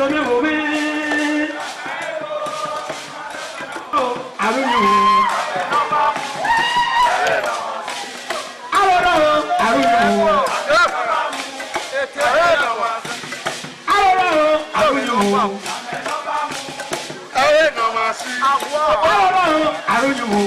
me woman. Oh, I don't know. I don't know. I don't know. I don't know.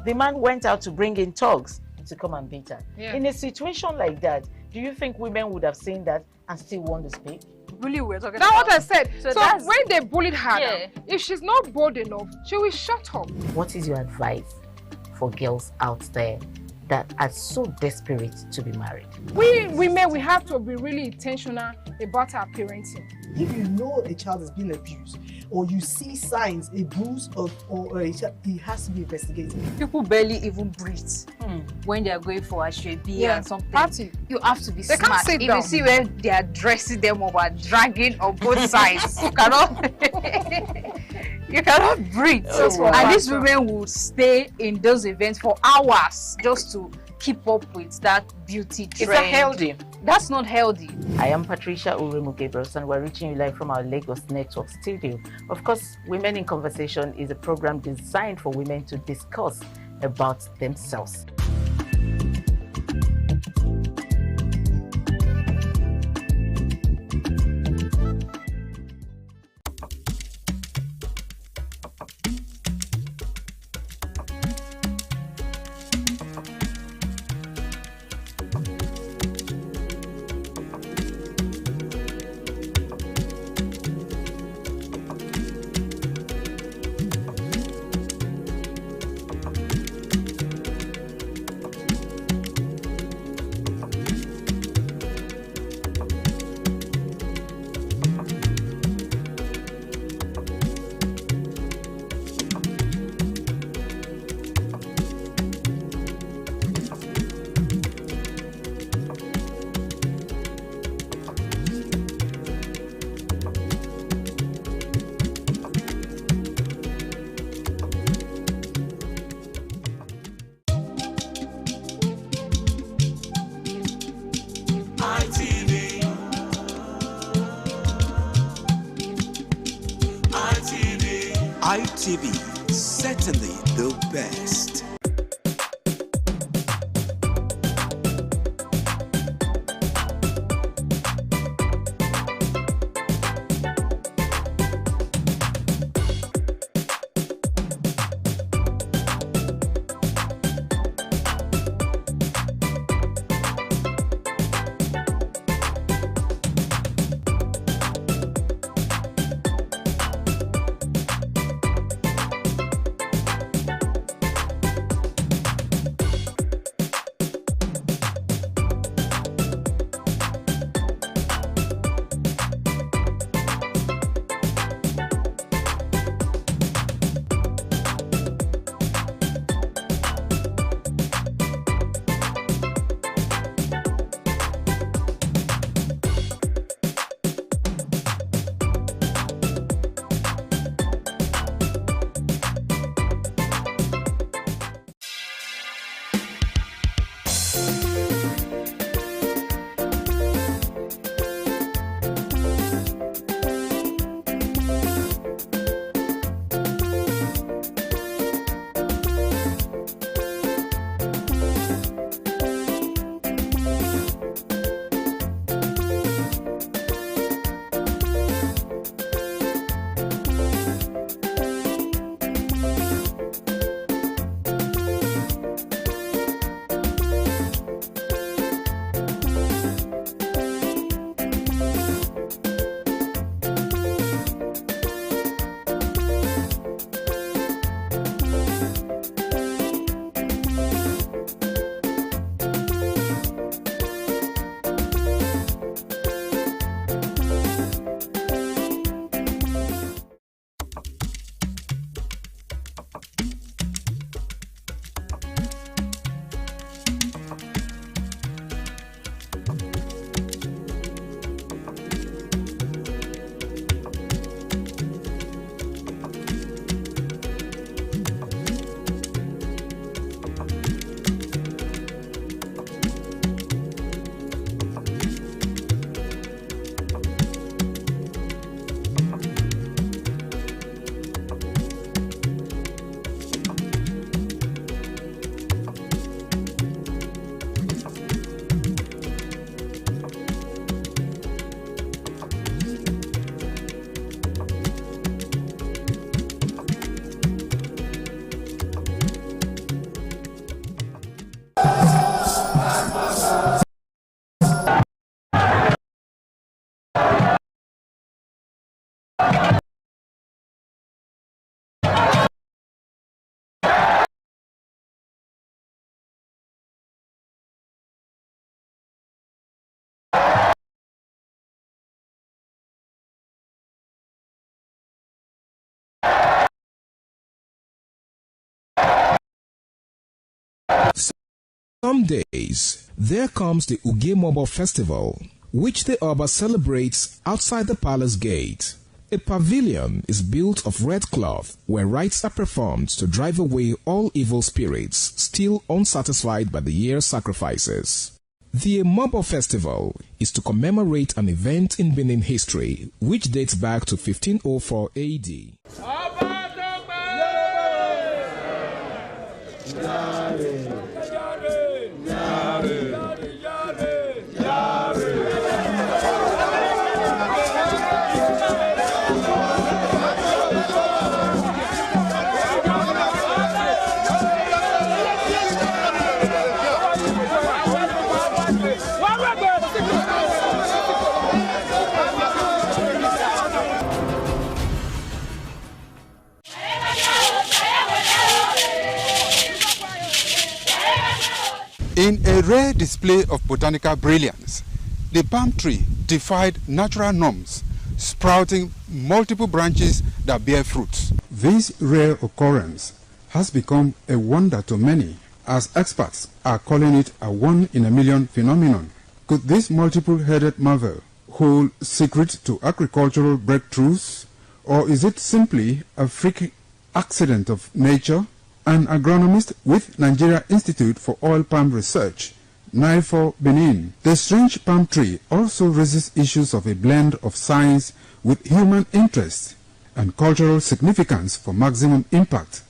The man went out to bring in thugs to come and beat her. Yeah. In a situation like that, do you think women would have seen that and still want to speak? Really, we're talking That's about. what I said. So that's- when they bullied her, Yeah. if she's not bold enough, she will shut up. What is your advice for girls out there that are so desperate to be married? We women, we have to be really intentional about our parenting. If you know a child is being abused, or you see signs, a bruise or a child, it has to be investigated. People barely even breathe when they are going for a shrebi and something. Party. You have to be They can't smart. sit If down. you see where they are dressing them up and dragging on both sides, you cannot you cannot breathe. Oh, And wow. these women will stay in those events for hours just to keep up with that beauty trend. Is that healthy? That's not healthy. I am Patricia Uremu Gabriels and we're reaching you live from our Lagos Network studio. Of course, Women in Conversation is a program designed for women to discuss about themselves. ITV, certainly the best. Some days, there comes the Ugemobo Festival, which the Oba celebrates outside the palace gate. A pavilion is built of red cloth where rites are performed to drive away all evil spirits still unsatisfied by the year's sacrifices. The Emobo Festival is to commemorate an event in Benin history which dates back to 1504 AD. In a rare display of botanical brilliance, the palm tree defied natural norms, sprouting multiple branches that bear fruits. This rare occurrence has become a wonder to many, as experts are calling it a one-in-a-million phenomenon. Could this multiple-headed marvel hold secret to agricultural breakthroughs, or is it simply a freak accident of nature? An agronomist with Nigeria Institute for Oil Palm Research, NIFO Benin. The strange palm tree also raises issues of a blend of science with human interest and cultural significance for maximum impact.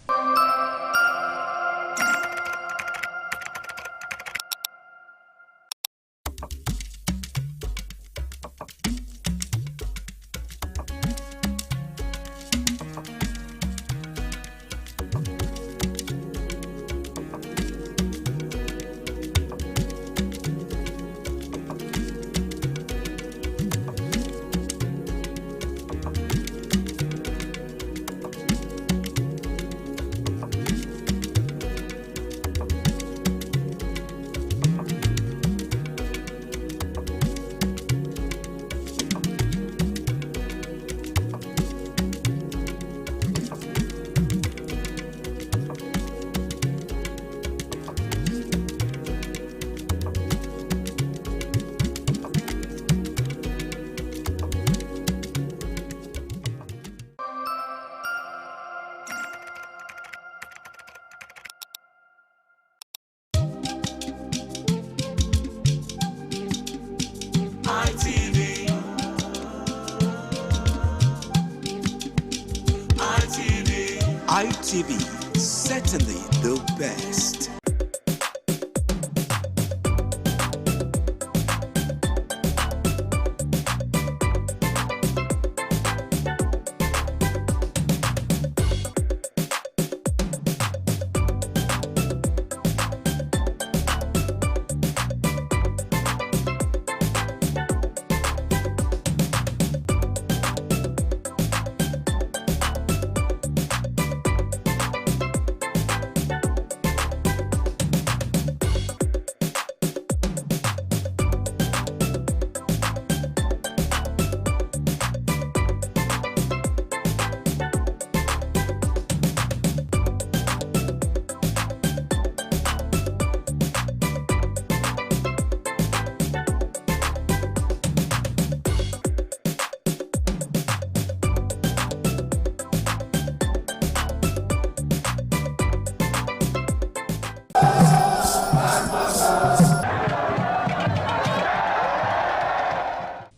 ITV, certainly the best.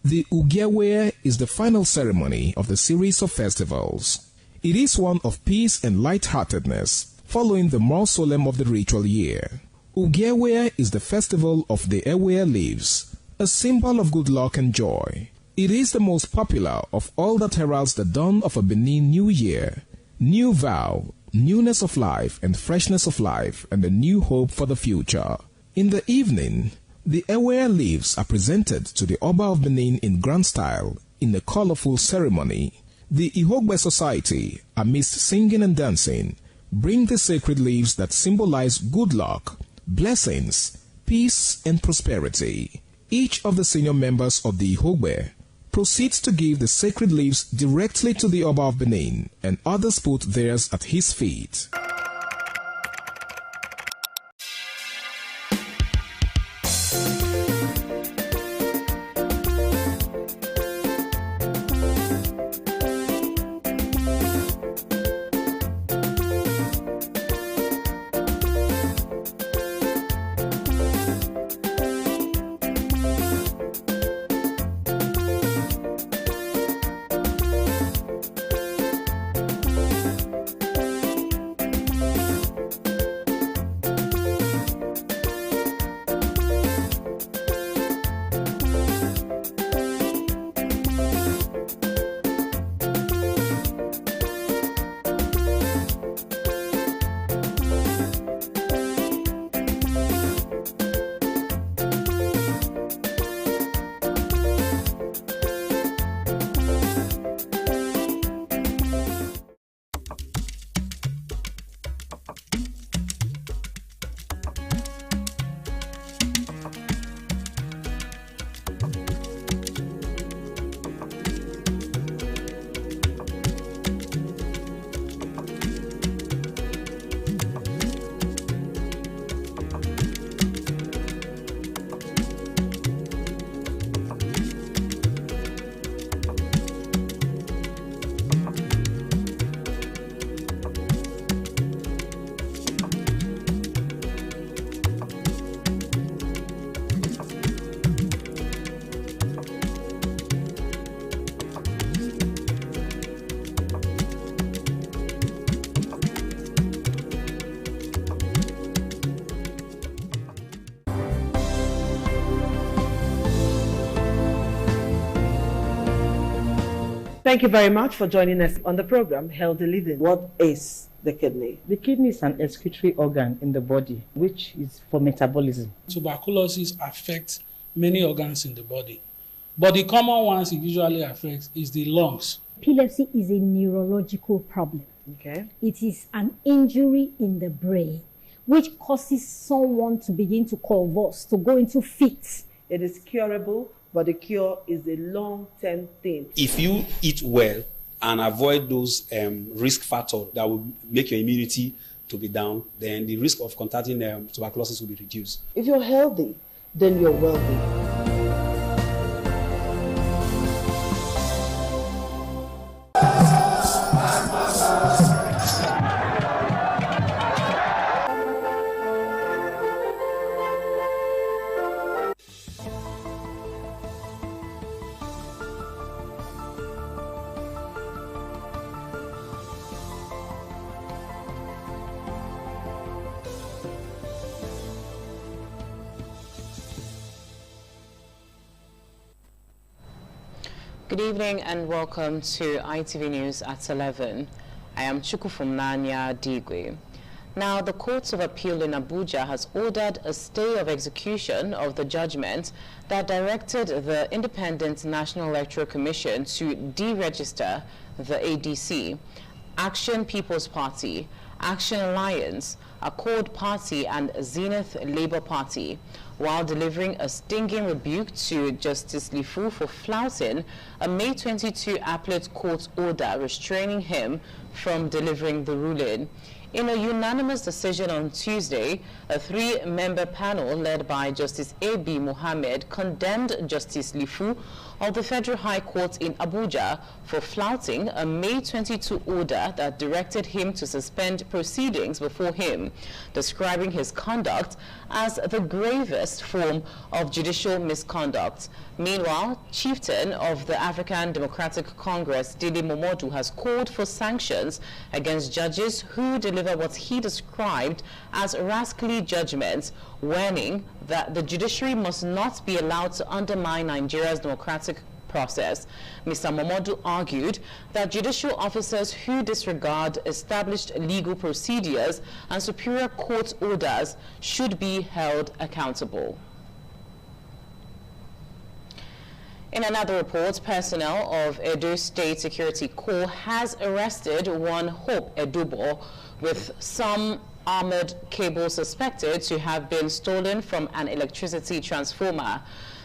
The Ugewe is the final ceremony of the series of festivals. It is one of peace and lightheartedness, following the more solemn of the ritual year. Ugewe is the festival of the Ewe leaves, a symbol of good luck and joy. It is the most popular of all that heralds the dawn of a Benin New Year, new vow, newness of life and freshness of life, and a new hope for the future. In the evening, the Ewe leaves are presented to the Oba of Benin in grand style in a colorful ceremony. The Ihogbe society, amidst singing and dancing, bring the sacred leaves that symbolize good luck, blessings, peace, and prosperity. Each of the senior members of the Ihogbe proceeds to give the sacred leaves directly to the Oba of Benin, and others put theirs at his feet. Thank you very much for joining us on the program, Healthy Living. What is the kidney? The kidney is an excretory organ in the body, which is for metabolism. Tuberculosis affects many organs in the body, but the common ones it usually affects is the lungs. Epilepsy is a neurological problem. Okay. It is an injury in the brain, which causes someone to begin to convulse, to go into fits. It is curable, but the cure is a long-term thing. If you eat well and avoid those risk factors that will make your immunity to be down, then the risk of contracting tuberculosis will be reduced. If you're healthy, then you're wealthy. Good evening and welcome to ITV News at 11. I am Chukufumnanya Digwe. Now, the Court of Appeal in Abuja has ordered a stay of execution of the judgment that directed the Independent National Electoral Commission to deregister the ADC, Action People's Party, Action Alliance, Accord Party and Zenith Labour Party, while delivering a stinging rebuke to Justice Lifu for flouting a May 22 appellate court order restraining him from delivering the ruling. In a unanimous decision on Tuesday, a three-member panel led by Justice A.B. Mohammed condemned Justice Lifu of the Federal High Court in Abuja for flouting a May 22 order that directed him to suspend proceedings before him, describing his conduct as the gravest form of judicial misconduct. Meanwhile, chieftain of the African Democratic Congress, Dele Momodu, has called for sanctions against judges who deliver what he described as rascally judgments, warning that the judiciary must not be allowed to undermine Nigeria's democratic process. Mr. Momodu argued that judicial officers who disregard established legal procedures and superior court orders should be held accountable. In another report, personnel of Edo State Security Corps has arrested one Hope Edobo with some armored cables suspected to have been stolen from an electricity transformer.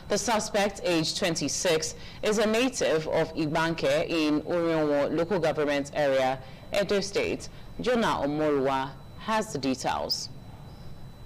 The suspect, aged 26, is a native of Igbanke in Orionwo local government area, Edo State. Jonah Omorua has the details.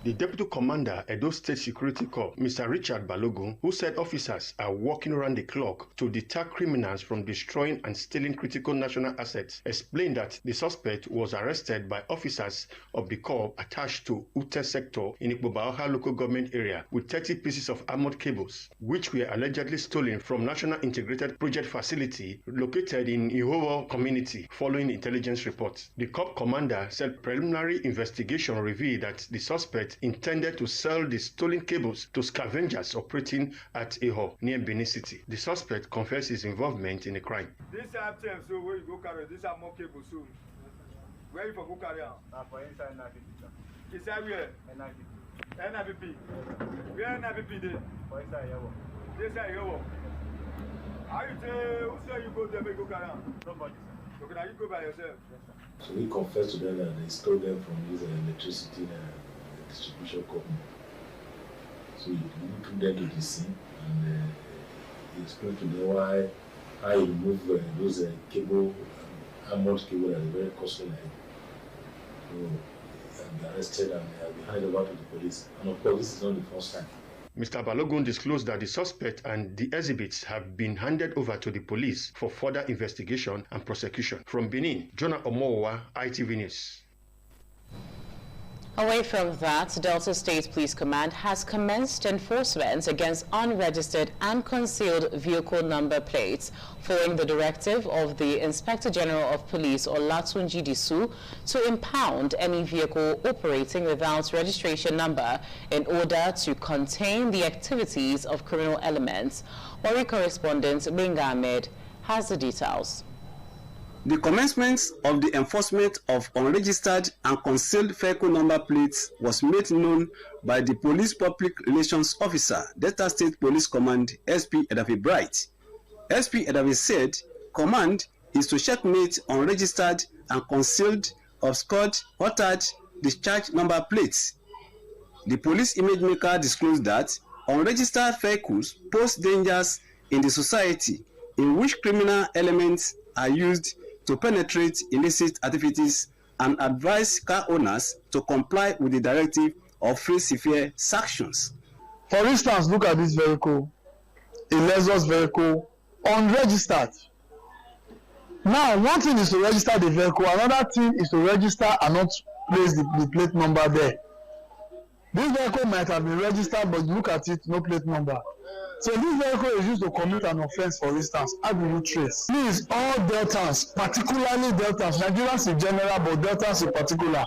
The Deputy Commander, Edo State Security Corps, Mr. Richard Balogun, who said officers are working around the clock to deter criminals from destroying and stealing critical national assets, explained that the suspect was arrested by officers of the Corps attached to Ute sector in Ikpobaoha local government area with 30 pieces of armored cables, which were allegedly stolen from National Integrated Project Facility located in Ihowo community following intelligence reports. The Corps commander said preliminary investigation revealed that the suspect intended to sell the stolen cables to scavengers operating at Iho near Benin City. The suspect confessed his involvement in the crime. This time, so where you go carry this are more cables soon. Where you for go carry out? For inside NIPP. Inside where? NIPP. Where NIPP there? For inside Yewo. This is Yewo. How you say? Who say you go there? Make go carry out? Nobody. Okay, now you go by yourself. So we confessed to them that they stole them from this electricity distribution company. So he took them to the scene and he explained to them why I removed those cable, armored cable that are very costly. So they arrested and they have been handed over to the police. And of course, this is not the first time. Mr. Balogun disclosed that the suspect and the exhibits have been handed over to the police for further investigation and prosecution. From Benin, Jonah Omowa, ITV News. Away from that, Delta State Police Command has commenced enforcement against unregistered and concealed vehicle number plates following the directive of the Inspector General of Police, Olatunji Disu, to impound any vehicle operating without registration number in order to contain the activities of criminal elements. Wari correspondent Binga Ahmed has the details. The commencement of the enforcement of unregistered and concealed vehicle number plates was made known by the Police Public Relations Officer, Delta State Police Command, SP Edafi Bright. SP Edafi said, command is to checkmate unregistered and concealed, obscured, altered, discharge number plates. The police image maker disclosed that unregistered vehicles pose dangers in the society in which criminal elements are used to penetrate illicit activities and advise car owners to comply with the directive or face severe sanctions. For instance, look at this vehicle, a Lexus vehicle, unregistered. Now, one thing is to register the vehicle, another thing is to register and not place the plate number there. This vehicle might have been registered, but look at it, no plate number. So this vehicle is used to commit an offense, for instance. How do you trace? Please, all Deltans, particularly Deltans, Nigerians in general, but Deltans in particular,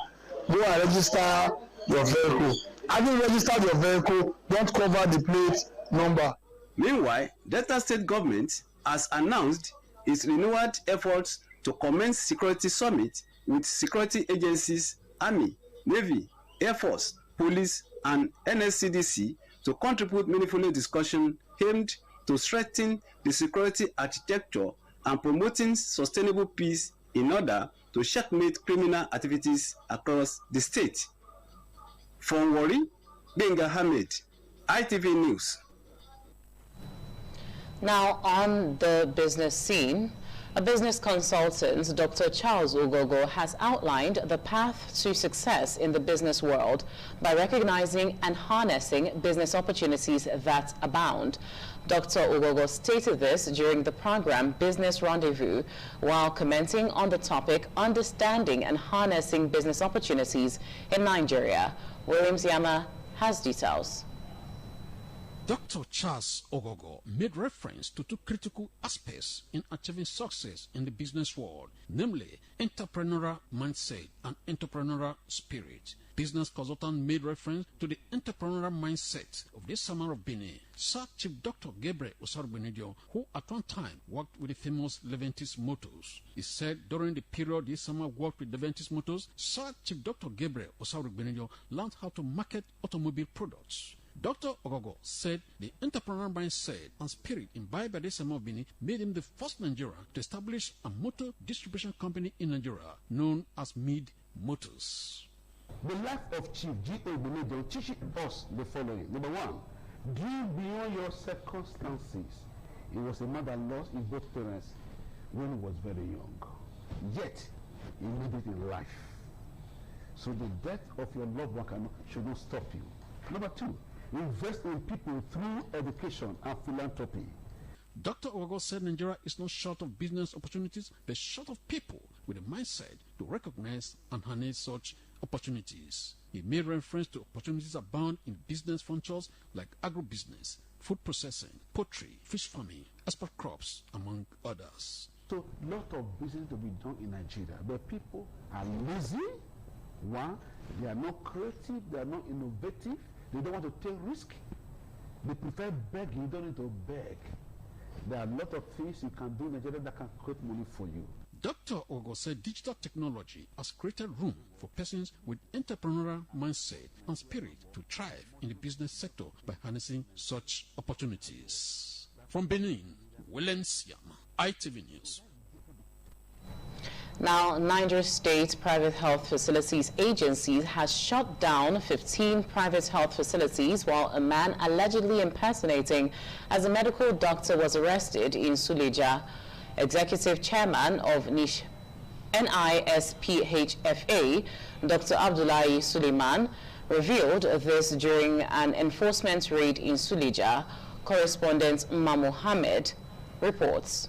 go and register your vehicle. Having registered your vehicle, don't cover the plate number. Meanwhile, Delta State government has announced its renewed efforts to commence security summit with security agencies, Army, Navy, Air Force, Police, and NSCDC to contribute meaningful discussion aimed to strengthen the security architecture and promoting sustainable peace in order to checkmate criminal activities across the state. From Warri, Benga Hamid, ITV News. Now on the business scene, a business consultant, Dr. Charles Ogogo, has outlined the path to success in the business world by recognizing and harnessing business opportunities that abound. Dr. Ogogo stated this during the program Business Rendezvous while commenting on the topic Understanding and Harnessing Business Opportunities in Nigeria. Williams Yama has details. Dr. Charles Ogogo made reference to two critical aspects in achieving success in the business world, namely entrepreneurial mindset and entrepreneurial spirit. Business consultant made reference to the entrepreneurial mindset of this summer of Benin. Sir Chief Dr. Gabriel Osarubenidio, who at one time worked with the famous Leventis Motors. He said during the period this summer worked with Leventis Motors, Sir Chief Dr. Gabriel Osarubenidio learned how to market automobile products. Dr. Ogogo said the entrepreneurial mindset and spirit imbibed by this Benin made him the first Nigerian to establish a motor distribution company in Nigeria known as Mid Motors. The life of Chief G.O. Benedo teaches us the following. Number one, dream beyond your circumstances. He was a man that lost his both parents when he was very young. Yet, he made it in life. So the death of your loved one should not stop you. Number two, invest in people through education and philanthropy. Dr. Ogogo said Nigeria is not short of business opportunities, but short of people with a mindset to recognize and harness such opportunities. He made reference to opportunities abound in business ventures like agribusiness, food processing, poultry, fish farming, export crops, among others. So, a lot of business to be done in Nigeria, but people are lazy. One, they are not creative, they are not innovative. They don't want to take risk. They prefer begging. You don't need to beg. There are a lot of things you can do in Nigeria that can create money for you. Dr. Ogo said digital technology has created room for persons with entrepreneurial mindset and spirit to thrive in the business sector by harnessing such opportunities. From Benin, Williams Yama, ITV News. Now, Niger State Private Health Facilities Agency has shut down 15 private health facilities while a man allegedly impersonating as a medical doctor was arrested in Suleja. Executive Chairman of NISPHFA, Dr. Abdullahi Suleiman, revealed this during an enforcement raid in Suleja. Correspondent Ma Mohammed reports.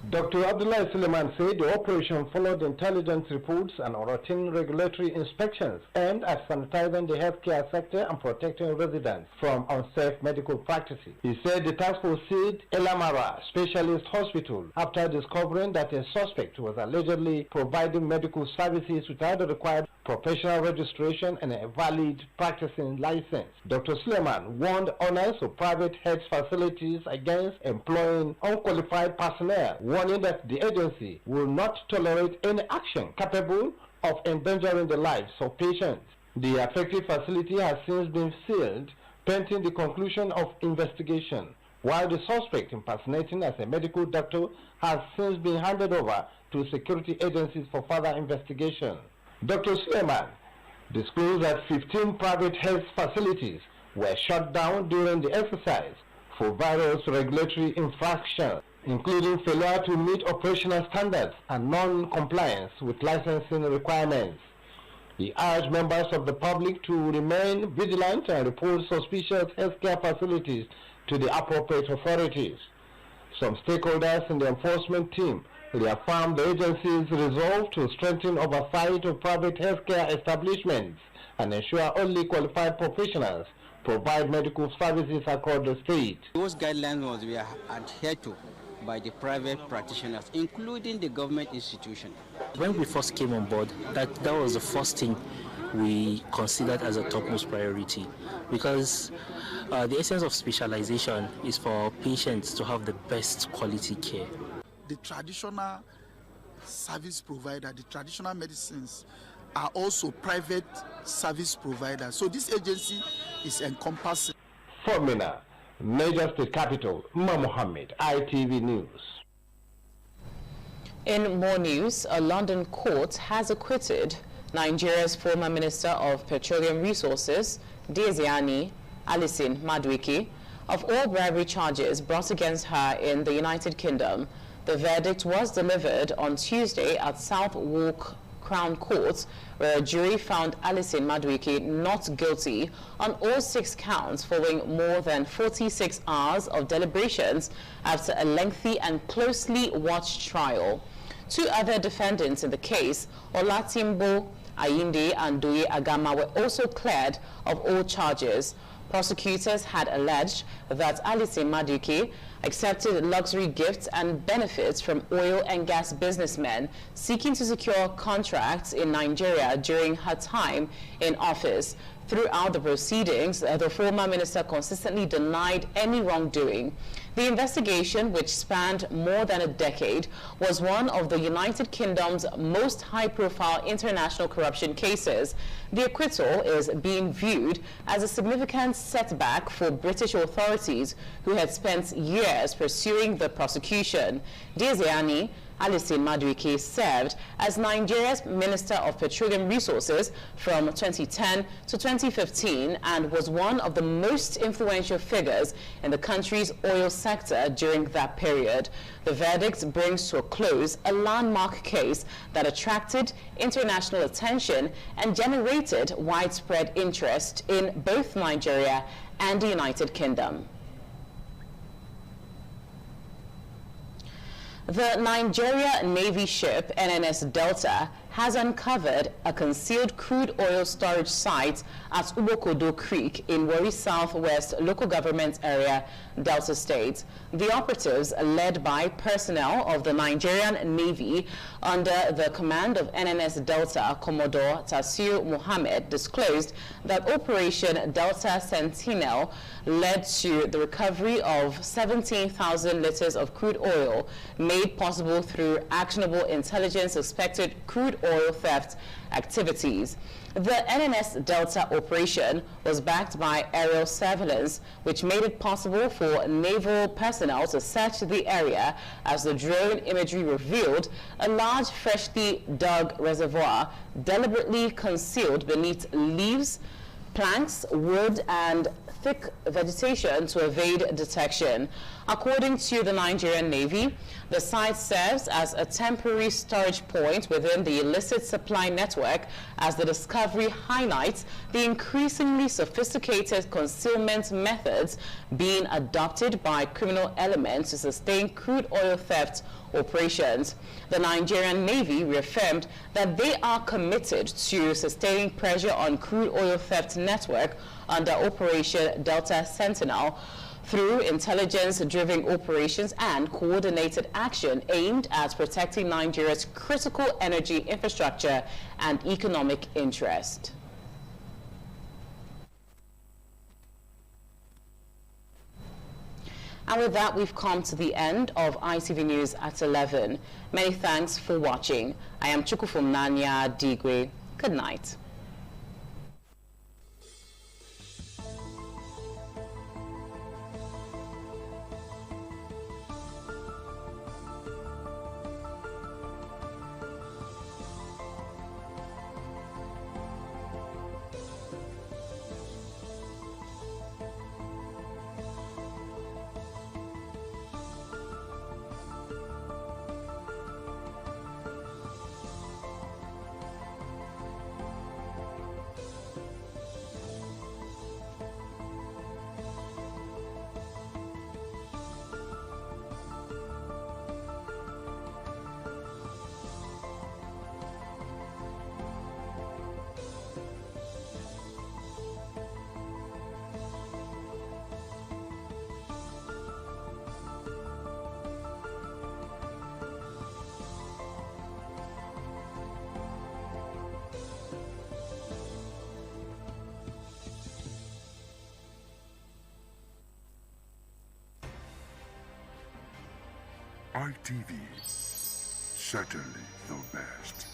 Dr. Abdullah Suleiman said the operation followed intelligence reports and routine regulatory inspections aimed at sanitizing the healthcare sector and protecting residents from unsafe medical practices. He said the task force seized Elamara Specialist Hospital after discovering that a suspect was allegedly providing medical services without the required professional registration and a valid practicing license. Dr. Suleiman warned owners of private health facilities against employing unqualified personnel, warning that the agency will not tolerate any action capable of endangering the lives of patients. The affected facility has since been sealed pending the conclusion of investigation, while the suspect impersonating as a medical doctor has since been handed over to security agencies for further investigation. Dr. Suleiman disclosed that 15 private health facilities were shut down during the exercise for various regulatory infractions, including failure to meet operational standards and non-compliance with licensing requirements. He urged members of the public to remain vigilant and report suspicious healthcare facilities to the appropriate authorities. Some stakeholders in the enforcement team reaffirmed the agency's resolve to strengthen oversight of private healthcare establishments and ensure only qualified professionals provide medical services across the state. Those guidelines must be adhered to by the private practitioners, including the government institution. When we first came on board, that was the first thing we considered as a topmost priority, because the essence of specialization is for patients to have the best quality care. The traditional service provider, the traditional medicines are also private service providers. So this agency is encompassing. For Mina, Niger State Capital, Mohammed, ITV News. In more news, a London court has acquitted Nigeria's former Minister of Petroleum Resources, Diezani Alison Madueke, of all bribery charges brought against her in the United Kingdom. The verdict was delivered on Tuesday at Southwark Crown Court, where a jury found Alison Madueke not guilty on all 6 counts following more than 46 hours of deliberations after a lengthy and closely watched trial. 2 other defendants in the case, Olatimbo Ayinde and Doye Agama, were also cleared of all charges. Prosecutors had alleged that Alison Madueke accepted luxury gifts and benefits from oil and gas businessmen seeking to secure contracts in Nigeria during her time in office. Throughout the proceedings, the former minister consistently denied any wrongdoing. The investigation, which spanned more than a decade, was one of the United Kingdom's most high-profile international corruption cases. The acquittal is being viewed as a significant setback for British authorities who had spent years pursuing the prosecution. Diezani Alison Madueke served as Nigeria's Minister of Petroleum Resources from 2010 to 2015 and was one of the most influential figures in the country's oil sector during that period. The verdict brings to a close a landmark case that attracted international attention and generated widespread interest in both Nigeria and the United Kingdom. The Nigeria Navy ship NNS Delta has uncovered a concealed crude oil storage site at Ubokodo Creek in Warri Southwest local government area, Delta State. The operatives, led by personnel of the Nigerian Navy under the command of NNS Delta Commodore Tasiu Mohammed, disclosed that Operation Delta Sentinel led to the recovery of 17,000 liters of crude oil, made possible through actionable intelligence expected crude oil theft activities. The NNS Delta operation was backed by aerial surveillance, which made it possible for naval personnel to search the area, as the drone imagery revealed a large freshly dug reservoir deliberately concealed beneath leaves, planks, wood, and thick vegetation to evade detection. According to the Nigerian Navy, the site serves as a temporary storage point within the illicit supply network, as the discovery highlights the increasingly sophisticated concealment methods being adopted by criminal elements to sustain crude oil theft operations. The Nigerian Navy reaffirmed that they are committed to sustaining pressure on crude oil theft network under Operation Delta Sentinel, through intelligence-driven operations and coordinated action aimed at protecting Nigeria's critical energy infrastructure and economic interest. And with that, we've come to the end of ITV News at 11. Many thanks for watching. I am Chukwufemnanya Digwe. Good night. ITV, certainly the best.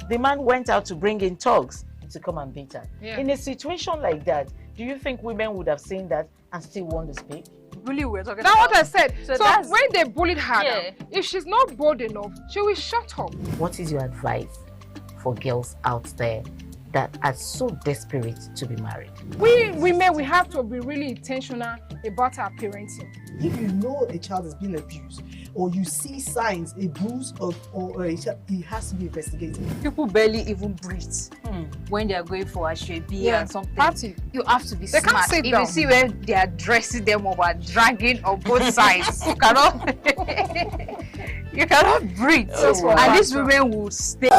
The man went out to bring in thugs to come and beat her. Yeah. In a situation like that, do you think women would have seen that and still want to speak? Really, we're talking that's about. What I said. So when they bullied her, Yeah. if she's not bold enough, she will shut up. What is your advice for girls out there that are so desperate to be married? We women, we have to be really intentional about our parenting. If you know a child is being abused, or you see signs, a bruise or a child, it has to be investigated. People barely even breathe when they are going for a shrebi and something. Party. You have to be They smart. can't sit If down. you see where they are dressing them up and dragging on both sides, you cannot you cannot breathe. And these women will stay.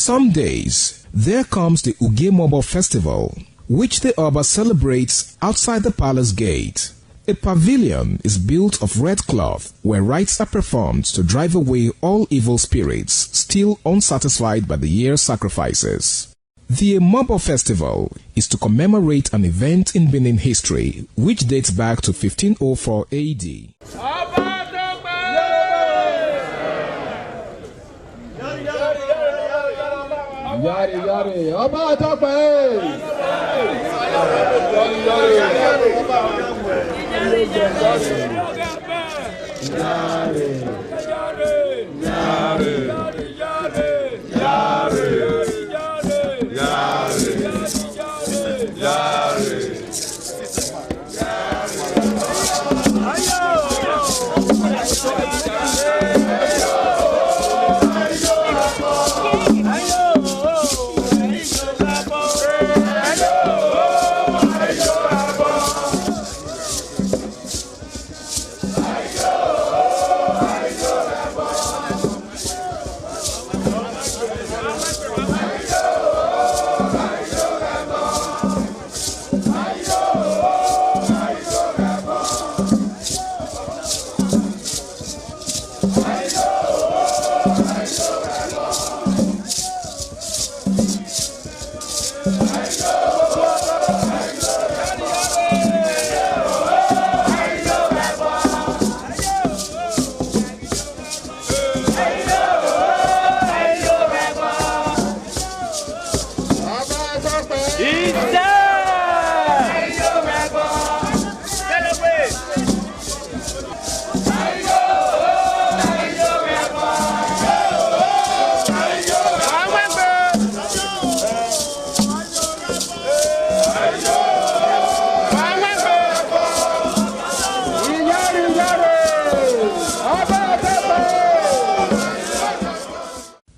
some days, there comes the Ugemobo Festival, which the Oba celebrates outside the palace gate. A pavilion is built of red cloth where rites are performed to drive away all evil spirits still unsatisfied by the year's sacrifices. The Emobo Festival is to commemorate an event in Benin history which dates back to 1504 AD. Yari yari, Oba Tope!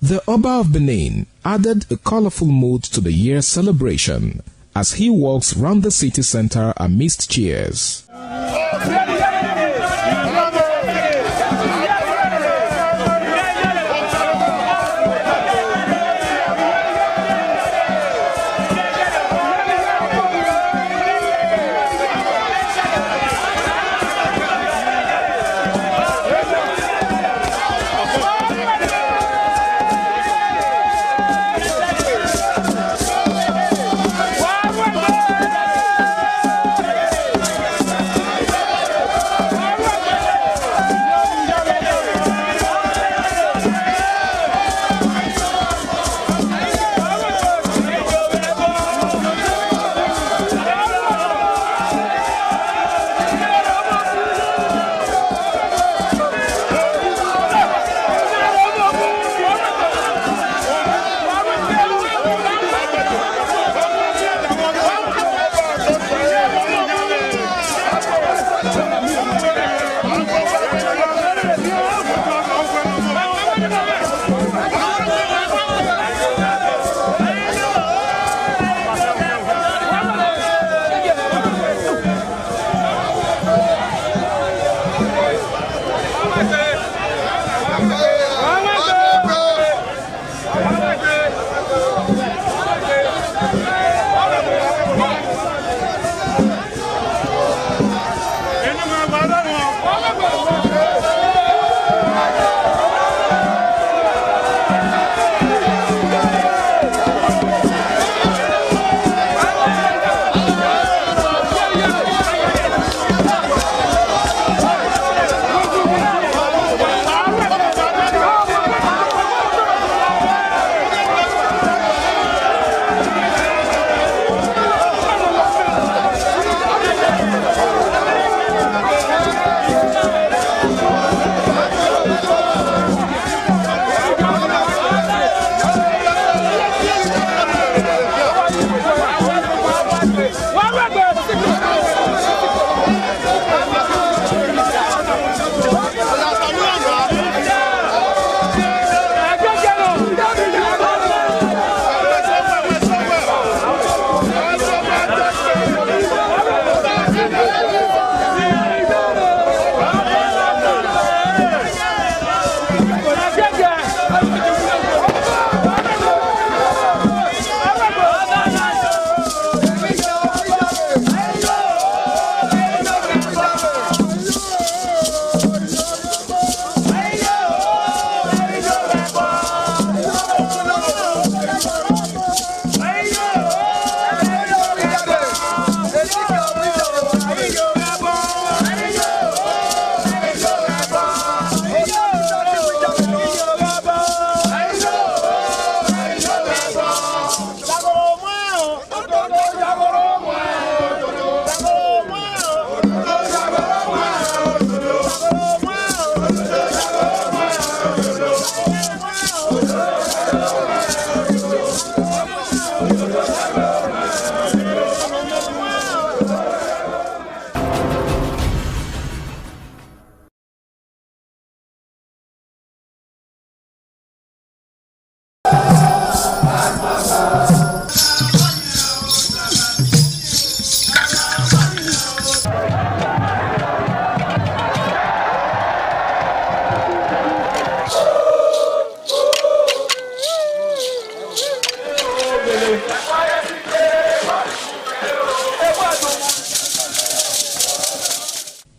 The Oba of Benin added a colorful mood to the year's celebration as he walks round the city center amidst cheers.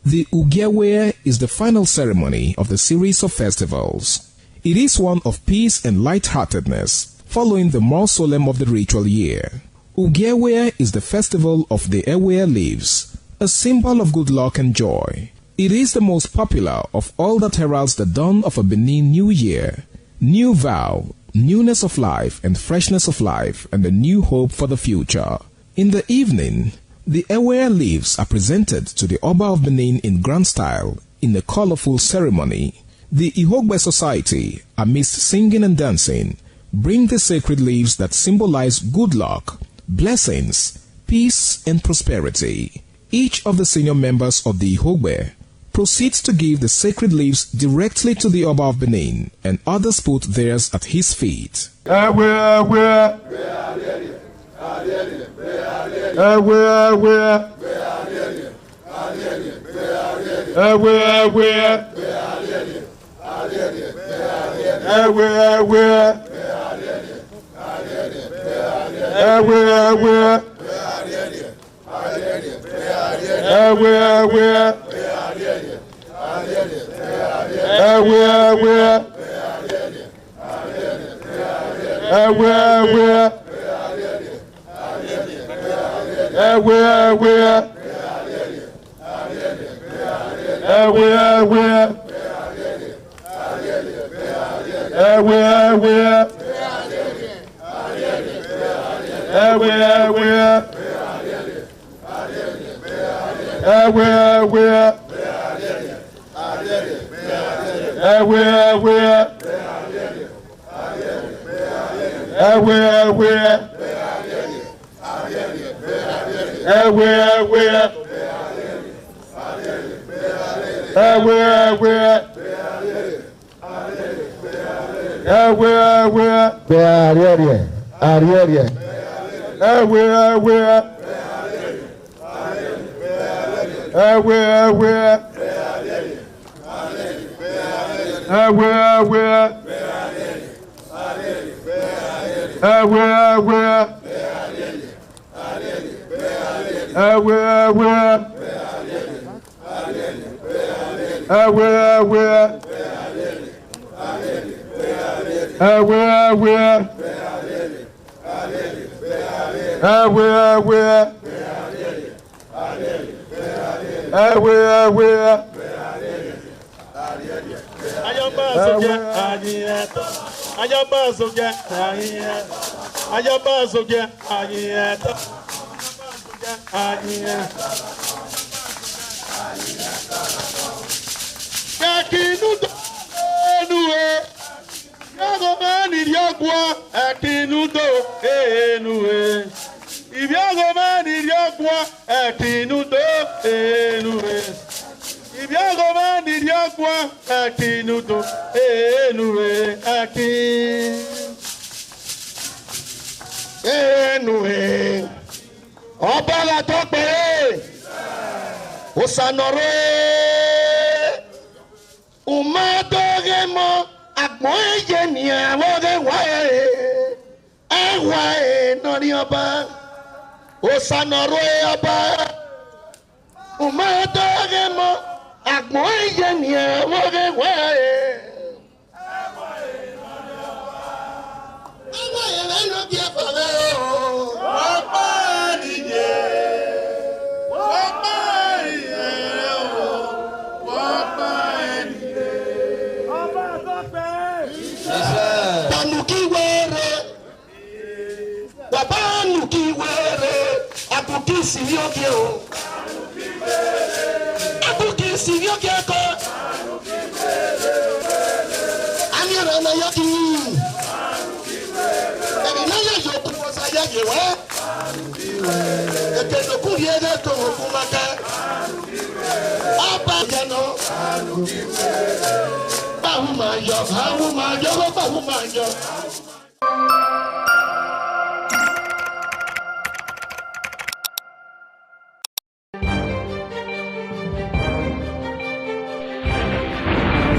The Ugewe is the final ceremony of the series of festivals. It is one of peace and lightheartedness, following the more solemn of the ritual year. Ugewe is the festival of the Ewe leaves, a symbol of good luck and joy. It is the most popular of all that heralds the dawn of a Benin New Year, new vow, newness of life and freshness of life, and a new hope for the future. In the evening, the Ewe leaves are presented to the Oba of Benin in grand style in a colorful ceremony. The Ihogbe society, amidst singing and dancing, bring the sacred leaves that symbolize good luck, blessings, peace, and prosperity. Each of the senior members of the Ihogbe proceeds to give the sacred leaves directly to the Oba of Benin, and others put theirs at his feet.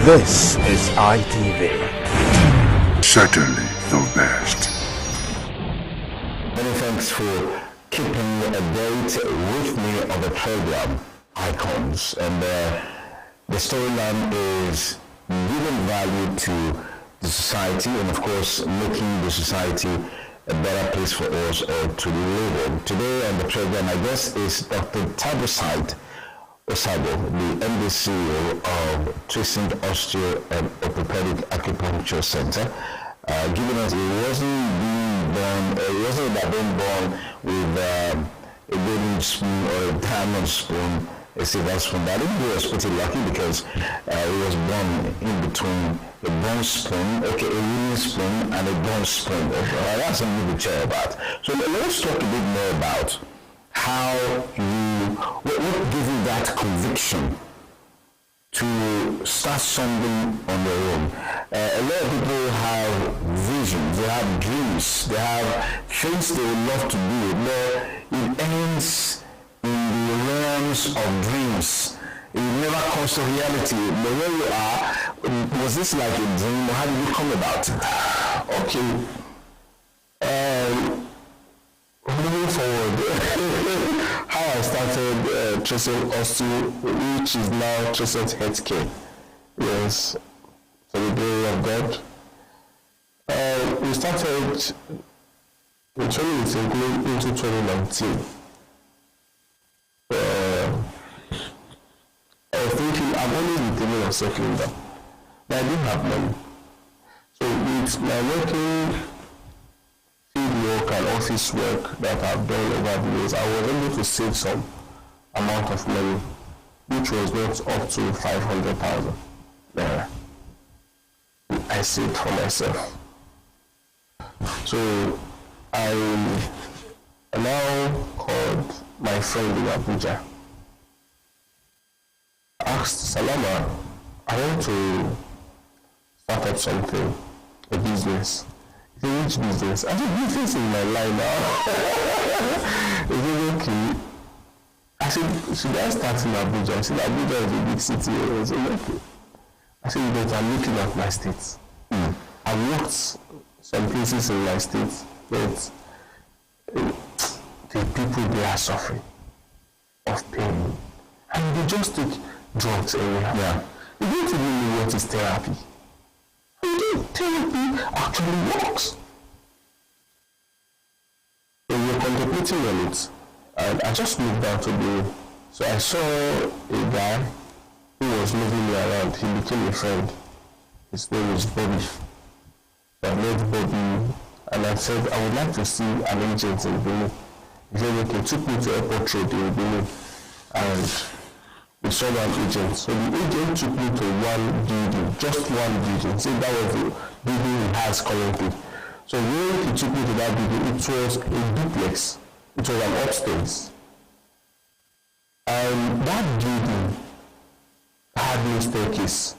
This is ITV. Certainly the best. Many thanks for keeping a date with me on the program. icons, and the storyline is giving value to the society, and of course making the society a better place for us to live in. Today on the program, I guess, is Dr. Tabusaid Osabo, the MD CEO of Twisting Osteo and Orthopedic Acupuncture Center, giving us, it wasn't about being born with a golden spoon or a diamond spoon, a silver spoon. I think he was pretty lucky because he was born in between a bronze spoon, okay, a wooden spoon and a bronze spoon. That's something to tell about. So let's talk a bit more about how what gave you that conviction to start something on their own. A lot of people have visions, they have dreams, they have things they would love to do, but it ends in the realms of dreams. It never comes to reality. But where you are, was this like a dream, or how did you come about? Okay. Moving forward, how I started Trisent Osteo, which is now Trisent Healthcare. Yes, for the glory of God. We started in 2018 going into 2019. I was thinking, I've always been thinking of settling down, but I didn't have money. So with my working field work and office work that I've done over the years, I was able to save some amount of money, which was not up to 500,000 naira. I saved for myself. So I now called my friend in Abuja. Asked Salama, I want to start up something, a business. He said, which business? I said, business in my line now. He said, okay. I said, should I start in Abuja? I said, Abuja is a big city. I said, okay. I said, but I'm looking at my state. I've worked some places in my state, but the people there are suffering of pain. And they just take drugs anyhow. Yeah. You don't even know what is therapy. Therapy actually works. So we're contemplating on it. And I just moved down to the. So I saw a guy who was moving me around. He became a friend. His name is Bobby. I met Bobby and I said, I would like to see an agent in Benin. He said, okay, took me to Airport Road in Benin. And we saw an agent. So the agent took me to one building, just one building. So that was the building he has currently. So when he took me to that building, it was a duplex. It was an upstairs. And that building had no staircase.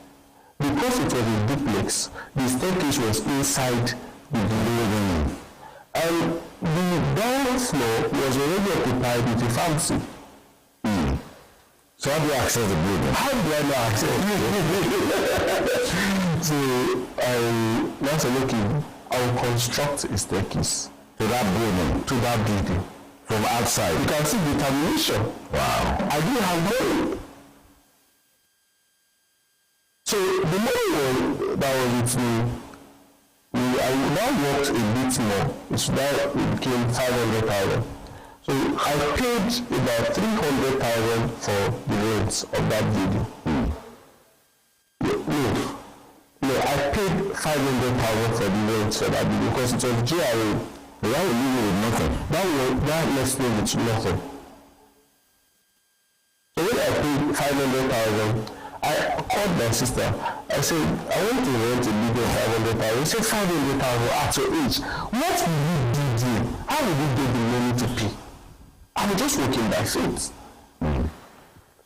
Because it was a duplex, the staircase was inside the building. And the ground floor was already occupied with a pharmacy. So how do you access the building? How do I know access it? So once I look in, I will construct a staircase to that building, from outside. You can see determination. Wow. I didn't have money. So the money that was with me, I now worked a bit more. It's now it became 500,000. So I paid about 300,000 for the rent of that building. No, I paid 500,000 for the rent for that building because it was GRA. That was living with nothing. That left me with nothing. So when I paid 500,000, I called my sister. I said, I want to rent a building of 500,000. She said, 500,000 at your age. What will you do there? How will you get the money to pay? I'm just working by faith.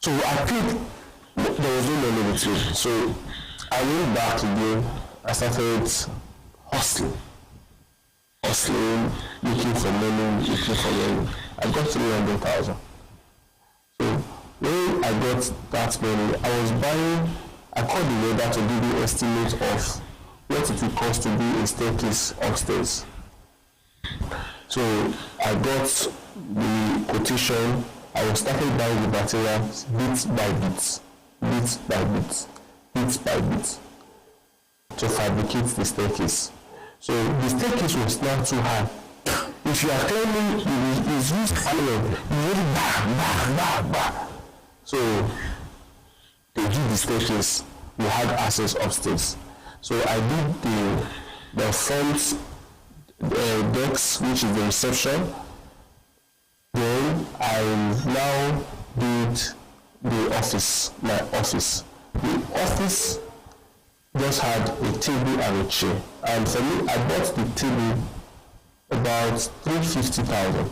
So I paid, there was no money between. So I went back again. I started hustling, looking for money. I got 300,000. So when I got that money, I called the neighbor to give me an estimate of what it would cost to do a staircase upstairs. So I got the quotation I was started buying the materials bit by bit, to fabricate the staircase. So the staircase was not too high. If you are climbing, it's used iron, you really bah. So they did the staircase, we had access upstairs. So I did the front decks, which is the reception. Then I now did the office, my office. The office just had a table and a chair. And for me, I bought the table about 350,000.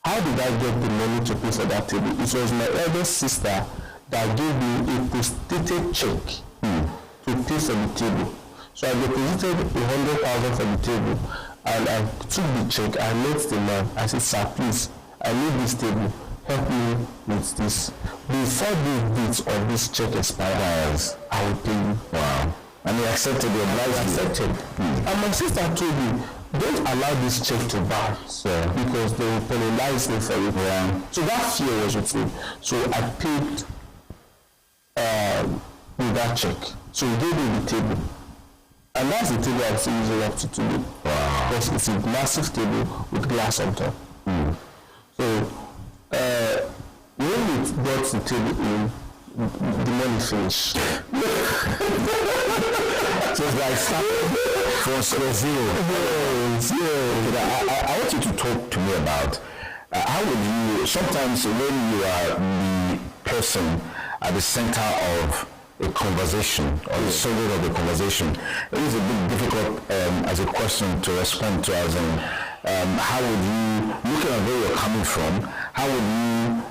How did I get the money to pay for that table? It was my eldest sister that gave me a post-dated check to pay for the table. So I deposited 100,000 for the table, and I took the check. I met the man. I said, "Sir, please, I need this table. Help me with this. Before the date of this check expires, I will pay you." Wow. And he accepted your advice. Accepted. And my sister told me, "Don't allow this check to bounce, because they will penalize me for it." So that fear was with me. So I paid with that check. So he gave me the table. And that's the table I'm still using up to today. Wow. Because it's a massive table with glass on top. So when we brought the table in, the money finished. So it's like from zero. I want you to talk to me about how would you, sometimes when you are the person at the center of a conversation or the subject of the conversation, it is a bit difficult as a question to respond to, as in how would you, looking at where you're coming from, how would you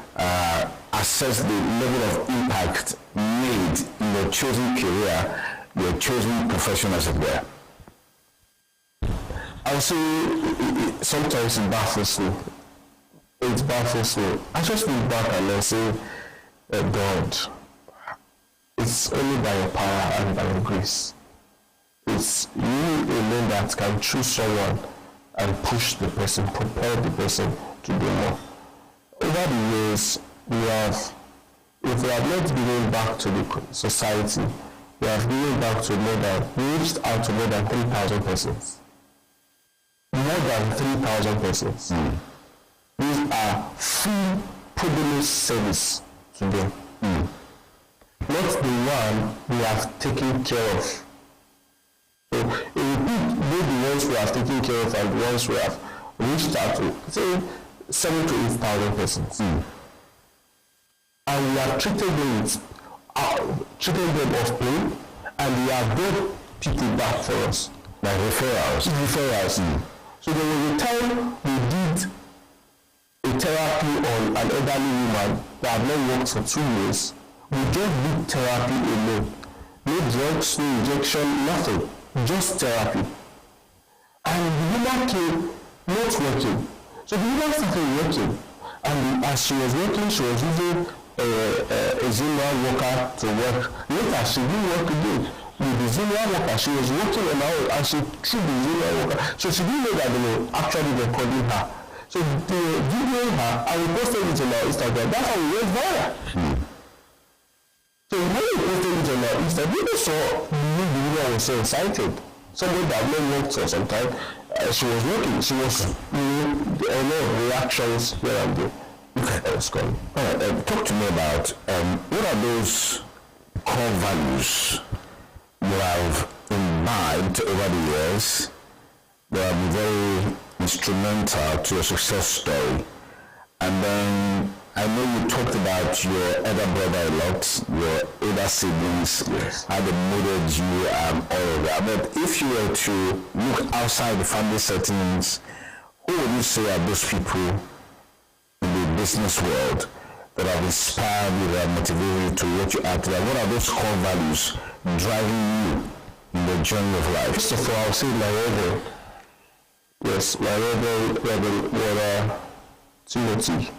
assess the level of impact made in your chosen career, your chosen profession, as it were? I would say sometimes it baffles me. It baffles me. I just look back and I say, God, it's only by your power and by your grace. It's you alone that can choose someone and push the person, propel the person to do more. Over the years, if we have not given back to the society, we have given back to we reached out to more than 3,000 persons. More than 3,000 persons. These are free privilege service to them. Not the one we have taken care of. So it will be the ones we have taken care of and the ones we have reached out to, say 7,000 to 8,000 persons. And we have treated them of pain, and we have brought people back for us. Like referrals. So there was a time we did a therapy on an elderly woman that had not worked for 2 years. We just did therapy alone. No drugs, no injection, nothing. Just therapy. And the woman came not working. So the woman started working. And as she was working, she was using a Zimmer worker to work. Later, she didn't work again. With the Zimmer worker, she was working on her own, and she threw the Zimmer worker. So she didn't know that they were actually recording her. So they were videoing her, and we posted it on our Instagram. That's how we went viral. So when we posted it on our Instagram, people saw the woman was so excited. Somebody that had not worked for some time, she was working. She was a lot of reactions here and there. Okay, that's good. All right, talk to me about what are those core values you have imbibed over the years that have been very instrumental to your success story? And then I know you talked about your elder brother a lot, your older siblings, how they molded you, all of that. But if you were to look outside the family settings, who would you say are those people in the business world that have inspired you, that have motivated you to what you are today? What are those core values driving you in the journey of life? First of all, I'll say my rebel. Yes, my rebel, Timothy,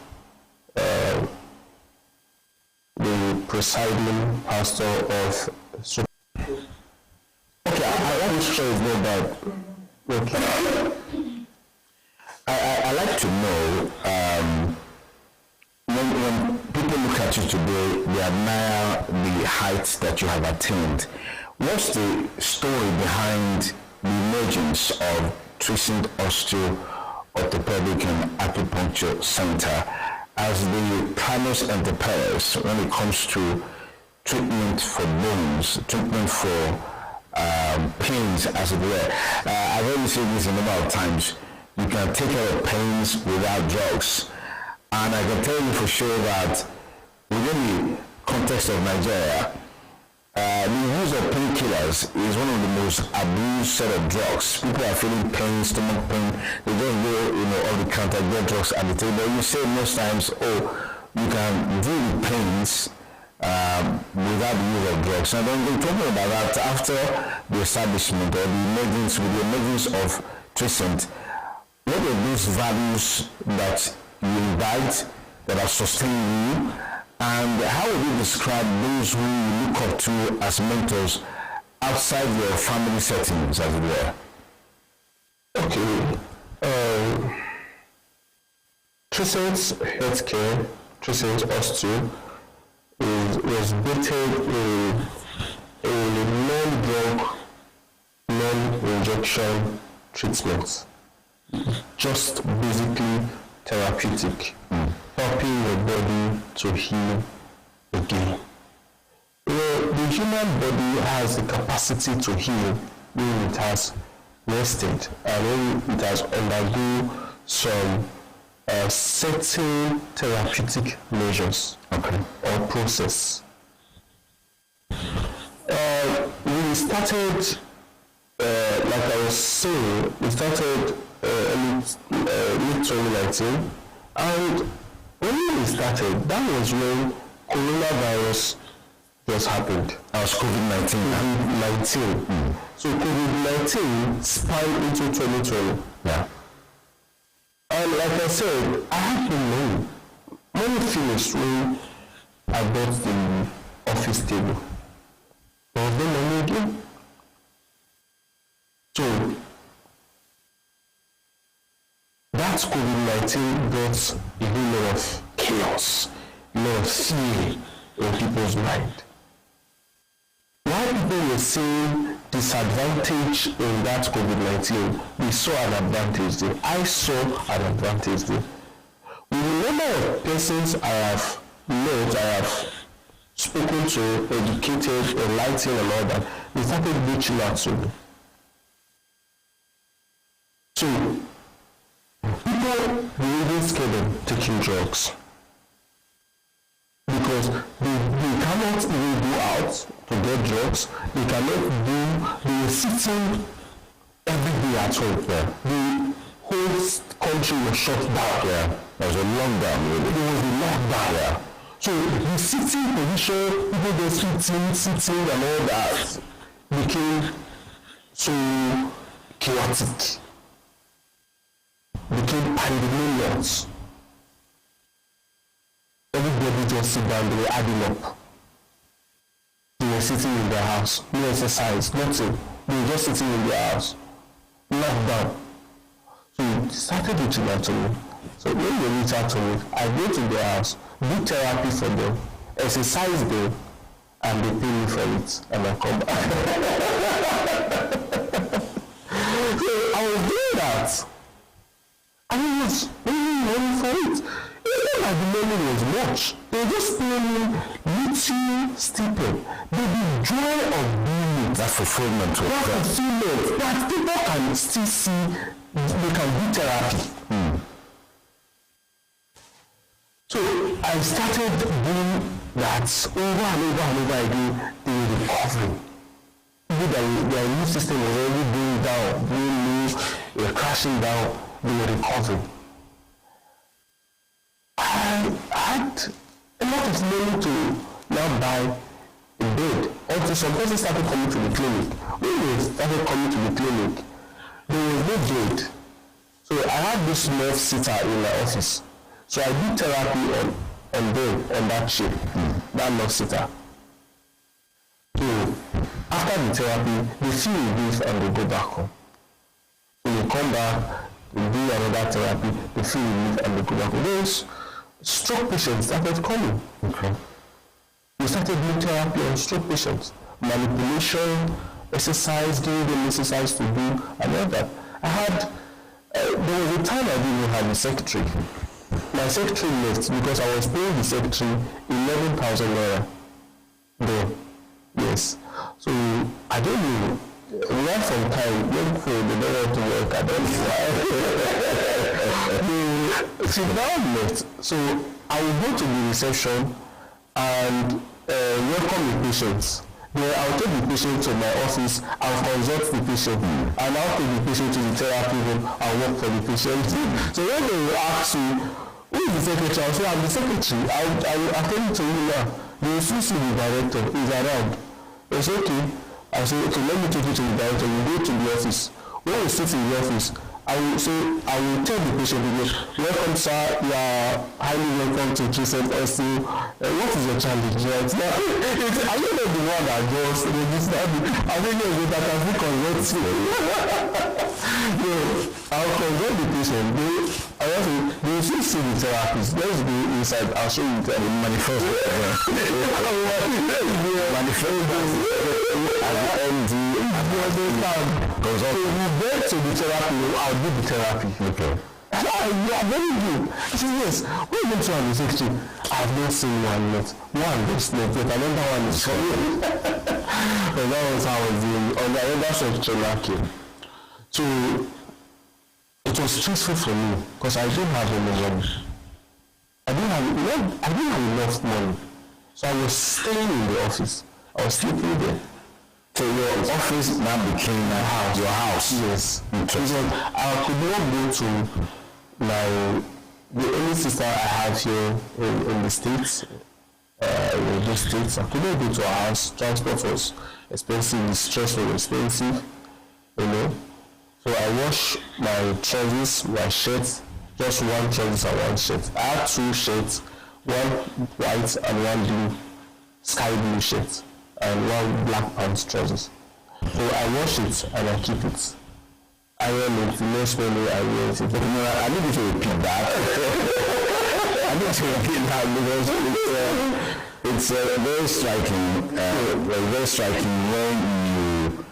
the presiding pastor of. Okay, I want to show you that. Okay. I like to know when people look at you today, they admire the heights that you have attained. What's the story behind the emergence of Trecent Osteo Orthopedic and Acupuncture Center as the primus inter pares when it comes to treatment for bones, treatment for pains, as it were? I've already said this a number of times. You can take care of pains without drugs. And I can tell you for sure that within the context of Nigeria, the use of painkillers is one of the most abused set of drugs. People are feeling pain, stomach pain. They just go, on the counter, get drugs at the table. You say most times, you can deal with pains without the use of drugs. And then we're talking about that after the establishment or the emergence of Trecent. What are those values that you invite, that are sustaining you, and how would you describe those who you look up to as mentors outside your family settings, as it were? Okay. Trecent Healthcare, Trecent Osteo, was based in non-drug, non-injection treatment. Just basically therapeutic, helping the body to heal again. The human body has the capacity to heal when it has rested and when it has undergone some certain therapeutic measures or process. We started, like I was saying, we started mid-2019, and when we started, that was when coronavirus just happened. As COVID-19. So COVID-19 spiraled into 2020. Yeah. And like I said, I had no money. Money finished when I bought the office table. There was no money again. So that COVID-19 brought a whole lot of chaos, a lot of fear in people's mind. While people were seeing disadvantage in that COVID-19, we saw an advantage there. I saw an advantage there. With the number of persons I have met, I have spoken to, educated, enlightened, and all that, they started reaching out to me. So, people were even scared of taking drugs because they cannot even go out to get drugs. They were sitting every day at home. Yeah. The whole country was shut down. Yeah. There was a lockdown. Really. There was a lockdown. Yeah. So the sitting position, people just sitting and all that became so chaotic. Became pandemonium. Everybody just sit down, they were adding up. They were sitting in their house, no exercise, nothing. They were just sitting in their house, locked down. So they started reaching out to me. So when they reach out to me, I go to their house, do therapy for them, exercise them, and they pay me for it, and I come back. So I was doing that. I was paying money for it. Even like the money was much. They were just paying me little stipend. The joy of doing it. That fulfillment. That fulfillment. That people can still see, they can do therapy. So I started doing that over and over and over again. They were recovering. Even their immune system was already going down, going low, they were crashing down. They were recovering. I had a lot of money to now buy a bed. Until some person started coming to the clinic. When they started coming to the clinic, there was no bed. So I had this nurse sitter in my office. So I did therapy on bed, on that chair, that nurse sitter. So after the therapy, they feel relief and they go back home. When they come back, they do another therapy, they feel relief and they go back home. Those stroke patients started coming. Okay. We started doing therapy on stroke patients, manipulation, exercise, giving them exercise to do, and all that. I had, there was a time I didn't even have a secretary. My secretary left because I was paying the secretary 11,000 naira. There, yes. So I don't know. Right from time, when they don't want to work, I don't know why. She now left. So I will go to the reception and welcome the patients. Then I'll take the patient to my office, I'll consult the patient, and I'll take the patient to the therapy room, I'll work for the patient. So when they will ask you, who is the secretary? I'll say, I'm the secretary, I will attend to you now. They will see the director, he's around. It's okay. I say, okay, let me take you to the director, you go to the office. When we sit in the office, I will tell the patient, welcome sir, you are highly welcome to Crescent SC. What is your challenge? Right now, are you not the one that just registered me? I think yes, I can still convert you. I'll convert the patient. They will still see the therapist. Let's go inside, I'll show you the manifest. So we get to the therapy, I'll do the therapy. Okay. You are very good. I said, yes. What are you going to have the secretary? I've not seen one yet. One just left, but another one is coming. And that was how I was doing. On the other secretary came. So it was stressful for me because I didn't have any money. I didn't have enough money. So I was staying in the office. I was sleeping there. So your office now became my house. Your house? Yes. Interesting. I could not go to the only sister I had here in the States, in the States. I could not go to her house. Transport was expensive, the stress was expensive, you know. So I washed my trousers, my shirts, just one trousers and one shirt. I had two shirts, one white and one blue, sky blue shirt, and one black pants trousers. So I wash it and I keep it. I wear it, the next morning I wear it. But I need you to repeat that. I need to repeat that because it's very striking when you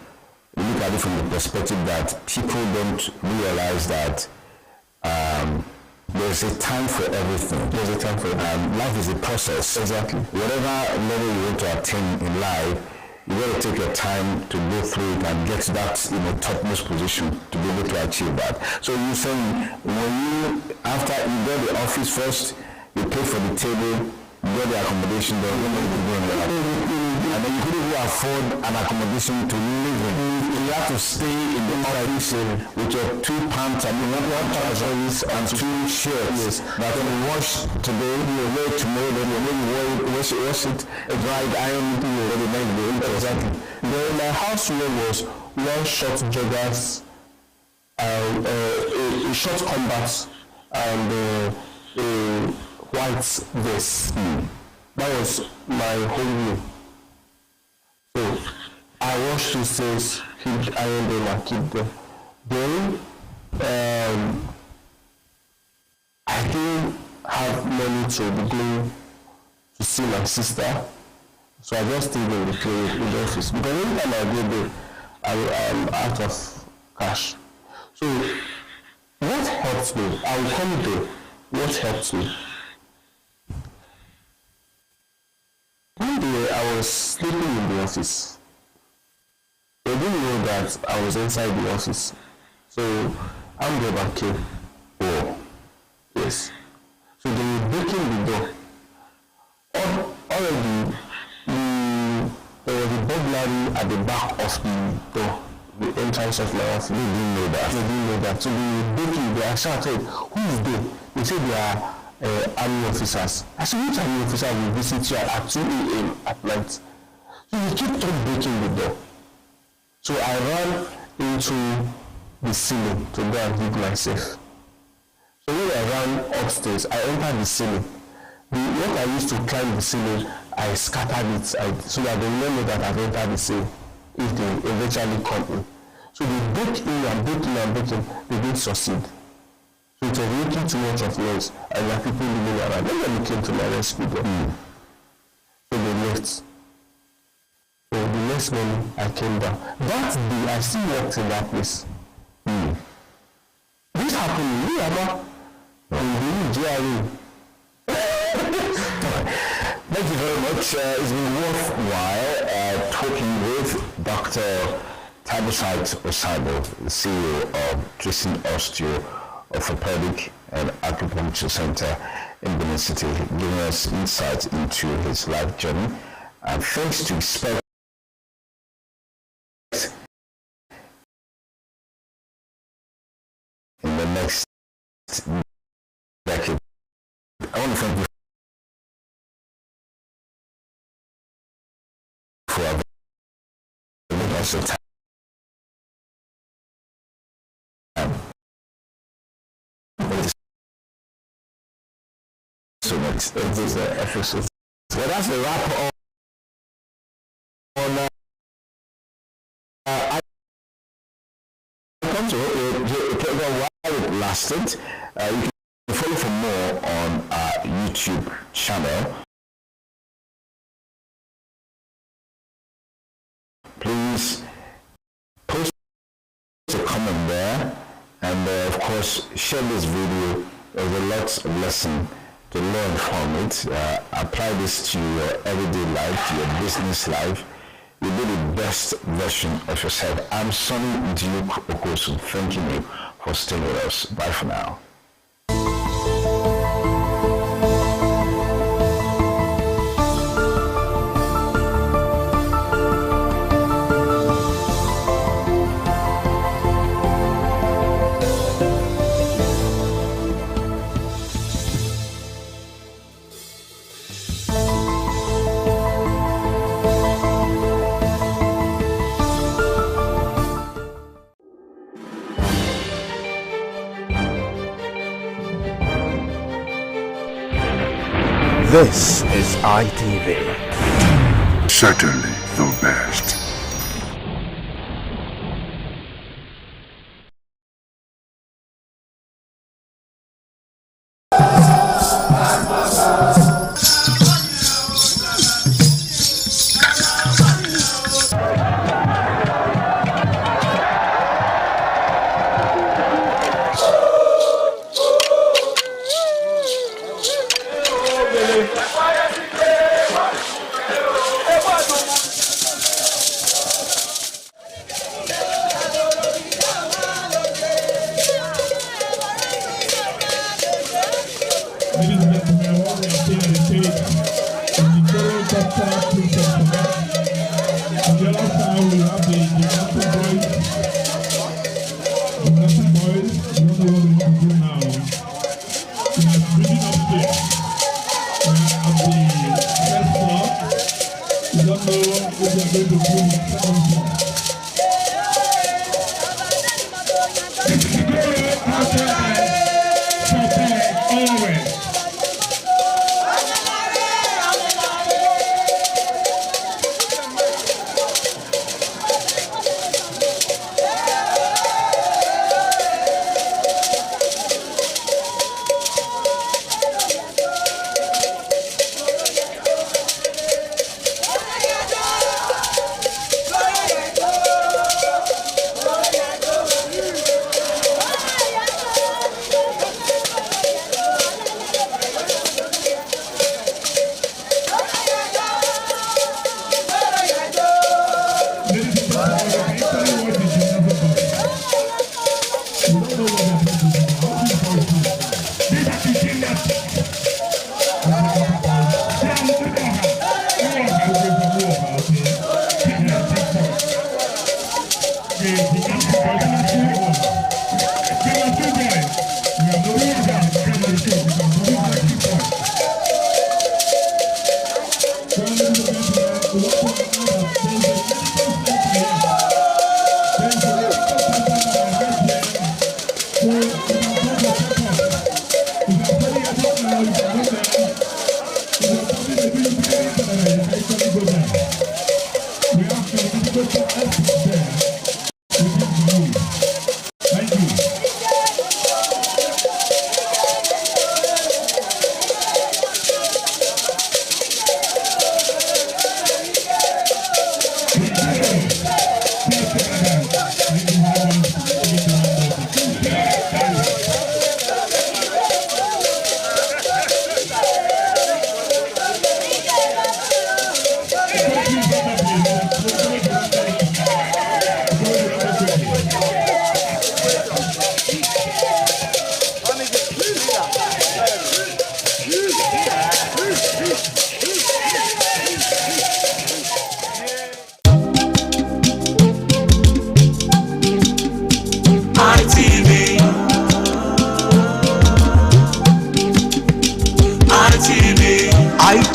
look at it from the perspective that people don't realize that there's a time for everything. There's a time for life is a process. Exactly. Whatever level you want to attain in life, you got to take your time to go through it and get to that topmost position to be able to achieve that. So you're saying after you go to the office first, you pay for the table, you get the accommodation there, and then you couldn't even afford an accommodation to live in. You have to stay in the office with your two pants and one trousers and two shirts that you wash today, you wear tomorrow, then you wash it, dried iron, the next day. Exactly. Then my houseware was one short joggers, a short combat, and a white vest. That was my whole room. So I washed these things, keep iron them and keep them. Then I didn't have money to be going to see my sister. So I just stayed in the office. Because every time I go there, I'm out of cash. So what helped me? I will come there. What helped me? One day I was sleeping in the office. They didn't know that I was inside the office. So I'm the back came. Oh, yes. So they were breaking the door. Already, there was a burglary at the back of the door, the entrance of my office. They didn't know that. So they were breaking the door. I shouted, who is there? They said they are army officers. I said, which army officer will visit you at 2 a.m. at night? So they kept on breaking the door. So I ran into the ceiling to go and hid myself. So when I ran upstairs, I entered the ceiling. When I used to climb the ceiling, I scattered it so that they will know that I've entered the ceiling if they eventually come in. So they break in and break in and break in, they didn't succeed. It was making too much of noise, and there are people living around. Then they came to my rescue. So they left. So the next morning, I came down. That day, I still walked in that place. This happened in Yaba. Thank you very much. It's been worthwhile talking with Dr. Taibosait Osabo, the CEO of Dressing Osteo Orthopedic and Acupuncture Center in Benin City, giving us insight into his life journey. And thanks to expect in the next decade. I want to thank you for giving us the time. So much. This episode. So that's a wrap on I come to a program while it lasted. You can follow for more on our YouTube channel. Please post a comment there, and of course share this video. There's a lot of lesson to learn from it. Apply this to your everyday life, to your business life. You'll be the best version of yourself. I'm Sonny Duke Okosu, thanking you for staying with us. Bye for now. This is ITV. Certainly the best.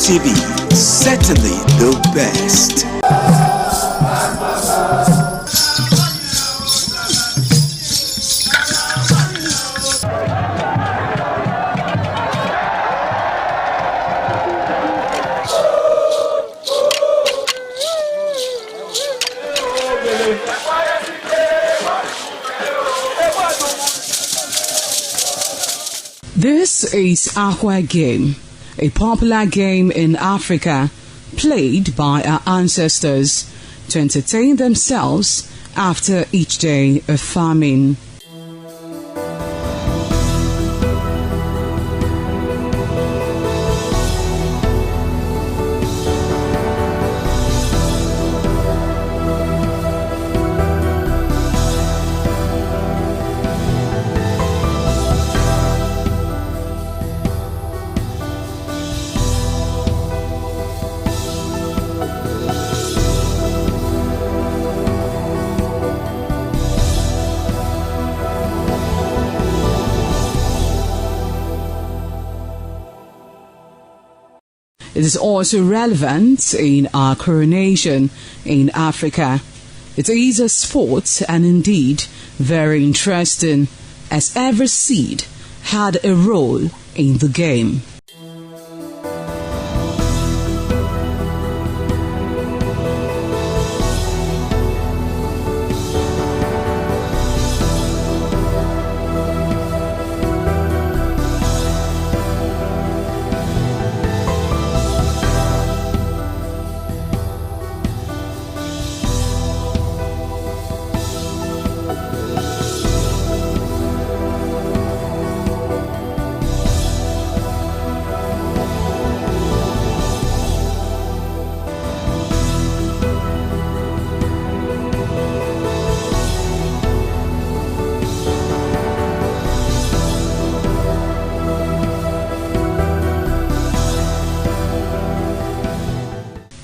ITV, certainly the best. This is Aqua Game, a popular game in Africa played by our ancestors to entertain themselves after each day of farming. It is also relevant in our coronation in Africa. It is a sport and indeed very interesting, as every seed had a role in the game.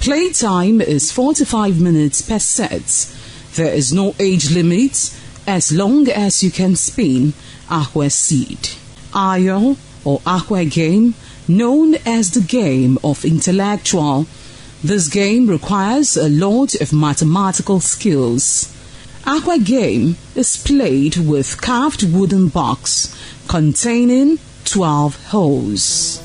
Playtime is 45 minutes per set. There is no age limit as long as you can spin aqua seed. Ayo or aqua game, known as the game of intellectual. This game requires a lot of mathematical skills. Aqua game is played with carved wooden box containing 12 holes.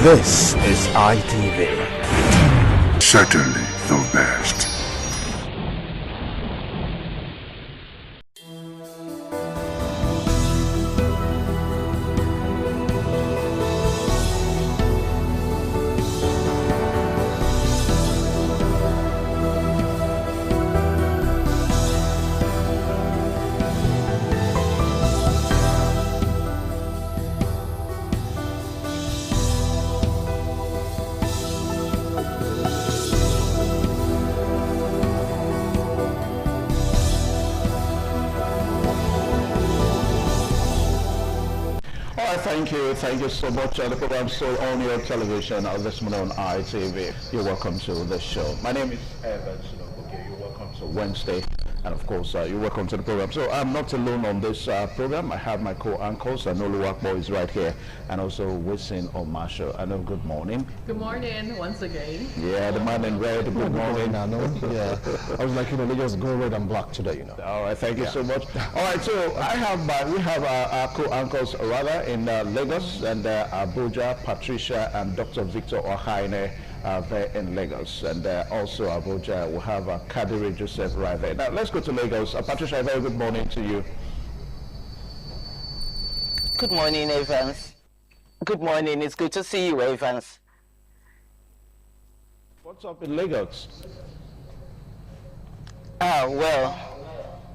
This is ITV. Certainly the best. Thank you so much. The program is still on your television this morning on ITV. You're welcome to the show. My name is Evan Sinokoke. You're welcome to Wednesday And of course, you're welcome to the program. So I'm not alone on this program. I have my co-anchors. Anolu Wakbo is right here, and also Wisin Omasho. Anolu, good morning. Good morning, once again. Yeah, the man in red. Good morning. Yeah, I was like, they just go red and black today, All right, thank you so much. All right, so we have our co-anchors rather in Lagos and Abuja, Patricia and Dr. Victor Ohaine there in Lagos, and also Abuja we have Kadiri Joseph right there. Now let's go to Lagos. Patricia, a very good morning to you. Good morning, Evans. Good morning. It's good to see you, Evans. What's up in Lagos? Well,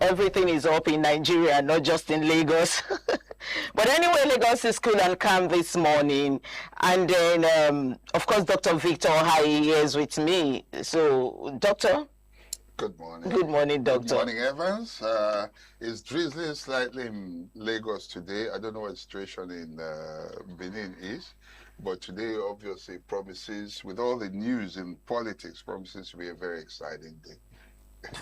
everything is up in Nigeria, not just in Lagos. But anyway, Lagos is cool and calm this morning. And then, of course, Dr. Victor Ohai is with me. So, Doctor? Good morning. Good morning, Doctor. Good morning, Evans. It's drizzling slightly in Lagos today. I don't know what the situation in Benin is. But today, obviously, promises, with all the news in politics, promises to be a very exciting day.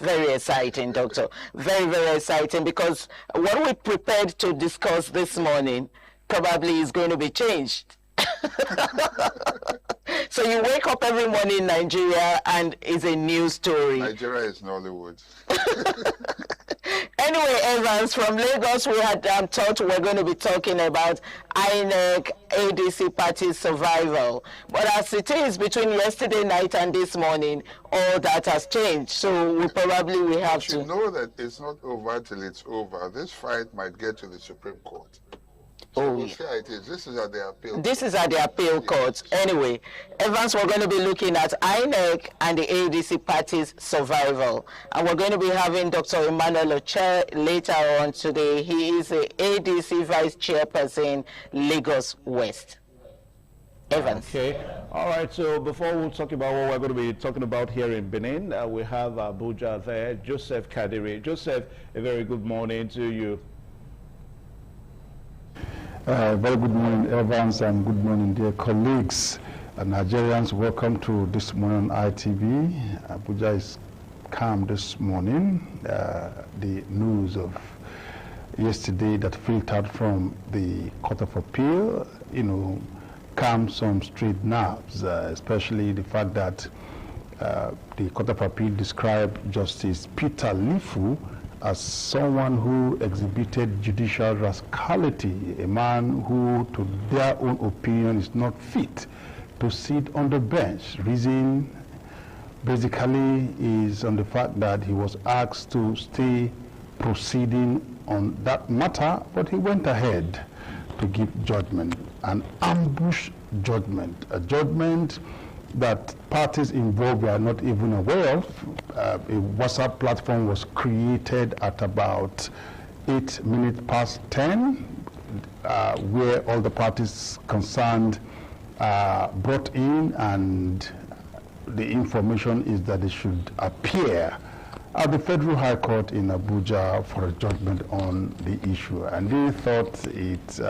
Very exciting, Doctor. Very, very exciting, because what we prepared to discuss this morning probably is going to be changed. So you wake up every morning in Nigeria and it's a new story. Nigeria is Nollywood. Anyway, Evans, from Lagos, we had thought we were going to be talking about INEC ADC party survival. But as it is, between yesterday night and this morning, all that has changed. So we probably have to... You know that it's not over till it's over. This fight might get to the Supreme Court. So we'll see how it is. This is at the appeal. This is at the appeal court. Anyway, Evans, we're going to be looking at INEC and the ADC party's survival. And we're going to be having Dr. Emmanuel Oche later on today. He is the ADC Vice Chairperson, Lagos West. Evans. Okay. All right. So before we talk about what we're going to be talking about here in Benin, we have Abuja there, Joseph Kadiri. Joseph, a very good morning to you. Very good morning, Evans, and good morning, dear colleagues and Nigerians. Welcome to this morning on ITV. Abuja is calm this morning. The news of yesterday that filtered from the Court of Appeal, calmed some street nerves, especially the fact that the Court of Appeal described Justice Peter Lifu as someone who exhibited judicial rascality, a man who, to their own opinion, is not fit to sit on the bench. Reason basically is on the fact that he was asked to stay proceeding on that matter, but he went ahead to give judgment, an ambush judgment, a judgment that parties involved were not even aware of. A WhatsApp platform was created at about 8 minutes past 10, where all the parties concerned brought in, and the information is that they should appear at the Federal High Court in Abuja for a judgment on the issue. And they thought it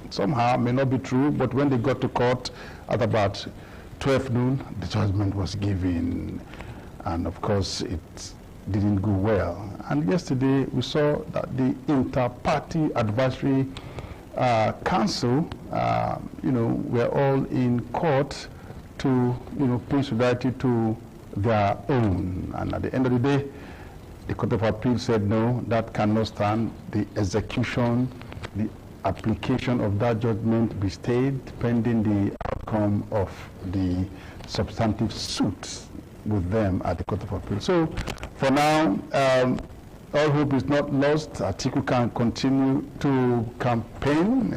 somehow may not be true, but when they got to court at about 12 noon, the judgment was given, and of course it didn't go well. And yesterday we saw that the Inter-Party Advisory Council, were all in court to, pay solidarity to their own. And at the end of the day, the Court of Appeal said no, that cannot stand. The execution, the application of that judgment be stayed pending the outcome of the substantive suit with them at the Court of Appeal. So for now, all hope is not lost. Atiku can continue to campaign,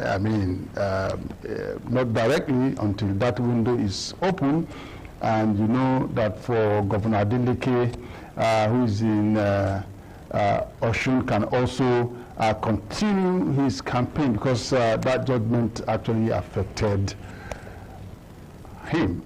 not directly until that window is open. And you know that for Governor Adeleke, who is in Osun, can also continue his campaign, because that judgment actually affected him,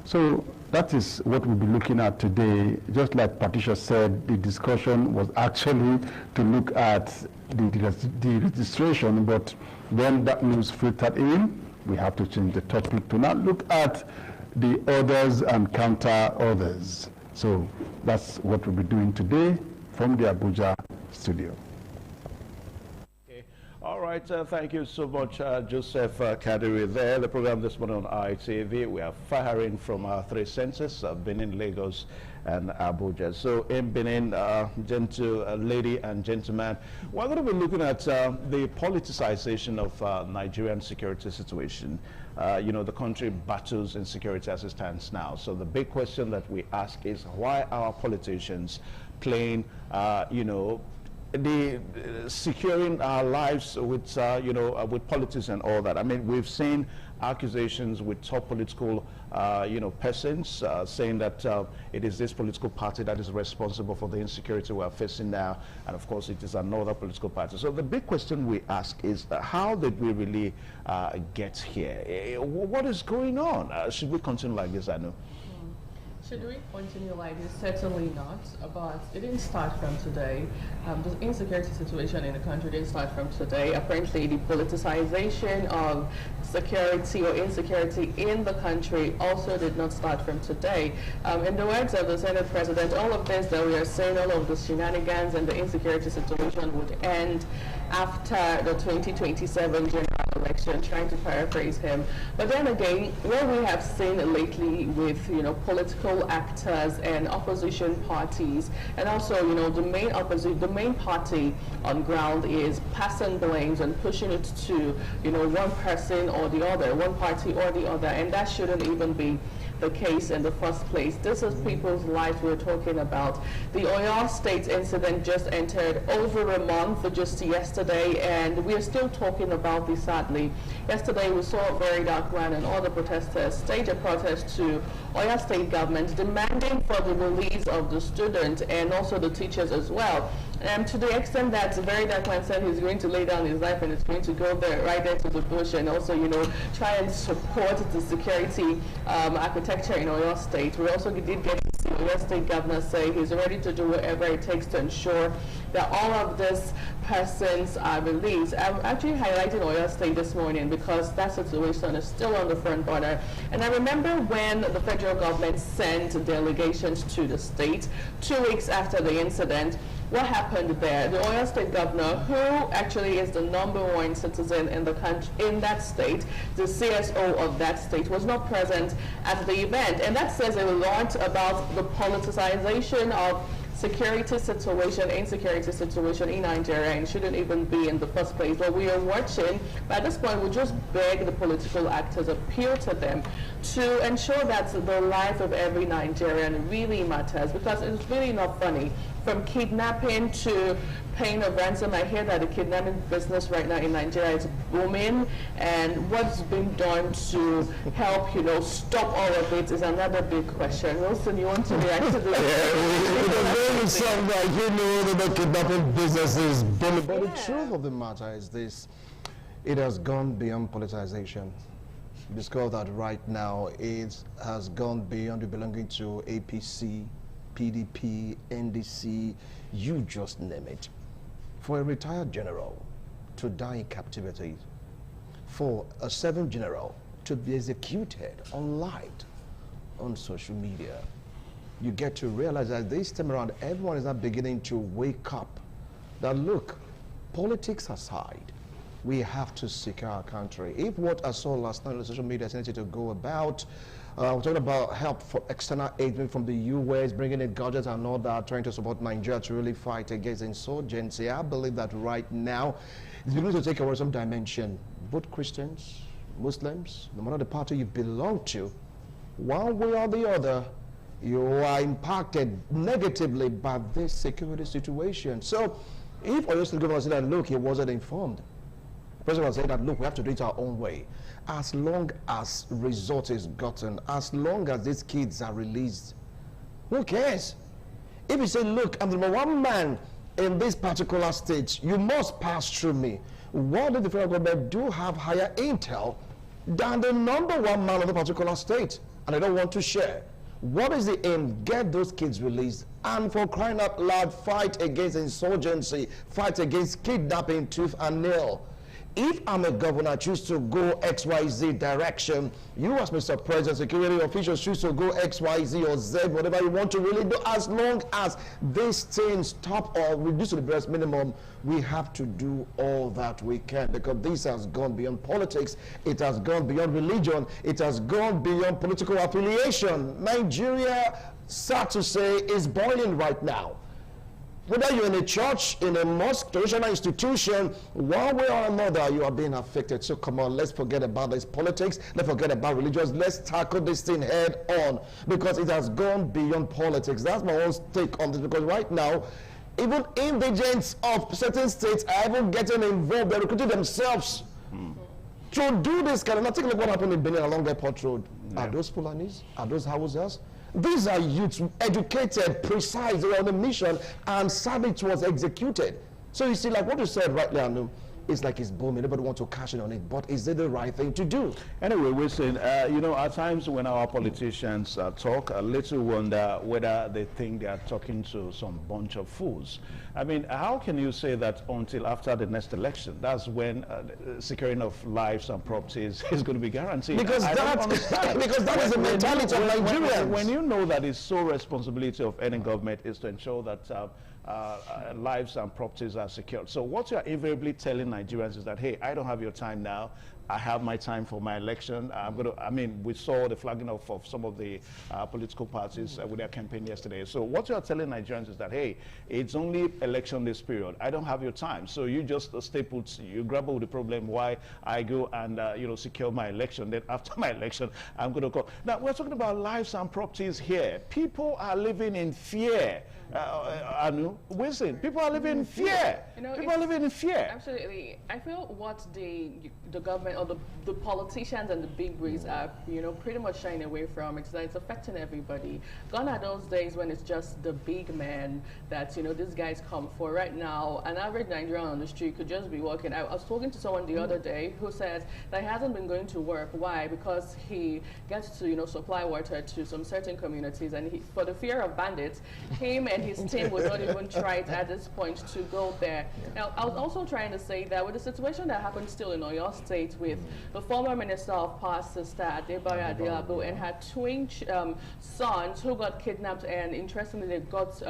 So that is what we'll be looking at today. Just like Patricia said, the discussion was actually to look at the registration, but when that news filtered in, we have to change the topic to now look at the others and counter others. So that's what we'll be doing today. from the Abuja studio. All right, thank you so much, Joseph Kadiri there. The program this morning on ITV, we are firing from our three centers, Benin, Lagos, and Abuja. So in Benin, gentle lady and gentleman, we're going to be looking at the politicization of Nigerian security situation. You know, the country battles insecurity as it stands now. So the big question that we ask is, why are politicians playing, you know, the securing our lives with with politics and all that? I mean, we've seen accusations with top political persons saying that it is this political party that is responsible for the insecurity we are facing now, and of course it is another political party. So the big question we ask is, how did we really get here? What is going on? Should we continue like this? I know. Should we continue like this? Certainly not, but it didn't start from today. The insecurity situation in the country didn't start from today. Apparently, the politicization of security or insecurity in the country also did not start from today. In the words of the Senate President, all of this that we are saying, all of the shenanigans and the insecurity situation would end after the 2027 general election, trying to paraphrase him. But then again, what we have seen lately with, political actors and opposition parties, and also, the main party on ground is passing blames and pushing it to, one person or the other, one party or the other, and that shouldn't even be the case in the first place. This is people's lives we're talking about. The Oyo State incident just entered over a month just yesterday, and we are still talking about this, sadly. Yesterday we saw Very Dark Man and all the protesters stage a protest to Oyo State government demanding for the release of the student and also the teachers as well. To the extent that Very Dark Man said he's going to lay down his life and it's going to go there, right there to the bush, and also, try and support the security architecture in Oyo State. We also did get to see Oyo State governor say he's ready to do whatever it takes to ensure that all of these persons are released. I'm actually highlighting Oyo State this morning because that situation is still on the front burner. And I remember when the federal government sent delegations to the state 2 weeks after the incident. What happened there? The Oyo State governor, who actually is the #1 citizen in the country, in that state, the CSO of that state, was not present at the event. And that says a lot about the politicization of security situation, insecurity situation in Nigeria, and shouldn't even be in the first place. But we are watching, but at this point we just beg the political actors, appeal to them to ensure that the life of every Nigerian really matters, because it's really not funny. From kidnapping to paying of ransom, I hear that the kidnapping business right now in Nigeria is booming, and what's being done to help, stop all of it is another big question. Wilson, you want to react to this? It sounds like the kidnapping business is booming. But the truth of the matter is this: it has gone beyond politicization. Discover that right now it has gone beyond the belonging to APC, PDP, NDC, you just name it. For a retired general to die in captivity, for a 7th general to be executed on light on social media, you get to realize that this time around everyone is now beginning to wake up that, look, politics aside, we have to secure our country. If what I saw last night on social media is anything to go about, we're talking about help for external aid from the US, bringing in gadgets and all that, trying to support Nigeria to really fight against insurgency. I believe that right now it's going to take a some dimension. Both Christians, Muslims, no matter the party you belong to, one way or the other, you are impacted negatively by this security situation. So if Oyo State government said that, look, he wasn't informed, the president said that, look, we have to do it our own way. As long as result is gotten, as long as these kids are released, who cares? If you say, look, I'm the #1 man in this particular state, you must pass through me. Why did the federal government do have higher intel than the #1 man of the particular state? And I don't want to share. What is the aim? Get those kids released, and for crying out loud, fight against insurgency, fight against kidnapping tooth and nail. If I'm a governor, I choose to go XYZ direction, you as Mr. President, security officials choose to go XYZ or Z, whatever you want to really do, as long as these things stop or reduce to the barest minimum, we have to do all that we can, because this has gone beyond politics, it has gone beyond religion, it has gone beyond political affiliation. Nigeria, sad to say, is boiling right now. Whether you're in a church, in a mosque, traditional institution, one way or another, you are being affected. So come on, let's forget about this politics. Let's forget about religions. Let's tackle this thing head on, because it has gone beyond politics. That's my own take on this, because right now, even indigents of certain states are even getting involved. They're recruiting themselves to do this kind of. Now take a look what happened in Benin along Airport Road. Yeah. Are those Fulanis? Are those Hausas? These are youths, educated, precise, they were on a mission, and Savage was executed. So you see, like what you said right now, it's like it's booming. Nobody wants to cash in on it, but is it the right thing to do? Anyway, we're saying, you know, at times when our politicians talk, a little wonder whether they think they are talking to some bunch of fools. I mean, how can you say that until after the next election? That's when securing of lives and properties is going to be guaranteed. Because that is the mentality of Nigerians. When you know that it's sole responsibility of any government is to ensure that lives and properties are secured. So what you are invariably telling Nigerians is that, hey, I don't have your time now. I have my time for my election. I mean, we saw the flagging of some of the political parties with their campaign yesterday. So what you are telling Nigerians is that, hey, it's only election this period. I don't have your time. So you just stay put, you grapple with the problem why I go and, you know, secure my election. Then after my election, I'm going to go. Now, we're talking about lives and properties here. People are living in fear. Anu, listen, people are living in fear. You know, people are living in fear. Absolutely. I feel what the government or the politicians and the big wigs are, you know, pretty much shying away from is that it's affecting everybody. Gone are those days when it's just the big men that, you know, these guys come for. Right now, an average Nigerian on the street could just be walking. I was talking to someone the other day who said that he hasn't been going to work. Why? Because he gets to, you know, supply water to some certain communities, and for the fear of bandits, him and his team would not even try it at this point to go there. Now, I was also trying to say that with the situation that happened still in Oyo State with the former Minister of Power, Sister Adebayo Adelabu, and her twin sons who got kidnapped, and interestingly they got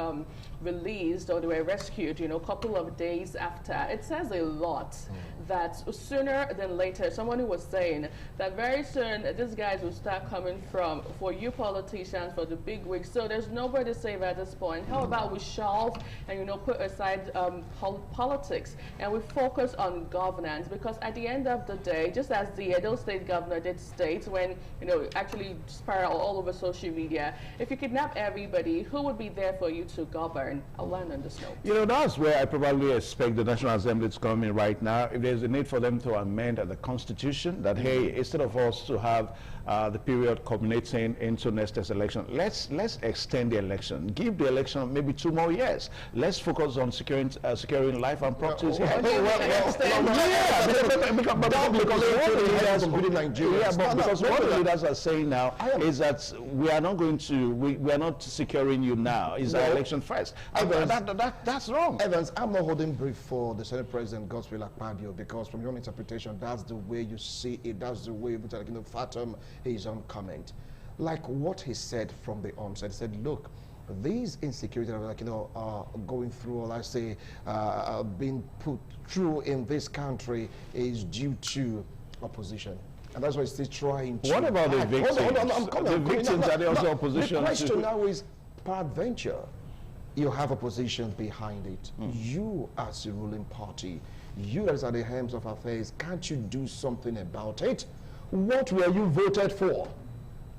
released, or they were rescued, you know, a couple of days after. It says a lot that sooner than later, someone who was saying that very soon these guys will start coming for you politicians, for the big wigs. So there's nobody safe at this point. How about we shelve and, you know, put aside politics and we focus on governance? Because at the end of the day, just as the Edo State governor did state when, you know, actually spiral all over social media, if you kidnap everybody, who would be there for you to govern? I'll land on this note. You know, that's where I probably expect the National Assembly to come in right now. If there's a need for them to amend the Constitution, that, hey, instead of us to have the period culminating into next election, let's extend the election. Give the election maybe 2 more years. Let's focus on securing life and properties. Because what the leaders are saying now is that we are not going to, we are not securing you now. It's our election first. That's wrong. Evans, I'm not holding brief for the Senate President Godswill Akpabio, because from your own interpretation, that's the way you see it. That's the way you know, fathom his own comment. Like what he said from the onset, he said, look, these insecurities are, like, you know, going through, or let's say, being put through in this country is due to opposition. And that's why he's still trying to... What about the victims? Hold on, I'm coming. The victims are also opposition. The question now is, peradventure, you have opposition behind it. You as a ruling party, you as at the helms of affairs, can't you do something about it? What were you voted for?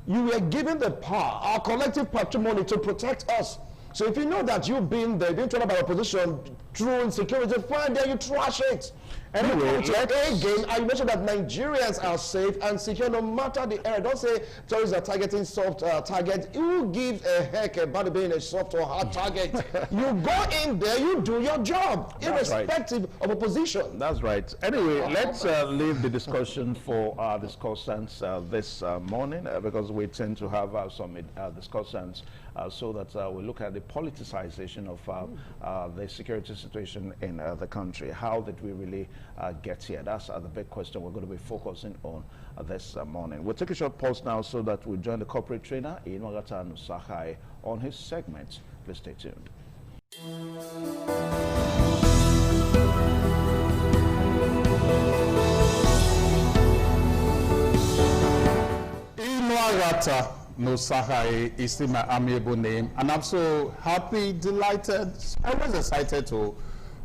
You were given the power, our collective patrimony, to protect us. So if you know that you've been there, being told about opposition through insecurity, fine, then you trash it. Anyway, again, I mentioned that Nigerians are safe and secure no matter the area. Don't say terrorists are targeting soft target. Who gives a heck about being a soft or hard target? You go in there, you do your job, irrespective of opposition. That's right. Anyway, let's leave the discussion for our discussants this morning, because we tend to have some discussants so that we look at the politicization of the security situation in the country. How did we really gets here? That's the big question we're going to be focusing on this morning. We'll take a short pause now so that we join the corporate trainer, Inwagata Nusahai, on his segment. Please stay tuned. Inwagata Nusahai is still my amiable name, and I'm so happy, delighted, always excited to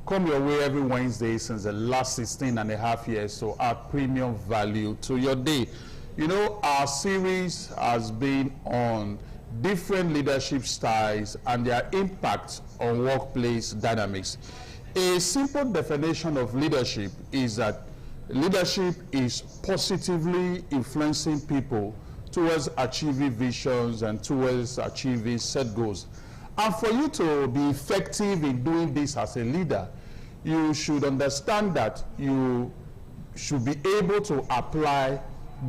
come your way every Wednesday since the last 16 and a half years to add premium value to your day. You know, our series has been on different leadership styles and their impact on workplace dynamics. A simple definition of leadership is that leadership is positively influencing people towards achieving visions and towards achieving set goals. And for you to be effective in doing this as a leader, you should understand that you should be able to apply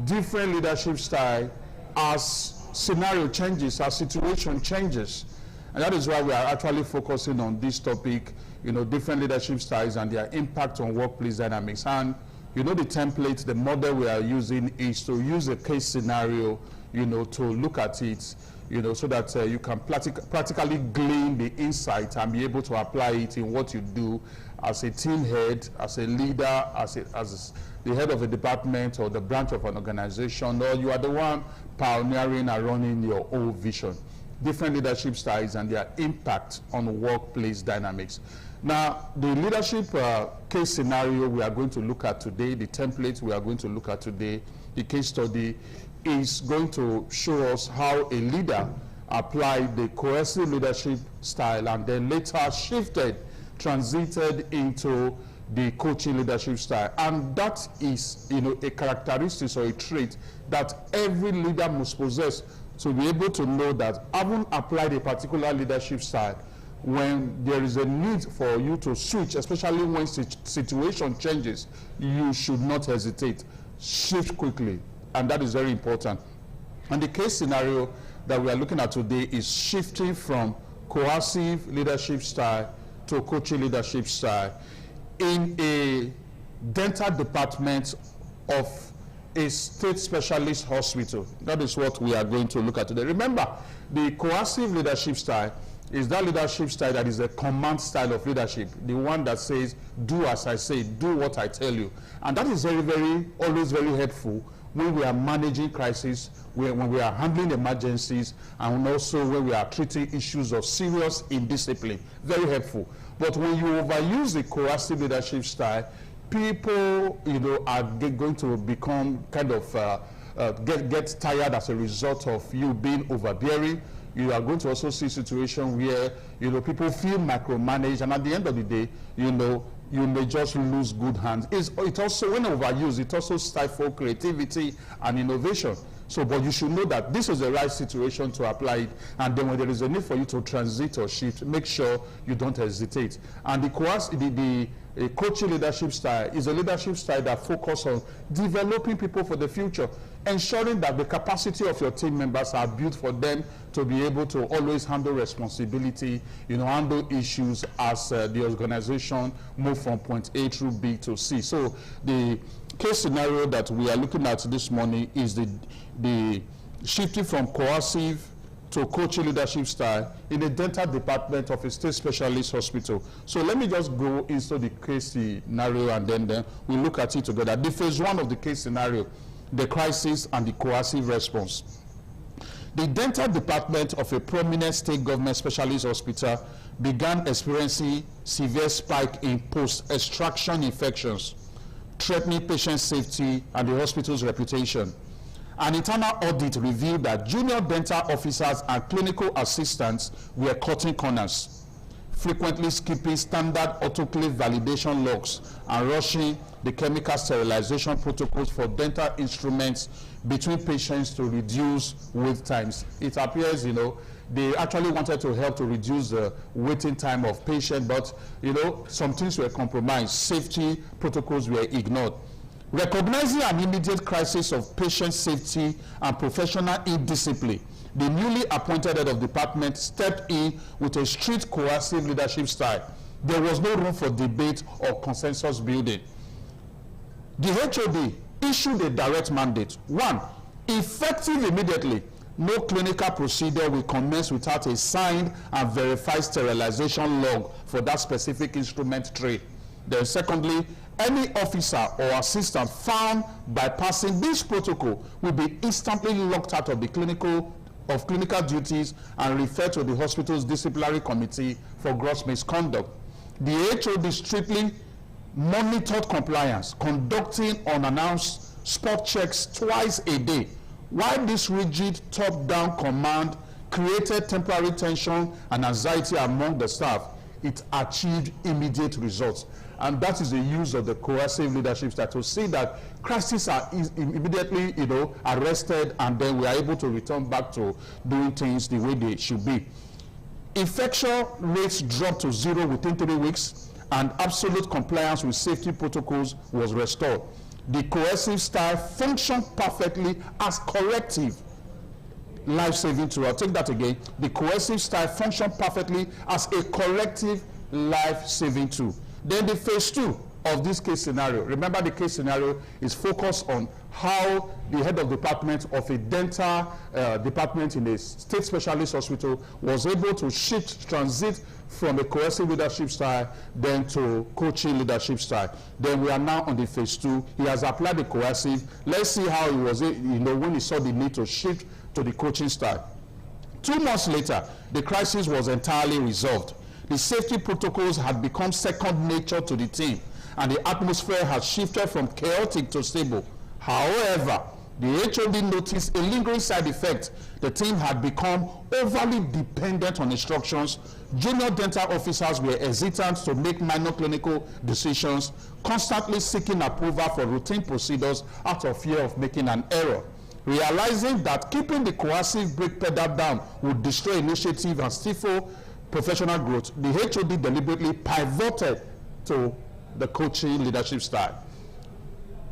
different leadership style as scenario changes, as situation changes. And that is why we are actually focusing on this topic, you know, different leadership styles and their impact on workplace dynamics. And you know, the template, the model we are using is to use a case scenario, you know, to look at it, you know, so that you can practically glean the insight and be able to apply it in what you do as a team head, as a leader, as the head of a department or the branch of an organization, or you are the one pioneering and running your own vision. Different leadership styles and their impact on workplace dynamics. Now, the leadership case scenario we are going to look at today, the template we are going to look at today, the case study, is going to show us how a leader applied the cohesive leadership style and then later transited into the coaching leadership style. And that is, you know, a characteristic or a trait that every leader must possess to be able to know that having applied a particular leadership style, when there is a need for you to switch, especially when situation changes, you should not hesitate. Shift quickly, and that is very important. And the case scenario that we are looking at today is shifting from coercive leadership style to coaching leadership style in a dental department of a state specialist hospital. That is what we are going to look at today. Remember, the coercive leadership style is that leadership style that is a command style of leadership, the one that says, do as I say, do what I tell you. And that is always very helpful when we are managing crises, when we are handling emergencies, and also when we are treating issues of serious indiscipline. Very helpful. But when you overuse the coercive leadership style, people, you know, are going to become kind of get tired as a result of you being overbearing. You are going to also see situations where, you know, people feel micromanaged, and at the end of the day, you know, you may just lose good hands. It also, when overused, it also stifles creativity and innovation. So, but you should know that this is the right situation to apply it, and then when there is a need for you to transit or shift, make sure you don't hesitate. And the coaching leadership style is a leadership style that focuses on developing people for the future, ensuring that the capacity of your team members are built for them to be able to always handle responsibility, you know, handle issues as the organization move from point A through B to C. So the case scenario that we are looking at this morning is the shifting from coercive to coaching leadership style in a dental department of a state specialist hospital. So let me just go into the case scenario, and then we'll look at it together. The phase one of the case scenario, the crisis and the coercive response. The dental department of a prominent state government specialist hospital began experiencing severe spike in post-extraction infections, threatening patient safety and the hospital's reputation. An internal audit revealed that junior dental officers and clinical assistants were cutting corners, frequently skipping standard autoclave validation logs and rushing the chemical sterilization protocols for dental instruments between patients to reduce wait times. It appears, you know, they actually wanted to help to reduce the waiting time of patients, but, you know, some things were compromised. Safety protocols were ignored. Recognizing an immediate crisis of patient safety and professional indiscipline, the newly appointed head of department stepped in with a strict coercive leadership style. There was no room for debate or consensus building. the HOD issued a direct mandate. 1, effective immediately, no clinical procedure will commence without a signed and verified sterilization log for that specific instrument tray. Then secondly, any officer or assistant found bypassing this protocol will be instantly locked out of the clinical duties and referred to the hospital's disciplinary committee for gross misconduct. The HOD strictly monitored compliance, conducting unannounced spot checks twice a day. While this rigid top-down command created temporary tension and anxiety among the staff, it achieved immediate results. And that is the use of the coercive leadership style to see that crises are immediately, arrested, and then we are able to return back to doing things the way they should be. Infection rates dropped to 0 within 3 weeks, and absolute compliance with safety protocols was restored. The coercive style functioned perfectly as corrective life-saving tool. I'll take that again. The coercive style functioned perfectly as a corrective life-saving tool. Then the phase 2 of this case scenario. Remember, the case scenario is focused on how the head of department of a dental department in a state specialist hospital was able to transit from a coercive leadership style then to coaching leadership style. Then we are now on the phase 2. He has applied the coercive. Let's see how he was, when he saw the need to shift to the coaching style. 2 months later, the crisis was entirely resolved. The safety protocols had become second nature to the team, and the atmosphere has shifted from chaotic to stable. However, the HOD noticed a lingering side effect. The team had become overly dependent on instructions. Junior dental officers were hesitant to make minor clinical decisions, constantly seeking approval for routine procedures out of fear of making an error. Realizing that keeping the coercive brake pedal down would destroy initiative and stifle professional growth, the HOD deliberately pivoted to the coaching leadership style.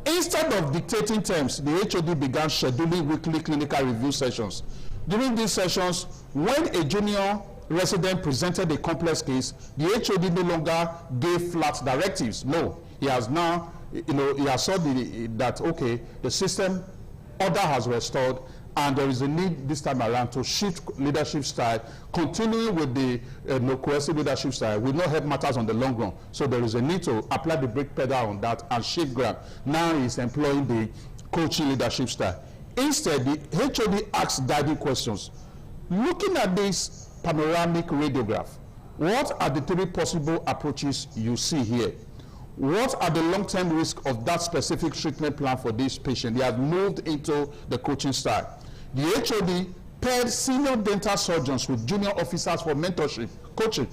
Instead of dictating terms, the HOD began scheduling weekly clinical review sessions. During these sessions, when a junior resident presented a complex case, the HOD no longer gave flat directives. No, he has now, he has saw that, okay, the system order has restored, and there is a need this time around to shift leadership style. Continuing with the coercive leadership style will not help matters on the long run. So there is a need to apply the brake pedal on that and shift ground. Now he's employing the coaching leadership style. Instead, the HOD asks guiding questions. Looking at this panoramic radiograph, what are the 3 possible approaches you see here? What are the long-term risks of that specific treatment plan for this patient? They have moved into the coaching style. The HOD paired senior dental surgeons with junior officers for mentorship, coaching,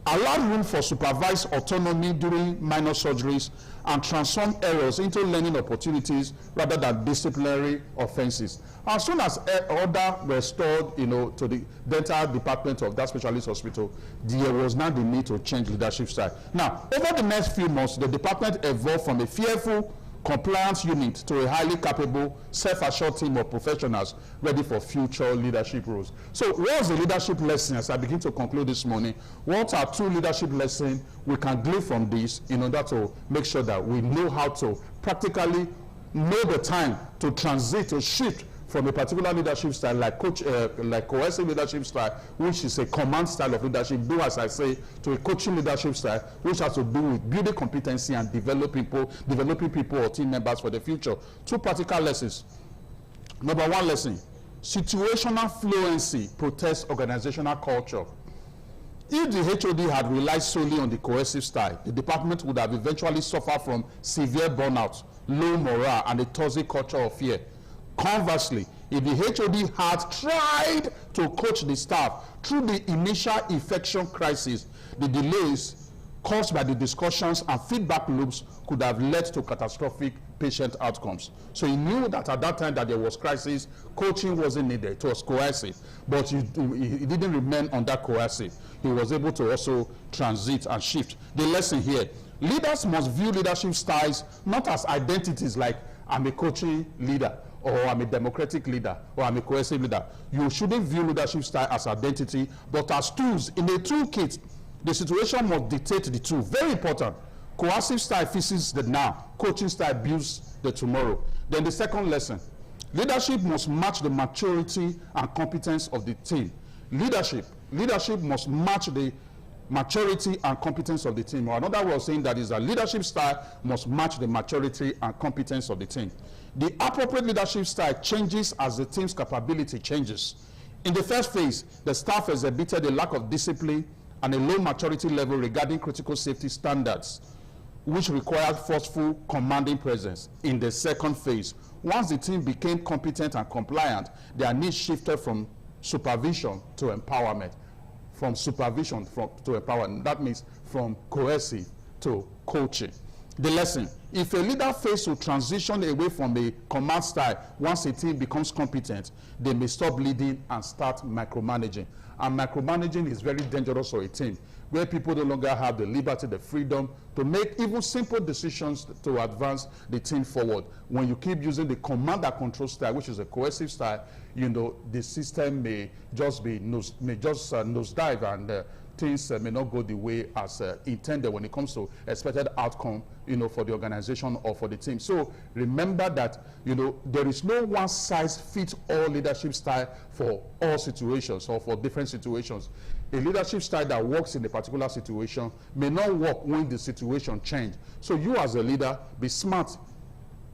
allowed room for supervised autonomy during minor surgeries, and transformed errors into learning opportunities rather than disciplinary offenses. As soon as order restored, to the dental department of that specialist hospital, there was now the need to change leadership style. Now, over the next few months, the department evolved from a fearful compliance unit to a highly capable, self-assured team of professionals ready for future leadership roles. So what's the leadership lesson as I begin to conclude this morning? What are 2 leadership lessons we can glean from this in order to make sure that we know how to practically know the time to transit, to shift from a particular leadership style like coercive leadership style, which is a command style of leadership, do as I say, to a coaching leadership style, which has to do with building competency and developing people or team members for the future. 2 practical lessons. Number 1 lesson, situational fluency protects organizational culture. If the HOD had relied solely on the coercive style, the department would have eventually suffered from severe burnout, low morale, and a toxic culture of fear. Conversely, if the HOD had tried to coach the staff through the initial infection crisis, the delays caused by the discussions and feedback loops could have led to catastrophic patient outcomes. So he knew that at that time that there was crisis, coaching wasn't needed, it was coercive, but he didn't remain on that coercive. He was able to also transit and shift. The lesson here, leaders must view leadership styles not as identities like I'm a coaching leader, or I'm a democratic leader, or I'm a coercive leader. You shouldn't view leadership style as identity, but as tools in a toolkit. The situation must dictate the tool. Very important. Coercive style fixes the now. Coaching style builds the tomorrow. Then the second lesson, leadership must match the maturity and competence of the team. Leadership must match the maturity and competence of the team. Or another way of saying that is that leadership style must match the maturity and competence of the team. The appropriate leadership style changes as the team's capability changes. In the first phase, the staff exhibited a lack of discipline and a low maturity level regarding critical safety standards, which required forceful commanding presence. In the second phase, once the team became competent and compliant, their needs shifted from supervision to empowerment. From supervision to empowerment. That means from coercive to coaching. The lesson, if a leader fails to transition away from a command style once a team becomes competent, they may stop leading and start micromanaging. And micromanaging is very dangerous for a team, where people no longer have the liberty, the freedom to make even simple decisions to advance the team forward. When you keep using the command and control style, which is a coercive style, you know, the system may just nosedive, and things may not go the way as intended when it comes to expected outcome, you know, for the organization or for the team. So remember that, you know, there is no one size fits all leadership style for all situations or for different situations. A leadership style that works in a particular situation may not work when the situation changes. So you as a leader, be smart.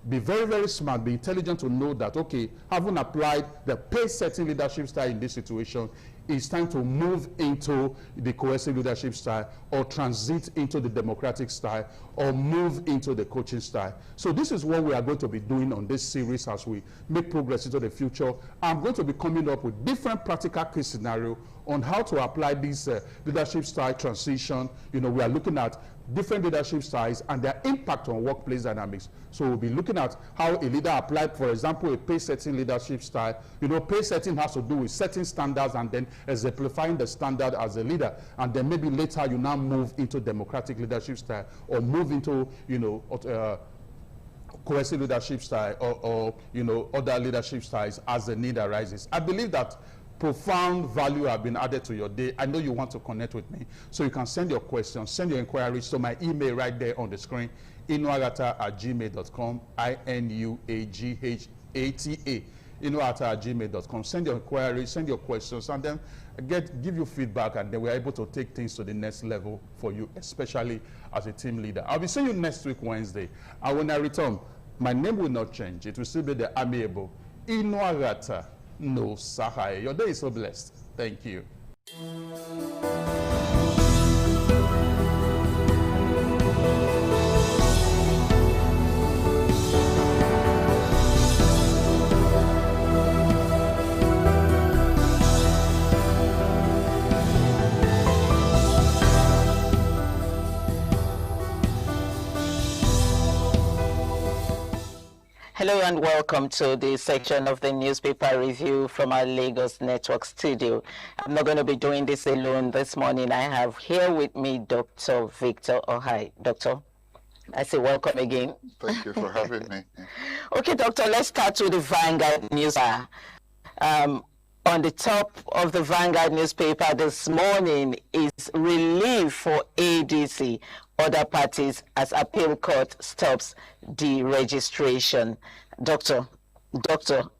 Be very, very smart, be intelligent to know that, okay, having applied the pace-setting leadership style in this situation, it's time to move into the coercive leadership style, or transit into the democratic style, or move into the coaching style. So this is what we are going to be doing on this series as we make progress into the future. I'm going to be coming up with different practical case scenarios on how to apply this leadership style transition. You know, we are looking at different leadership styles and their impact on workplace dynamics. So we'll be looking at how a leader applied, for example, a pace-setting leadership style. You know, pace-setting has to do with setting standards and then exemplifying the standard as a leader. And then maybe later you now move into democratic leadership style, or move into, you know, coercive leadership style, or you know, other leadership styles as the need arises. I believe that profound value have been added to your day. I know you want to connect with me, so you can send your questions, send your inquiries to my email right there on the screen, inuagata@gmail.com, INUAGHATA, inuagata@gmail.com. Send your inquiries, send your questions, and then give you feedback, and then we're able to take things to the next level for you, especially as a team leader. I'll be seeing you next week, Wednesday. And when I return, my name will not change. It will still be the amiable Inuagata No Sahai. Your day is so blessed. Thank you. Hello and welcome to the section of the newspaper review from our Lagos Network studio. I'm not going to be doing this alone this morning. I have here with me Dr. Victor Ohai. Doctor, I say welcome again. Thank you for having me. Okay, Doctor, let's start with the Vanguard newspaper. On the top of the Vanguard newspaper this morning is relief for ADC, other parties as appeal court stops deregistration. Doctor,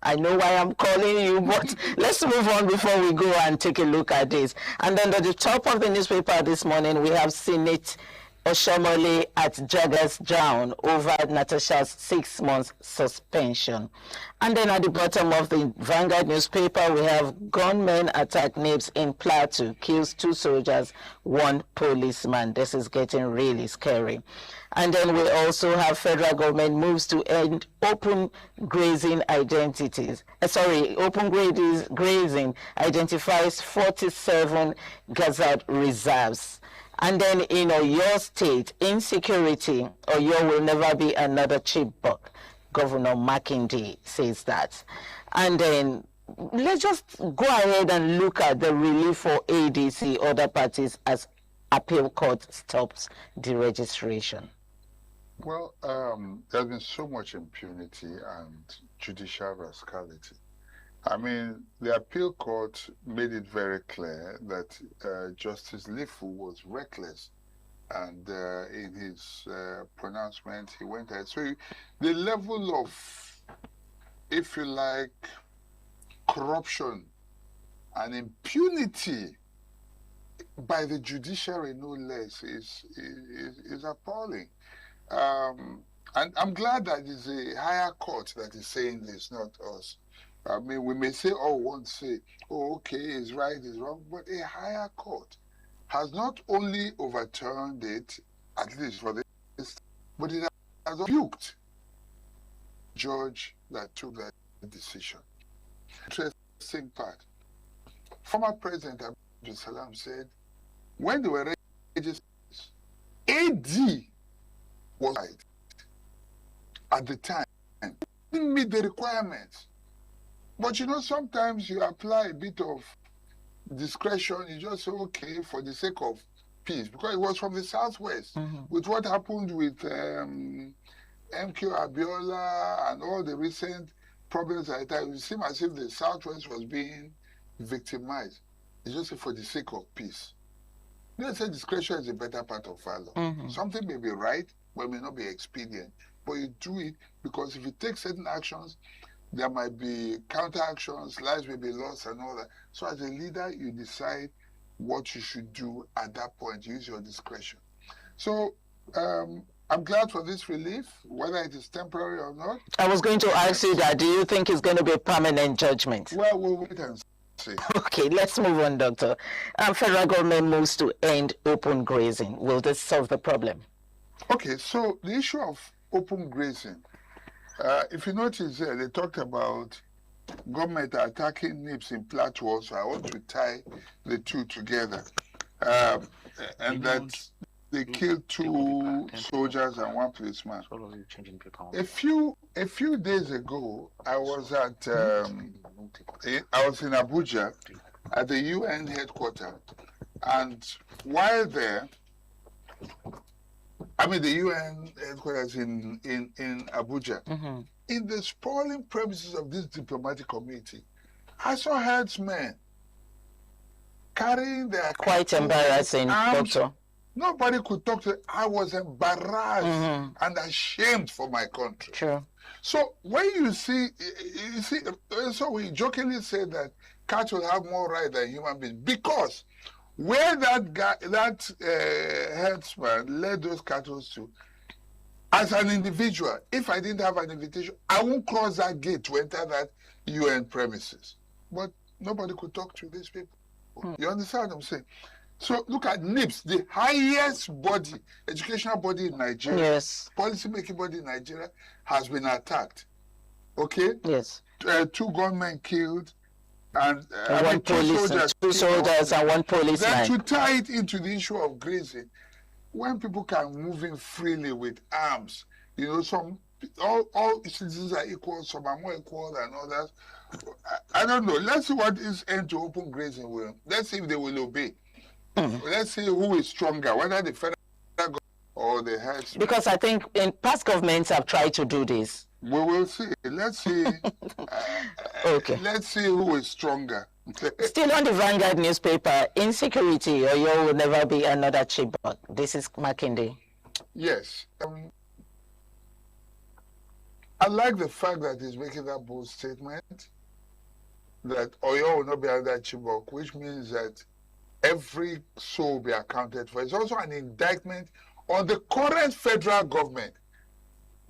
I know why I'm calling you, but let's move on before we go and take a look at this. And then at the top of the newspaper this morning, we have Senate Oshomole at Jaggers down over Natasha's 6 months suspension. And then at the bottom of the Vanguard newspaper, we have gunmen attack NIBS in Plateau, kills 2 soldiers, 1 policeman. This is getting really scary. And then we also have federal government moves to end open grazing identities. Open grazing identifies 47 gazetted reserves. And then in Oyo State, insecurity, Oyo will never be another Chibok. Governor Makinde says that. And then let's just go ahead and look at the relief for ADC, other parties, as appeal court stops deregistration. Well, there's been so much impunity and judicial rascality. I mean, the appeal court made it very clear that Justice Lifu was reckless And in his pronouncement, he went ahead. So the level of, if you like, corruption and impunity by the judiciary, no less, is appalling. And I'm glad that it's a higher court that is saying this, not us. I mean, we may say, oh, one say, oh, okay, it's right, it's wrong, but a higher court has not only overturned it, at least for this, but it has rebuked the judge that took that decision. Interesting part. Former President Abdul Salam said, when they were registered, AD was right at the time. Didn't meet the requirements. But you know, sometimes you apply a bit of discretion, you just say, okay, for the sake of peace, because it was from the Southwest, with what happened with MQ Abiola and all the recent problems at the time. It seemed as if the Southwest was being victimized. It's just for the sake of peace. Let's say discretion is a better part of valor. Something may be right, but it may not be expedient. But you do it because if you take certain actions, there might be counter actions, lives may be lost and all that. So as a leader, you decide what you should do at that point. Use your discretion. So I'm glad for this relief, whether it is temporary or not. I was going to ask you that. Do you think it's going to be a permanent judgment? Well, we'll wait and see. Okay, let's move on, Doctor. Federal government moves to end open grazing. Will this solve the problem? Okay, so the issue of open grazing, if you notice there, they talked about government attacking NIPS in Plateau, so I want to tie the two together. And that they killed 2 soldiers and 1 policeman. A few days ago, I was at I was in Abuja at the UN headquarters, and while there, I mean the UN headquarters in Abuja, in the sprawling premises of this diplomatic community, I saw herdsmen carrying their quite embarrassing, arms. Doctor. Nobody could talk to. I was embarrassed and ashamed for my country. True. So when you see, so we jokingly say that cats will have more rights than human beings, because where that guy, herdsman led those cattle to, as an individual, if I didn't have an invitation, I won't cross that gate to enter that UN premises. But nobody could talk to these people. You understand what I'm saying? So look at NIPS, the highest body, educational body in Nigeria, yes, policy-making body in Nigeria, has been attacked. Okay? Yes. 2 gunmen killed, and 2 soldiers and 1 policeman. Then to tie it into the issue of grazing, when people can move in freely with arms, you know, all citizens are equal, some are more equal than others. I don't know. Let's see what this end to open grazing will. Let's see if they will obey. Let's see who is stronger, whether the federal government or the herdsmen. Because I think in past governments have tried to do this. We will see. Let's see. Okay. Let's see who is stronger. Still on the Vanguard newspaper, insecurity, or you will never be another Chibok. This is Makinde. Yes. I like the fact that he's making that bold statement that Oyo will not be another Chibok, which means that every soul will be accounted for. It's also an indictment on the current federal government,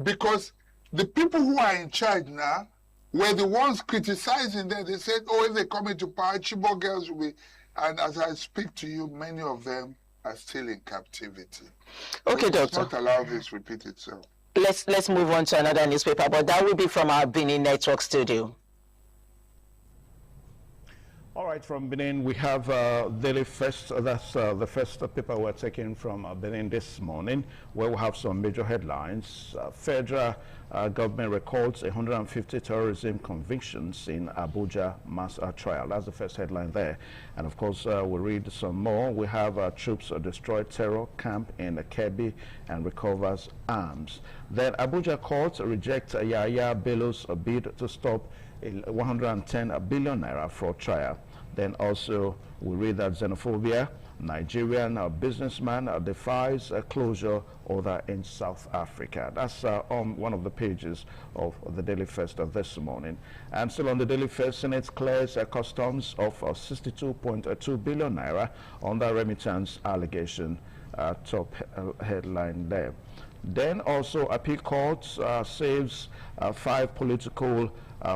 because the people who are in charge now were the ones criticizing them. They said, oh, if they come into power, Chibok girls will be, and as I speak to you, many of them are still in captivity. Okay, Doctor. Let's not allow this to repeat itself. Let's move on to another newspaper, but that will be from our Benin Network studio. All right, from Benin, we have Daily First. That's the first paper we're taking from Benin this morning, where we have some major headlines. Federal government records 150 terrorism convictions in Abuja mass trial. That's the first headline there. And of course, we'll read some more. We have troops destroy terror camp in Kebbi and recovers arms. Then Abuja courts reject Yahaya Bello's bid to stop 110 billion naira fraud trial. Then also we read that xenophobia, Nigerian businessman defies closure order in South Africa. That's on one of the pages of the Daily First this morning. And still on the Daily First, Senate clears customs of 62.2 billion naira under remittance allegation. Top headline there. Then also appeal court saves 5 political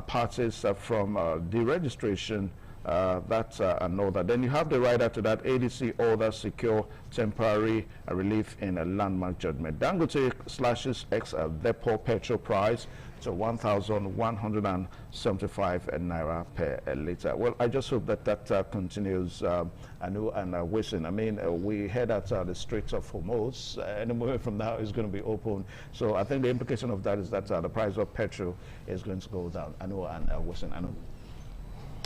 parties from deregistration. That's another. Then you have the right after that, ADC order secure temporary relief in a landmark judgment. Dangote slashes depot petrol price to 1,175 naira per liter. Well, I just hope that that continues, Anu and Wilson. I mean, we head at the Straits of Hormuz. Any moment from now is going to be open. So I think the implication of that is that the price of petrol is going to go down. Anu and Wilson. Anu.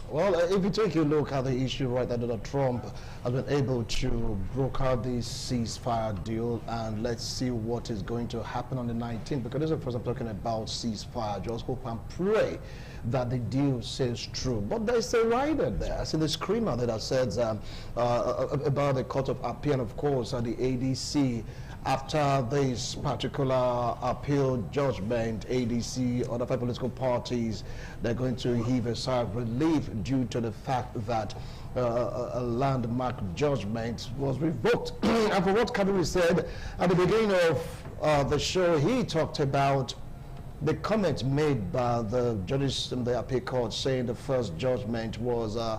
Well, if you take a look at the issue right that Donald Trump has been able to broker this ceasefire deal, and let's see what is going to happen on the 19th, because this is the first I'm talking about ceasefire. Just hope and pray that the deal says true. But there's a rider there. I see the screamer that says about the Court of Appeal, and of course the ADC. After this particular appeal judgment, ADC, other 5 political parties, they're going to heave a sigh of relief due to the fact that a landmark judgment was revoked. And for what Kabiri said at the beginning of the show, he talked about the comment made by the judges in the appeal court saying the first judgment was a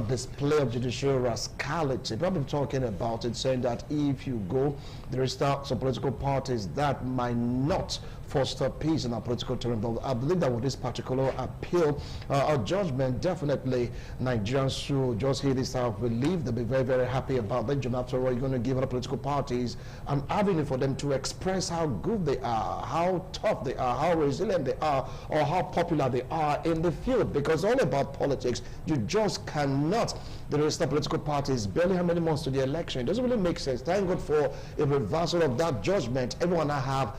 display of judicial rascality. People have been talking about it, saying that if you go, there is some political parties that might not foster peace in our political terrain. But I believe that with this particular appeal or judgment, definitely Nigerians should just hear this out of relief. They'll be very, very happy about that. After all, you're going to give other political parties an avenue for them to express how good they are, how tough they are, how resilient they are, or how popular they are in the field. Because all about politics, you just cannot. There is the political parties barely how many months to the election. It doesn't really make sense. Thank God for a reversal of that judgment. Everyone now have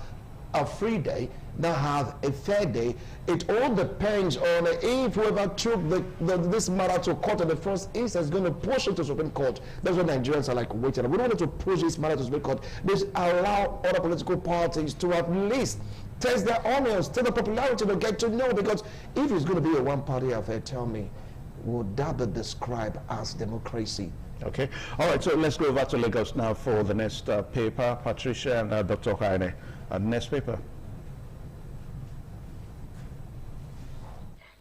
a free day, now have a fair day. It all depends on if whoever took this matter to court in the first instance is going to push it to Supreme Court. That's what Nigerians are like waiting. We don't want to push this matter to Supreme Court. Just allow other political parties to at least test their honors, test the popularity to get to know. Because if it's going to be a one-party affair, tell me, would that be described as democracy? Okay. All right, so let's go over to Lagos now for the next paper. Patricia and Dr. Kaine. Next paper.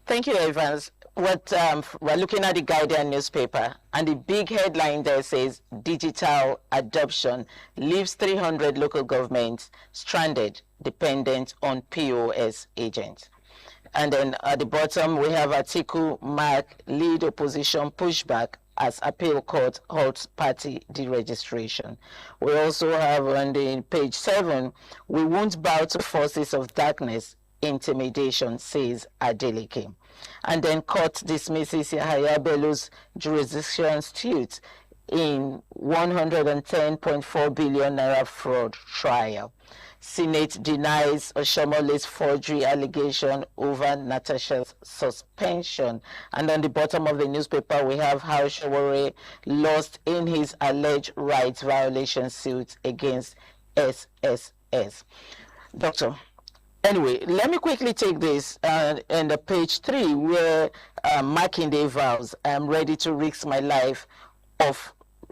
Thank you, Evans. We're looking at the Guardian newspaper, and the big headline there says digital adoption leaves 300 local governments stranded, dependent on POS agents. And then at the bottom, we have Atiku mark lead opposition pushback as appeal court halts party deregistration. We also have on the page 7, we won't bow to forces of darkness, intimidation, says Adeleke. And then court dismisses Yahaya Bello's jurisdiction suit in 110.4 billion naira fraud trial. Senate denies Oshomole's forgery allegation over Natasha's suspension. And on the bottom of the newspaper, we have how Shawore lost in his alleged rights violation suit against SSS. Doctor, anyway, let me quickly take this and the page 3 where Makinde vows, I'm ready to risk my life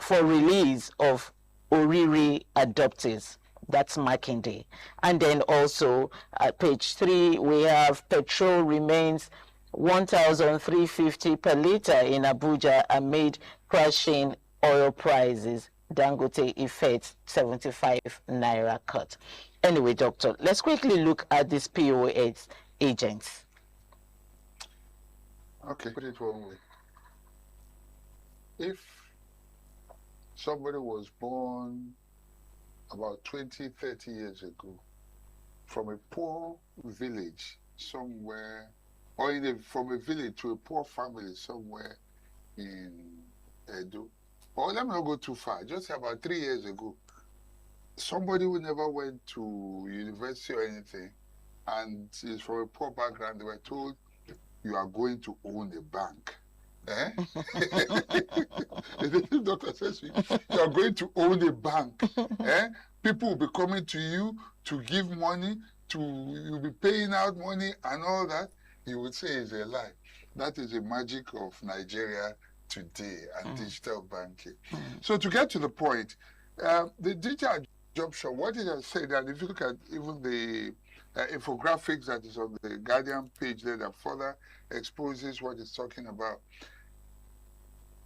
for release of Oriri adoptees. That's Makinde. And then also at page 3, we have petrol remains 1,350 per litre in Abuja amid crashing oil prices. Dangote effects 75 naira cut. Anyway, doctor, let's quickly look at these POS agents. Okay, put it one way. If somebody was born about 20, 30 years ago from a poor village somewhere, or from a village to a poor family somewhere in Edo, or let me not go too far, just about 3 years ago, somebody who never went to university or anything and is from a poor background, they were told, you are going to own a bank. Eh? The chief doctor says you are going to own a bank. Eh? People will be coming to you to give money, you'll be paying out money and all that. He would say it's a lie. That is the magic of Nigeria today and digital banking. So to get to the point, the digital adoption, what it has said, and if you look at even the infographics that is on the Guardian page there that further exposes what it's talking about.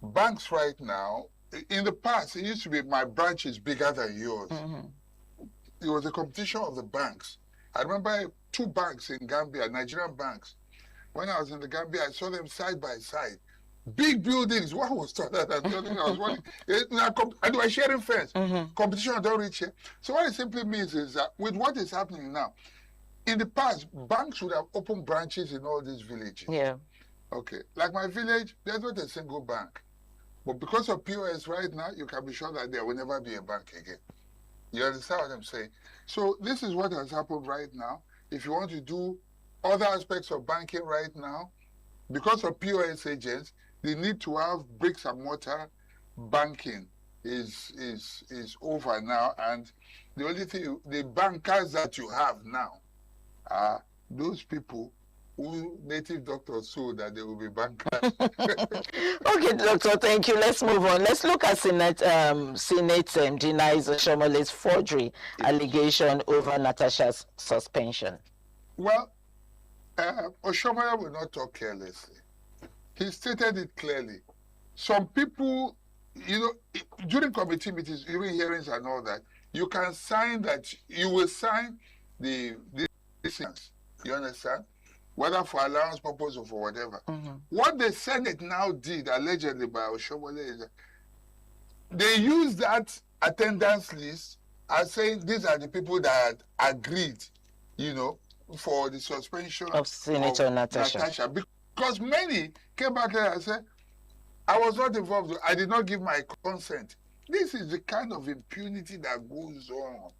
Banks right now, in the past, it used to be my branch is bigger than yours. It was a competition of the banks. I remember 2 banks in Gambia, Nigerian banks. When I was in the Gambia, I saw them side by side. Big buildings, one was taller than the other. I was wondering, and they were sharing fence. Competition don't reach here. So what it simply means is that with what is happening now, in the past, banks would have opened branches in all these villages. Yeah. Okay. Like my village, there's not a single bank. But because of POS right now, you can be sure that there will never be a bank again. You understand what I'm saying? So this is what has happened right now. If you want to do other aspects of banking right now, because of POS agents, the need to have bricks and mortar banking is over now. And the only thing, the bankers that you have now are those people who native doctors saw that they will be bankers. Okay, doctor, thank you. Let's move on. Let's look at Senate denies Oshomole's forgery allegation over Natasha's suspension. Well, Oshomole will not talk carelessly. He stated it clearly. Some people, you know, during committee meetings, during hearings and all that, you can sign that, you will sign the license. You understand? Whether for allowance purpose or for whatever. What the Senate now did, allegedly by Oshomole, is that they used that attendance list as saying these are the people that agreed, you know, for the suspension of Senator Natasha. Because many came back there and said, I was not involved, I did not give my consent. This is the kind of impunity that goes on.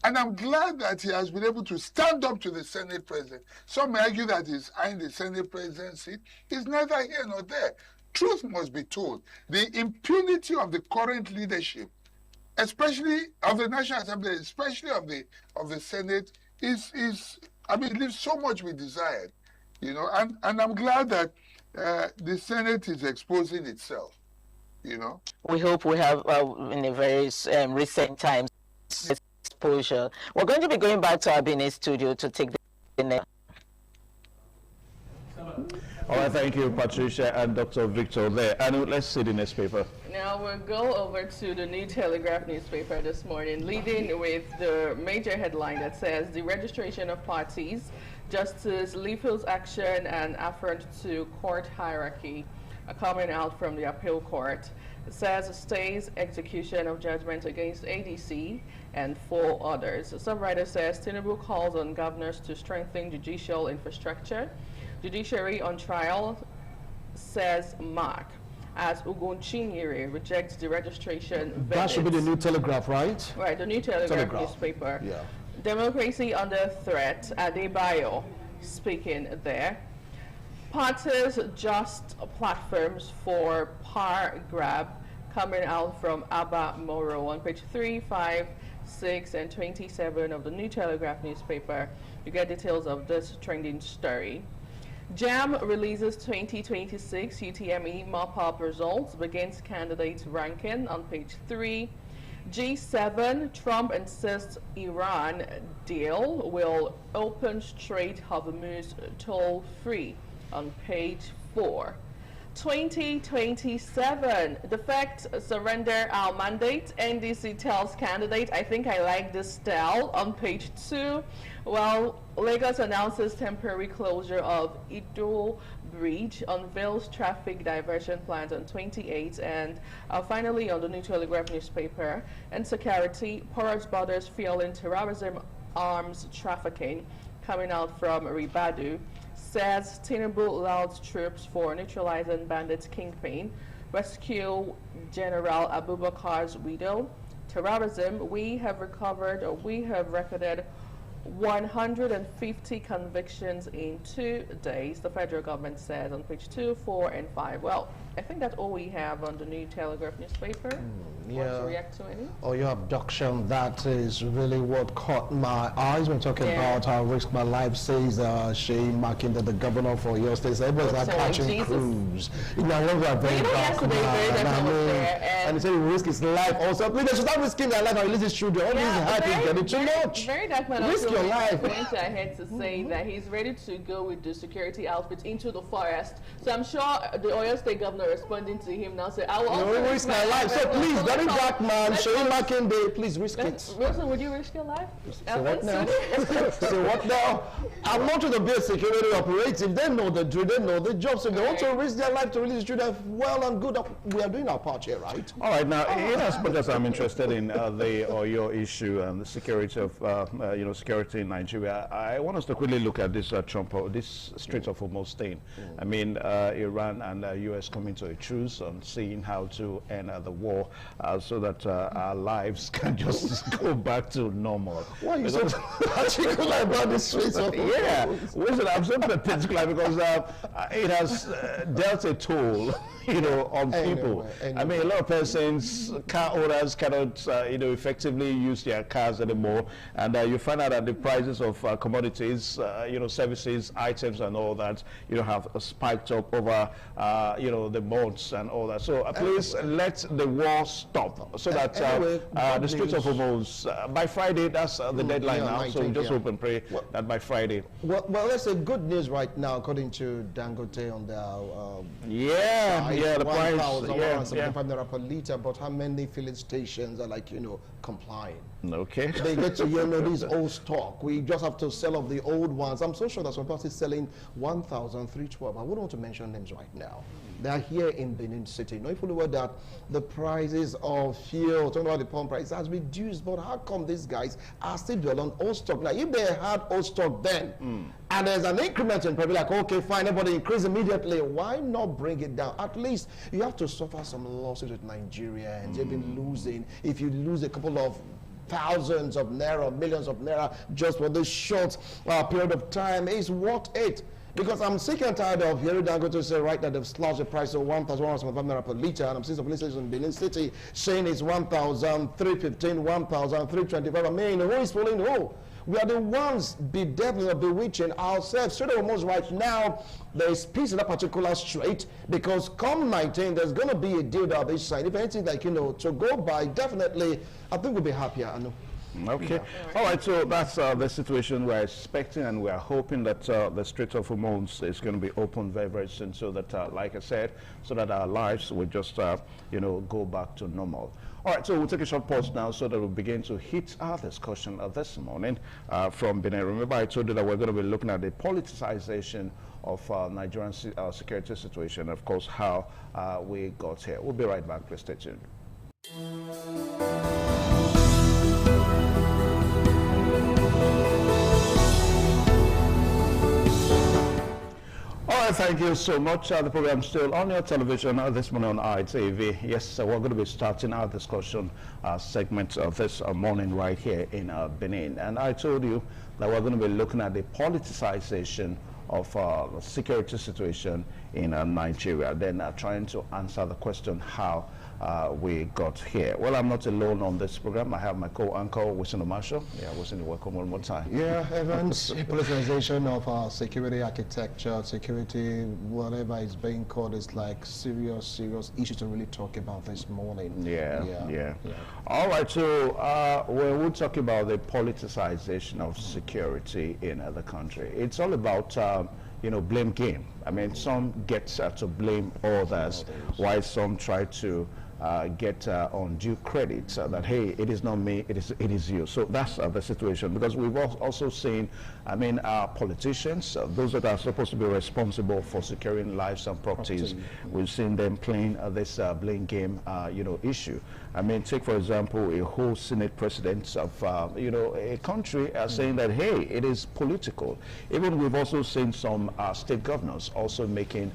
And I'm glad that he has been able to stand up to the Senate president. Some may argue that he's eyeing the Senate presidency. It's neither here nor there. Truth must be told. The impunity of the current leadership, especially of the National Assembly, especially of the Senate, I mean, it leaves so much to be desired. You know, and I'm glad that the Senate is exposing itself, you know. We hope we have, in a very recent times, exposure. We're going to be going back to our Benin studio to take the next. All right, thank you, Patricia and Dr. Victor there. And let's see the next paper. Now we'll go over to the New Telegraph newspaper this morning, leading with the major headline that says the registration of parties, Justice Leafield's action and affront to court hierarchy are coming out from the appeal court. It says stays execution of judgment against ADC and 4 others. The subwriter says Tinubu calls on governors to strengthen judicial infrastructure. Judiciary on trial, says Mark, as Ugon Chinyere rejects the registration verdict. That should be the New Telegraph, right? Right, the New Telegraph newspaper. Yeah. Democracy under threat, Adebayo speaking there. Parties just platforms for power grab coming out from Abba Moro on page 3, 5, 6, and 27 of the New Telegraph newspaper. You get details of this trending story. JAM releases 2026 UTME mop-up results, begins candidates ranking on page 3. G7, Trump insists Iran deal will open Strait Hormuz toll-free on page 4. 2027, defect, surrender our mandate, NDC tells candidate. I think I like this style on page 2. Well, Lagos announces temporary closure of Ido Bridge, unveils traffic diversion plans on 28, and finally on the New Telegraph newspaper, and security, porous borders fueling terrorism, arms trafficking, coming out from Ribadu, says Tinubu allows troops for neutralizing bandits kingpin, rescue General Abubakar's widow, terrorism, we have recorded 150 convictions in 2 days, the federal government says on page 2, 4, and 5. Well, I think that's all we have on the New Telegraph newspaper. Want to react to any? Oh, your abduction, that is really what caught my eyes when talking about how Risk My Life says Sheyi Makinde, the governor for your state, everybody's like catching crews. You know, and he said he risk his life also. Please, they should not risking their life and release his children. All these hard things getting too much. Very dark man risk your life. Went ahead to say that he's ready to go with the security outfit into the forest. So I'm sure the Oyo State governor responding to him now say, I will also risk my life. So please, very dark man, Sheyi Makinde, please risk it. Wilson, would you risk your life? So what now? So what now? I'm not going to be a security operative. They know the drill, they know the job. So they want to risk their life to release children. Well and good. We are doing our part here, right? All right. Now, in as much as I'm interested in your issue and the security of security in Nigeria, I want us to quickly look at this this Strait of Hormuz thing. I mean, Iran and U.S. coming to a truce on seeing how to end the war, so that our lives can just go back to normal. Why are you so particular about the Strait of Hormuz? Yeah, listen, I'm so particular because it has dealt a toll, on people. I mean, a lot of persons, car owners cannot, effectively use their cars anymore, and you find out that the prices of commodities, services, items, and all that, have spiked up over, the months and all that. So please let the war stop, so that the Strait of Hormuz by Friday. That's the deadline now. So we just hope and pray that by Friday. Well, that's a good news right now, according to Dangote on the the price, 1,175 naira per liter. But how many filling stations are complying? Okay. They get to these old stock. We just have to sell off the old ones. I'm so sure that some people are selling 1,312. I wouldn't want to mention names right now. They are here in Benin City. If you know that the prices of fuel, talking about the pump price, has reduced, but how come these guys are still dwelling on old stock? Now, if they had old stock then, and there's an increment in probably okay, fine, everybody increase immediately, why not bring it down? At least you have to suffer some losses with Nigeria, and they've been losing. If you lose a couple of thousands of naira, millions of naira just for this short period of time, is worth it. Because I'm sick and tired of hearing Dangote say that they've slashed the price of 1,175 naira per liter, and I'm seeing some places in Benin City saying it's 1,315, 1,325. I mean, who is following who? We are the ones bewitching ourselves. Strait of Hormuz right now, there is peace in that particular strait, because come 19, there's going to be a deal that this side. If anything to go by, definitely, I think we'll be happier. I know. Okay. All right, so that's the situation we're expecting, and we're hoping that the Strait of Hormuz is going to be open very, very soon, so that, like I said, so that our lives will just, go back to normal. All right, so we'll take a short pause now so that we'll begin to hit our discussion this morning from Benin. Remember, I told you that we're going to be looking at the politicization of Nigerian security situation, and of course, how we got here. We'll be right back. Please stay tuned. All right, thank you so much. The program is still on your television this morning on ITV. Yes, we're going to be starting our discussion segment of this morning right here in Benin. And I told you that we're going to be looking at the politicization of the security situation in Nigeria, then trying to answer the question how we got here. Well, I'm not alone on this program. I have my co-anchor, Wilson Marshall. Yeah, Wilson, welcome one more time. Yeah, Evans, politicization of our security architecture, security, whatever is being called, is like serious issue to really talk about this morning. Yeah. All right, so when we talk about the politicization of security in the country, it's all about blame game. I mean, some get to blame others, while some try to get undue credit that, hey, it is not me, it is you. So that's the situation, because we've also seen, our politicians, those that are supposed to be responsible for securing lives and properties, we've seen them playing this blame game, issue. Take, for example, a whole Senate president of, a country saying that, hey, it is political. Even we've also seen some state governors also making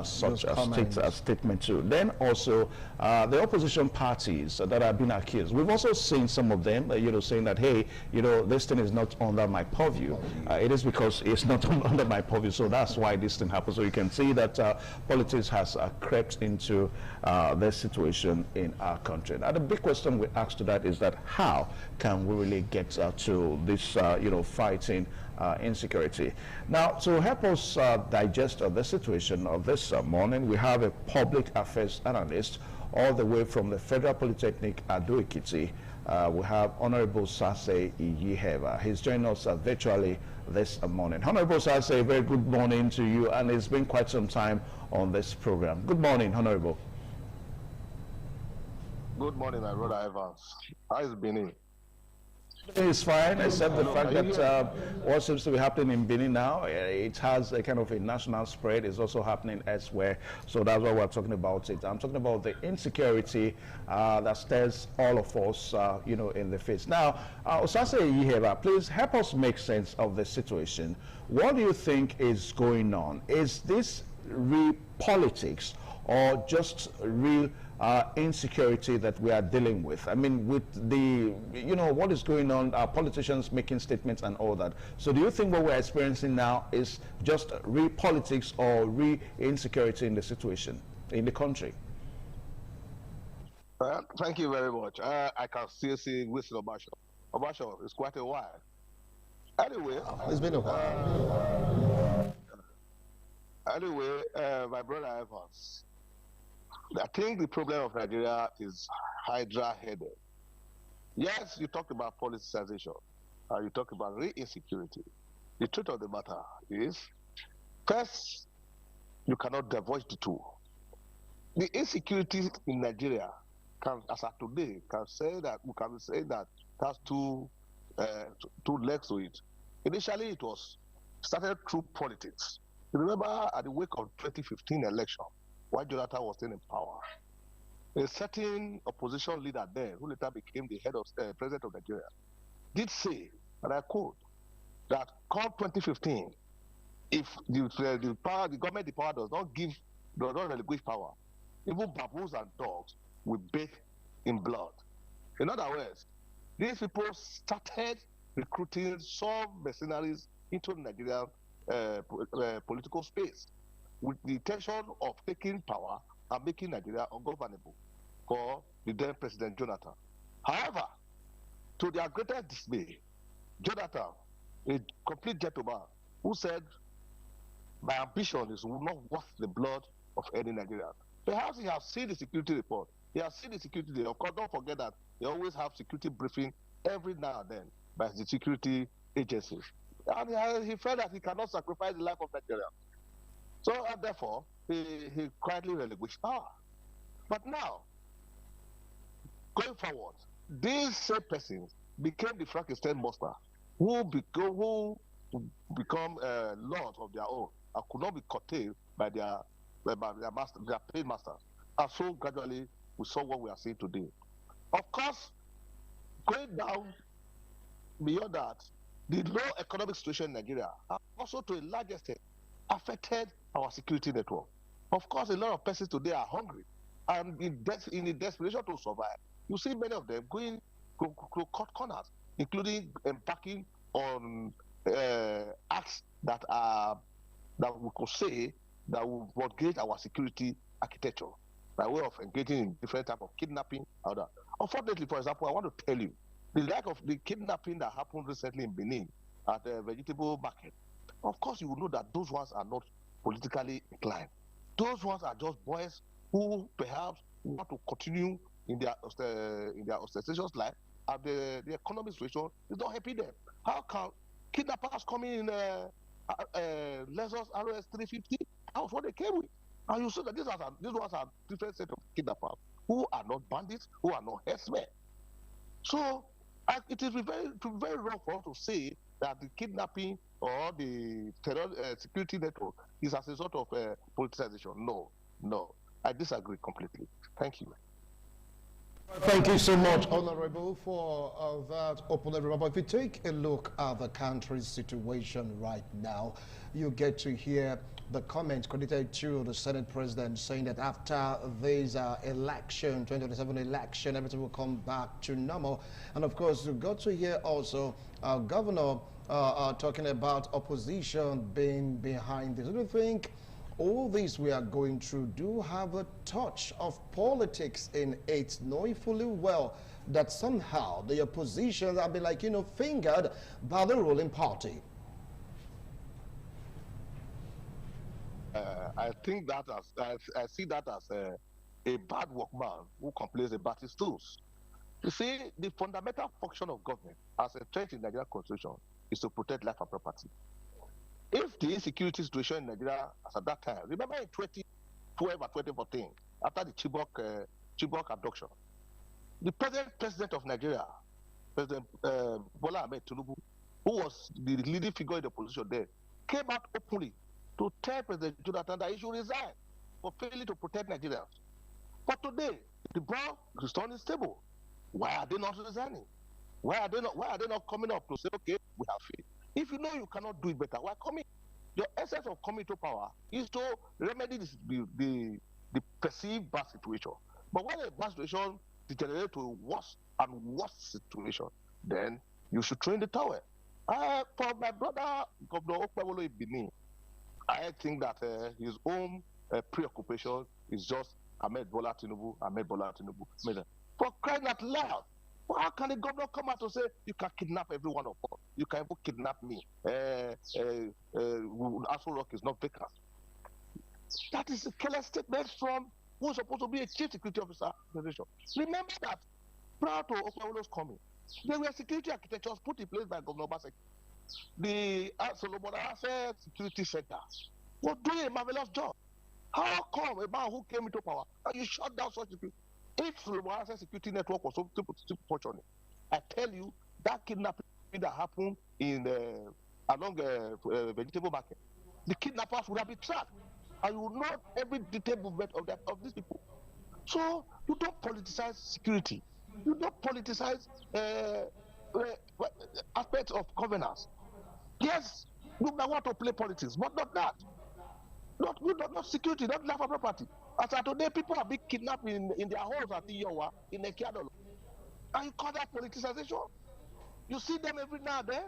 such a statement too. Then also the opposition parties that have been accused. We've also seen some of them, saying that, hey, this thing is not under my purview. It is because it's not under my purview, so that's why this thing happens. So you can see that politics has crept into this situation in our country. Now, the big question we ask to that is that how can we really get to this, fighting insecurity? Now, to help us digest the situation of this morning, we have a public affairs analyst all the way from the Federal Polytechnic Ado-Ekiti. We have Honorable Sase Iyiheba. He's joining us virtually this morning. Honorable Sase, very good morning to you, and it's been quite some time on this program. Good morning, Honorable. Good morning, my brother Evans. How is Benin? It's fine, except the fact that what seems to be happening in Benin now, it has a kind of a national spread. It's also happening elsewhere. So that's why we're talking about it. I'm talking about the insecurity that stares all of us, in the face. Now, Sase Iyiheba, please help us make sense of the situation. What do you think is going on? Is this real politics or just real insecurity that we are dealing with? I mean, with the, what is going on, our politicians making statements and all that. So do you think what we're experiencing now is just real politics or real insecurity in the situation, in the country? Thank you very much. I can still see Wilson Obasho. Obasho, it's quite a while. Anyway. It's been a while. Anyway, my brother Evans, I think the problem of Nigeria is Hydra-headed. Yes, you talked about politicization. You talk about real insecurity. The truth of the matter is, first, you cannot divulge the two. The insecurity in Nigeria can, as of today, we can say that has two legs to it. Initially, it was started through politics. You remember at the wake of 2015 election, while Jonathan was still in power, a certain opposition leader then, who later became the head of president of Nigeria, did say, and I quote, that come 2015, if the government the power does not relinquish power, even baboons and dogs will bathe in blood. In other words, these people started recruiting some mercenaries into the Nigerian political space with the intention of taking power and making Nigeria ungovernable for the then President Jonathan. However, to their greatest dismay, Jonathan, a complete gentleman, who said, my ambition is not worth the blood of any Nigerian. Perhaps he has seen the security report. He has seen the security report. Of course, don't forget that they always have security briefing every now and then by the security agencies. And he felt that he cannot sacrifice the life of Nigeria. So, therefore, he quietly relinquished power. But now, going forward, these same persons became the Frankenstein monster who become lords of their own and could not be curtailed by their paid masters. And so gradually we saw what we are seeing today. Of course, going down beyond that, the low economic situation in Nigeria also to a large extent affected our security network. Of course, a lot of persons today are hungry, and in the desperation to survive, you see many of them going to cut corners, including embarking on acts that we could say that will mortgage our security architecture by way of engaging in different type of kidnapping. Unfortunately, for example, I want to tell you the lack of the kidnapping that happened recently in Benin at the vegetable market. Of course, you will know that those ones are not politically inclined. Those ones are just boys who perhaps want to continue in their ostentatious life, and the economic situation is not helping them. How can kidnappers come in Lexus RS 350? That was what they came with. And you see that these ones are different set of kidnappers who are not bandits, who are not herdsmen. So it is very wrong for us to say that the kidnapping or the terror security network is as a result of politicization. No, I disagree completely. Thank you. Thank you so much, Honorable, for that opening remark. If you take a look at the country's situation right now, you get to hear the comments credited to the Senate President saying that after this election, 2027 election, everything will come back to normal. And of course, you got to hear also Governor talking about opposition being behind this. Do you think all this we are going through do have a touch of politics in it, knowing fully well that somehow the opposition have been, like, fingered by the ruling party? I think that I see that as a bad workman who complains about his tools. You see, the fundamental function of government as a threat in the Nigerian Constitution is to protect life and property. If the insecurity situation in Nigeria as at that time, remember in 2012 or 2014, after the Chibok abduction, the present president of Nigeria, President Bola Ahmed Tinubu, who was the leading figure in the opposition there, came out openly to tell President Jonathan that he should resign for failing to protect Nigerians. But today, the ball is turning stable. Why are they not resigning? Why are they not coming up to say, okay, we have faith? If you know you cannot do it better, why come in? Your essence of coming to power is to remedy the perceived bad situation. But when a bad situation deteriorates to a worse and worse situation, then you should throw in the towel. For my brother, Governor Okpebholo Benin, I think that his own preoccupation is just Ahmed Bola Tinubu. For crying out loud, well, how can the governor come out and say, you can kidnap every one of us? You can even kidnap me. Aso Rock is not vacant. That is a careless statement from who's supposed to be a chief security officer. Remember that prior to Okpebholo's coming, there were security architectures put in place by Governor Obaseki. The Solomon Asset Security Center was doing a marvelous job. How come a man who came into power and you shut down such people? If Solomon Asset Security Network was so fortunate, I tell you, that kidnapping that happened in along Vegetable Market, the kidnappers would have been tracked, and you would know every detailed movement of these people. So you don't politicize security. You don't politicize aspects of governance. Yes, you may want to play politics, but not that. Not security, not life and property. As of today, people are being kidnapped in their homes at Iyowa, in Ekiadolo. And you call that politicization? You see them every now and then.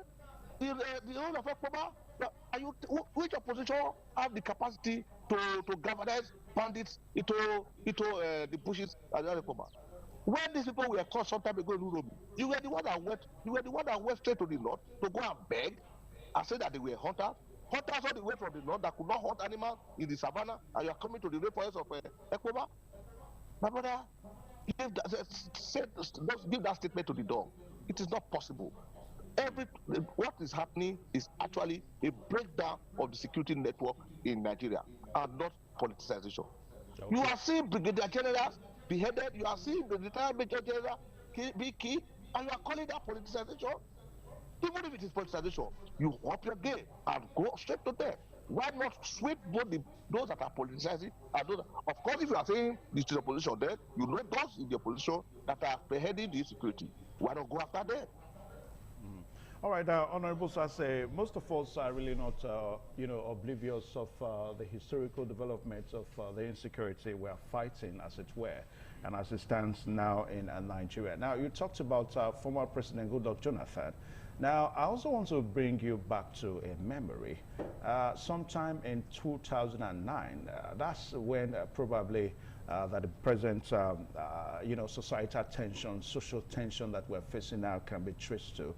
The whole of October, which opposition have the capacity to galvanize bandits into the bushes at the October? When these people were caught some time ago in Uromi, you were the one that went straight to the north to go and beg and say that they were hunters. Hunters all the way from the north that could not hunt animals in the savannah, and you are coming to the rainforest of Ekoba. My brother, give that statement to the dog. It is not possible. What is happening is actually a breakdown of the security network in Nigeria and not politicization. Okay. You are seeing brigadier generals beheaded, you are seeing the retired major general be killed, and you are calling that politicization. Even if it is politicization, you up your game and go straight to them. Why not sweep both those that are politicizing and those? Of course, if you are saying this is the opposition, then you know those in the opposition that are beheading the security. Why not go after them? All right, Honorable Sase, most of us are really not, oblivious of the historical developments of the insecurity we are fighting, as it were, and as it stands now in Nigeria. Now, you talked about former President Goodluck Jonathan. Now, I also want to bring you back to a memory. Sometime in 2009, that's when probably that the present, societal tension, social tension that we're facing now can be traced to.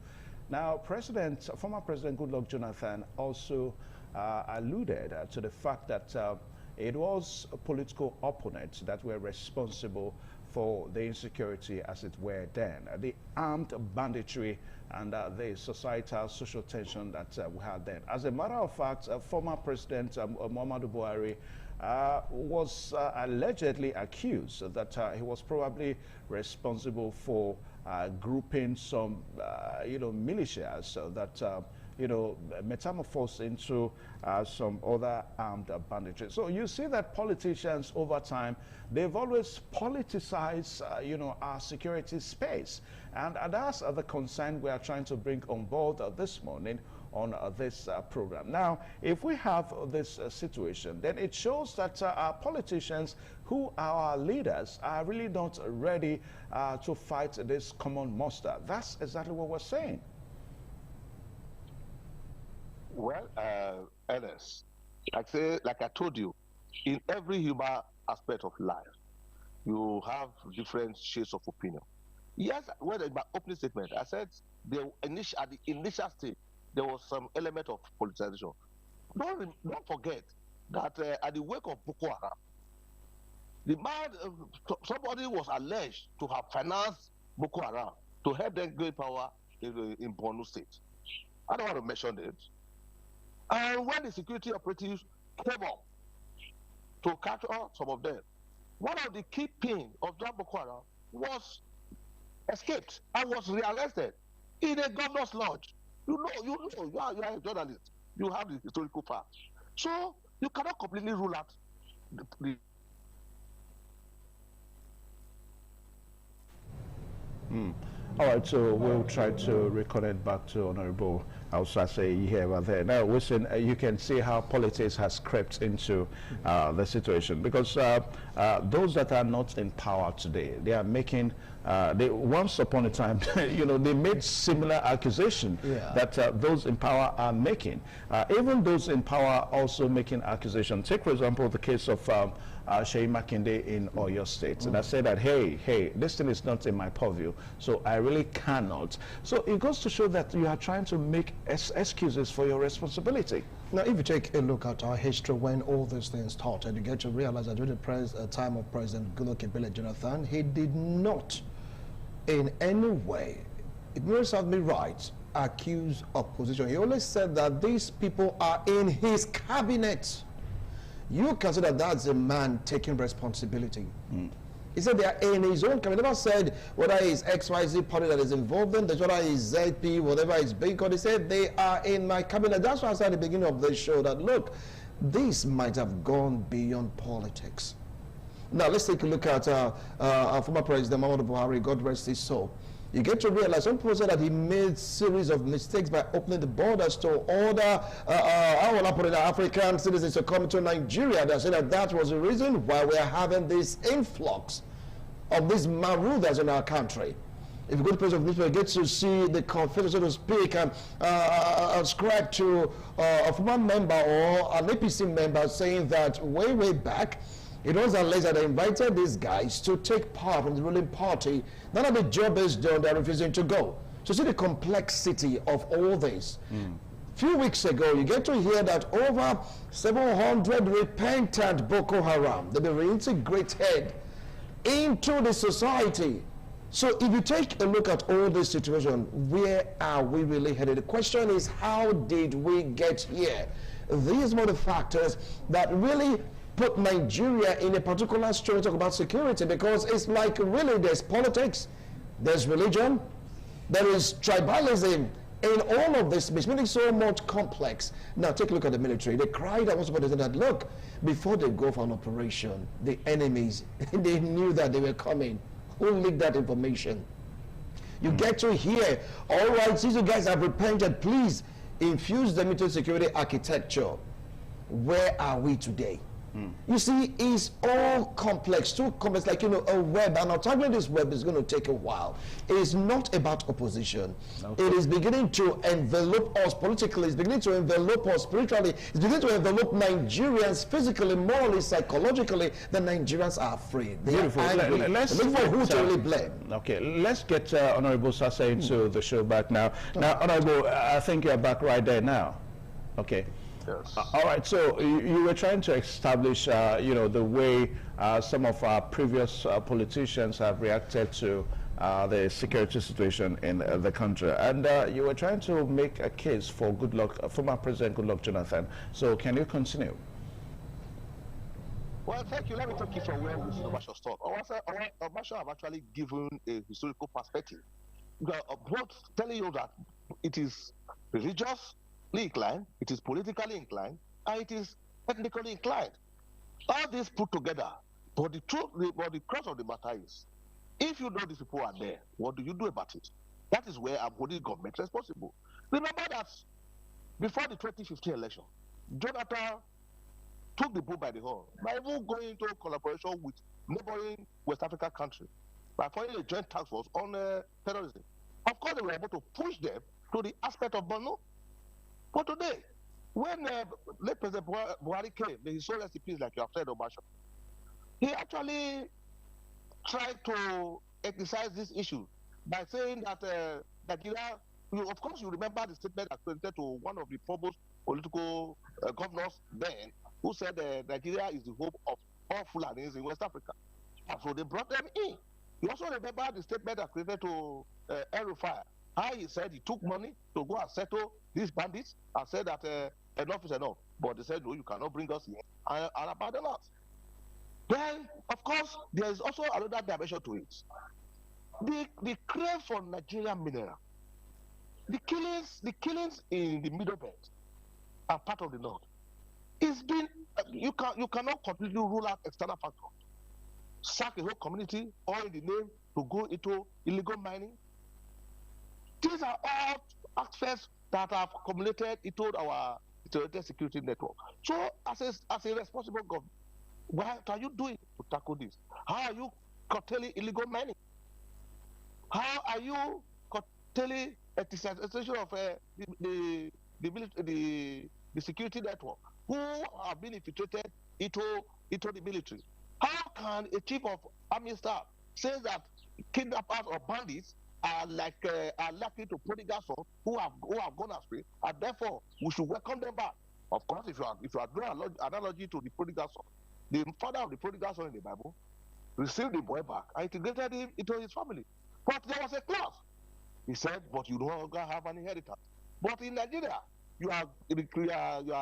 Now, former President Goodluck Jonathan also alluded to the fact that it was political opponents that were responsible for the insecurity, as it were then, the armed banditry and the societal social tension that we had then. As a matter of fact, former President Muhammadu Buhari was allegedly accused that he was probably responsible for grouping some, militias that metamorphosed into some other armed banditry. So you see that politicians over time, they've always politicized, our security space. And that's the concern we are trying to bring on board this morning on this program. Now, if we have this situation, then it shows that our politicians, who are our leaders, are really not ready to fight this common monster. That's exactly what we're saying. Well, Ernest, like I told you, in every human aspect of life, you have different shades of opinion. Yes, when in my opening statement, I said at the initial stage, there was some element of politicization. Don't forget that at the wake of Boko Haram, the man, somebody was alleged to have financed Boko Haram to help them gain power in Borno State. I don't want to mention it. And when the security operatives came up to capture some of them, one of the key pins of that Boko Haram was escaped and was rearrested in a governor's lodge. You are a journalist. You have the historical facts. So you cannot completely rule out the All right, so we'll try to reconnect back to Honorable Ausase here and there. Now, listen, you can see how politics has crept into the situation, because those that are not in power today, they are making, once upon a time, they made similar accusation that those in power are making. Even those in power also making accusation. Take, for example, the case of Seyi Makinde in Oyo State. And I said that, hey, this thing is not in my purview, so I really cannot. So it goes to show that you are trying to make excuses for your responsibility. Now, if you take a look at our history when all these things started, you get to realize that during the time of President Goodluck Ebele Jonathan, he did not in any way, it may serve me right, accuse opposition. He always said that these people are in his cabinet. You consider that's a man taking responsibility. He said they are in his own cabinet. He never said whether it's XYZ party that is involved in, whether it's ZP, whatever it's being called. He said they are in my cabinet. That's why I said at the beginning of the show that, look, this might have gone beyond politics. Now, let's take a look at our former President Muhammadu Buhari, God rest his soul. You get to realize, some people say that he made a series of mistakes by opening the borders to order African citizens to come to Nigeria. They said that that was the reason why we are having this influx of these marauders in our country. If you go to the place of newspaper, you get to see the confession, so to speak, and ascribe to a former member or an APC member saying that way back, it was alleged that they invited these guys to take part in the ruling party. None of the job is done, they're refusing to go. So see the complexity of all this. Few weeks ago, you get to hear that over 700 repentant Boko Haram, they've been reintegrated into the society. So if you take a look at all this situation, where are we really headed? The question is, how did we get here? These are the factors that really put Nigeria in a particular story, talk about security, because it's like really there's politics, there's religion, there is tribalism, and all of this is making so much complex. Now take a look at the military. They cried out about it that, look, before they go for an operation, the enemies, they knew that they were coming. Who leaked that information? You get to hear, all right, since you guys have repented, please infuse them into security architecture. Where are we today? You see, it's all complex, too complex, like, a web. And tackling this web is going to take a while. It's not about opposition. Okay. It is beginning to envelop us politically. It's beginning to envelop us spiritually. It's beginning to envelop Nigerians physically, morally, psychologically. The Nigerians are afraid. They are angry. Let's look for who to really blame. Okay, let's get Honorable Sase into the show back now. Now, Honorable, I think you're back right there now. Okay. Yes. All right, so you were trying to establish, the way some of our previous politicians have reacted to the security situation in the country. And you were trying to make a case for former President Goodluck Jonathan. So can you continue? Well, thank you. Let me take you from where Obasha stopped. Obasha have actually given a historical perspective. Both telling you that it is religious, inclined, it is politically inclined, and it is ethnically inclined. All this put together, but the truth, but the crux of the matter is, if you know these people are there, what do you do about it? That is where I'm holding government responsible. Remember that before the 2015 election, Jonathan took the bull by the horn by even going into collaboration with neighboring West African countries by forming a joint task force on terrorism. Of course, they were able to push them to the aspect of Borno. But today, when late President Buhari came, the his soul rest in peace, like you have said, Obasha, he actually tried to exercise this issue by saying that Nigeria, of course, you remember the statement accredited to one of the foremost political governors then, who said Nigeria is the hope of all Fulanis in West Africa. And so they brought them in. You also remember the statement accredited to El-Rufai, how he said he took money to go and settle these bandits and said that enough is enough. But they said, no, you cannot bring us here and abandon us. Then, of course, there is also another dimension to it. The crave for Nigerian mineral, the killings in the Middle Belt are part of the North. It's been you cannot completely rule out external factors. Sack a whole community, all in the name to go into illegal mining. These are all aspects that have accumulated into our integrated security network. So, as a responsible government, what are you doing to tackle this? How are you curtailing illegal mining? How are you curtailing extension of the security network, who have been infiltrated into the military? How can a chief of army staff say that kidnappers or bandits are likely to prodigal sons who have gone astray, and therefore we should welcome them back? Of course, if you are doing an analogy to the prodigal son, the father of the prodigal son in the Bible received the boy back and integrated him into his family. But there was a clause. He said, but you no longer have an inheritance. But in Nigeria, you are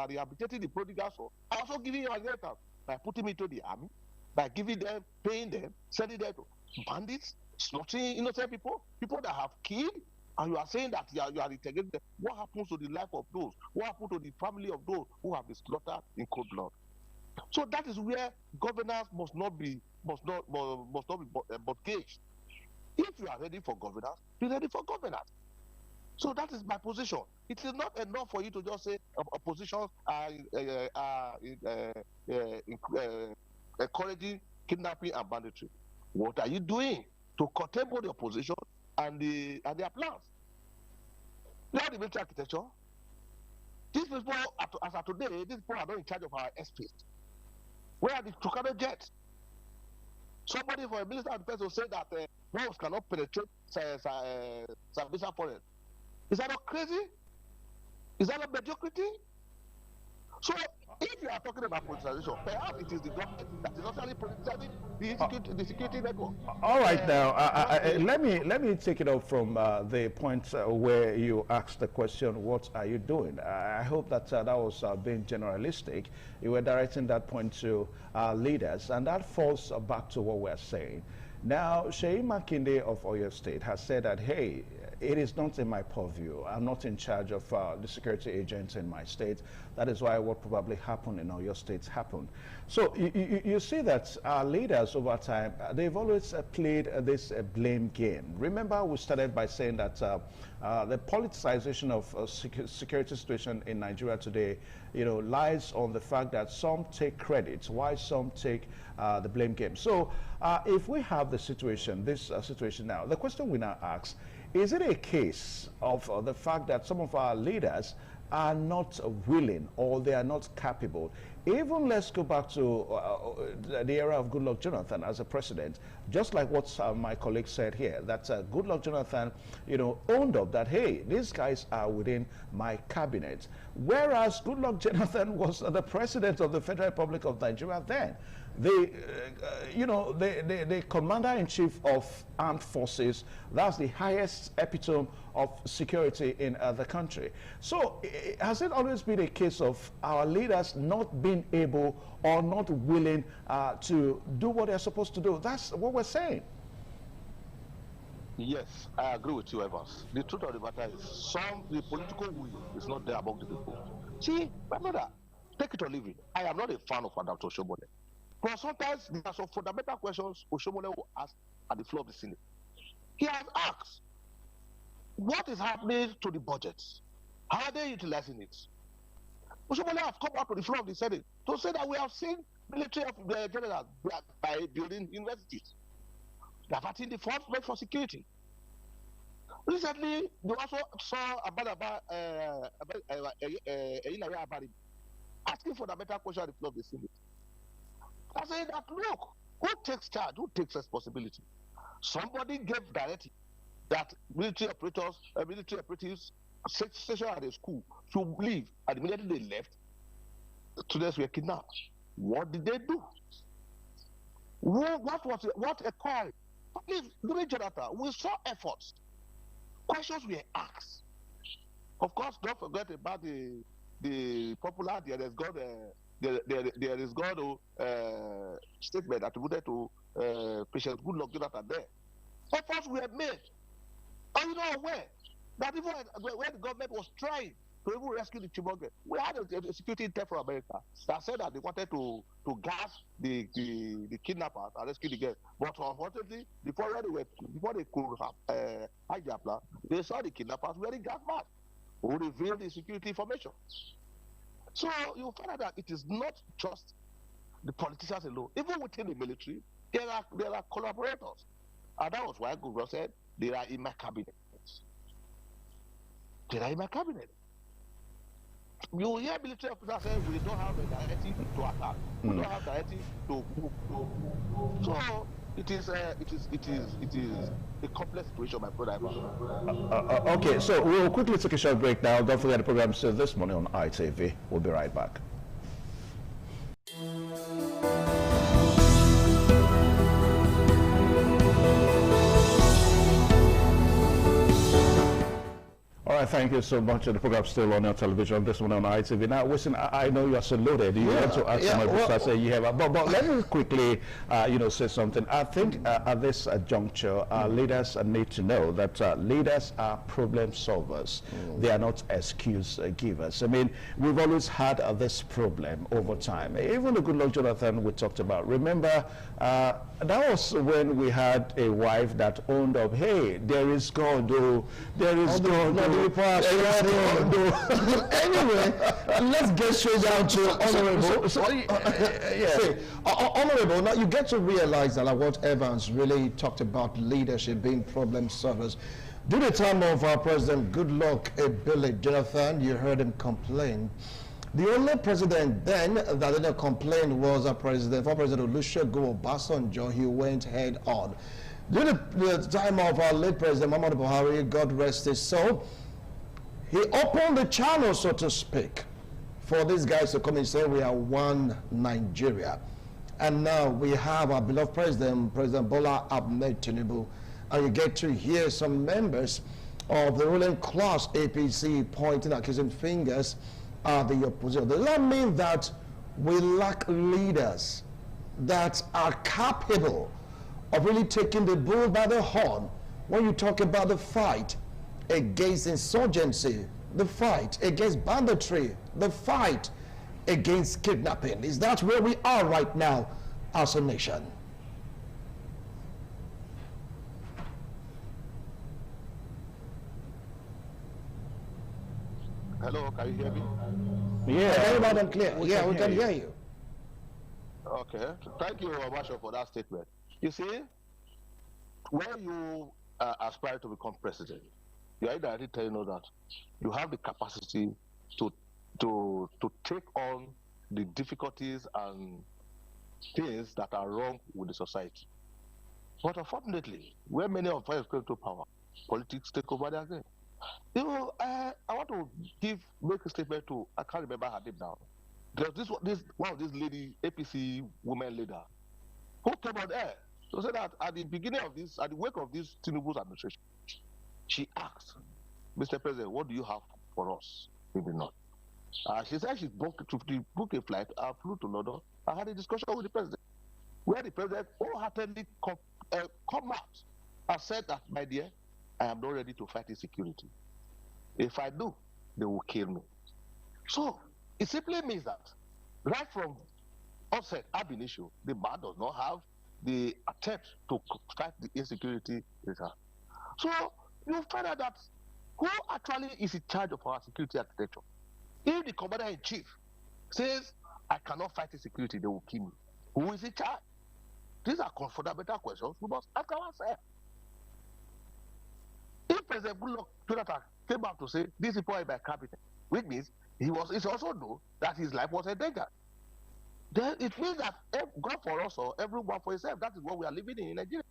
rehabilitating the prodigal son, also giving you an inheritance by putting him into the army, by giving them, paying them, sending them to bandits, slaughtering innocent people that have killed, and you are saying that you are integrating them. What happens to the life of those? What happens to the family of those who have been slaughtered in cold blood? So that is where governance must not be gauged. If you are ready for governance, be ready for governance. So that is my position. It is not enough for you to just say oppositions are encouraging kidnapping and banditry. What are you doing to curtail both the opposition and their plans? Now the military architecture. These people, as of today, these people are not in charge of our airspace. Where are the Tucano jets? Somebody for a minister of defense will say that bombs cannot penetrate Sambisa forest. Is that not crazy? Is that not mediocrity? So, if you are talking about politicization, perhaps it is the government that is actually politicizing the security network. All right, now let me take it up from the point where you asked the question, "What are you doing?" I hope that that was being generalistic. You were directing that point to leaders, and that falls back to what we're saying. Now, Sheyi Makinde of Oyo State has said that, hey, it is not in my purview. I'm not in charge of the security agents in my state. That is why what probably happened in Oyo State happened. So you see that our leaders over time, they've always played this blame game. Remember, we started by saying that the politicization of security situation in Nigeria today, lies on the fact that some take credit, while some take the blame game. So if we have the situation, this situation now, the question we now ask, is it a case of the fact that some of our leaders are not willing or they are not capable? Even let's go back to the era of Goodluck Jonathan as a president, just like what my colleague said here, that Goodluck Jonathan, owned up that, hey, these guys are within my cabinet. Whereas Goodluck Jonathan was the president of the Federal Republic of Nigeria then. The commander-in-chief of armed forces, that's the highest epitome of security in the country. So has it always been a case of our leaders not being able or not willing to do what they're supposed to do? That's what we're saying. Yes, I agree with you, Evans. The truth of the matter is, the political will is not there among the people. See, my brother, take it or leave it. I am not a fan of Dr. Oshomole. But sometimes there are some fundamental questions Oshomole will ask at the floor of the Senate. He has asked, what is happening to the budgets? How are they utilizing it? Oshomole have come out to the floor of the Senate to say that we have seen military of the generals by building universities. They have attained the funds made for security. Recently, they also saw asking for the better question at the floor of the Senate. I say that, look, who takes charge? Who takes responsibility? Somebody gave directive that military operatives stationed at the school should leave, and immediately they left. Students were kidnapped. What did they do? What a call? Please, during Jonathan, we saw efforts. Questions were asked. Of course, don't forget about the popular there is God statement attributed to Patience Goodluck Jonathan there. Efforts were made. Are you not aware that even when the government was trying to even rescue the Chibok, we had a security intel from America that said that they wanted to gas the kidnappers and rescue the girls. But unfortunately, before they could have hijacked, they saw the kidnappers wearing gas masks, who revealed the security information. So you find out that it is not just the politicians alone. Even within the military, there are collaborators. And that was why Google said they are in my cabinet. They are in my cabinet. You hear military officers say we don't have the directive to attack. We don't have directive to move. So it is a complex situation, my brother. Okay, so we'll quickly take a short break now. Don't forget the program still this morning on ITV. We'll be right back. All right, thank you so much. The program still on your television, this one on ITV. Now, listen, I know you are so loaded. You want to ask some of us, say you have, but let me quickly, say something. I think at this juncture, leaders need to know that leaders are problem solvers. They are not excuse givers. I mean, we've always had this problem over time. Even the Goodluck Jonathan we talked about. Remember, that was when we had a wife that owned up, hey, there is God, oh, there is God. Anyway, let's get straight down to Honorable. Honorable, now you get to realize that what Evans really talked about leadership being problem solvers. During the time of President Goodluck Ebele Jonathan, you heard him complain. The only president then that didn't complain was former President Olusegun Obasanjo. He went head on. During the time of our late President Muhammadu Buhari, God rest his soul, he opened the channel, so to speak, for these guys to come and say we are one Nigeria. And now we have our beloved President Bola Ahmed Tinubu, and you get to hear some members of the ruling class APC pointing accusing fingers at the opposition. Does that mean that we lack leaders that are capable of really taking the bull by the horn when you talk about the fight against insurgency, the fight against banditry, the fight against kidnapping? Is that where we are right now as a nation? Hello, can you hear me? Yeah, very loud and clear. We can hear you. Okay, thank you, Marshall, for that statement. You see, when you aspire to become president, you are directly telling us that you have the capacity to take on the difficulties and things that are wrong with the society. But unfortunately, when many of us come to power, politics take over there again. You know, I want to make a statement to, I can't remember her name now. There's one of these lady, APC women leader, who came on air to say that at the beginning of this, at the wake of this Tinubu's administration, she asked, Mr. President, what do you have for us in the north? She said she booked a flight, flew to London, and had a discussion with the president, where the president wholeheartedly come out I said that, my dear, I am not ready to fight insecurity. If I do, they will kill me. So it simply means that right from onset ab initio, the man does not have the attempt to fight the insecurity. So you find out that who actually is in charge of our security architecture? If the commander-in-chief says, I cannot fight insecurity, they will kill me, who is in charge? These are fundamental questions we must ask ourselves. If President Goodluck Jonathan came out to say, these people are my cabinet, which means it's also known that his life was endangered. Then it means that God for us or everyone for himself, that is what we are living in Nigeria.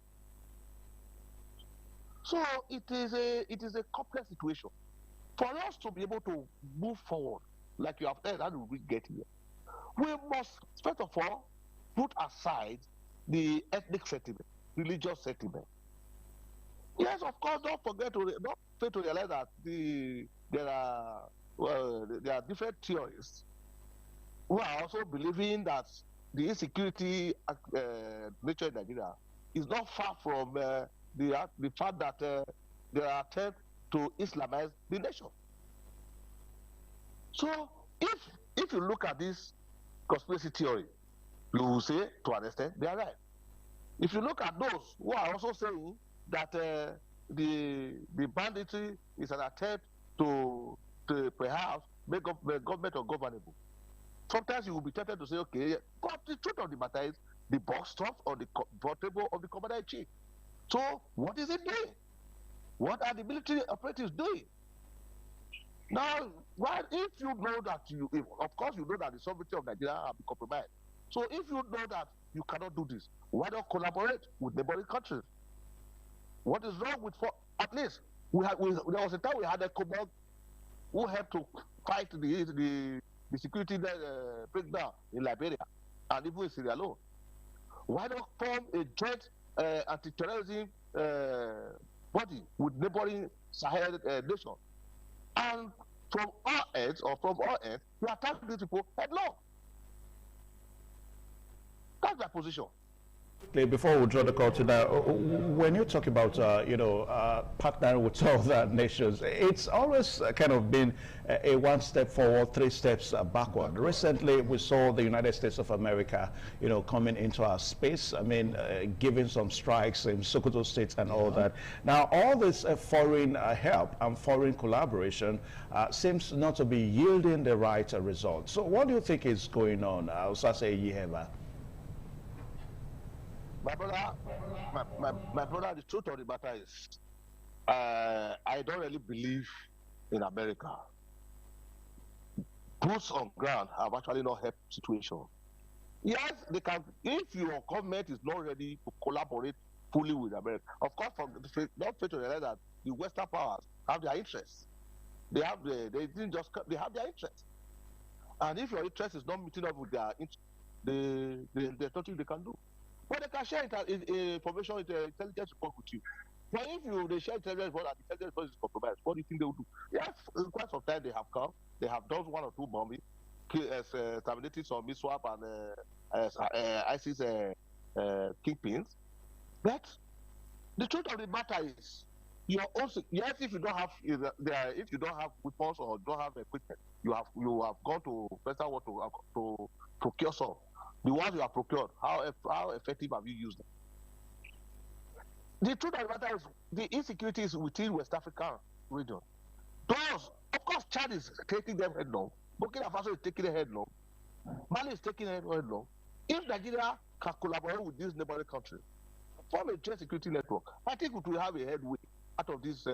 So it is a complex situation. For us to be able to move forward, like you have said, how do we get here? We must, first of all, put aside the ethnic sentiment, religious sentiment. Yes, of course, don't fail to realize that there are different theorists who are also believing that the insecurity nature in Nigeria is not far from the fact that there are attempts to Islamize the nation. So if you look at this conspiracy theory, you will say to an extent they are right. If you look at those who are also saying that the banditry is an attempt to perhaps make up the government ungovernable, sometimes you will be tempted to say, okay, but the truth of the matter is the box stops on the table of the commander-in-chief. So what is it doing? What are the military operatives doing? Now, if you know that of course you know that the sovereignty of Nigeria has been compromised. So if you know that you cannot do this, why not collaborate with neighboring countries? What is wrong with, at least, there was a time we had a command who helped to fight the security breakdown in Liberia and even in Sierra Leone. Why not form a joint anti-terrorism body with neighboring Sahel nations? And from our ends, we attack these people headlong. That's my position. Before we draw the curtain, when you talk about partnering with other nations, it's always kind of been a one step forward, 3 steps backward. Recently, we saw the United States of America, coming into our space. I mean, giving some strikes in Sokoto State and all that. Now, all this foreign help and foreign collaboration seems not to be yielding the right results. So, what do you think is going on? My brother, the truth of the matter is, I don't really believe in America. Boots on ground have actually not helped the situation. Yes, they can. If your government is not ready to collaborate fully with America, of course, not fair to realize that the Western powers have their interests. They have they have their interests, and if your interest is not meeting up with their interests, there's nothing they can do. But they can share information, intelligence report with you. But if they share intelligence report and the intelligence report is compromised, what do you think they will do? Yes, in quite some time they have come. They have done 1 or 2 bombing, terminating some MISWAP and ISIS kingpins. But the truth of the matter is, yes, if you don't have weapons or don't have equipment, you have gone to Western world to procure some. The ones you have procured, how effective have you used them? The truth of the matter is the insecurity is within West African region. Those, of course, Chad is taking them headlong. Burkina Faso is taking them headlong. Mali is taking them headlong. If Nigeria can collaborate with these neighboring countries, form a joint security network, I think we will have a headway out of this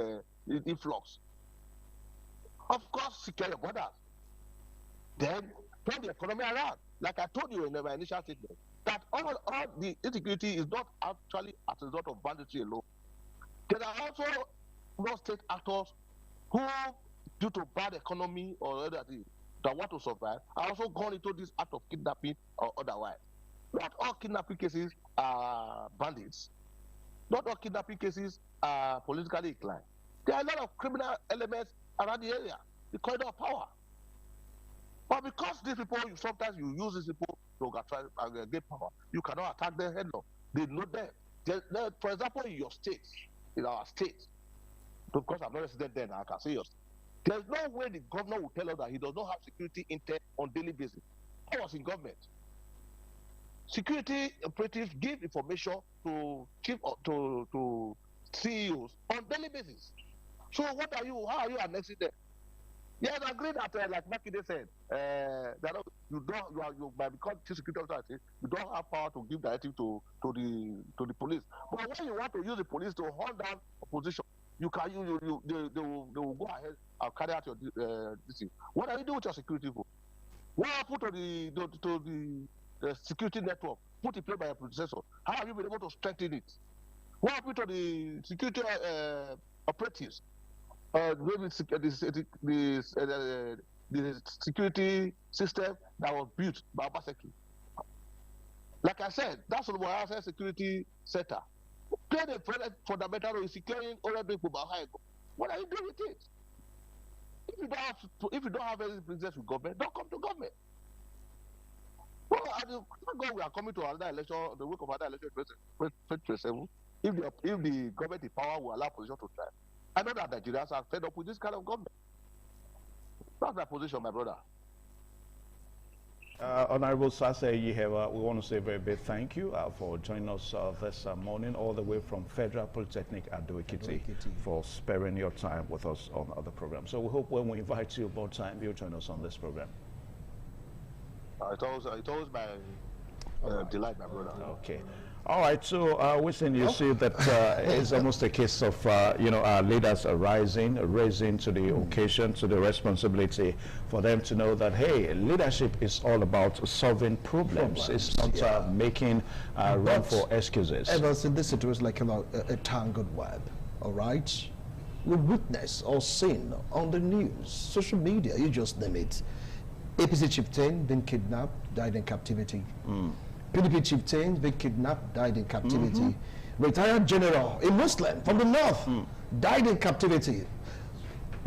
influx. Of course, secure your borders. Then turn the economy around. Like I told you in my initial statement, that all the insecurity is not actually as a result of banditry alone. There are also non-state actors who, due to bad economy or other things, that want to survive, are also gone into this act of kidnapping or otherwise. Not all kidnapping cases are bandits. Not all kidnapping cases are politically inclined. There are a lot of criminal elements around the area, the corridor of power. But because these people, sometimes you use these people to get power, you cannot attack them headlong. They know them. For example, in your state, in our state, because I'm not resident there now, I can say yours. There's no way the governor will tell us that he does not have security intel on daily basis. I was in government. Security operatives give information to to CEOs on daily basis. So what are you? How are you annexing them? Yes, I agree that, like Makinde said, that you might become chief security officer. You don't have power to give directive to the police. But when you want to use the police to hold down opposition, they will go ahead and carry out your this thing. What are you doing with your security vote? What happened to the security network put in place by your predecessor? How have you been able to strengthen it? What happened to the security operatives? Maybe the security system that was built by Obaseki. Like I said, that's what I said, security center. Play the fundamental role in securing all the people behind. What are you doing with it? If you don't have any business with government, don't come to government. Well, thank God we are coming to another election, the week of another election 2027. If the government in power will allow opposition to try. I know that Nigerians are fed up with this kind of government. That's my position, my brother. Honorable Sase Yihewa, we want to say a very big thank you for joining us this morning, all the way from Federal Polytechnic at Ado-Ekiti, for sparing your time with us on other programs. So we hope when we invite you more time, you'll join us on this program. It's always my delight, my brother. Okay. All right, so Winston, you see that it's almost a case of, our leaders are raising to the occasion, to the responsibility for them to know that, hey, leadership is all about solving problems. It's not making room for excuses. Evans, in this situation, like a tangled web, all right? We witness or seen on the news, social media, you just name it. APC chieftain been kidnapped, died in captivity. PDP chieftain been kidnapped, died in captivity. Retired general, a Muslim from the north, died in captivity.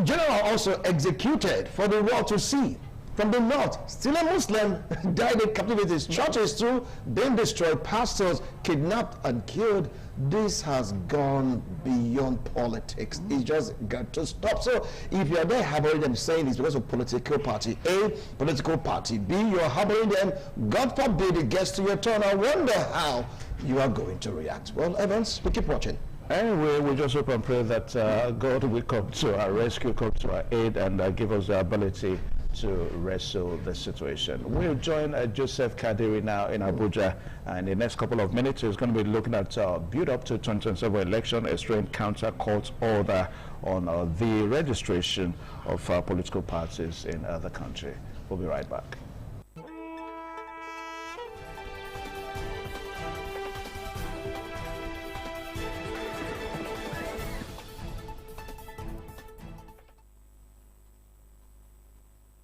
General also executed for the world to see. From the north, still a Muslim, died in captivity. Churches too been destroyed, pastors kidnapped and killed. This has gone beyond politics. It just got to stop. So if you're there harboring them, saying it's because of political party A, political party B, you're harboring them, God forbid it gets to your turn. I wonder how you are going to react. Well, Evans, we keep watching. Anyway, we just hope and pray that God will come to our rescue, come to our aid, and give us the ability to wrestle the situation. We'll join Joseph Kadiri now in Abuja, and in the next couple of minutes he's going to be looking at build up to 2027 election, a strange counter court order on the registration of political parties in the country. We'll be right back.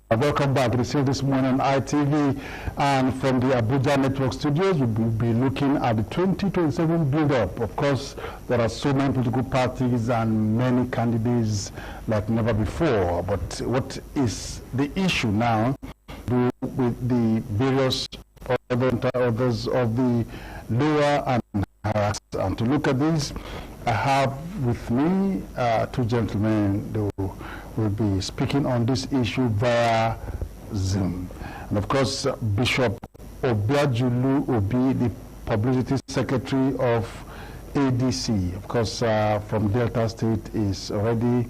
Welcome back. It is still this morning on ITV, and from the Abuja Network Studios, we will be looking at the 2027 build-up. Of course, there are so many political parties and many candidates like never before. But what is the issue now with the various others of the lower and higher? And to look at this, I have with me two gentlemen who will be speaking on this issue via Zoom. And of course, Bishop Obiajulu Obi, the Publicity Secretary of ADC, of course, from Delta State, is already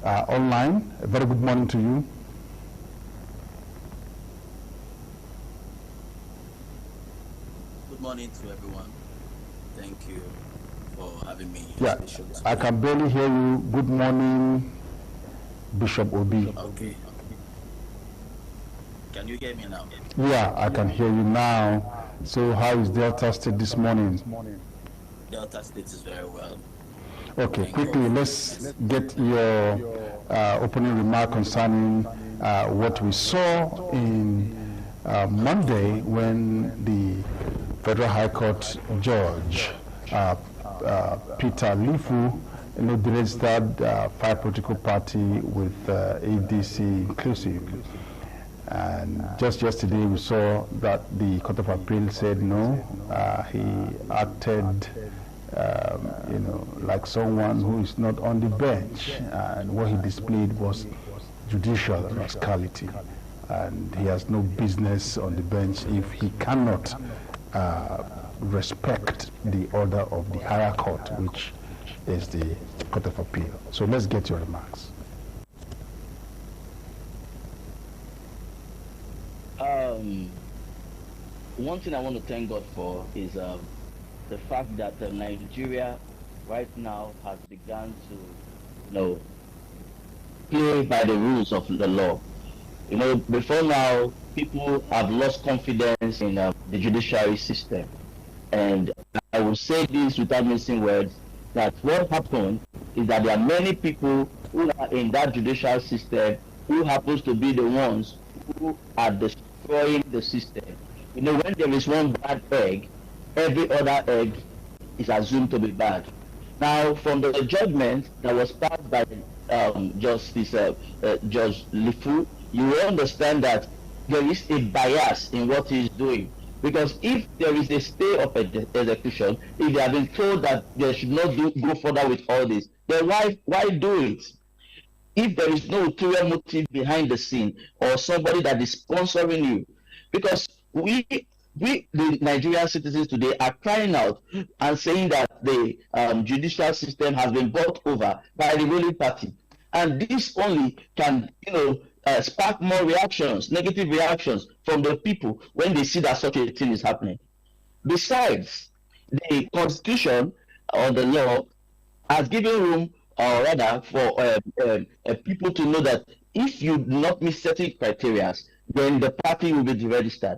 online. A very good morning to you. Good morning to everyone. Thank you for having me. Yeah, I can barely hear you. Good morning, Bishop Obi. Okay. Can you hear me now? Yeah, I can hear you now. So how is Delta State this morning? Delta State is very well. Okay, quickly, let's get your opening remark concerning what we saw in Monday when the Federal High Court Judge Peter Lifu registered 5 political party with ADC inclusive. And just yesterday we saw that the Court of Appeal said no, he acted you know, like someone who is not on the bench. And what he displayed was judicial rascality. And he has no business on the bench if he cannot respect the order of the higher court, which is the Court of Appeal. So let's get your remarks. One thing I want to thank God for is the fact that Nigeria right now has begun to, you know, play by the rules of the law. You know, before now, people have lost confidence in the judiciary system. And I will say this without missing words, that what happened is that there are many people who are in that judicial system who happens to be the ones who are destroying the system. You know, when there is one bad egg, every other egg is assumed to be bad. Now, from the judgment that was passed by Justice Judge Lifu, you will understand that there is a bias in what he is doing. Because if there is a stay of execution, if they have been told that they should not go further with all this, then why do it? If there is no ulterior motive behind the scene or somebody that is sponsoring you, because we the Nigerian citizens today are crying out and saying that the judicial system has been bought over by the ruling party, and this only can, you know, spark more reactions, negative reactions from the people when they see that such a thing is happening. Besides, the constitution or the law has given room, or rather, for people to know that if you do not meet certain criteria, then the party will be deregistered.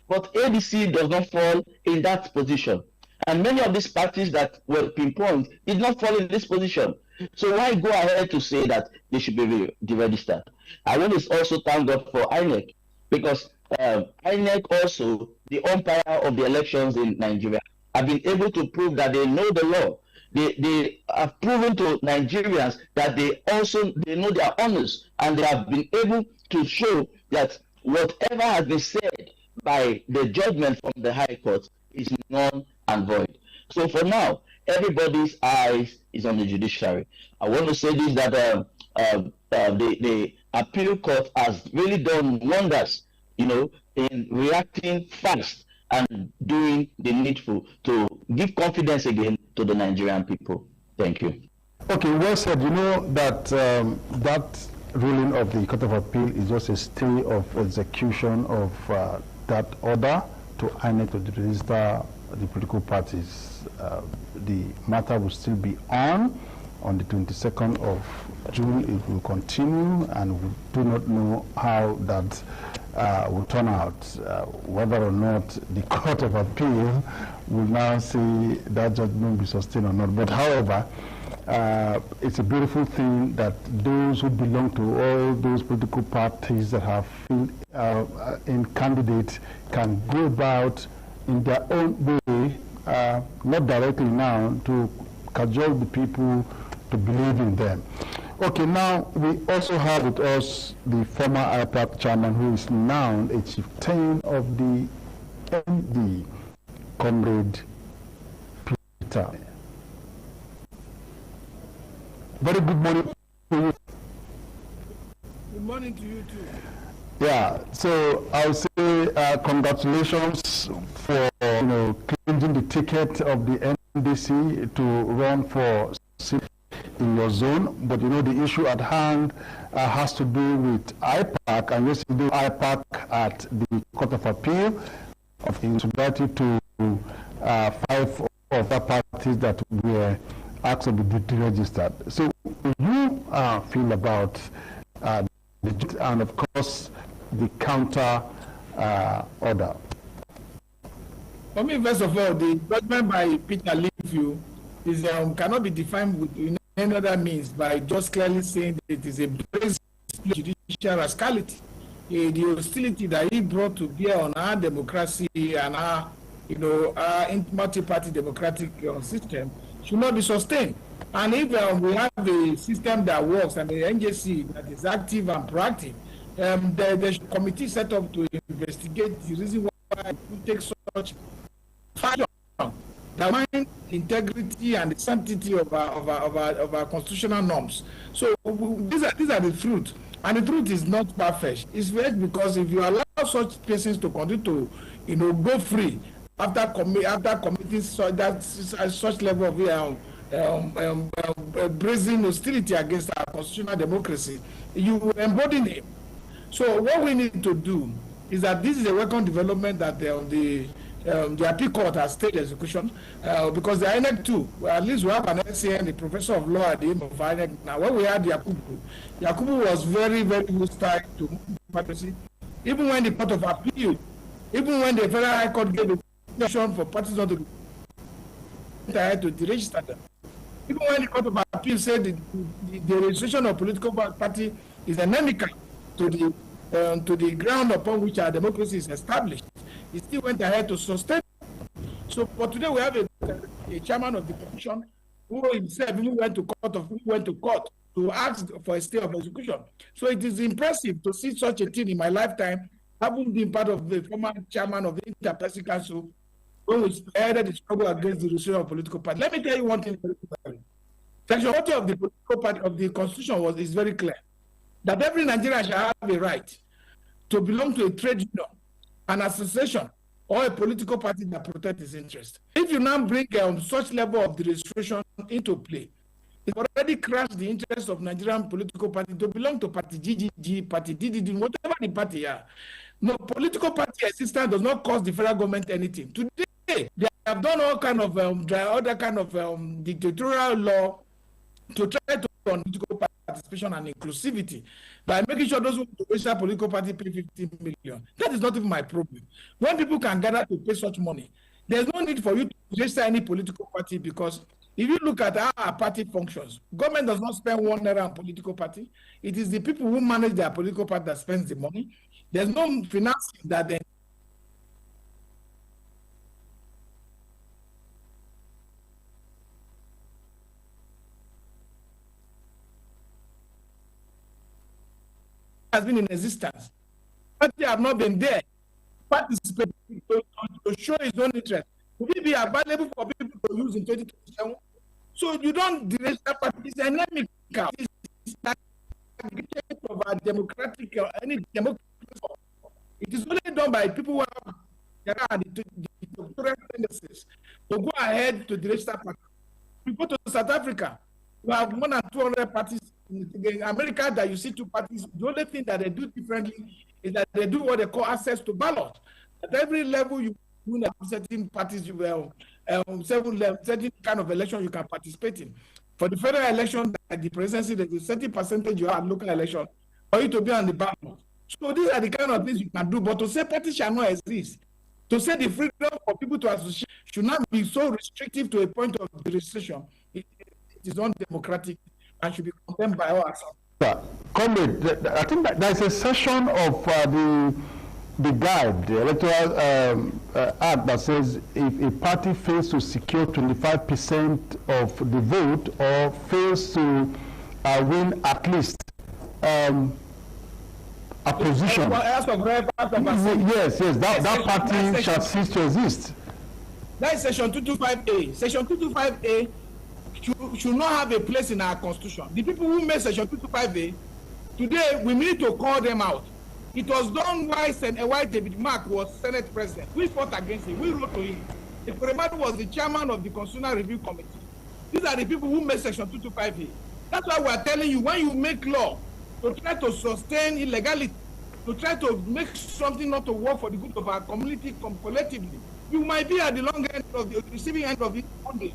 But ADC does not fall in that position. And many of these parties that were pinpointed did not fall in this position. So why go ahead to say that they should be deregistered? I want to also thank God for INEC, because INEC also, the umpire of the elections in Nigeria, have been able to prove that they know the law. They have proven to Nigerians that they know their honors, and they have been able to show that whatever has been said by the judgment from the High Court is null and void. So for now, everybody's eyes is on the judiciary. I want to say this, that the appeal court has really done wonders, you know, in reacting fast and doing the needful to give confidence again to the Nigerian people. Thank you. Okay, well said. You know that that ruling of the Court of Appeal is just a stay of execution of that order to INEC to register the political parties. The matter will still be on the 22nd of June. It will continue, and we do not know how that will turn out, whether or not the Court of Appeal will now see that judgment be sustained or not. But however, it's a beautiful thing that those who belong to all those political parties that have filled in candidates can go about in their own way, not directly now, to cajole the people to believe in them. Okay, now we also have with us the former IPAC chairman, who is now a chieftain of the MD, Comrade Peter. Very good morning to you. Good morning to you too. Yeah, so I'll say congratulations for changing the ticket of the NDC to run for seat in your zone. But the issue at hand has to do with IPAC, and yesterday IPAC at the Court of Appeal of insubordinity to 5 of the parties that were asked to be deregistered. So you feel about and of course the counter order? For me, first of all, the judgment by Peter Lifu is cannot be defined with any other means by just clearly saying that it is a brazen judicial rascality. The hostility that he brought to bear on our democracy and our multi-party democratic system should not be sustained. And if we have a system that works and the NJC that is active and proactive, there's a committee set up to investigate the reason why it takes such action. that mind integrity and the sanctity of our constitutional norms. So these are the truth, and the truth is not perfect. It's weird because if you allow such persons to continue to, go free after committing such level of brazen hostility against our constitutional democracy, you embolden him. So what we need to do is that this is a welcome development that the appeal court has stayed execution because the INEC too, at least we have an SCN, the professor of law at the end of INEC. Now, when we had Yakubu was very, very hostile to democracy. Even when the Court of Appeal, even when the Federal High Court gave a petition for parties not to register them, even when the Court of Appeal said the registration of political party is inimical to the ground upon which our democracy is established, he still went ahead to sustain. So, but today we have a chairman of the commission who himself went to court to ask for a stay of execution. So it is impressive to see such a thing in my lifetime, having been part of the former chairman of the Interparty Council, when we headed the struggle against the registration of political party. Let me tell you one thing very clearly. Section 40 of the political party of the Constitution is very clear that every Nigerian shall have a right to belong to a trade union, an association, or a political party that protects his interest. If you now bring such level of the registration into play, it already crashed the interest of Nigerian political party to belong to party GGG, party DDD, whatever the party are. No, political party existence does not cost the federal government anything. Today, they have done all kind of dictatorial law to try to on political participation and inclusivity by making sure those who register political party pay 15 million. That is not even my problem. When people can gather to pay such money, there's no need for you to register any political party, because if you look at how our party functions, government does not spend 1 naira on political party. It is the people who manage their political party that spends the money. There's no financing that they has been in existence. Party have not been there. Participate to show his own interest. Will it be available for people to use in 2027? So you don't register party. It's anemic. It's not of our democratic or any democratic. It is only done by people who have the tendencies to go ahead to the register party. We go to South Africa, we have more than 200 parties. In America, that you see 2 parties, the only thing that they do differently is that they do what they call access to ballot. At every level, you have certain parties, certain kind of election you can participate in. For the federal election, like the presidency, there's a certain percentage you have local election for you to be on the ballot. So these are the kind of things you can do. But to say parties shall not exist, to say the freedom for people to associate should not be so restrictive to a point of registration, it is undemocratic and should be condemned by us. Comrade, I think that there's a section of the guide, the electoral act, that says if a party fails to secure 25% of the vote or fails to win at least a position, yes, that party shall cease to exist. That is section 225A. Section 225A should not have a place in our constitution. The people who made section 225A, today we need to call them out. It was done while David Mark was Senate President. We fought against him. We wrote to him. Ekuremadu was the chairman of the Constitutional Review Committee. These are the people who made section 225A. That's why we are telling you, when you make law to try to sustain illegality, to try to make something not to work for the good of our community collectively, you might be at the long end of the receiving end of it one day.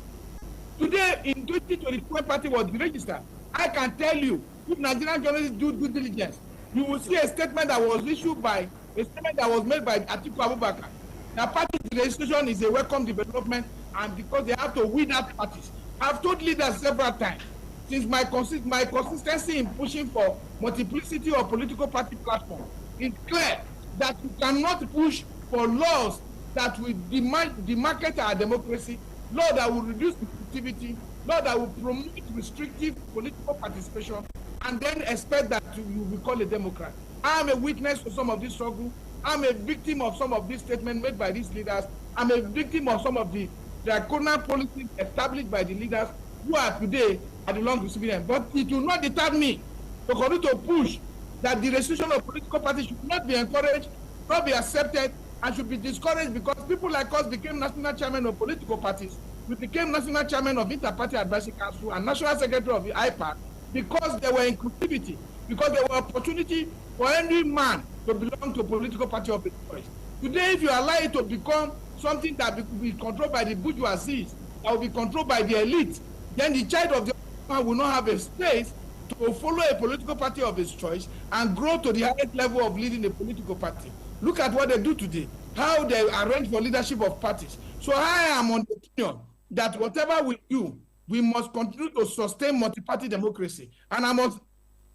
Today, in 2024, party was registered. I can tell you, if Nigerian journalists do due diligence, you will see a statement that was issued by, a statement that was made by Atiku Abubakar. The party registration is a welcome development, and because they have to weed out parties. I've told leaders several times, since my consistency in pushing for multiplicity of political party platforms, it's clear that you cannot push for laws that will demarcate our democracy, law that will reduce activity, law that will promote restrictive political participation, and then expect that you will be called a Democrat. I am a witness to some of this struggle. I'm a victim of some of these statements made by these leaders. I'm a victim of some of the draconian policies established by the leaders who are today at the long receiving end. But it will not deter me to continue to push that the restriction of political parties should not be encouraged, not be accepted, and should be discouraged, because people like us became national chairman of political parties. We became national chairman of Inter-Party Advisory Council and national secretary of the IPAC because there were inclusivity, because there were opportunity for any man to belong to a political party of his choice. Today, if you allow it to become something that will be controlled by the bourgeoisie, that will be controlled by the elite, then the child of the man will not have a space to follow a political party of his choice and grow to the highest level of leading a political party. Look at what they do today, how they arrange for leadership of parties. So I am on the opinion that whatever we do, we must continue to sustain multi-party democracy. And I must,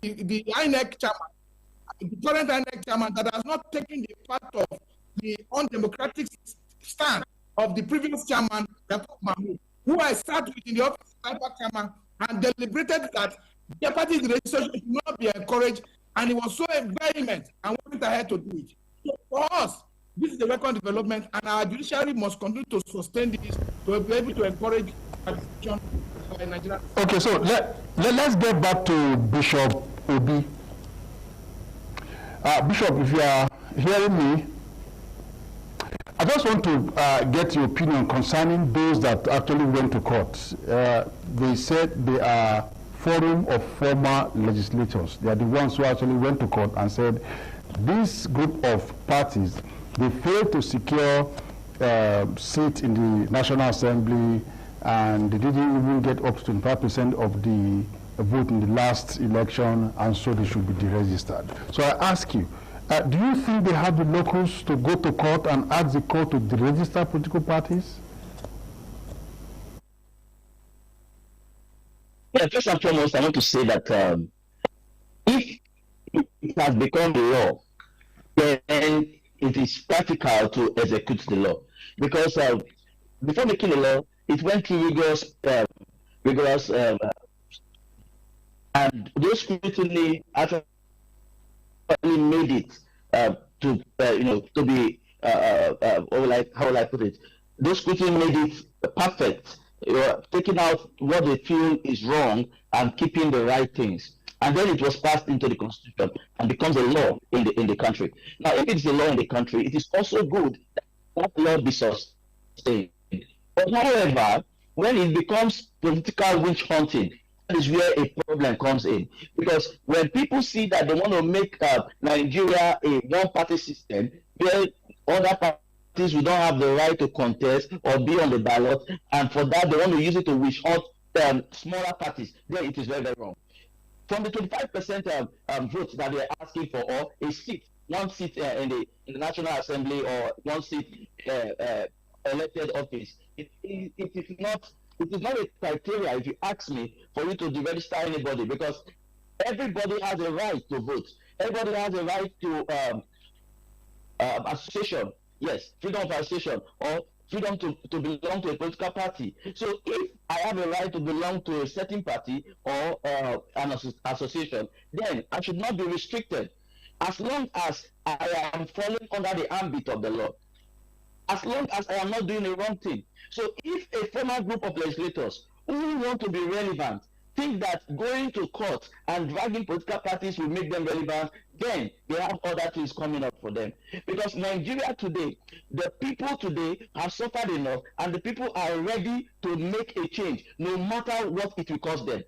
the INEC chairman, the current INEC chairman that has not taken the part of the undemocratic stand of the previous chairman, Yakubu Mahmoud, who I sat with in the office of the IPAC chairman and deliberated that the party registration should not be encouraged, and he was so vehement and went ahead to do it. So for us, this is the record development, and our judiciary must continue to sustain this to be able to encourage participation by Nigeria. Okay, so let's get back to Bishop Obi. Bishop, if you are hearing me, I just want to get your opinion concerning those that actually went to court. They said they are forum of former legislators. They are the ones who actually went to court and said this group of parties, they failed to secure seat in the National Assembly, and they didn't even get up to 25% of the vote in the last election, and so they should be deregistered. So I ask you, do you think they have the locals to go to court and ask the court to deregister political parties? Yeah, first and foremost, I want to say that if it has become the law, then it is practical to execute the law. Because before making the law, it went through rigorous and those scrutiny actually made it to be how will I put it? Those scrutiny made it perfect. Taking out what they feel is wrong and keeping the right things, and then it was passed into the constitution and becomes a law in the country. Now, if it's a law in the country, it is also good that law be sustained. But however, when it becomes political witch hunting, that is where a problem comes in. Because when people see that they want to make Nigeria a one-party system, where other parties will not have the right to contest or be on the ballot, and for that they want to use it to witch hunt smaller parties, then it is very, very wrong. From the 25% votes that they are asking for, or a seat, one seat in the National Assembly, or one seat elected office, it is not a criteria, if you ask me, for you to deregister anybody, because everybody has a right to vote. Everybody has a right to association. Yes, freedom of association, or freedom to belong to a political party. So if I have a right to belong to a certain party or an association, then I should not be restricted, as long as I am falling under the ambit of the law, as long as I am not doing the wrong thing. So if a former group of legislators who want to be relevant think that going to court and dragging political parties will make them relevant, then they have other things coming up for them. Because Nigeria today, the people today have suffered enough, and the people are ready to make a change, no matter what it will cost them.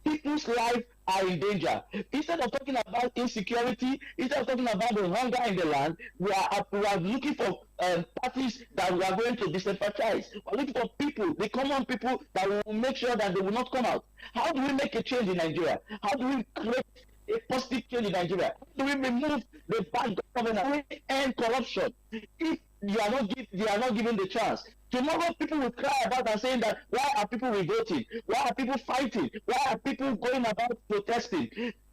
People's lives are in danger. Instead of talking about insecurity, instead of talking about the hunger in the land, we are looking for parties that we are going to disenfranchise. We are looking for people, the common people, that will make sure that they will not come out. How do we make a change in Nigeria? How do we create a positive change in Nigeria? How do we remove the bad government? How do we end corruption? If you are not given the chance, tomorrow people will cry about and saying that, why are people revolting? Why are people fighting? Why are people going about protesting?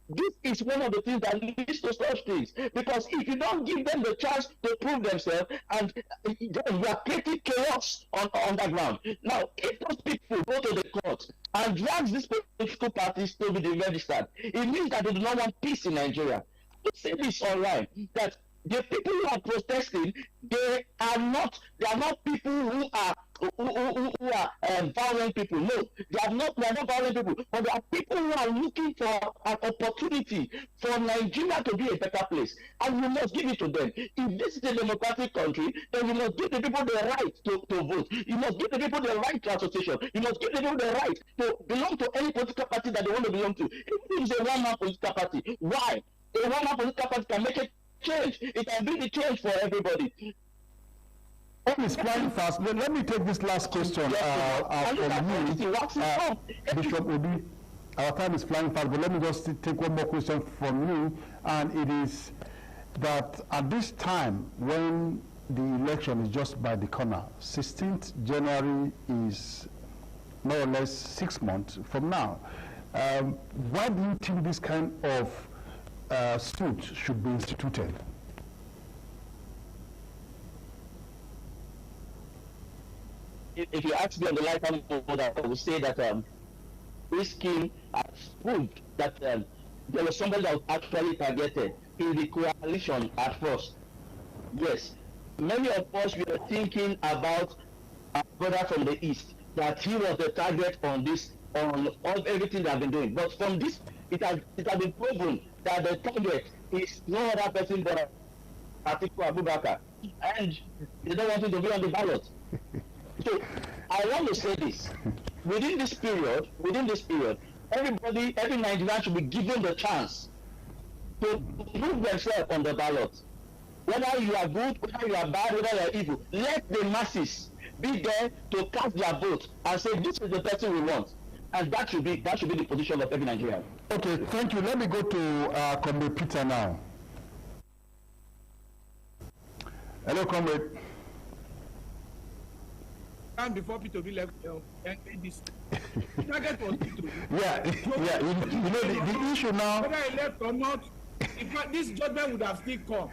This is one of the things that leads to such things. Because if you don't give them the chance to prove themselves, and you are creating chaos on the ground. Now, if those people go to the court and drag these political parties to be deregistered, it means that they do not want peace in Nigeria. To say this online, that The people who are protesting, they are not people who are violent people. No, they are not violent people, but they are people who are looking for an opportunity for Nigeria to be a better place, and we must give it to them. If this is a democratic country, then we must give the people the right to vote. You must give the people the right to association. You must give the people the right to belong to any political party that they want to belong to. Even if it's a one-man political party, why? A one-man political party can make a change. It can be the change for everybody. Time is flying fast. Let me take this last question from you, Bishop Obi. Our time is flying fast, but let me just take one more question from you, and it is that at this time when the election is just by the corner, 16th January is more or less 6 months from now. Why do you think this kind of suit should be instituted? If you ask me on the lifetime mode, I would say that this scheme has proved that there was somebody that was actually targeted in the coalition at first. Yes, many of us were thinking about our brother from the east, that he was the target on this, on everything they have been doing. But from this, it has been proven that the target is no other person but Atiku Abubakar, and they don't want him to be on the ballot. So I want to say this: within this period, every Nigerian should be given the chance to prove themselves on the ballot. Whether you are good, whether you are bad, whether you are evil, let the masses be there to cast their vote and say this is the person we want, and that should be the position of every Nigerian. Okay, thank you. Let me go to Comrade Peter now. Hello, Comrade. And before Peter Obi left, this target was Peter. Yeah. You know the issue now. Whether he left or not, in fact, this judgment would have still come,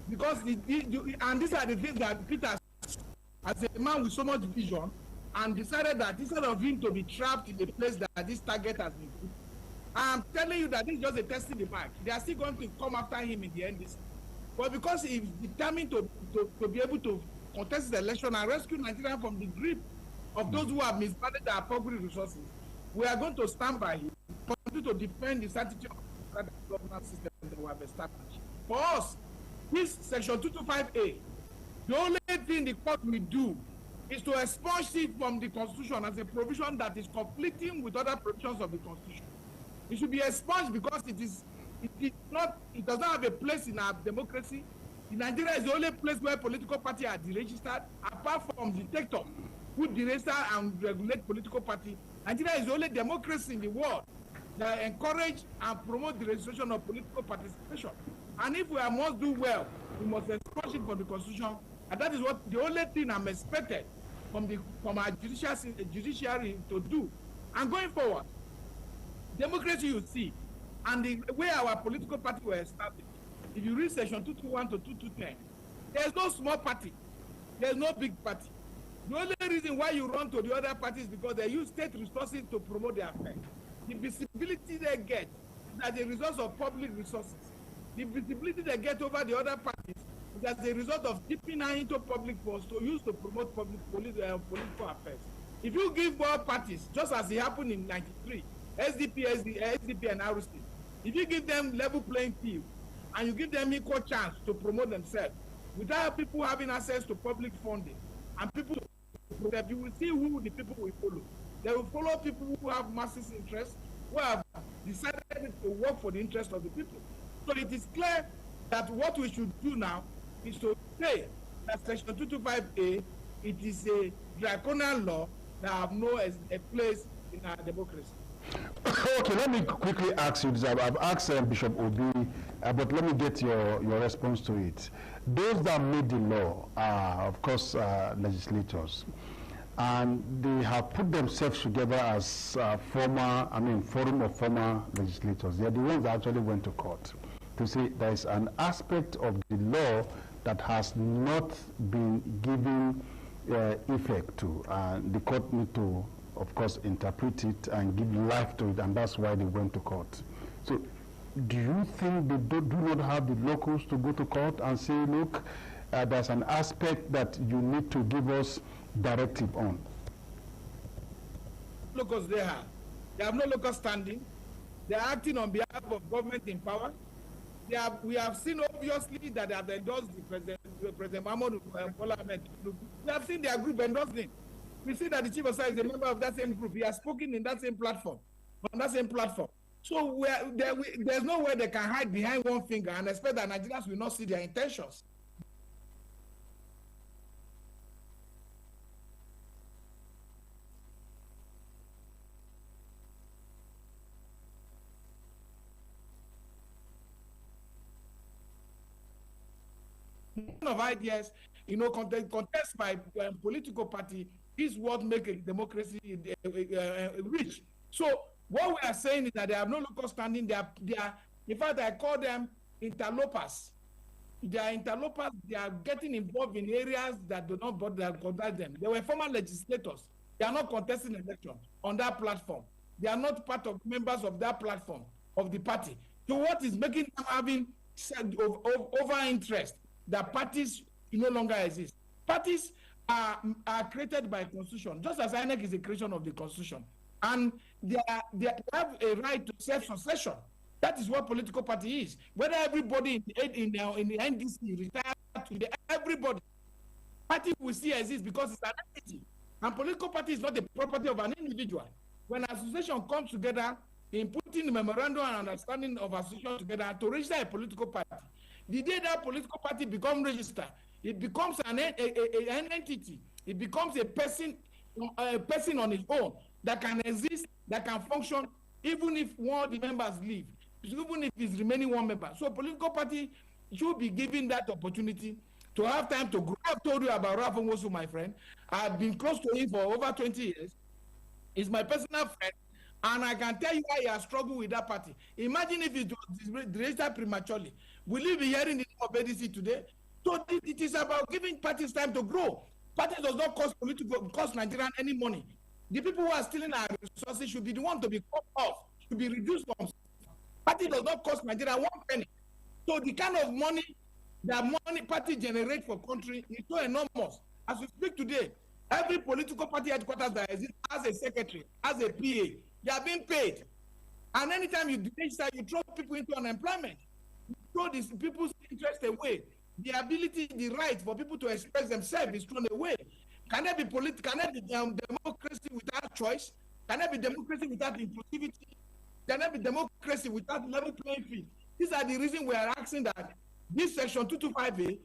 because and these are the things that Peter, as a man with so much vision, and decided that instead of him to be trapped in the place that this target has been put, I'm telling you that this is just a test in the mark. They are still going to come after him in the end. But because he's determined to be able to contest the election and rescue Nigeria from the grip of those who have mismanaged our public resources, we are going to stand by him, continue to defend the sanctity of the governance system that we have established. For us, this Section 225A, the only thing the court will do is to expunge it from the Constitution as a provision that is conflicting with other provisions of the Constitution. It should be expunged because it does not have a place in our democracy. Nigeria is the only place where political parties are deregistered, apart from the dictator who deregister and regulate political parties. Nigeria is the only democracy in the world that encourage and promote the registration of political participation. And if we must do well, we must expunge it from the Constitution, and that is what the only thing I'm expected from our judiciary to do. And going forward, democracy you see, and the way our political party were established. If you read Section 221 to 2210, there's no small party, there's no big party. The only reason why you run to the other parties is because they use state resources to promote their affairs. The visibility they get is as a result of public resources. The visibility they get over the other parties is as a result of dipping into public funds to use to promote political affairs. If you give more parties, just as it happened in '93, SDP and RST, if you give them level playing field, and you give them equal chance to promote themselves, without people having access to public funding, and people, you will see who the people will follow. They will follow people who have massive interest, who have decided to work for the interest of the people. So it is clear that what we should do now is to say that Section 225A, it is a draconian law that have no place in our democracy. Okay, let me quickly ask you this. I've asked Bishop Obi, but let me get your response to it. Those that made the law are, of course, legislators, and they have put themselves together as forum of former legislators. They are the ones that actually went to court to say there is an aspect of the law that has not been given effect to, and the court need to, of course, interpret it and give life to it, and that's why they went to court. So do you think they do not have the locals to go to court and say, look, there's an aspect that you need to give us directive on? Locals they have no local standing. They are acting on behalf of government in power. We have seen obviously that they have endorsed the President Mahmoud Bola Ahmed. We have seen their group endorsing. We see that the chief of staff is a member of that same group. He has spoken in that same platform, on that same platform. So there's no way they can hide behind one finger and expect that Nigerians will not see their intentions. Of ideas, contest by political party is what makes a democracy rich. So what we are saying is that they have no local standing. They are, in fact, I call them interlopers. They are interlopers. They are getting involved in areas that do not bother them. They were former legislators. They are not contesting elections on that platform. They are not part of members of that platform of the party. So what is making them having over interest? That parties no longer exist. Parties are created by constitution, just as INEC is a creation of the constitution, and they have a right to self-succession. That is what political party is. Whether everybody in the NDC retire to everybody, party will still exist because it's an entity, and political party is not the property of an individual. When an association comes together in putting the memorandum and understanding of association together to register a political party, the day that political party becomes registered, it becomes an entity. It becomes a person on its own that can exist, that can function, even if one of the members leave, even if it's remaining one member. So political party should be given that opportunity to have time to grow. I've told you about Ralph Nwosu, my friend. I've been close to him for over 20 years. He's my personal friend. And I can tell you why he has struggled with that party. Imagine if it was registered prematurely. Will you be hearing the name of ADC today? So it is about giving parties time to grow. Party does not cost Nigerian any money. The people who are stealing our resources should be the one to be cut off, should be reduced from. Party does not cost Nigeria one penny. So the kind of money that party generates for country is so enormous. As we speak today, every political party headquarters that exists has a secretary, has a PA. They are being paid. And anytime you register, you throw people into unemployment. You throw these people's interest away. The ability, the right for people to express themselves is thrown away. Can there be democracy without choice? Can there be democracy without inclusivity? Can there be democracy without level playing field? These are the reasons we are asking that this section 225A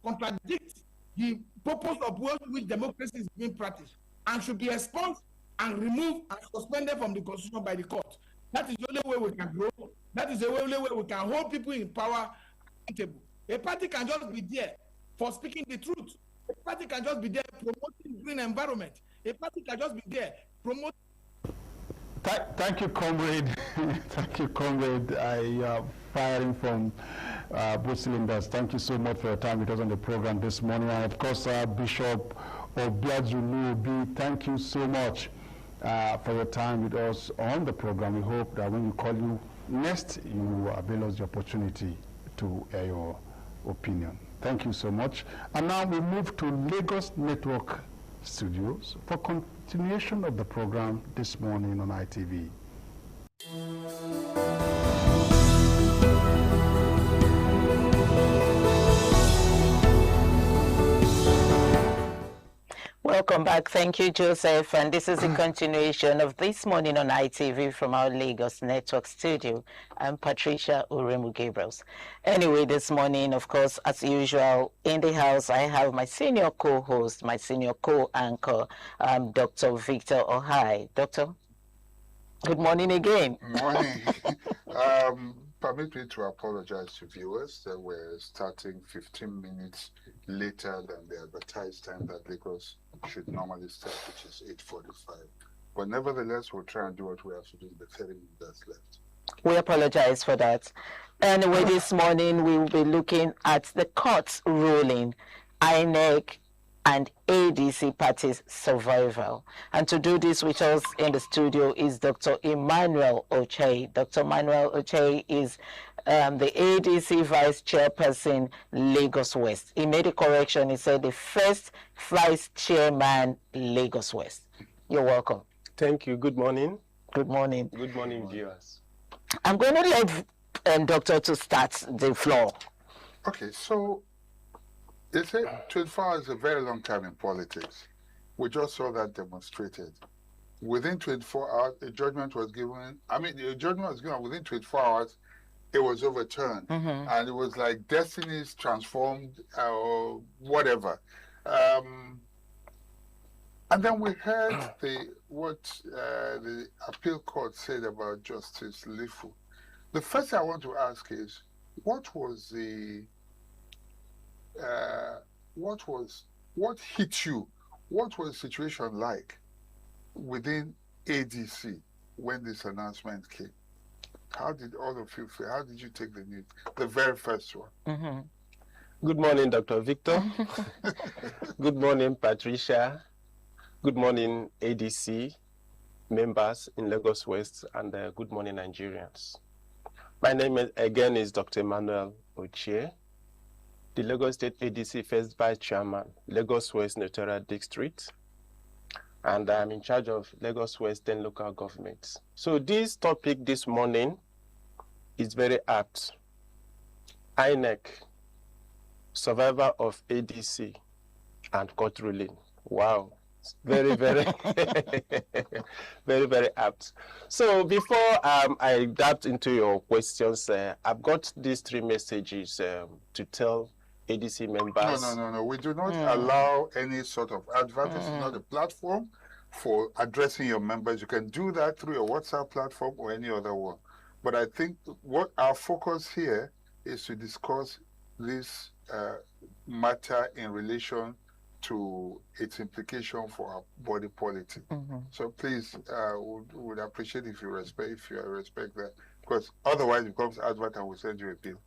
contradicts the purpose of which democracy is being practiced and should be expunged and removed and suspended from the constitution by the court. That is the only way we can grow. That is the only way we can hold people in power accountable. A party can just be there for speaking the truth. A party can just be there promoting green environment. A party can just be there promoting. Thank you, comrade. Thank you, comrade. I firing from both cylinders. Thank you so much for your time with us on the program this morning. And of course, Bishop Obiazunubi, thank you so much for your time with us on the program. We hope that when we call you next, you avail us the opportunity to air your opinion. Thank you so much. And now we move to Lagos Network Studios for continuation of the program this morning on ITV. Welcome back. Thank you, Joseph. And this is a continuation of This Morning on ITV from our Lagos Network studio. I'm Patricia Uremu-Gabriels. Anyway, this morning, of course, as usual, in the house, I have my senior co-host, my senior co-anchor, Dr. Victor Ohai. Doctor, good morning again. Morning. Permit me to apologize to viewers that we're starting 15 minutes later than the advertised time that Lagos should normally start, which is 8:45. But nevertheless, we'll try and do what we have to do in the 30 minutes left. We apologize for that. Anyway, this morning we will be looking at the court's ruling. INEC and ADC party's survival. And to do this with us in the studio is Dr. Emmanuel Ochei. Dr. Emmanuel Ochei is the ADC Vice Chairperson, Lagos West. He made a correction. He said the first Vice Chairman, Lagos West. You're welcome. Thank you. Good morning. Good morning. Good morning, viewers. I'm going to let Doctor to start the floor. Okay, so they say 24 hours is a very long time in politics. We just saw that demonstrated. Within 24 hours, a judgment was given. I mean, the judgment was given within 24 hours. It was overturned, and it was like destinies transformed or whatever. And then we heard what the appeal court said about Justice Lifu. The first thing I want to ask is, what hit you? What was the situation like within ADC when this announcement came? How did all of you feel? How did you take the news? The very first one. Good morning, Dr. Victor. Good morning, Patricia. Good morning, ADC members in Lagos West, and good morning, Nigerians. My name is Dr. Emmanuel Ochei, the Lagos State ADC First Vice Chairman, Lagos West Notarial District, and I'm in charge of Lagos West 10 local governments. So this topic this morning is very apt. INEC, survivor of ADC, and court ruling. Wow. Very, very, very, very apt. So before I dive into your questions, I've got these 3 messages to tell ADC members. No. We do not allow any sort of advert. This is not a platform for addressing your members. You can do that through your WhatsApp platform or any other one. But I think what our focus here is to discuss this matter in relation to its implication for our body politic. So please, would appreciate if you respect that, because otherwise it becomes advert and we'll send you a bill.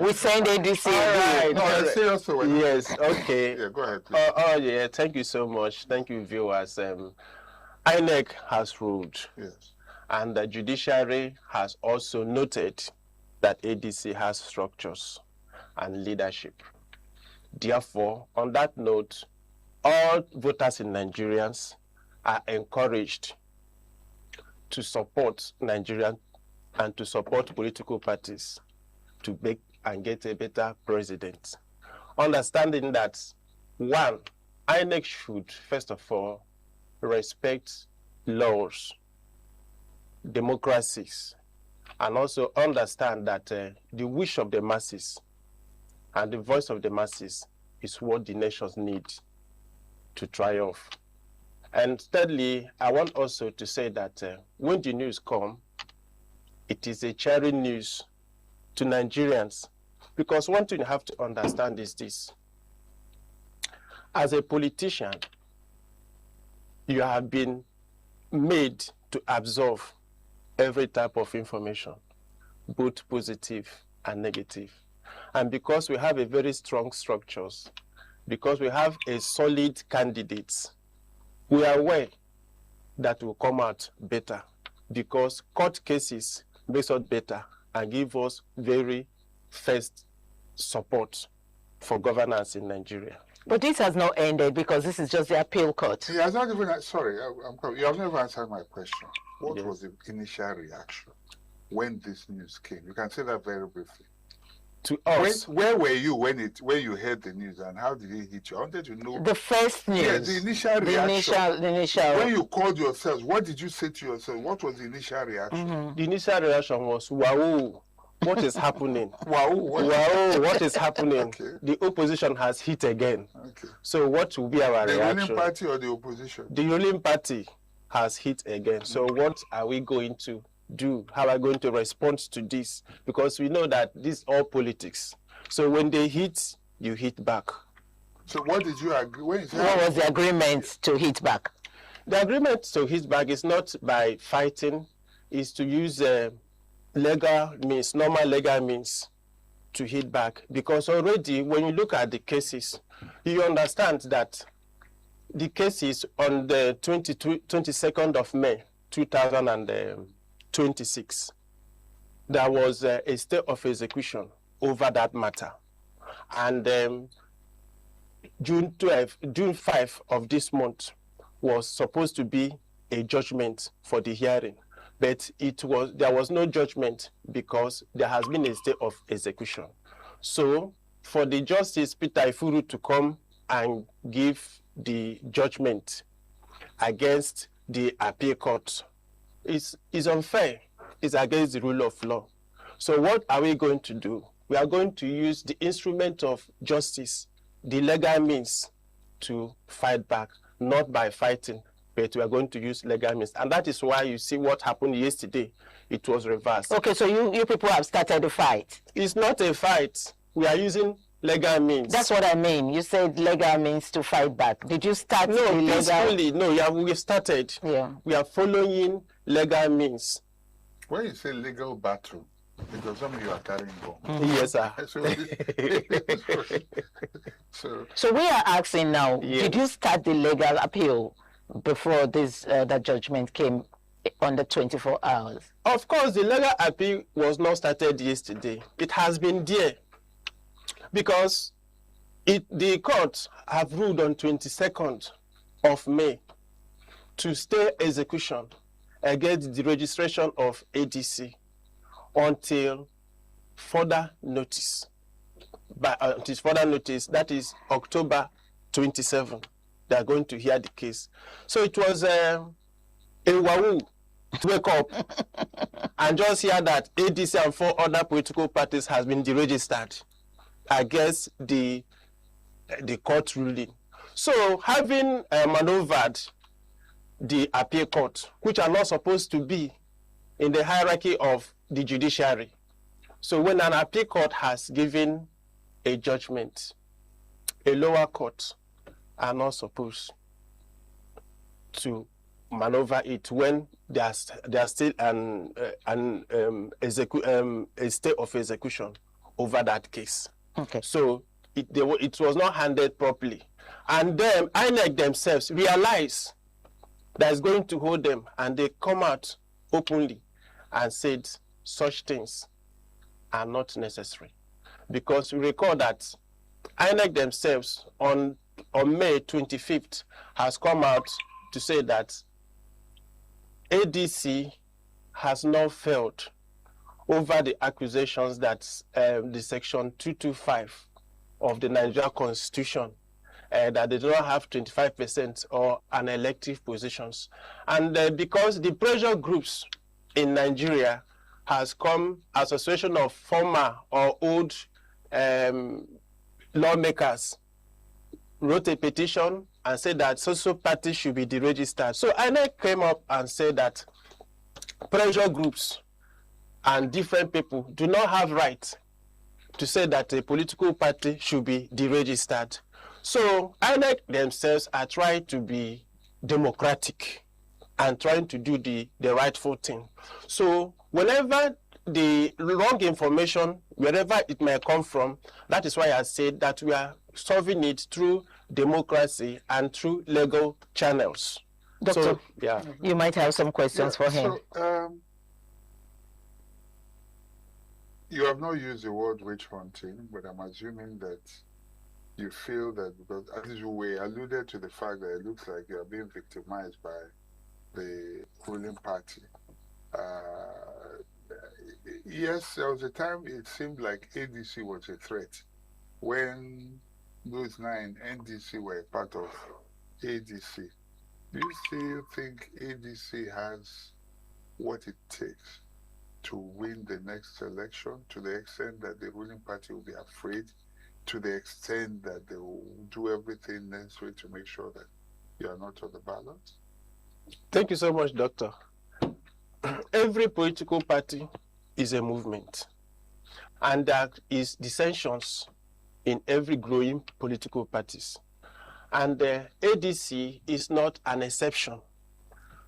We send ADC. All right. No, seriously. Yes. Okay. Yeah, go ahead, please. Yeah. Thank you so much. Thank you, viewers. INEC has ruled. Yes. And the judiciary has also noted that ADC has structures and leadership. Therefore, on that note, all voters in Nigerians are encouraged to support Nigerians and to support political parties to make and get a better president. Understanding that, 1, INEC should, first of all, respect laws, democracies, and also understand that the wish of the masses and the voice of the masses is what the nations need to triumph. And thirdly, I want also to say that when the news comes, it is a cheering news to Nigerians, because one thing you have to understand is this. As a politician, you have been made to absorb every type of information, both positive and negative. And because we have a very strong structures, because we have a solid candidates, we are aware that will come out better, because court cases makes us better and give us very first support for governance in Nigeria. But this has not ended, because this is just the appeal court. He has not even, sorry, you have never answered my question. What was the initial reaction when this news came? You can say that very briefly. To us. Where were you when you heard the news, and how did it hit you? I wanted to know. The first news. Yeah, the initial reaction. The initial. When you called yourselves, what did you say to yourself? What was the initial reaction? The initial reaction was, wow, what is happening? Wow, what is happening? Okay. The opposition has hit again. Okay. So what will be our reaction? The ruling party or the opposition? The ruling party has hit again. So what are we going to do? How are we going to respond to this? Because we know that this is all politics. So when they hit, you hit back. So what did you agree? What was the agreement to hit back? The agreement to hit back is not by fighting, is to use legal means, normal legal means, to hit back, because already when you look at the cases, you understand that the cases on the 22nd of May 2026, there was a stay of execution over that matter. And June 5 of this month was supposed to be a judgment for the hearing, but there was no judgment because there has been a stay of execution. So for the Justice Peter Ifuru to come and give the judgment against the appeal court is unfair. It's against the rule of law. So what are we going to do? We are going to use the instrument of justice, the legal means, to fight back, not by fighting, but we are going to use legal means. And that is why you see what happened yesterday. It was reversed. Okay, so you people have started the fight. It's not a fight. We are using legal means. That's what I mean. You said legal means to fight back. Did you start the legal? Peacefully. No, we started. Yeah. We are following legal means. When you say legal battle, because some of you are carrying bombs. Yes, sir. So we are asking now, did you start the legal appeal before this that judgment came on the 24 hours? Of course, the legal appeal was not started yesterday. It has been there because the court have ruled on 22nd of May to stay execution against the registration of ADC until further notice. Until further notice, that is October 27. They are going to hear the case. So it was a wahoo to wake up and just hear that ADC and 4 other political parties has been deregistered against the court ruling. So having maneuvered the appeal court, which are not supposed to be in the hierarchy of the judiciary. So when an appeal court has given a judgment, a lower court are not supposed to maneuver it when there's still a state of execution over that case. Okay. So it was not handled properly. And then INEC themselves realize that it's going to hold them, and they come out openly and said such things are not necessary. Because we recall that INEC themselves on May 25th has come out to say that ADC has not failed over the accusations that the section 225 of the Nigeria Constitution that they do not have 25% or unelective positions. And because the pressure groups in Nigeria has come, association of former or old lawmakers wrote a petition and said that social parties should be deregistered. So INEC came up and said that pressure groups and different people do not have right to say that a political party should be deregistered. So INEC themselves are trying to be democratic and trying to do the rightful thing. So whenever the wrong information, wherever it may come from, that is why I said that we are solving it through democracy and through legal channels. Doctor, so, yeah. You might have some questions for him. So, you have not used the word witch hunting, but I'm assuming that you feel that because as you were alluded to the fact that it looks like you are being victimized by the ruling party. Yes, there was a time it seemed like ADC was a threat when those 9 NDC were part of ADC. Do you still think ADC has what it takes to win the next election, to the extent that the ruling party will be afraid, to the extent that they will do everything necessary to make sure that you are not on the ballot? Thank you so much, Doctor. Every political party is a movement, and there is dissensions in every growing political parties. And the ADC is not an exception.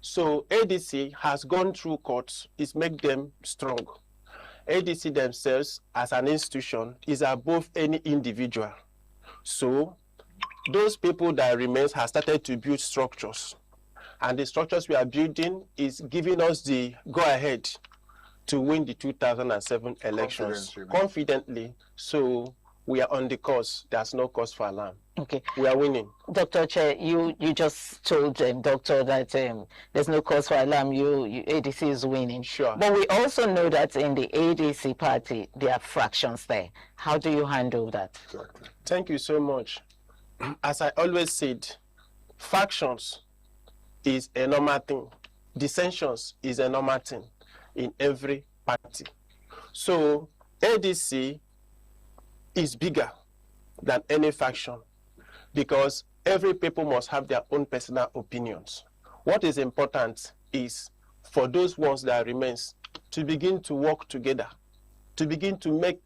So ADC has gone through courts, it's made them strong. ADC themselves as an institution is above any individual. So those people that remain have started to build structures. And the structures we are building is giving us the go-ahead to win the 2007 elections confidently. So we are on the course. There's no cause for alarm. Okay. We are winning. Dr. Chair, you just told Doctor that there's no cause for alarm. ADC is winning. Sure. But we also know that in the ADC party, there are fractions there. How do you handle that? Exactly. Thank you so much. As I always said, factions is a normal thing. Dissensions is a normal thing in every party. So ADC is bigger than any faction because every people must have their own personal opinions. What is important is for those ones that remains to begin to work together, to begin to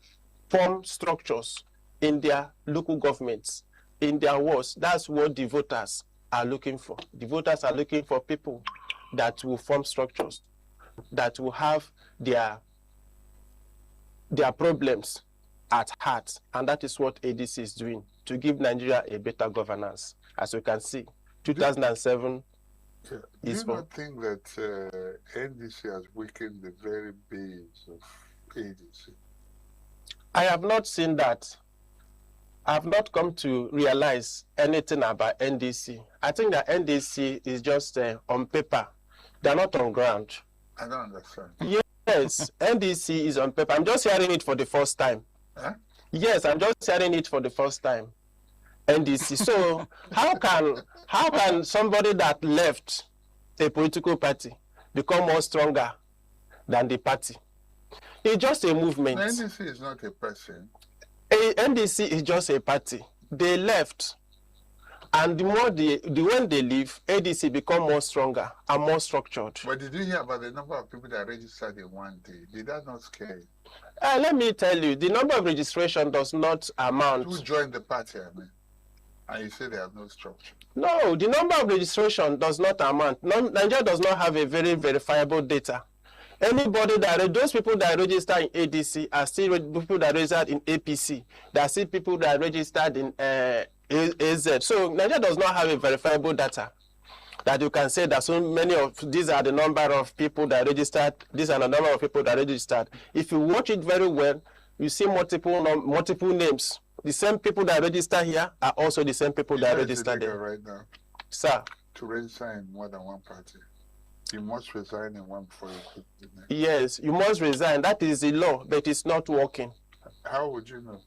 form structures in their local governments, in their wards. That's what the voters are looking for. The voters are looking for people that will form structures, that will have their problems at heart, and that is what ADC is doing to give Nigeria a better governance. As you can see, 2007 do you not think that NDC has weakened the very base of ADC? I have not seen that. I have not come to realize anything about NDC. I think that NDC is just on paper. They are not on ground. I don't understand. Yes, NDC is on paper. I'm just hearing it for the first time. Huh? Yes, I'm just hearing it for the first time. NDC. So how can somebody that left a political party become more stronger than the party? It's just a movement. NDC is not a person. NDC is just a party. They left, and the when they leave, ADC become more stronger and more structured. But did you hear about the number of people that registered in one day? Did that not scare you? Let me tell you, the number of registration does not amount. Who joined the party, I mean? And you say they have no structure. No, the number of registration does not amount. Nigeria does not have a very verifiable data. Anybody those people that register in ADC are still people that registered in APC. There are still people that registered in AZ. So Nigeria does not have a verifiable data that you can say that so many of these are the number of people that registered. These are the number of people that registered. If you watch it very well, you see multiple names. The same people that register here are also the same people that register there. Right now, sir. To register in more than one party, you must resign in one before you quit the next. Yes, you must resign. That is the law, but it's not working. How would you know?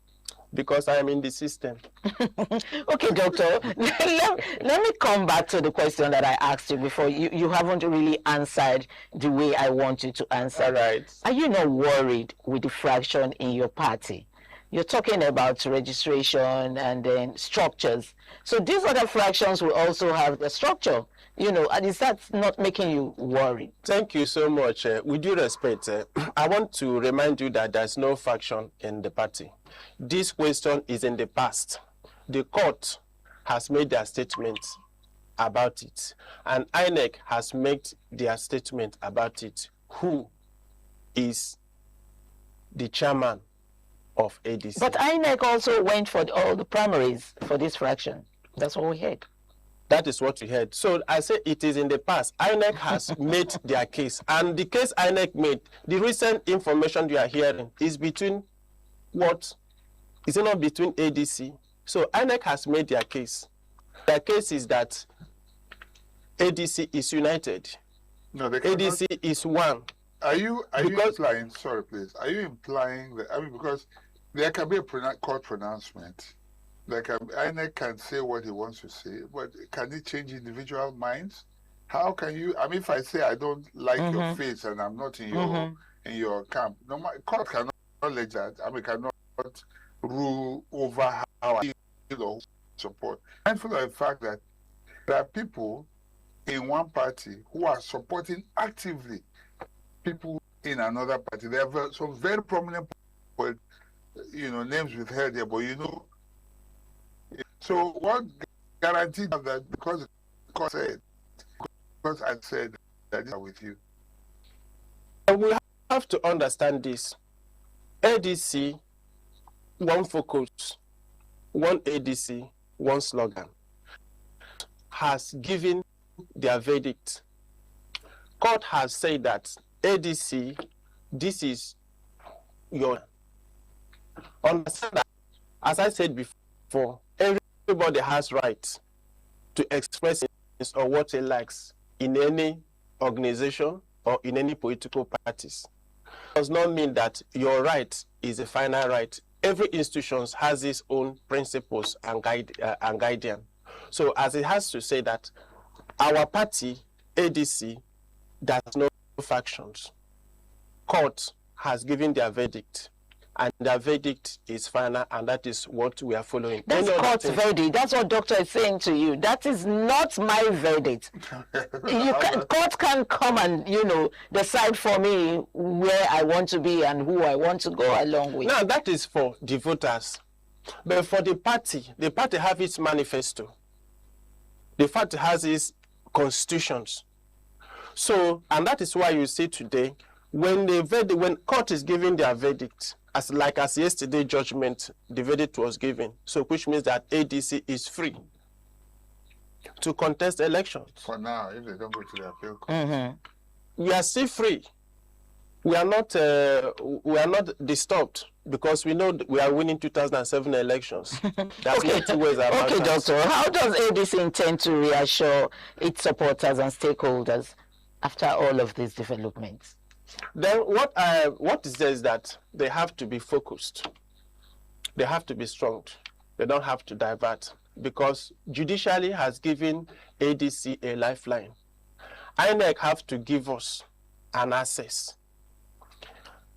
Because I am in the system. Okay, doctor, let me come back to the question that I asked you before. You haven't really answered the way I want you to answer. All right. Are you not worried with the fraction in your party? You're talking about registration and then structures. So these other fractions will also have a structure, and is that not making you worried? Thank you so much. With due respect, I want to remind you that there's no faction in the party. This question is in the past. The court has made their statement about it, and INEC has made their statement about it. Who is the chairman of ADC? But INEC also went for all the primaries for this fraction. That's what we heard. That is what we heard. So I say it is in the past. INEC has made their case. And the case INEC made, the recent information you are hearing is between what? Is it not between ADC? So INEC has made their case. Their case is that ADC is united. No, they cannot. ADC is one. Are you implying, sorry please, are you implying that, because there can be a court pronouncement. Like INEC can say what he wants to say, but can it change individual minds? How can you, if I say I don't like your face and I'm not in your camp, no, court cannot acknowledge that. Cannot rule over how I feel or support. Mindful of the fact that there are people in one party who are supporting actively people in another party. There are some very prominent, names we've heard there, but so what guarantees that because I said that is with you? We have to understand this. ADC, one focus, one ADC, one slogan, has given their verdict. Court has said that ADC, this is your... Understand that, as I said before, everybody has right to express his or what he likes in any organization or in any political parties. It does not mean that your right is a final right. Every institution has its own principles and guidance. So as it has to say that our party, ADC, does no factions. Court has given their verdict, and their verdict is final, and that is what we are following. That's court's verdict. That's what doctor is saying to you. That is not my verdict. Court can come and, decide for me where I want to be and who I want to go along with. Now, that is for the voters. But for the party have its manifesto. The party has its constitutions. So, and that is why you see today, when court is giving their verdict, as yesterday judgment, the verdict was given. So, which means that ADC is free to contest elections. For now, if they don't go to the appeal court. We are still free. We are not disturbed because we know we are winning 2007 elections. That's Okay, doctor, how does ADC intend to reassure its supporters and stakeholders after all of these developments? Then what is there is that they have to be focused. They have to be strong. They don't have to divert, because judiciary has given ADC a lifeline. INEC have to give us an access.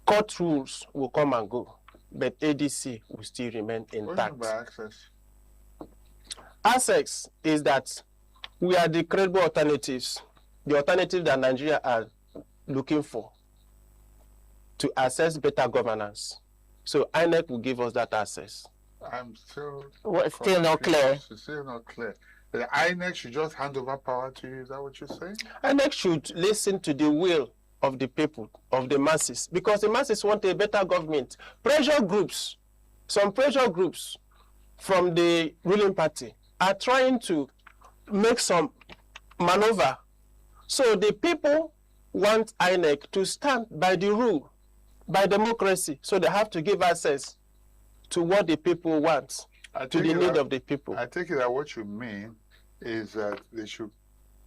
Court rules will come and go, but ADC will still remain intact. What do you mean by access? Access is that we are the credible alternatives, the alternative that Nigeria are looking for to access better governance. So INEC will give us that access. I'm still... still not clear. It's still not clear. The INEC should just hand over power to you, is that what you're saying? INEC should listen to the will of the people, of the masses, because the masses want a better government. Some pressure groups from the ruling party are trying to make some maneuver. So the people want INEC to stand by the rule, by democracy. So they have to give access to what the people want, to the need of the people. I take it that what you mean is that they should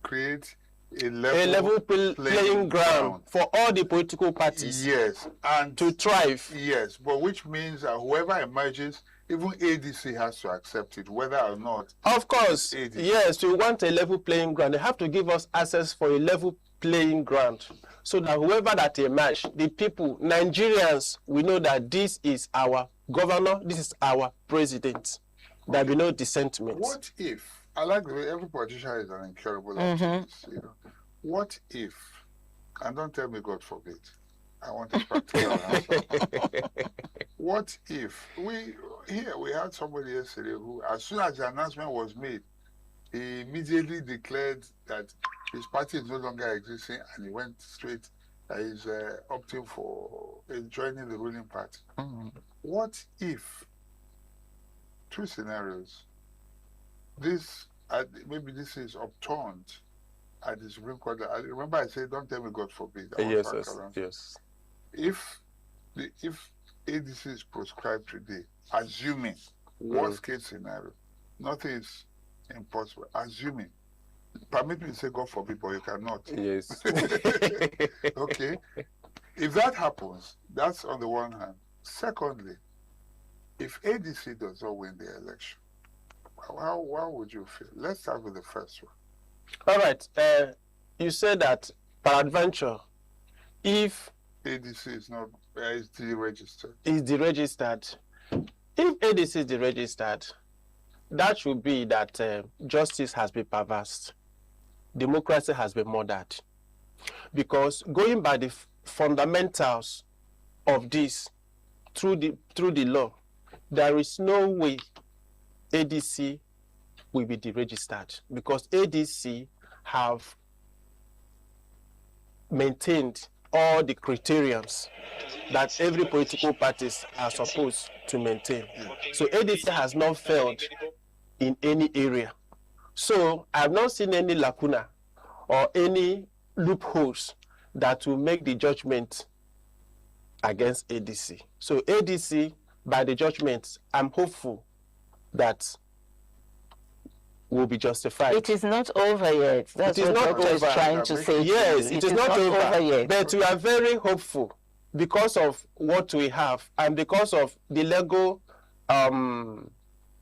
create a level playing ground for all the political parties. Yes, and to thrive. Yes, but which means that whoever emerges, even ADC has to accept it, whether or not. Of course, ADC. Yes, we want a level playing ground. They have to give us access for a level playing ground, so that whoever that emerge, the people, Nigerians, we know that this is our governor, this is our president. There will be no dissentiment. What if? I like the way every politician is an incurable optimist. What if? And don't tell me God forbid. I want a practical answer. What if we had somebody yesterday who, as soon as the announcement was made, he immediately declared that his party is no longer existing, and he went straight. He's opting for joining the ruling party. What if? Two scenarios. Maybe this is upturned at the Supreme Court. I remember I said, "Don't tell me God forbid." Yes. If ADC is proscribed today, assuming worst case scenario, nothing is impossible. Assuming, permit me to say God forbid, but you cannot. Yes. Okay. If that happens, that's on the one hand. Secondly, if ADC does not win the election, how would you feel? Let's start with the first one. All right. You said that peradventure, if ADC is not is deregistered. Is deregistered. If ADC is deregistered, that should be that justice has been perversed, democracy has been murdered, because going by the fundamentals of this through the law, there is no way ADC will be deregistered, because ADC have maintained all the criterions that every political parties are supposed to maintain. So ADC has not failed in any area. So I've not seen any lacuna or any loopholes that will make the judgment against ADC. So ADC, by the judgment, I'm hopeful that will be justified. It is not over yet. That's what Doctor is trying to say. Yes, it is not over yet. But we are very hopeful because of what we have and because of the legal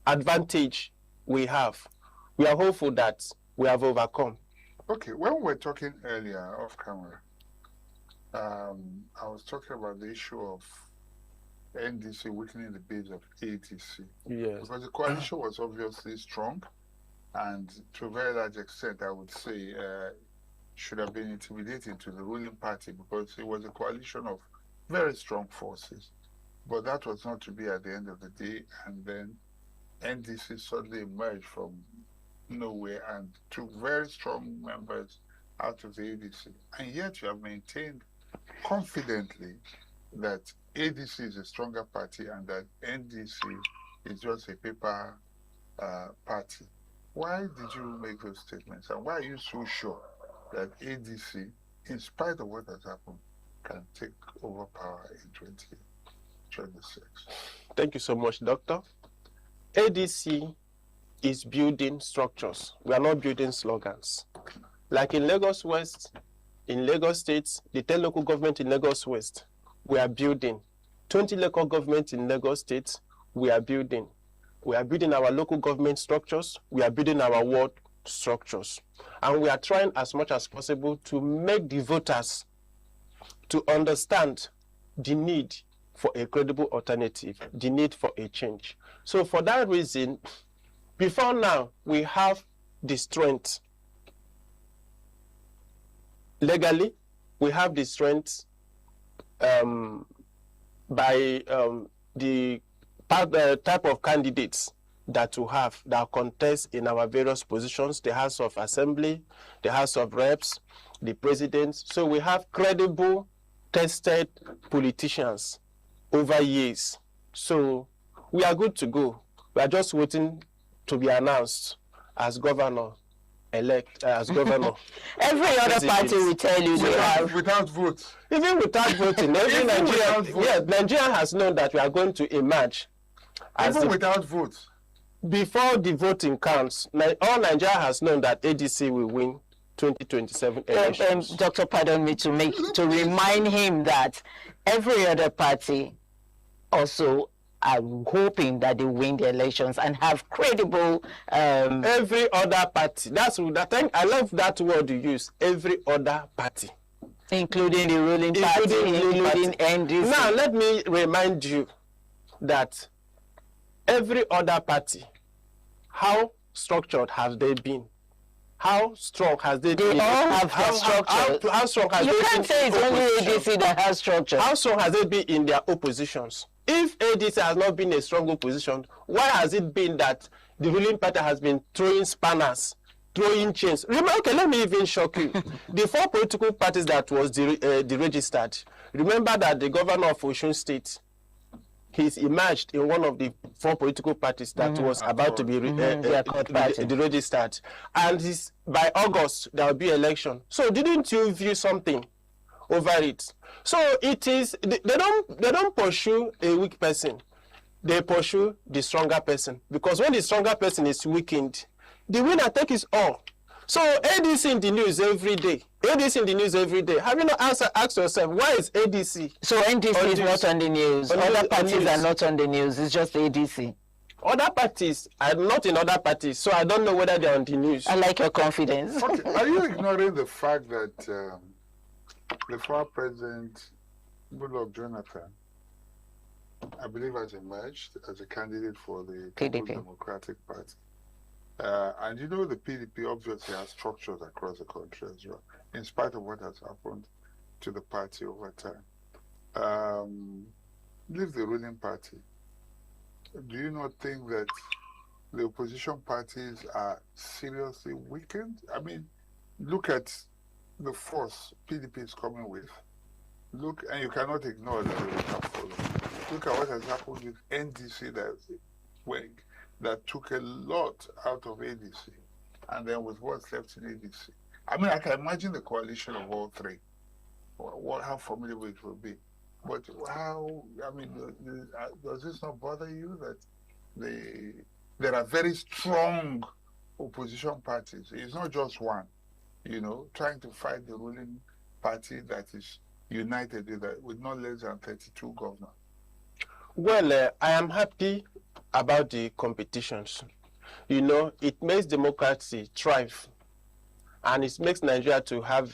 advantage we have. We are hopeful that we have overcome. Okay, when we were talking earlier off camera, I was talking about the issue of NDC weakening the base of ADC. Yes. Because the coalition was obviously strong, and to a very large extent, I would say, should have been intimidating to the ruling party because it was a coalition of very strong forces. But that was not to be at the end of the day, and then NDC suddenly emerged from nowhere and took very strong members out of the ADC. And yet you have maintained confidently that ADC is a stronger party and that NDC is just a paper party. Why did you make those statements? And why are you so sure that ADC, in spite of what has happened, can take over power in 2026? Thank you so much, Doctor. ADC is building structures. We are not building slogans. Like in Lagos West, in Lagos State, the 10 local government in Lagos West, we are building. 20 local government in Lagos State, we are building. We are building our local government structures. We are building our ward structures. And we are trying as much as possible to make the voters to understand the need for a credible alternative, the need for a change. So for that reason, before now, we have the strength. Legally, we have the strength by the type of candidates that we have that contest in our various positions, the House of Assembly, the House of Reps, the President. So we have credible, tested politicians over years. So we are good to go. We are just waiting to be announced as governor-elect, as governor. Every other party will tell you they have. Without votes. Even without voting, every Nigerian, yes, Nigeria has known that we are going to emerge. Even without votes. Before the voting counts, all Nigeria has known that ADC will win 2027 elections. Doctor, pardon me to remind him that every other party also are hoping that they win the elections and have credible. Every other party. I love that word you use. Every other party, including the ruling party, including NDC. Now let me remind you that every other party, how structured have they been? How strong has they been? They all have their structure. How strong has they been? You can't say it's only ADC that has structure. How strong has they been in their oppositions? If ADC has not been a strong opposition, why has it been that the ruling party has been throwing spanners, throwing chains? Remember, okay, let me even shock you. The 4 political parties that was deregistered, remember that the governor of Osun State, he's emerged in one of the 4 political parties that was about to be deregistered. And by August, there will be election. So didn't you view something over it? So it is, they don't pursue a weak person. They pursue the stronger person. Because when the stronger person is weakened, the winner takes his all. So ADC in the news every day. ADC in the news every day. Have you not asked yourself, why is ADC? So NDC is not on the news. Other parties are not on the news. It's just ADC. Other parties are not in other parties, so I don't know whether they're on the news. I like your confidence. Okay. Are you ignoring the fact that the former president, Goodluck Jonathan, I believe has emerged as a candidate for the People's Democratic Party? And you know the PDP obviously has structures across the country as well, in spite of what has happened to the party over time. Leave the ruling party. Do you not think that the opposition parties are seriously weakened? I mean, look at the force PDP is coming with. look, and you cannot ignore that. Look at what has happened with NDC that took a lot out of ADC, and then with what's left in ADC. I mean, I can imagine the coalition of all three, how formidable it will be. But how, I mean, does this not bother you that there are very strong opposition parties? It's not just one, trying to fight the ruling party that is united with not less than 32 governors. Well, I am happy about the competitions. It makes democracy thrive, and it makes Nigeria to have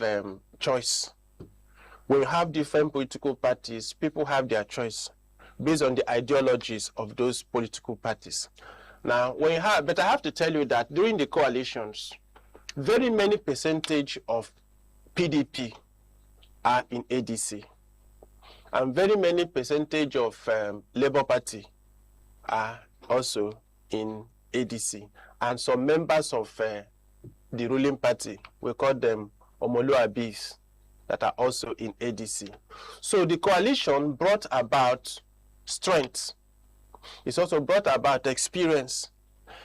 choice. When you have different political parties, people have their choice based on the ideologies of those political parties. Now, but I have to tell you that during the coalitions, very many percentage of PDP are in ADC, and very many percentage of Labour Party are also in ADC, and some members of the ruling party, we call them Omoluabis, that are also in ADC. So the coalition brought about strength. It's also brought about experience.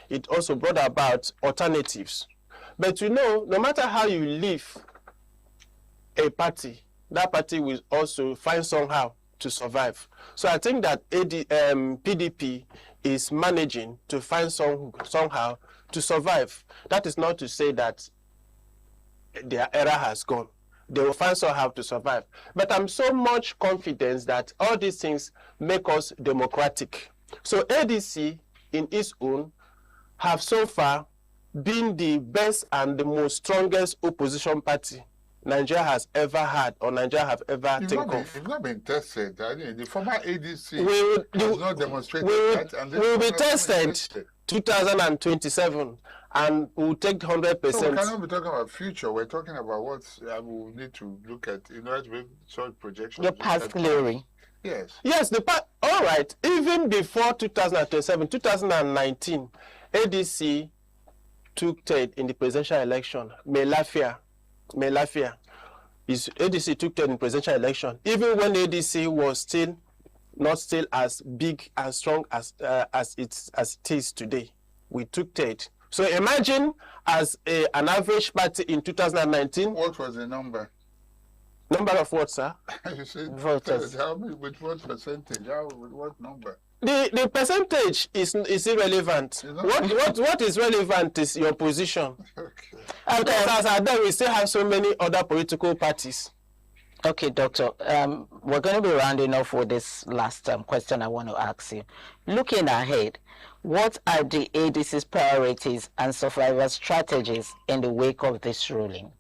It also brought about alternatives. But no matter how you leave a party, that party will also find somehow to survive. So I think that PDP is managing to find somehow to survive. That is not to say that their era has gone. They will find somehow to survive. But I'm so much confident that all these things make us democratic. So ADC in its own have so far been the best and the most strongest opposition party Nigeria has ever had, or Nigeria have ever taken off. It's not been tested. The former ADC has not demonstrated that. And we will be tested 2027, and we will take 100%. So we cannot be talking about future. We're talking about what we need to look at in order to make such projections. The past glory. Yes. Yes, all right. Even before 2027, 2019, ADC took third in the presidential election. ADC took third in the presidential election, even when ADC was not still as big and strong as it is today. We took third. So imagine as an average party in 2019. What was the number? Number of what, sir? You said voters. How many, with what percentage? With what number? The percentage is irrelevant. What is relevant is your position. Okay. Because as we still have so many other political parties. Okay, Doctor. We're going to be rounding off with this last question I want to ask you. Looking ahead, what are the ADC's priorities and survival strategies in the wake of this ruling?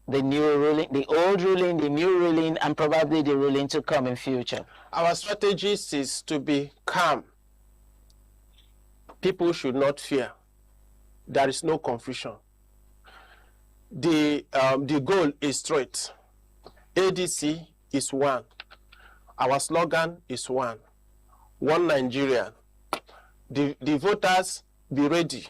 The new ruling, the old ruling, the new ruling, and probably the ruling to come in future. Our strategies is to be calm. People should not fear. There is no confusion. The goal is straight. ADC is one. Our slogan is one. One Nigeria. The voters be ready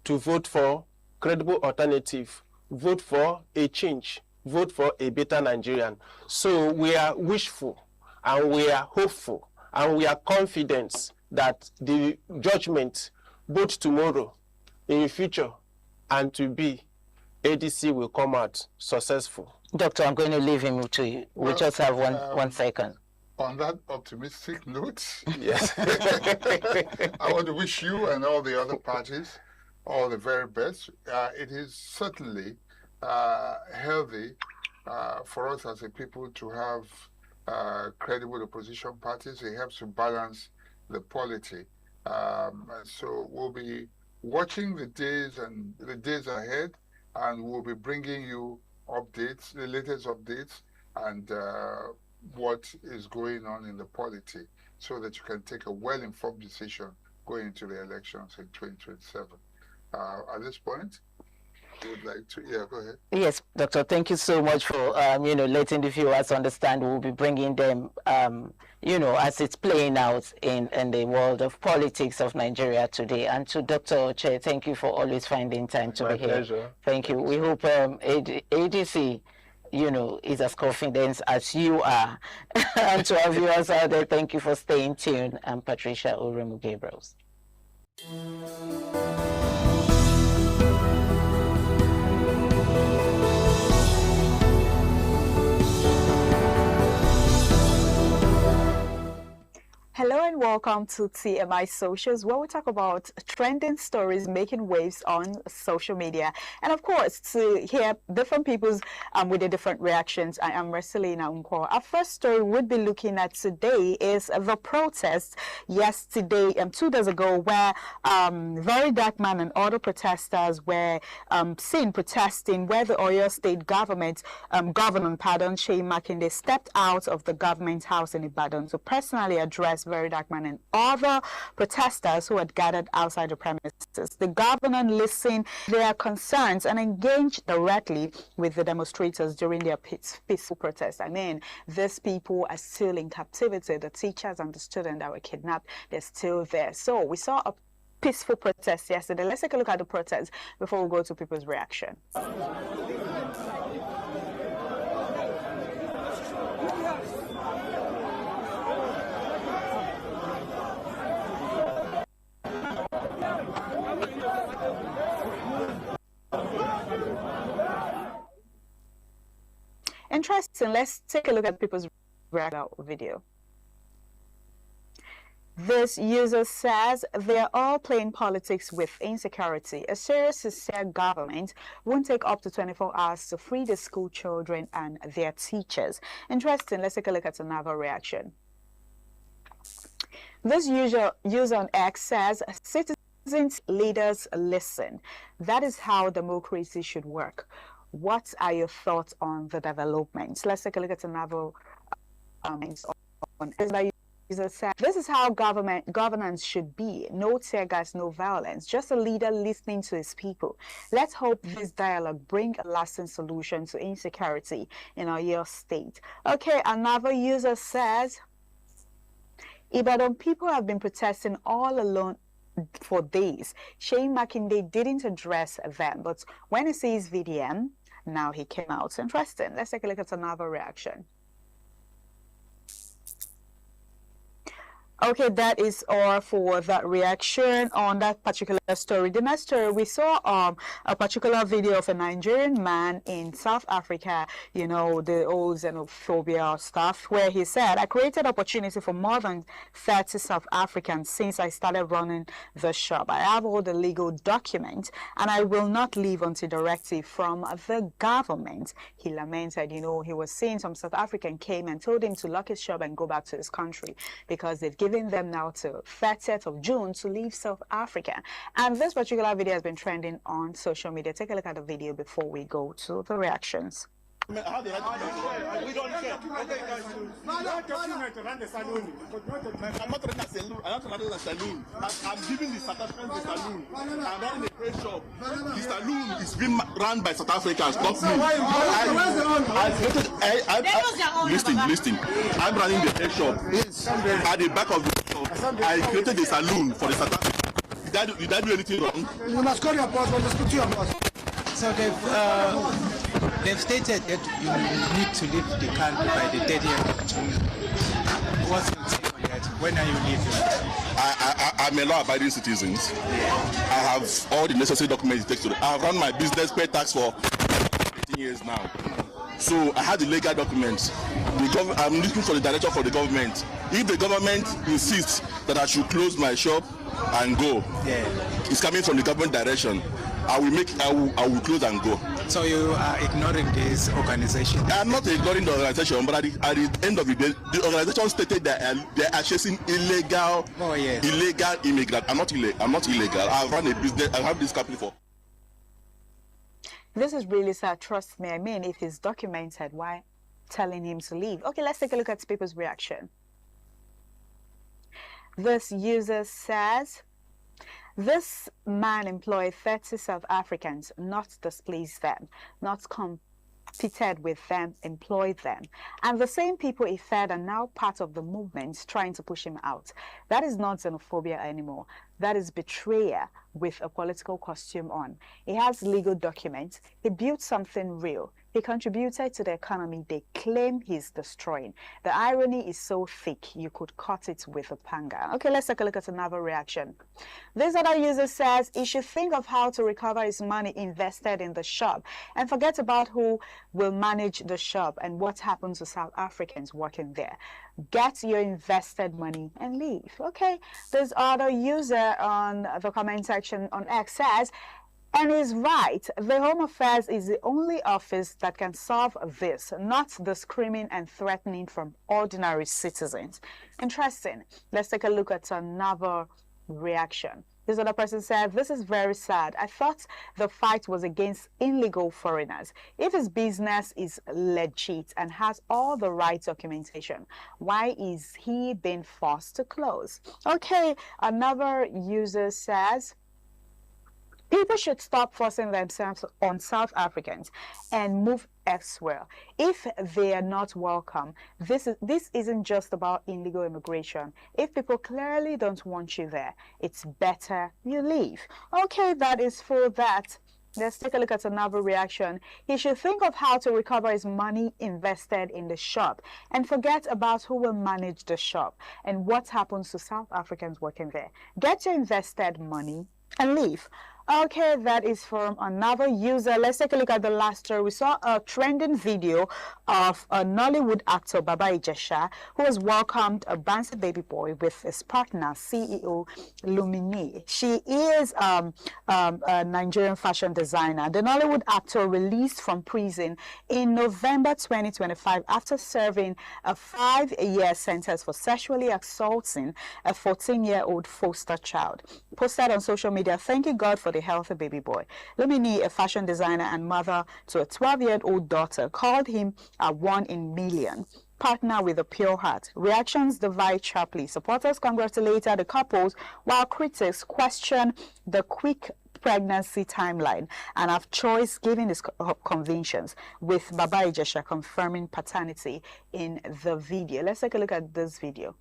to vote for credible alternative. Vote for a change. Vote for a better Nigerian. So we are wishful, and we are hopeful, and we are confident that the judgment, both tomorrow, in the future, and to be, ADC will come out successful. Doctor, I'm going to leave him to you. We just have one second. On that optimistic note, yes, I want to wish you and all the other parties all the very best. It is certainly healthy for us as a people to have credible opposition parties. It helps to balance the polity. So we'll be watching the days ahead, and we'll be bringing you updates, the latest updates, and what is going on in the polity, so that you can take a well-informed decision going into the elections in 2027. At this point, I would like to, go ahead. Yes, Doctor, thank you so much for, letting the viewers understand. We'll be bringing them, as it's playing out in the world of politics of Nigeria today. And to Dr. Oche, thank you for always finding time to be here. Pleasure. Thank you. We hope ADC you know, is as confident as you are. And to our viewers out there, thank you for staying tuned. I'm Patricia Oremu Gabriels. Hello and welcome to TMI Socials, where we talk about trending stories making waves on social media. And of course, to hear different people's with their different reactions, I am Marcelina Unkwo. Our first story we'll be looking at today is the protest yesterday, 2 days ago, where Very Dark Man and other protesters were seen protesting, where the Oyo State government, governor, Seyi Makinde, stepped out of the government house in Ibadan to personally address Very Dark Man and other protesters who had gathered outside the premises. The governor listened to their concerns and engaged directly with the demonstrators during their peaceful protest. I mean, these people are still in captivity. The teachers and the students that were kidnapped, they're still there. So we saw a peaceful protest yesterday. Let's take a look at the protest before we go to people's reaction. Interesting. Let's take a look at people's video. This user says they're all playing politics with insecurity. A serious, sincere government won't take up to 24 hours to free the school children and their teachers. Interesting. Let's take a look at another reaction. This user on X says, citizens, leaders, listen. That is how democracy should work. What are your thoughts on the developments? Let's take a look at another comments on this is how governance should be. No tear gas, no violence. Just a leader listening to his people. Let's hope this dialogue bring a lasting solution to insecurity in our state. Okay, another user says, Ibadan people have been protesting all alone for days. Seyi Makinde didn't address them, but when he sees VDM, now he came out. Interesting. Let's take a look at another reaction. Okay, that is all for that reaction on that particular story. The next story, we saw a particular video of a Nigerian man in South Africa, you know, the old xenophobia stuff, where he said, I created opportunity for more than 30 South Africans since I started running the shop. I have all the legal documents and I will not leave until directive from the government. He lamented, you know, he was seeing some South African came and told him to lock his shop and go back to his country because they've given them now to 30th of June to leave South Africa. And this particular video has been trending on social media. Take a look at the video before we go to the reactions. We don't care. Okay, guys. I'm not running the saloon. I'm not running the saloon. I'm giving the South Africans the saloon. I'm running a trade shop. The saloon is being run by South Africans, not me. Listen. I'm running the trade shop. At the back of the shop, I created a saloon for the South Africans. Did I do anything wrong? You must call your boss. Must speak to your boss. So they've stated that you need to leave the country by the 30th of June. What's your take on that? When are you leaving? I'm a law-abiding citizen. I have all the necessary documents it takes to. I have run my business, pay tax for 18 years now. So I have the legal documents. I'm looking for the direction for the government. If the government insists that I should close my shop and go, it's coming from the government direction. I will close and go. So you are ignoring this organization? I'm not ignoring the organization, but at the end of the day, the organization stated that they are chasing illegal immigrants. I'm not illegal. I've run a business. I have this company for. This is really sad. Trust me. I mean, if it's documented, why telling him to leave? Okay, let's take a look at people's reaction. This user says, this man employed 30 South Africans, not displeased them, not competed with them, employed them. And the same people he fed are now part of the movement trying to push him out. That is not xenophobia anymore. that is betrayer with a political costume on. He has legal documents. He built something real. He contributed to the economy they claim he's destroying. The irony is so thick, you could cut it with a panga. Okay, let's take a look at another reaction. This other user says he should think of how to recover his money invested in the shop and forget about who will manage the shop and what happens to South Africans working there. Get your invested money and leave. Okay, this other user on the comment section on X says, and is right, the Home Affairs is the only office that can solve this, not the screaming and threatening from ordinary citizens. Interesting. Let's take a look at another reaction. This other person said, this is very sad. I thought the fight was against illegal foreigners. If his business is legit and has all the right documentation, why is he being forced to close? Okay, another user says, people should stop forcing themselves on South Africans and move elsewhere. If they are not welcome, this isn't just about illegal immigration. If people clearly don't want you there, it's better you leave. Okay, that is for that. Let's take a look at another reaction. He should think of how to recover his money invested in the shop and forget about who will manage the shop and what happens to South Africans working there. Get your invested money and leave. Okay, that is from another user. Let's take a look at the last story. We saw a trending video of a Nollywood actor, Baba Ijesha, who has welcomed a Bansi baby boy with his partner, CEO Lumini. She is a Nigerian fashion designer. The Nollywood actor released from prison in November 2025 after serving a 5-year sentence for sexually assaulting a 14-year-old foster child. Posted on social media, thanking God for the healthy baby boy. Lumini, a fashion designer and mother to a 12-year-old daughter, called him a 1 in a million partner with a pure heart. Reactions divide sharply. Supporters congratulated the couples, while critics question the quick pregnancy timeline and have choice given his conventions, with Baba Ijesha confirming paternity in the video. Let's take a look at this video.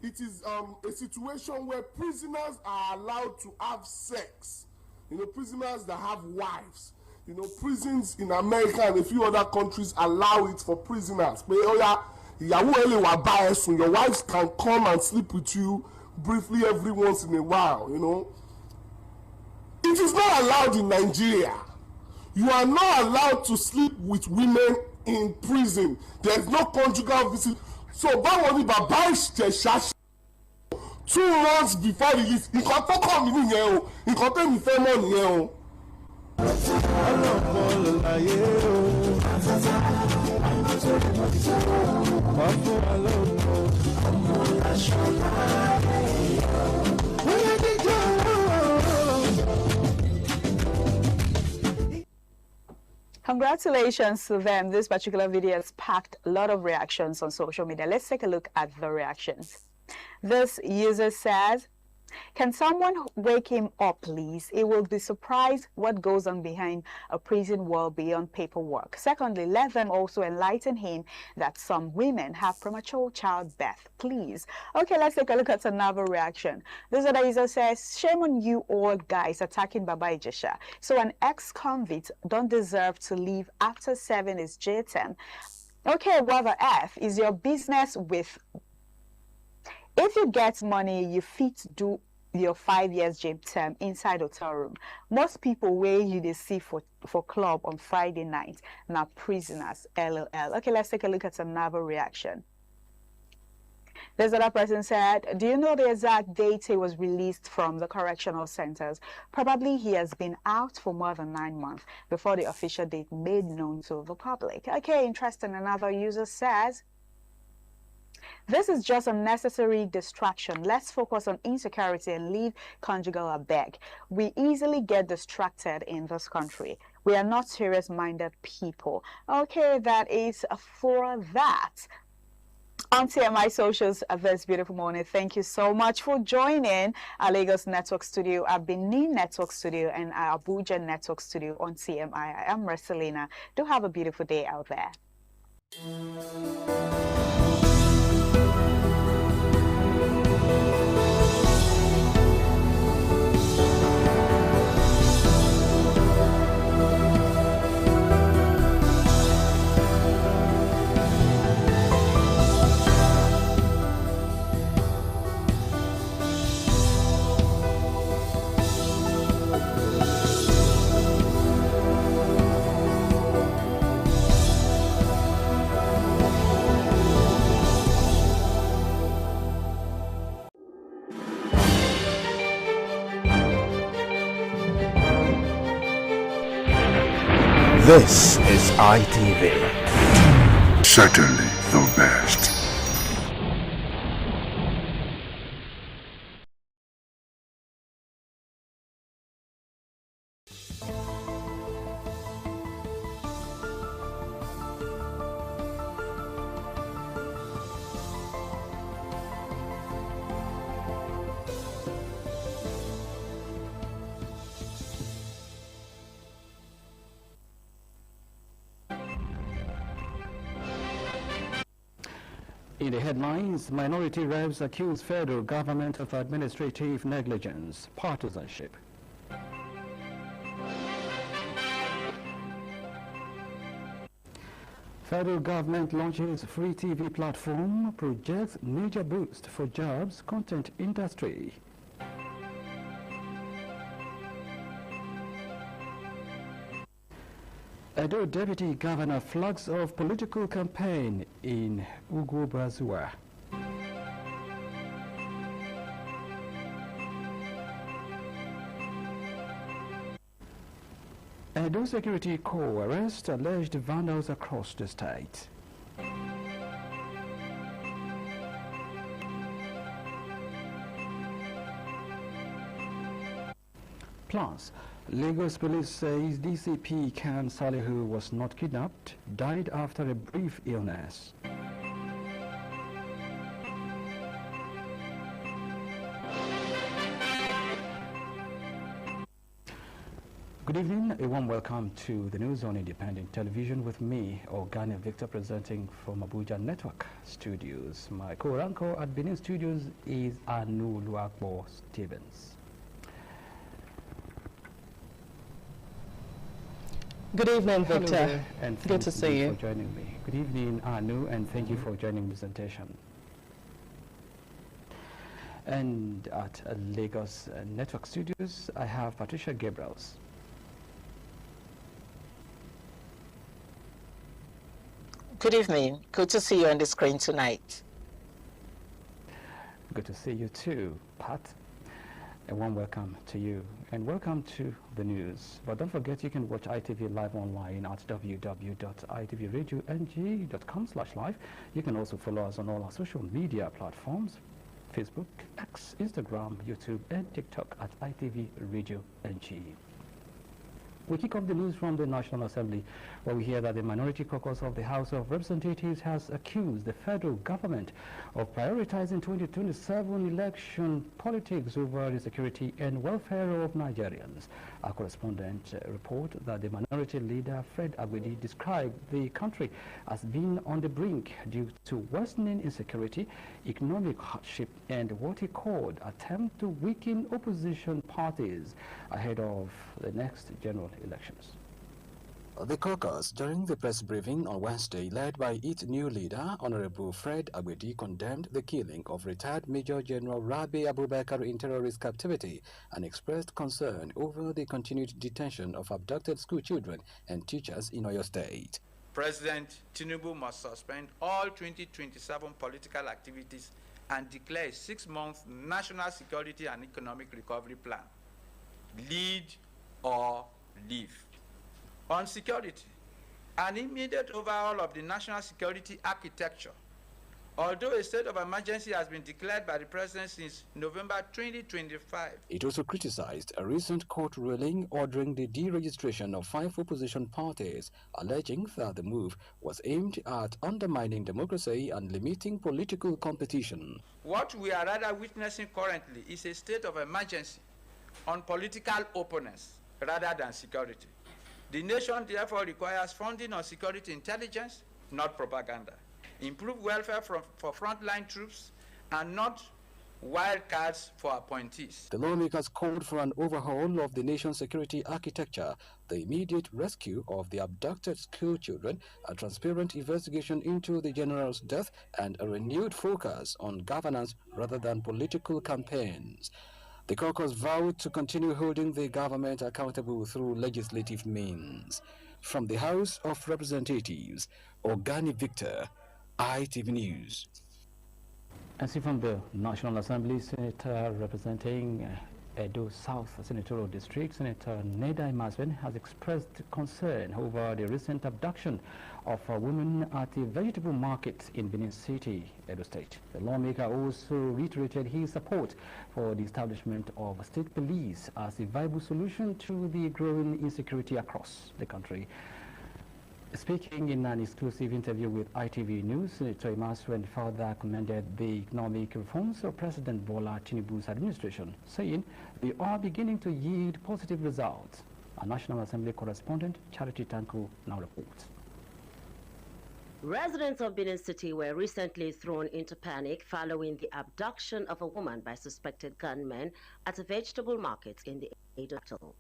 It is a situation where prisoners are allowed to have sex. You know, prisoners that have wives. You know, prisons in America and a few other countries allow it for prisoners. Your wives can come and sleep with you briefly every once in a while, you know. It is not allowed in Nigeria. You are not allowed to sleep with women in prison. There is no conjugal visit. So, Bawoni Baba Ijesha 2 months before release, he got to come in here. He got to be famous here. Congratulations to them. This particular video has packed a lot of reactions on social media. Let's take a look at the reactions. This user says, can someone wake him up, please? He will be surprised what goes on behind a prison wall beyond paperwork. Secondly, let them also enlighten him that some women have premature childbirth, please. Okay, let's take a look at another reaction. This other user says, shame on you all guys attacking Baba Ijesha. So an ex-convict don't deserve to leave after serving his jail term. Okay, what the F is your business with... If you get money, you fit do your 5 years jail term inside hotel room. Most people where you they see for club on Friday night now prisoners, LOL. Okay, let's take a look at another reaction. This other person said, do you know the exact date he was released from the correctional centers? Probably he has been out for more than 9 months before the official date made known to the public. Okay, interesting. Another user says, this is just a necessary distraction. Let's focus on insecurity and leave conjugal abeg. We easily get distracted in this country. We are not serious-minded people. Okay, that is for that. On TMI Socials this beautiful morning, thank you so much for joining our Lagos Network Studio, our Benin Network Studio, and our Abuja Network Studio on TMI. I am Marcelina. Do have a beautiful day out there. This is ITV. Certainly the best. In the headlines, minority reps accuse federal government of administrative negligence, partisanship. Federal government launches free TV platform, projects major boost for jobs, content industry. Edo Deputy Governor flags off political campaign in Ugwu-Brazua. Edo Security Corps arrest alleged vandals across the state. Plus, Lagos police says DCP Khan Salihu was not kidnapped, died after a brief illness. Good evening, a warm welcome to the news on Independent Television with me, Ogani Victor, presenting from Abuja Network Studios. My co-anchor at Benin Studios is Anu Luakbo Stevens. Good evening, Victor. Hello there, and good to see you for joining me. Good evening, Anu, and thank you for joining the presentation. And at Lagos Network Studios, I have Patricia Gabriels. Good evening. Good to see you on the screen tonight. Good to see you too, Pat. A warm welcome to you and welcome to the news. But don't forget you can watch ITV live online at www.itvradio.ng.com/live. You can also follow us on all our social media platforms, Facebook, X, Instagram, YouTube and TikTok at ITV Radio NG. We kick off the news from the National Assembly, where we hear that the Minority Caucus of the House of Representatives has accused the federal government of prioritizing 2027 election politics over the security and welfare of Nigerians. Our correspondent report that the minority leader, Fred Agbedi, described the country as being on the brink due to worsening insecurity, economic hardship, and what he called attempt to weaken opposition parties ahead of the next general elections. The caucus, during the press briefing on Wednesday, led by its new leader, Honorable Fred Agbedi, condemned the killing of retired Major General Rabi Abubakar in terrorist captivity and expressed concern over the continued detention of abducted school children and teachers in Oyo State. President Tinubu must suspend all 2027 political activities and declare a 6-month national security and economic recovery plan. Lead or leave. On security, an immediate overhaul of the national security architecture. Although a state of emergency has been declared by the President since November 2025. It also criticized a recent court ruling ordering the deregistration of 5 opposition parties, alleging that the move was aimed at undermining democracy and limiting political competition. What we are rather witnessing currently is a state of emergency on political opponents rather than security. The nation therefore requires funding on security intelligence, not propaganda. Improve welfare for frontline troops and not wildcards for appointees. The lawmakers called for an overhaul of the nation's security architecture, the immediate rescue of the abducted school children, a transparent investigation into the general's death, and a renewed focus on governance rather than political campaigns. The caucus vowed to continue holding the government accountable through legislative means. From the House of Representatives, Ogani Victor, ITV News. And see from the National Assembly, Senator representing Edo South Senatorial District, Senator Neda Imasuen has expressed concern over the recent abduction of a woman at a vegetable market in Benin City, Edo State. The lawmaker also reiterated his support for the establishment of state police as a viable solution to the growing insecurity across the country. Speaking in an exclusive interview with ITV News, Senator Imasuen further commended the economic reforms of President Bola Tinubu's administration, saying they are beginning to yield positive results. Our National Assembly correspondent, Charity Tanko, now reports. Residents of Benin City were recently thrown into panic following the abduction of a woman by suspected gunmen at a vegetable market in the Edo capital.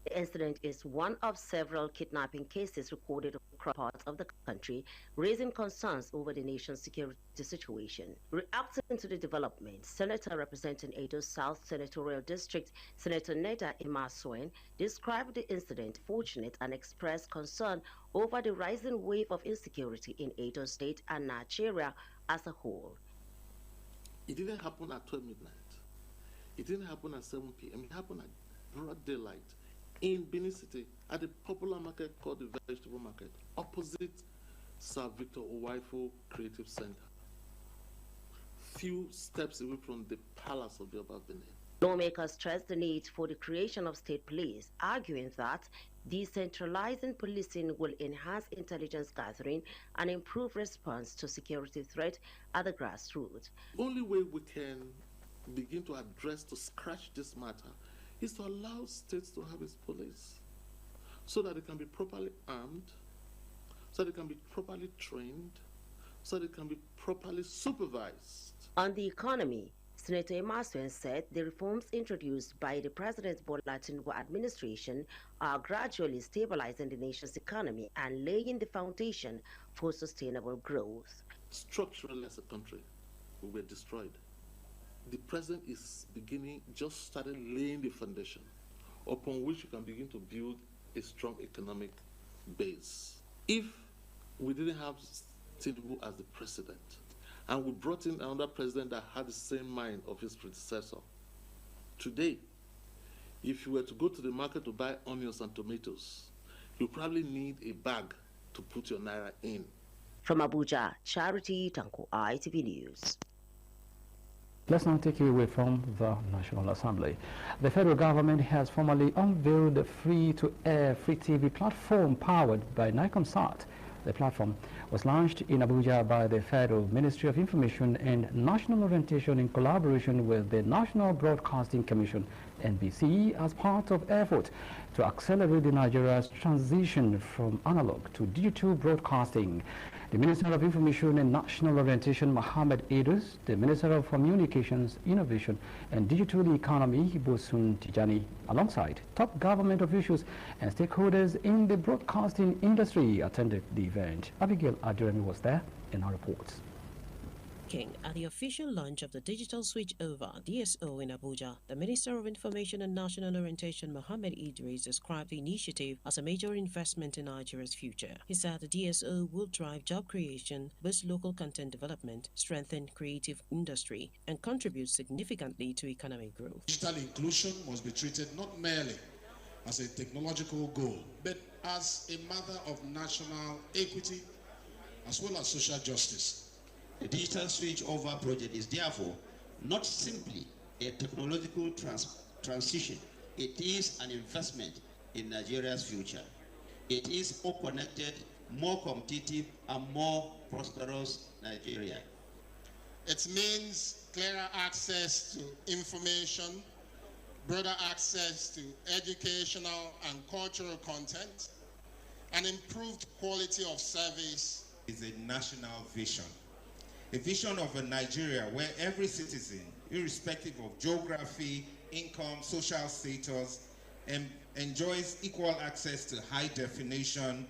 The incident is one of several kidnapping cases recorded across parts of the country, raising concerns over the nation's security situation. Reacting to the development, Senator representing Edo South Senatorial District, Senator Neda Imasuen, described the incident fortunate and expressed concern over the rising wave of insecurity in Edo State and Nigeria as a whole. It didn't happen at 12 midnight. It didn't happen at 7 p.m. It happened at broad daylight in Benin City at a popular market called the Vegetable Market, opposite Sir Victor Owaifo Creative Center, few steps away from the Palace of the Oba of Benin. Lawmakers stressed the need for the creation of state police, arguing that decentralizing policing will enhance intelligence gathering and improve response to security threats at the grassroots. The only way we can begin to address, to scratch this matter, is to allow states to have its police so that it can be properly armed, so that it can be properly trained, so that it can be properly supervised. On the economy, Senator Imasuen said the reforms introduced by the President Bola Tinubu administration are gradually stabilizing the nation's economy and laying the foundation for sustainable growth. Structurally as a country, we were destroyed. The president is just started laying the foundation upon which you can begin to build a strong economic base. If we didn't have Tinubu as the president, and we brought in another president that had the same mind of his predecessor, today, if you were to go to the market to buy onions and tomatoes, you probably need a bag to put your naira in. From Abuja, Charity Tanko, ITV News. Let's now take you away from the National Assembly. The federal government has formally unveiled the free-to-air free TV platform powered by NICOMSAT. The platform was launched in Abuja by the Federal Ministry of Information and National Orientation in collaboration with the National Broadcasting Commission, NBC, as part of effort to accelerate Nigeria's transition from analog to digital broadcasting. The Minister of Information and National Orientation, Mohammed Idris, the Minister of Communications, Innovation and Digital Economy, Bosun Tijani, alongside top government officials and stakeholders in the broadcasting industry, attended the event. Abigail Aduremi was there in our reports. At the official launch of the Digital Switchover DSO in Abuja, the Minister of Information and National Orientation, Mohammed Idris, described the initiative as a major investment in Nigeria's future. He said the DSO will drive job creation, boost local content development, strengthen creative industry, and contribute significantly to economic growth. Digital inclusion must be treated not merely as a technological goal, but as a matter of national equity as well as social justice. The Digital Switchover project is therefore not simply a technological transition. It is an investment in Nigeria's future. It is more connected, more competitive, and more prosperous Nigeria. It means clearer access to information, broader access to educational and cultural content, and improved quality of service. It's a national vision. A vision of a Nigeria where every citizen, irrespective of geography, income, social status, enjoys equal access to high-definition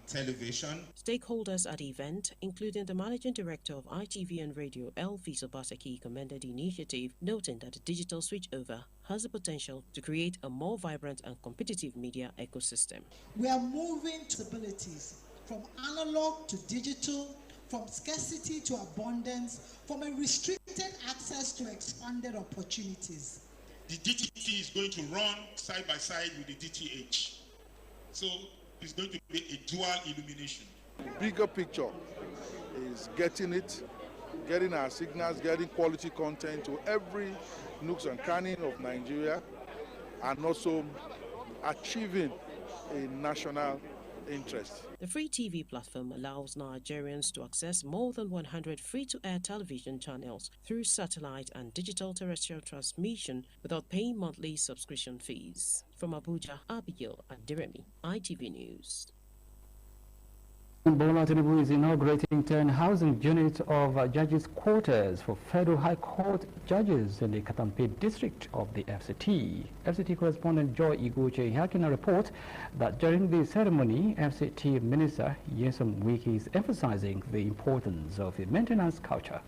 television. Stakeholders at the event, including the Managing Director of ITV and Radio, Elvis Obaseki, commended the initiative, noting that the Digital Switchover has the potential to create a more vibrant and competitive media ecosystem. We are moving to abilities from analog to digital, from scarcity to abundance, from a restricted access to expanded opportunities. the DTT is going to run side by side with the DTH. So it's going to be a dual illumination. Bigger picture is getting our signals, getting quality content to every nooks and cranny of Nigeria, and also achieving a national interest. The free TV platform allows Nigerians to access more than 100 free-to-air television channels through satellite and digital terrestrial transmission without paying monthly subscription fees. From Abuja, Abigail Adiremi, ITV News. Bola Tinubu is inaugurating 10 housing units of judges' quarters for Federal High Court judges in the Katampe district of the FCT. FCT correspondent Joy Iguche Hakina reports that during the ceremony, FCT Minister Nyesom Wike is emphasizing the importance of a maintenance culture.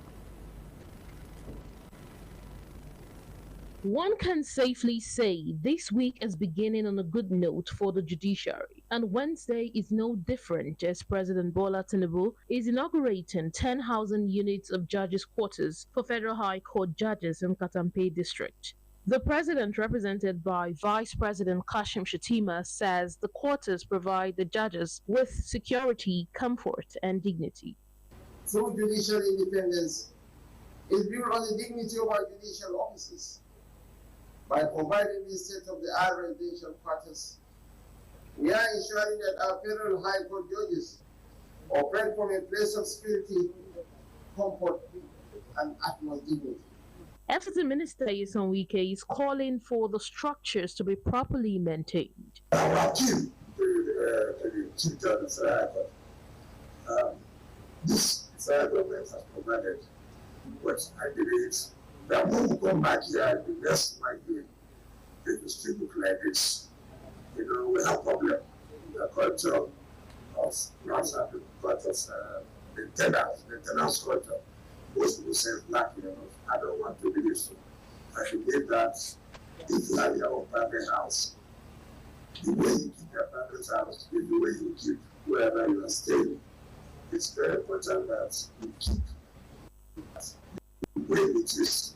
One can safely say this week is beginning on a good note for the judiciary, and Wednesday is no different as President Bola Tinubu is inaugurating 10,000 units of judges' quarters for Federal High Court judges in Katampe district. The president, represented by Vice President Kashim Shettima, says the quarters provide the judges with security, comfort, and dignity. Through judicial independence is built on the dignity of our judicial officers. By providing these state-of-the-art residential quarters, we are ensuring that our Federal High Court judges operate from a place of security, comfort, and utmost dignity. FCT Minister Nyesom Wike is calling for the structures to be properly maintained. Our appeal to the Chief Justice this government has provided, but I believe that when we come back here, the next might be the still look like this. You know, we have problem in the culture of not having part of maintenance culture. Most people say black, you know, I don't want to believe so. I should get that if you have your own private house, the way you keep your private house, the way you keep wherever you are staying, it's very important that you keep the way it is.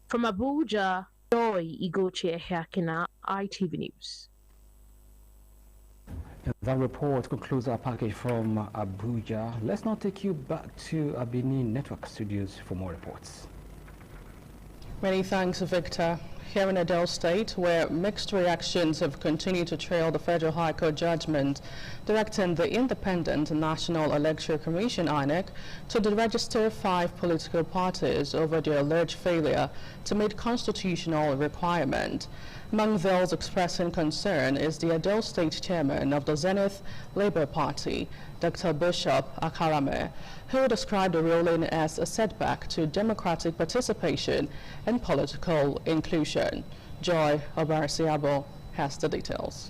From Abuja, Joy Iguche Hakina, ITV News. That report concludes our package from Abuja. Let's now take you back to our Benin Network studios for more reports. Many thanks, Victor. Here in Edo State, where mixed reactions have continued to trail the Federal High Court judgment directing the Independent National Electoral Commission (INEC) to deregister 5 political parties over their alleged failure to meet constitutional requirement. Among those expressing concern is the Edo State chairman of the Zenith Labour Party, Dr. Bishop Akarame, who described the ruling as a setback to democratic participation and political inclusion. Joy Obarasiabo has the details.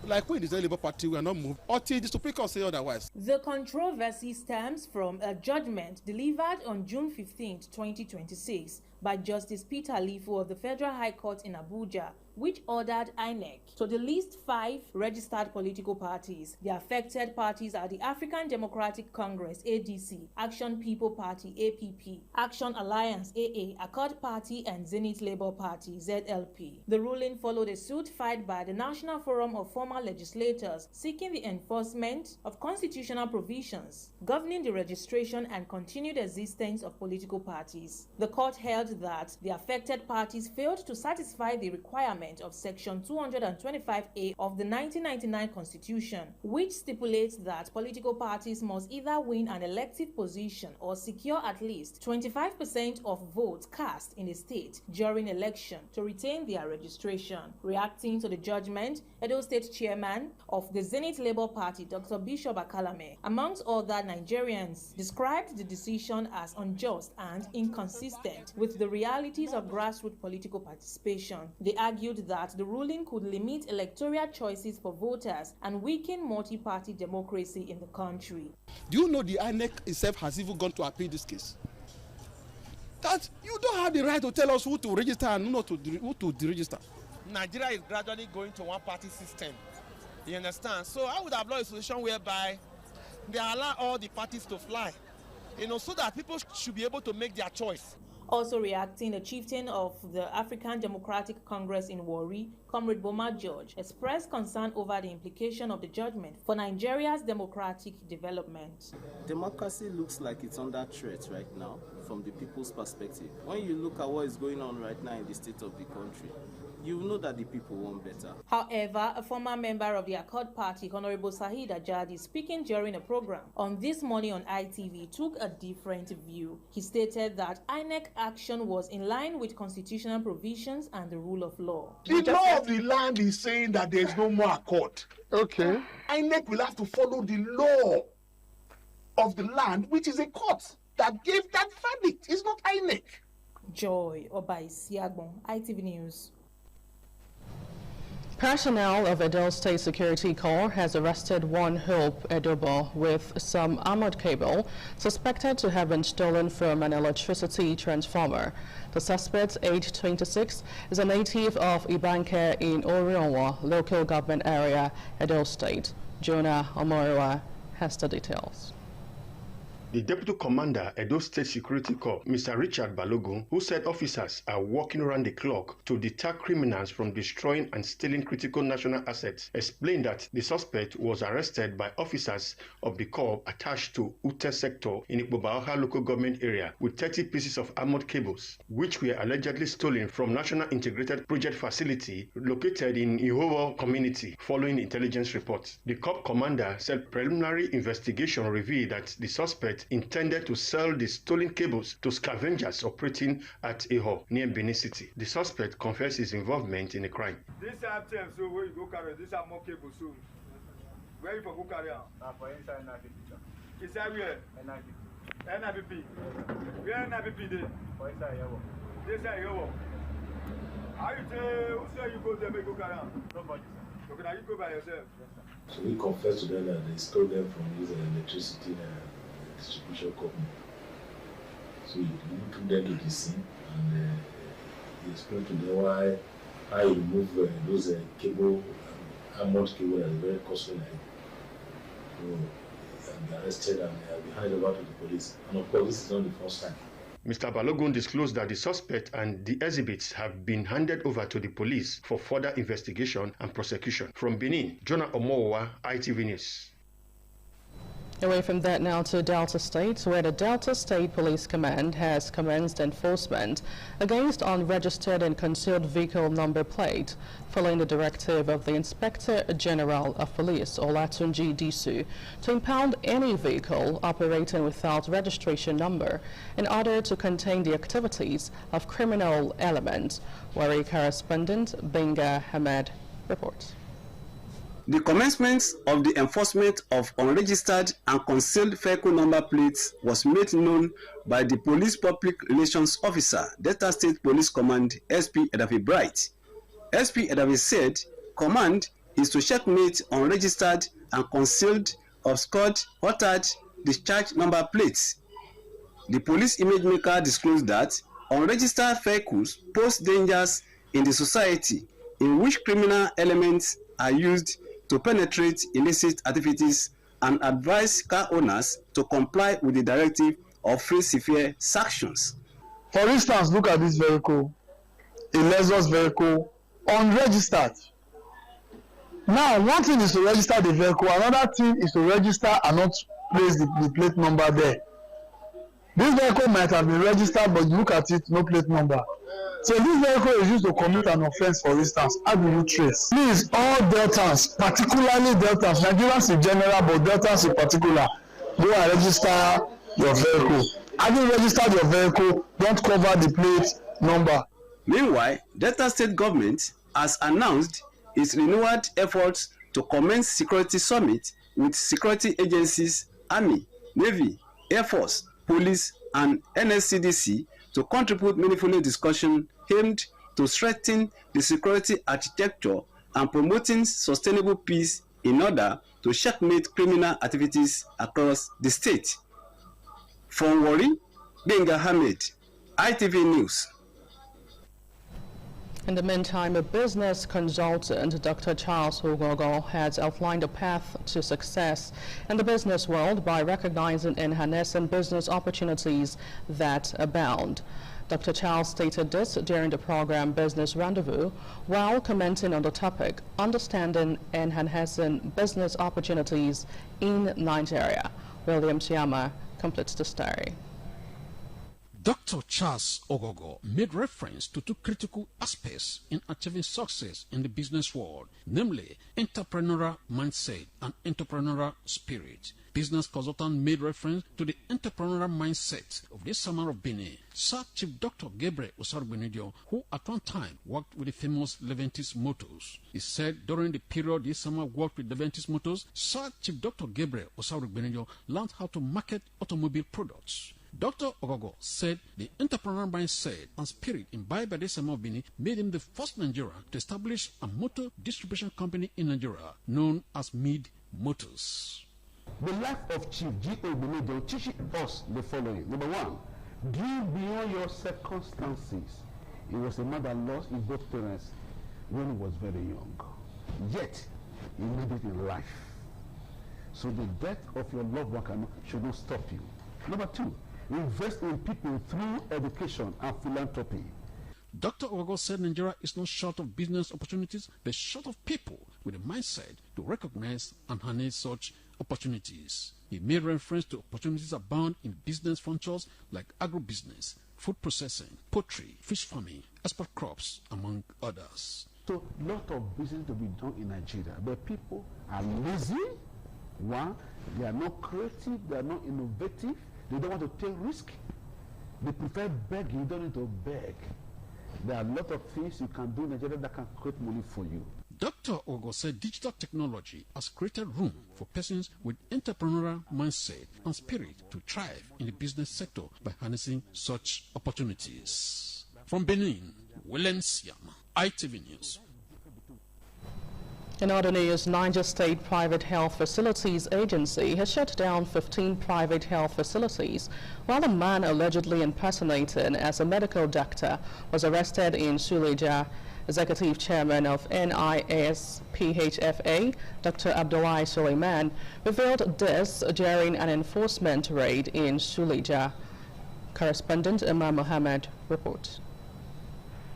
Like we in the Zenith Labour Party, we are not moved until the Supreme Court say otherwise. The controversy stems from a judgment delivered on June 15, 2026 by Justice Peter Lifu of the Federal High Court in Abuja, which ordered INEC to delist 5 registered political parties. The affected parties are the African Democratic Congress (ADC), Action People Party (APP), Action Alliance (AA), Accord Party, and Zenith Labour Party (ZLP). The ruling followed a suit filed by the National Forum of Former Legislators seeking the enforcement of constitutional provisions governing the registration and continued existence of political parties. The court held that the affected parties failed to satisfy the requirement of Section 225A of the 1999 Constitution, which stipulates that political parties must either win an elective position or secure at least 25% of votes cast in a state during election to retain their registration. Reacting to the judgment, Edo State chairman of the Zenith Labour Party, Dr. Bishop Akalame, amongst other Nigerians, described the decision as unjust and inconsistent with the realities of grassroots political participation. They argued that the ruling could limit electoral choices for voters and weaken multi-party democracy in the country. Do you know the INEC itself has even gone to appeal this case? That you don't have the right to tell us who to register and who to deregister. Nigeria is gradually going to one-party system. You understand? So I would have loved a solution whereby they allow all the parties to fly. so that people should be able to make their choice. Also reacting, the chieftain of the African Democratic Congress in Warri, Comrade Boma George, expressed concern over the implication of the judgment for Nigeria's democratic development. Democracy looks like it's under threat right now from the people's perspective. When you look at what is going on right now in the state of the country, you know that the people want better. However, a former member of the Accord Party, Honorable Saheed Ajadi, speaking during a program on This Morning on ITV, took a different view. He stated that INEC action was in line with constitutional provisions and the rule of law. The law of the land is saying that there is no more accord. Okay. INEC will have to follow the law of the land, which is a court that gave that verdict. It's not INEC. Joy Obaisiagbon, ITV News. Personnel of Edo State Security Corps has arrested one Hope Edobo with some armored cable suspected to have been stolen from an electricity transformer. The suspect, aged 26, is a native of Ibanke in Orionwa, local government area, Edo State. Jonah Omoriwa has the details. The Deputy Commander, Edo State Security Corps, Mr. Richard Balogun, who said officers are working around the clock to deter criminals from destroying and stealing critical national assets, explained that the suspect was arrested by officers of the Corps attached to Ute sector in Ikpobaoha local government area with 30 pieces of armored cables, which were allegedly stolen from National Integrated Project Facility located in Ihowo community following intelligence reports. The Corps commander said preliminary investigation revealed that the suspect intended to sell the stolen cables to scavengers operating at Iho near Benin City. The suspect confessed his involvement in the crime. This are terms, so where you go carry, these are more cables soon. Where you for go carry on? For inside NIPP. Inside where? NIPP. Where NIPP there? For inside Yowo. This is Yowo. How you say, who say you go there, make go carry on? Nobody, sir. So can you go by yourself? Yes, so we confess to them that they stole them from this electricity distribution company. So you took them to the scene and you explained to them how you remove those cable, armored cable that is very costly. So they arrested and they are handed over to the police. And of course, this is not the first time. Mr. Balogun disclosed that the suspect and the exhibits have been handed over to the police for further investigation and prosecution. From Benin, Jonah Omowa, ITV News. Away from that now to Delta State, where the Delta State Police Command has commenced enforcement against unregistered and concealed vehicle number plate, following the directive of the Inspector General of Police, Olatunji Disu, to impound any vehicle operating without registration number in order to contain the activities of criminal elements. Warri correspondent Benga Ahmed reports. The commencement of the enforcement of unregistered and concealed vehicle number plates was made known by the Police Public Relations Officer, Delta State Police Command, SP Edafi Bright. SP Edafi said, command is to checkmate unregistered and concealed, obscured, altered, discharge number plates. The police image maker disclosed that unregistered vehicles pose dangers in the society in which criminal elements are used to penetrate illicit activities and advise car owners to comply with the directive of free severe sanctions. For instance, look at this vehicle, a Lexus vehicle, unregistered. Now, one thing is to register the vehicle, another thing is to register and not place the plate number there. This vehicle might have been registered, but look at it, no plate number. So this vehicle is used to commit an offense, for instance. How do you trace? Please, all Deltans, particularly Deltans, Nigerians in general, but Deltans in particular, go and register your vehicle. Having registered your vehicle, don't cover the plate number. Meanwhile, Delta State government has announced its renewed efforts to commence security summit with security agencies, Army, Navy, Air Force, Police, and NSCDC to contribute meaningfully discussion aimed to strengthen the security architecture and promoting sustainable peace in order to checkmate criminal activities across the state. From Warri, Benga Ahmed, ITV News. In the meantime, a business consultant, Dr. Charles Ogogo, has outlined a path to success in the business world by recognizing and harnessing business opportunities that abound. Dr. Charles stated this during the program Business Rendezvous while commenting on the topic, Understanding and Enhancing Business Opportunities in Nigeria. William Siama completes the story. Dr. Charles Ogogo made reference to two critical aspects in achieving success in the business world, namely entrepreneurial mindset and entrepreneurial spirit. Business consultant made reference to the entrepreneurial mindset of the Samar of Benin, Sir Chief Dr. Gabriel Osarugbenidio, who at one time worked with the famous Leventis Motors. He said during the period this summer worked with Leventis Motors, Sir Chief Dr. Gabriel Osarugbenidio learned how to market automobile products. Dr. Ogogo said the entrepreneurial mindset and spirit imbibed by the Samar of Benin made him the first Nigerian to establish a motor distribution company in Nigeria known as Mid Motors. The life of Chief G.O. Benedict teaches us the following. Number one, dream beyond your circumstances. He was a man that lost his both parents when he was very young. Yet, he made it in life. So the death of your loved one should not stop you. Number two, invest in people through education and philanthropy. Dr. Ogogo said Nigeria is not short of business opportunities, but short of people with a mindset to recognize and harness such opportunities. He made reference to opportunities abound in business ventures like agribusiness, food processing, poultry, fish farming, export crops, among others. So, a lot of business to be done in Nigeria, but people are lazy. One, they are not creative, they are not innovative, they don't want to take risk. They prefer begging, you don't need to beg. There are a lot of things you can do in Nigeria that can create money for you. Dr. Ogo said digital technology has created room for persons with entrepreneurial mindset and spirit to thrive in the business sector by harnessing such opportunities. From Benin, William Siama, ITV News. In other news, Niger State Private Health Facilities Agency has shut down 15 private health facilities, while a man allegedly impersonating as a medical doctor was arrested in Suleja. Executive Chairman of NISPHFA, Dr. Abdullahi Suleiman, revealed this during an enforcement raid in Suleja. Correspondent Imam Mohammed reports.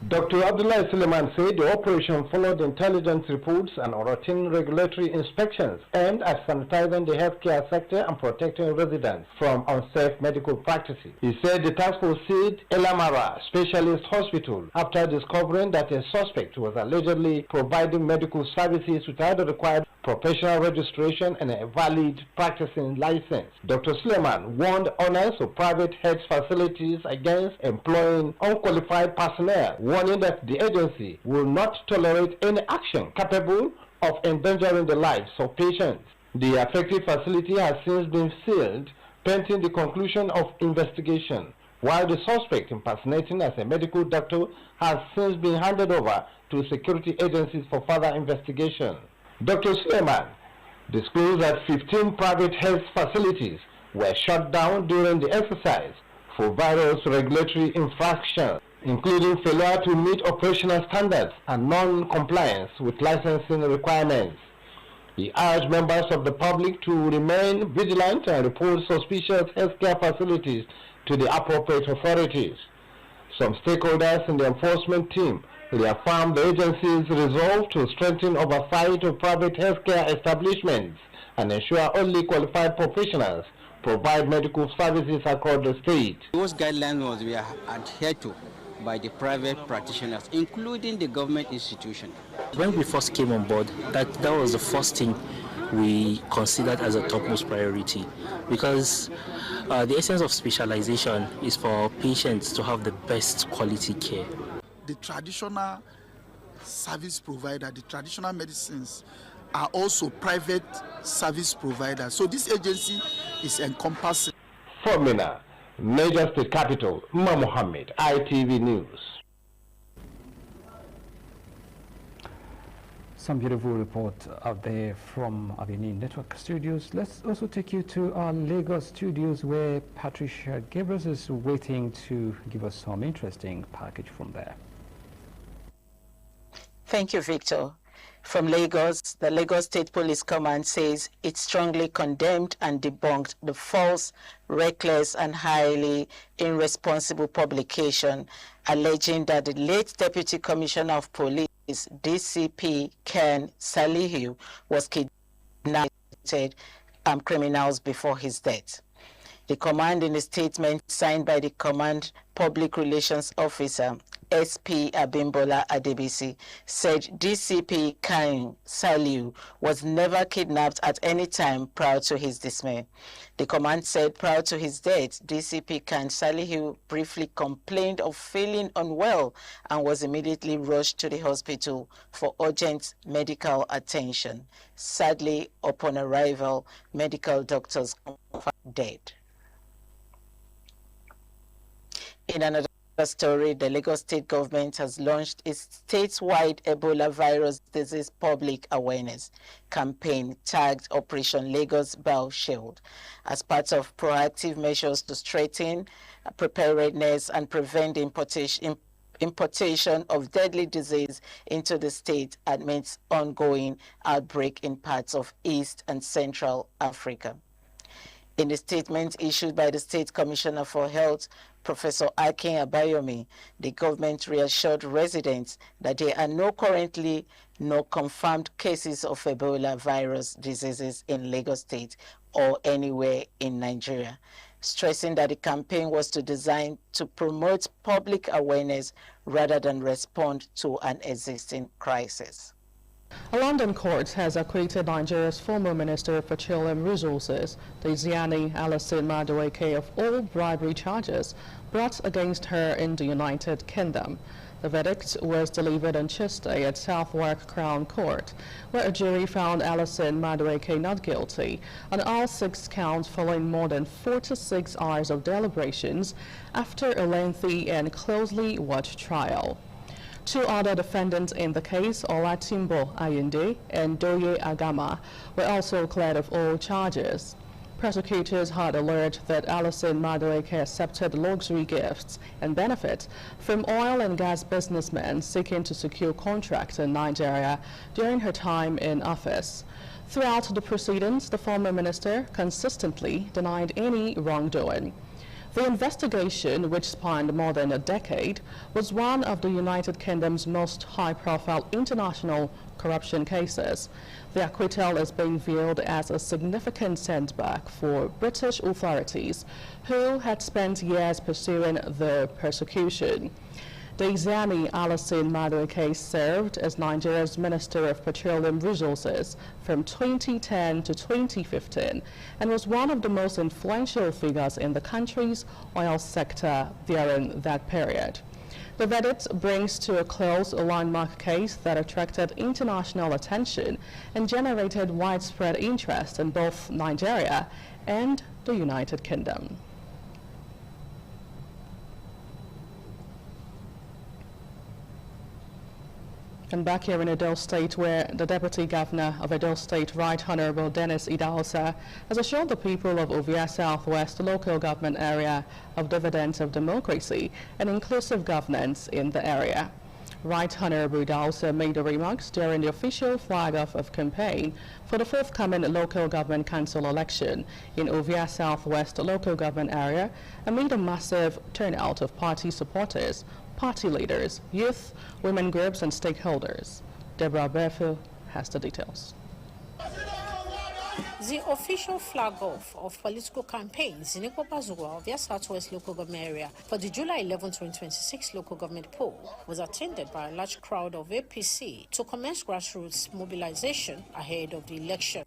Dr. Abdullah Suleiman said the operation followed intelligence reports and routine regulatory inspections aimed at sanitizing the healthcare sector and protecting residents from unsafe medical practices. He said the task force seized Elamara Specialist Hospital after discovering that a suspect was allegedly providing medical services without the required professional registration and a valid practicing license. Dr. Suleiman warned owners of private health facilities against employing unqualified personnel, warning that the agency will not tolerate any action capable of endangering the lives of patients. The affected facility has since been sealed pending the conclusion of investigation, while the suspect impersonating as a medical doctor has since been handed over to security agencies for further investigation. Dr. Suleiman disclosed that 15 private health facilities were shut down during the exercise for various regulatory infractions, including failure to meet operational standards and non-compliance with licensing requirements. He urged members of the public to remain vigilant and report suspicious healthcare facilities to the appropriate authorities. Some stakeholders in the enforcement team reaffirmed the agency's resolve to strengthen oversight of private healthcare establishments and ensure only qualified professionals provide medical services across the state. Those guidelines were adhered to by the private practitioners, including the government institution. When we first came on board, that was the first thing we considered as a topmost priority, because the essence of specialization is for patients to have the best quality care. The traditional service provider, the traditional medicines are also private service providers. So this agency is encompassing. For Mina, Niger State Capital, Umar Mohammed, ITV News. Some beautiful report out there from our Benin Network Studios. Let's also take you to our Lagos studios where Patricia Gabriel is waiting to give us some interesting package from there. Thank you, Victor. From Lagos, the Lagos State Police Command says it strongly condemned and debunked the false, reckless, and highly irresponsible publication alleging that the late Deputy Commissioner of Police, DCP Ken Salihu, was kidnapped criminals before his death. The command, in a statement signed by the Command Public Relations Officer, SP Abimbola Adebisi, said DCP Ken Salihu was never kidnapped at any time prior to his dismay. The command said prior to his death, DCP Ken Salihu briefly complained of feeling unwell and was immediately rushed to the hospital for urgent medical attention. Sadly, upon arrival, medical doctors confirmed dead. In another story, the Lagos State government has launched its statewide Ebola virus disease public awareness campaign tagged Operation Lagos Bow Shield as part of proactive measures to strengthen preparedness and prevent the importation of deadly disease into the state amidst ongoing outbreak in parts of East and Central Africa. In a statement issued by the State Commissioner for Health, Professor Akin Abayomi, the government reassured residents that there are currently no confirmed cases of Ebola virus diseases in Lagos State or anywhere in Nigeria, stressing that the campaign was designed to promote public awareness rather than respond to an existing crisis. A London court has acquitted Nigeria's former Minister of Petroleum Resources, Diezani Alison Madueke, of all bribery charges brought against her in the United Kingdom. The verdict was delivered on Tuesday at Southwark Crown Court, where a jury found Alison Madueke not guilty on all 6 counts following more than 46 hours of deliberations after a lengthy and closely watched trial. 2 other defendants in the case, Olatimbo Ayinde and Doye Agama, were also cleared of all charges. Prosecutors had alleged that Alison Madueke accepted luxury gifts and benefits from oil and gas businessmen seeking to secure contracts in Nigeria during her time in office. Throughout the proceedings, the former minister consistently denied any wrongdoing. The investigation, which spanned more than a decade, was one of the United Kingdom's most high-profile international corruption cases. The acquittal is being viewed as a significant setback for British authorities, who had spent years pursuing the prosecution. Diezani Alison Madueke served as Nigeria's Minister of Petroleum Resources from 2010 to 2015 and was one of the most influential figures in the country's oil sector during that period. The verdict brings to a close a landmark case that attracted international attention and generated widespread interest in both Nigeria and the United Kingdom. And back here in Edo State, where the Deputy Governor of Edo State, Right Honorable Dennis Idahosa, has assured the people of Ovia Southwest local government area of dividends of democracy and inclusive governance in the area. Right Honorable Idahosa made the remarks during the official flag-off of campaign for the forthcoming local government council election in Ovia Southwest local government area amid a massive turnout of party supporters, party leaders, youth, women groups, and stakeholders. Deborah Berfu has the details. The official flag-off of political campaigns in Ikopazugwa of the Southwest local government area for the July 11, 2026 local government poll was attended by a large crowd of APC to commence grassroots mobilization ahead of the election.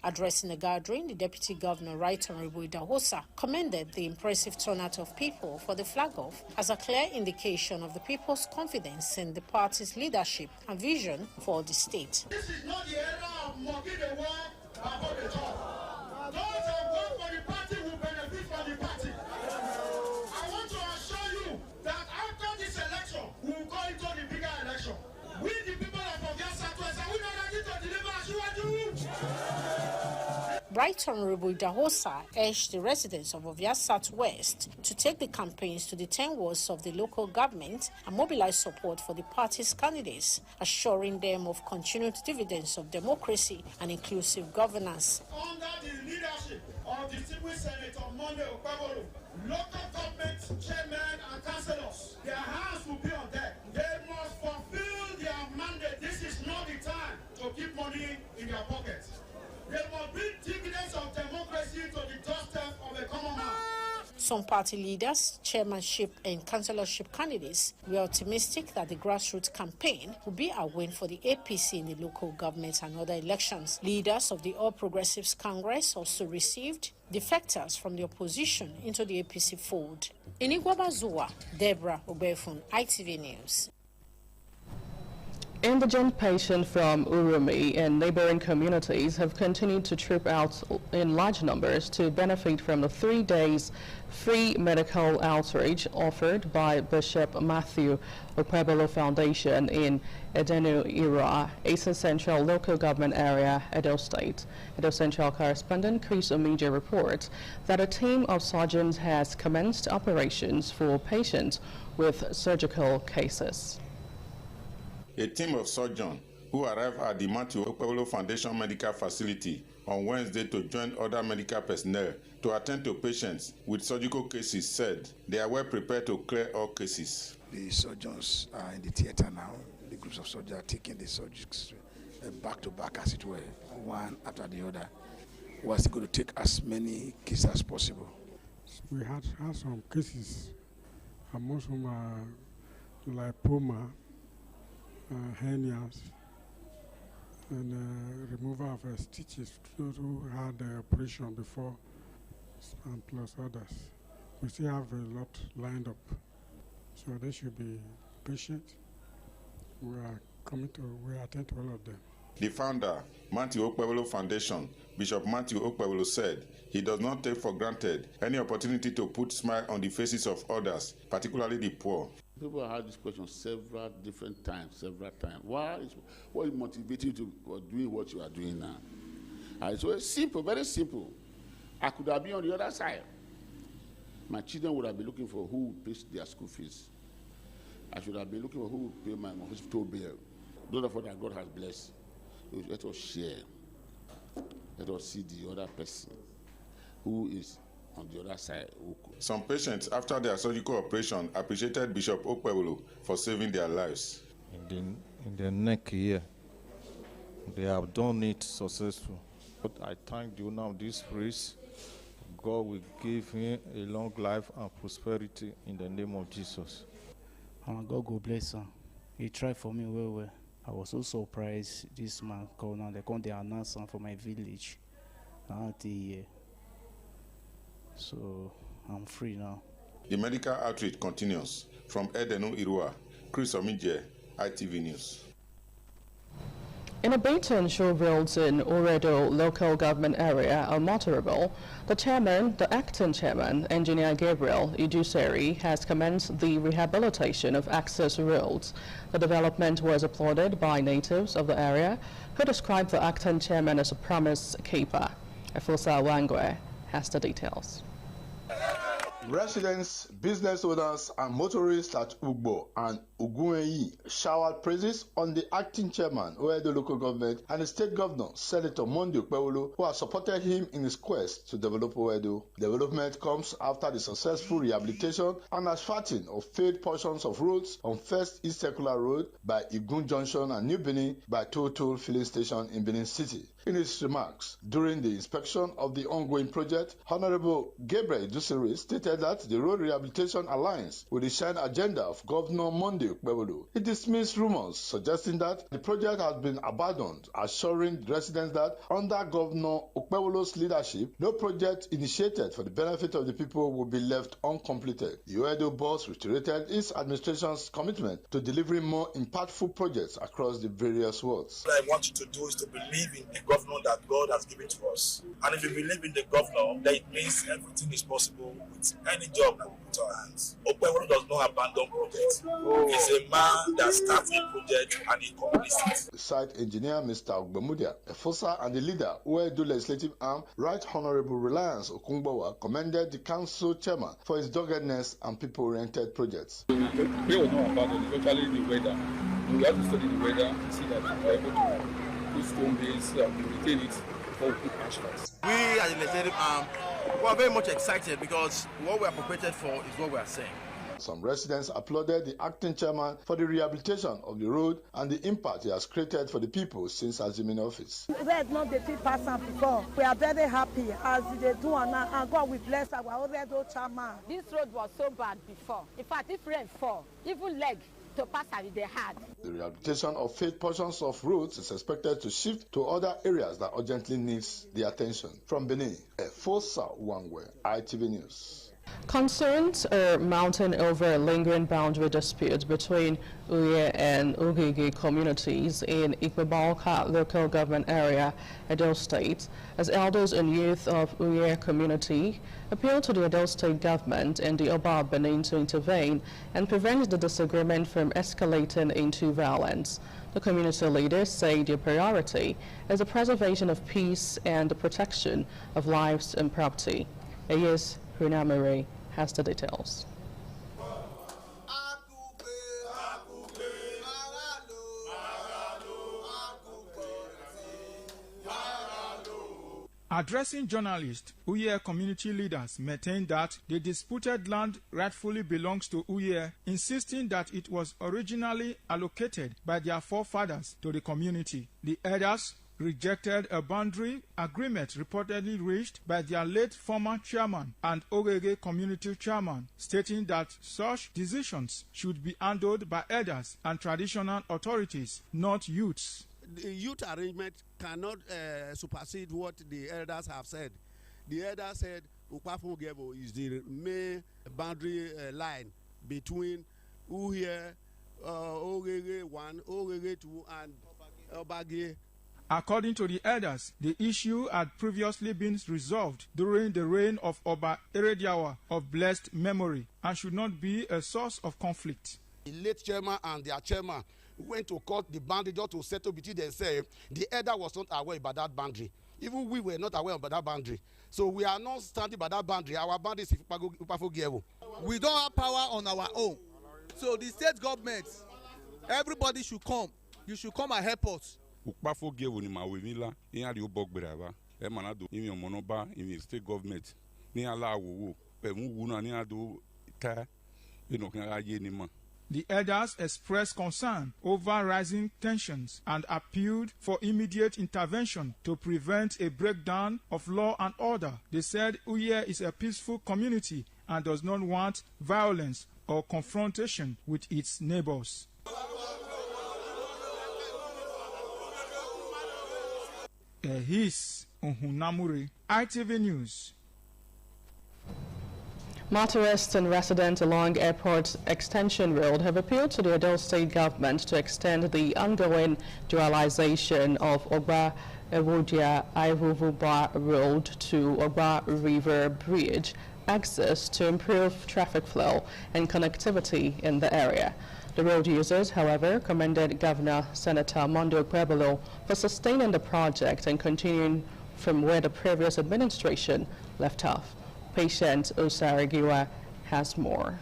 Addressing the gathering, the Deputy Governor, Right Honorable Idahosa, commended the impressive turnout of people for the flag-off as a clear indication of the people's confidence in the party's leadership and vision for the state. This is not the era of mocking the war about the talk. Those who work for the party will benefit from the party. I want to assure you that after this election, we will go into the bigger election. We, the people of Ovia Southwest, are we not ready to deliver as you are doing? Right Honorable Dahosa urged the residents of Ovia Southwest to take the campaigns to the 10 wards of the local government and mobilize support for the party's candidates, assuring them of continued dividends of democracy and inclusive governance. Under the leadership of distinguished Senator Monday Okpebolo, local government chairmen and councillors, their hands will be on deck. They must fulfill their mandate. This is not the time to keep money in their pockets. They must bring dividends of democracy to the doorstep of a common man. Some party leaders, chairmanship and councillorship candidates were optimistic that the grassroots campaign will be a win for the APC in the local government and other elections. Leaders of the All Progressives Congress also received defectors from the opposition into the APC fold. In Igwabazua, Deborah Obefun, ITV News. Indigent patients from Urumi and neighboring communities have continued to troop out in large numbers to benefit from the 3 days free medical outreach offered by Bishop Matthew Okpebolo Foundation in Edenu-Ira, Eastern Central Local Government Area, Edo State. Edo Central correspondent Chris Omija reports that a team of surgeons has commenced operations for patients with surgical cases. A team of surgeons who arrived at the Matthew Okpebolo Foundation Medical Facility on Wednesday to join other medical personnel to attend to patients with surgical cases said they are well prepared to clear all cases. The surgeons are in the theater now. The groups of surgeons are taking the surgeries back to back, as it were, one after the other. We are still going to take as many cases as possible. We had some cases, and most of them are lipoma, hernias, and removal of stitches, those who had the operation before, and plus others. We still have a lot lined up, so they should be patient. We attend to all of them. The founder, Matthew Okpebolo Foundation, Bishop Matthew Okpebolo, said he does not take for granted any opportunity to put smile on the faces of others, particularly the poor. People have had this question several different times. What is motivating you to doing what you are doing now? So it's simple, very simple. I could have been on the other side. My children would have been looking for who pays their school fees. I should have been looking for who would pay my hospital bill. Those of us that God has blessed, let us share. Let us see the other person who is on the other side. Some patients, after their surgical operation, appreciated Bishop Okpebolo for saving their lives. In the neck here, they have done it successful. But I thank you now, this priest. God will give him a long life and prosperity in the name of Jesus. And God will bless him. He tried for me well. I was so surprised this man called now. They come to announce him for my village. So I'm free now. The medical outreach continues. From Edenu-Ira, Chris Omije, ITV News. In a Bayton showfields in Oredo local government area, Almotorable, the acting chairman, Engineer Gabriel Ijuseri, has commenced the rehabilitation of access roads. The development was applauded by natives of the area, who described the acting chairman as a promise keeper. Efosa Wangwe has the details. Residents, business owners, and motorists at Ugbo and Uguenyi showered praises on the acting chairman, Oedo local government, and the state governor, Senator Monday Okpebolo, who has supported him in his quest to develop Oedo. Development comes after the successful rehabilitation and asphalting of failed portions of roads on First East Circular Road by Igun Junction and New Benin by Total Filling Station in Benin City. In his remarks during the inspection of the ongoing project, Honorable Gabriel Ijuseri stated that the road rehabilitation aligns with the shine agenda of Governor Monday Okpebolo. He dismissed rumors suggesting that the project has been abandoned, assuring residents that under Governor Okpebolo's leadership, no project initiated for the benefit of the people will be left uncompleted. The Oedo boss reiterated its administration's commitment to delivering more impactful projects across the various wards. What I want you to do is to believe in the governor that God has given to us. And if you believe in the governor, then it means everything is possible with any job that we put important. Okpebolo does not abandon projects. He's a man that starts a project and he completes it. The site engineer, Mr. Ogbemudia, a FOSA and the leader, Uedu Legislative Arm, Right Honorable Reliance Okungbowa, commended the council chairman for his doggedness and people-oriented projects. We will not abandon, especially the weather. We have to study the weather and see that we are able to put stone base, retain it before we put asphalt. We as the legislative arm, we are very much excited because what we are prepared for is what we are saying. Some residents applauded the acting chairman for the rehabilitation of the road and the impact he has created for the people since assuming office. We had not the people before. We are very happy as they do now, and God will bless our already chairman. This road was so bad before. In fact, if rain fall, even leg to pass they had. The rehabilitation of failed portions of roads is expected to shift to other areas that urgently needs the attention. From Benin, Fosa Wangwe, ITV News. Concerns are mounting over a lingering boundary dispute between Uye and Ugege communities in Ikwebalka local government area, Edo State, as elders and youth of Uye community appeal to the Edo State government and the Oba of Benin to intervene and prevent the disagreement from escalating into violence. The community leaders say their priority is the preservation of peace and the protection of lives and property. Yes, Rina Marie has the details. Addressing journalists, Uye community leaders maintain that the disputed land rightfully belongs to Uye, insisting that it was originally allocated by their forefathers to the community. The elders rejected a boundary agreement reportedly reached by their late former chairman and Ogege community chairman, stating that such decisions should be handled by elders and traditional authorities, not youths. The youth arrangement cannot supersede what the elders have said. The elders said Ukwafu-Gebo is the main boundary line between Uye, Ogege 1, Ogege 2, and Obage. According to the elders, the issue had previously been resolved during the reign of Oba Erediawa of blessed memory and should not be a source of conflict. The late chairman and their chairman went to court the boundary just to settle between themselves. The elder was not aware about that boundary. Even we were not aware about that boundary. So we are not standing by that boundary. Our boundary is Ukwafu-Gebo. We don't have power on our own. So the state government, everybody should come. You should come and help us. Ukwafu-Gebo ni mawemila inyali ubogberaba emanado imi omonoba imi state government ni ala awowo pemu wuna ni ado ta enokan aye ni ma. The elders expressed concern over rising tensions and appealed for immediate intervention to prevent a breakdown of law and order. They said Uye is a peaceful community and does not want violence or confrontation with its neighbors. Ehis Nhunamure, ITV News. Motorists and residents along Airport Extension Road have appealed to the Edo State government to extend the ongoing dualization of Oba Ewodia Ivuvuba Road to Oba River Bridge access to improve traffic flow and connectivity in the area. The road users, however, commended Governor Senator Mondo Okpebolo for sustaining the project and continuing from where the previous administration left off. Patient Osaragiwa has more.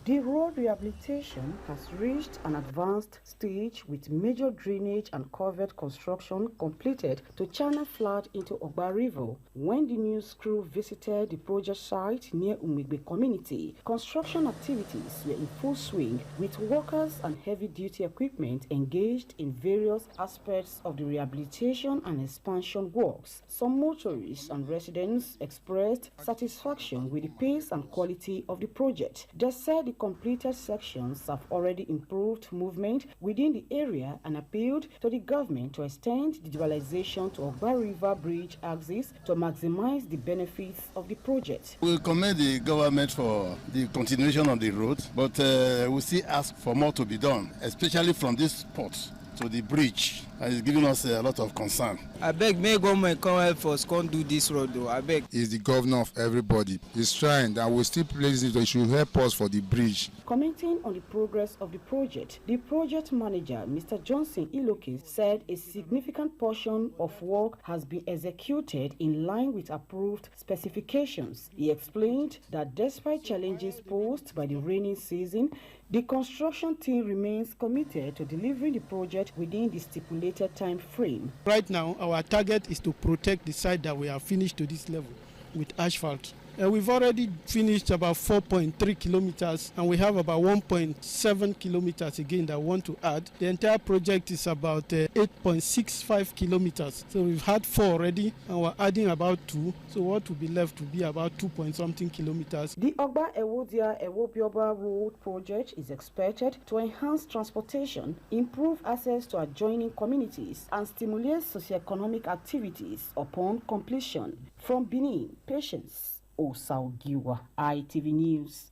The road rehabilitation has reached an advanced stage with major drainage and culvert construction completed to channel flood into Ogba River. When the news crew visited the project site near Umigbe community, construction activities were in full swing with workers and heavy-duty equipment engaged in various aspects of the rehabilitation and expansion works. Some motorists and residents expressed satisfaction with the pace and quality of the project. They said the completed sections have already improved movement within the area and appealed to the government to extend the dualization to Ogba River Bridge axis to maximize the benefits of the project. We commend the government for the continuation of the road, but we still ask for more to be done, especially from this spot to the bridge. And it's giving us a lot of concern. I beg, may government come help us, can't do this road though, I beg. He's the governor of everybody. He's trying, and we're still placing it, he should help us for the bridge. Commenting on the progress of the project manager, Mr. Johnson Iloke, said a significant portion of work has been executed in line with approved specifications. He explained that despite challenges posed by the rainy season, the construction team remains committed to delivering the project within the stipulated time frame. Right now, our target is to protect the site that we have finished to this level with asphalt. We've already finished about 4.3 kilometers, and we have about 1.7 kilometers again that we want to add. The entire project is about 8.65 kilometers. So we've had 4 already, and we're adding about 2. So what will be left will be about 2-point-something kilometers. The Ogba Ewodia Ewobioba Road project is expected to enhance transportation, improve access to adjoining communities, and stimulate socioeconomic activities upon completion. From Benin, Patience Osaugiwa, ITV News.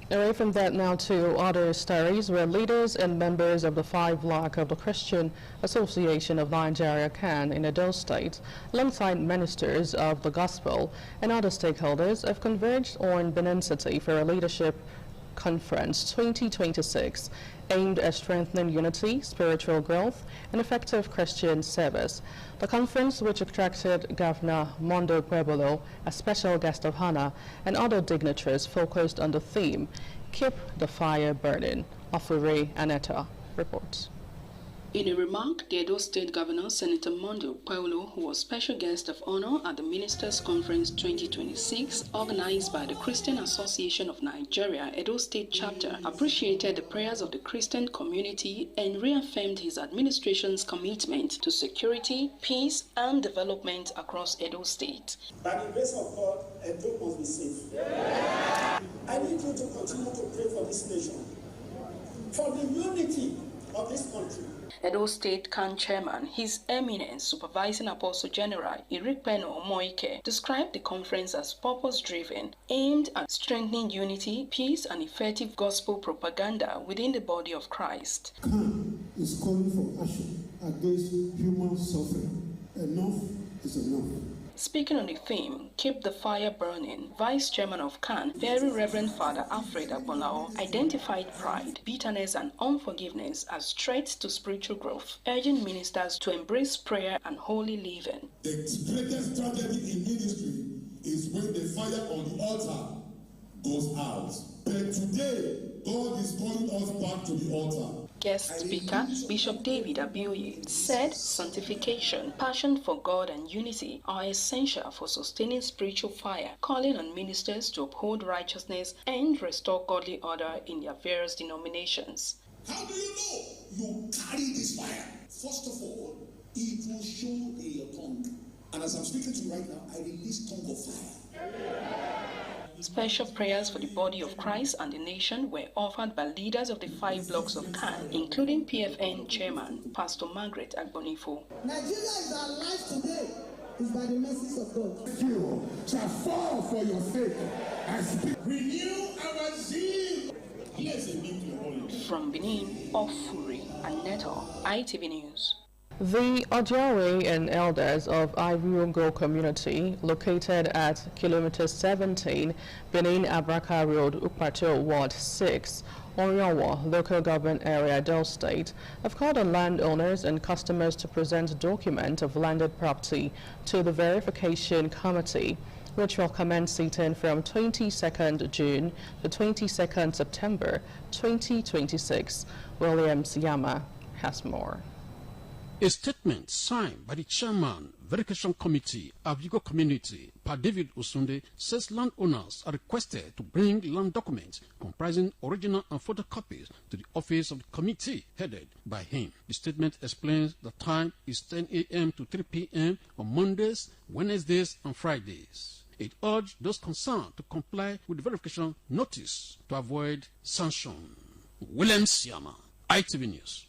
Away from that now to other stories where leaders and members of the 5 Bloc of the Christian Association of Nigeria CAN in Edo State, alongside ministers of the gospel and other stakeholders, have converged on Benin City for a leadership Conference 2026 aimed at strengthening unity, spiritual growth, and effective Christian service. The conference, which attracted Governor Mondo Pueblo, a special guest of honor, and other dignitaries, focused on the theme, Keep the Fire Burning. Ofure Aneta reports. In a remark, the Edo State Governor, Senator Mondo Pueblo, who was special guest of honor at the Ministers' Conference 2026, organized by the Christian Association of Nigeria, Edo State Chapter, appreciated the prayers of the Christian community and reaffirmed his administration's commitment to security, peace, and development across Edo State. By the grace of God, Edo must be safe. Yeah. I need you to continue to pray for this nation, for the unity of this country. Edo State CAN Chairman, His Eminence Supervising Apostle General Irikpeno Moike, described the conference as purpose-driven, aimed at strengthening unity, peace, and effective gospel propaganda within the body of Christ. CAN is calling for action against human suffering. Enough is enough. Speaking on the theme, Keep the Fire Burning, Vice Chairman of CAN, Very Reverend Father Alfred Agbonlao, identified pride, bitterness, and unforgiveness as threats to spiritual growth, urging ministers to embrace prayer and holy living. The greatest tragedy in ministry is when the fire on the altar goes out. But today, God is calling us back to the altar. Guest speaker, Bishop David Abioye, said sanctification, passion for God, and unity are essential for sustaining spiritual fire, calling on ministers to uphold righteousness and restore godly order in their various denominations. How do you know you carry this fire? First of all, it will show in your tongue. And as I'm speaking to you right now, I release tongue of fire. Special prayers for the body of Christ and the nation were offered by leaders of the 5 blocks of CAN, including PFN Chairman, Pastor Margaret Agbonifo. Nigeria is alive today is by the mercies of God. You shall fall for your sake and speak. Renew our zeal. Blessed be your holy. From Benin, Ofuri and Neto, ITV News. The Ojowe and elders of Iruogo community, located at kilometer 17, Benin Abraka Road, Ukpacho, Ward 6, Orionwa, local government area, Edo State, have called on landowners and customers to present a document of landed property to the verification committee, which will commence sitting from 22nd June to 22nd September 2026. William Siyama has more. A statement signed by the chairman, Verification Committee, Avigo Community, Pa David Osunde, says landowners are requested to bring land documents comprising original and photocopies to the office of the committee headed by him. The statement explains the time is 10 a.m. to 3 p.m. on Mondays, Wednesdays, and Fridays. It urged those concerned to comply with the verification notice to avoid sanction. William Siama, ITV News.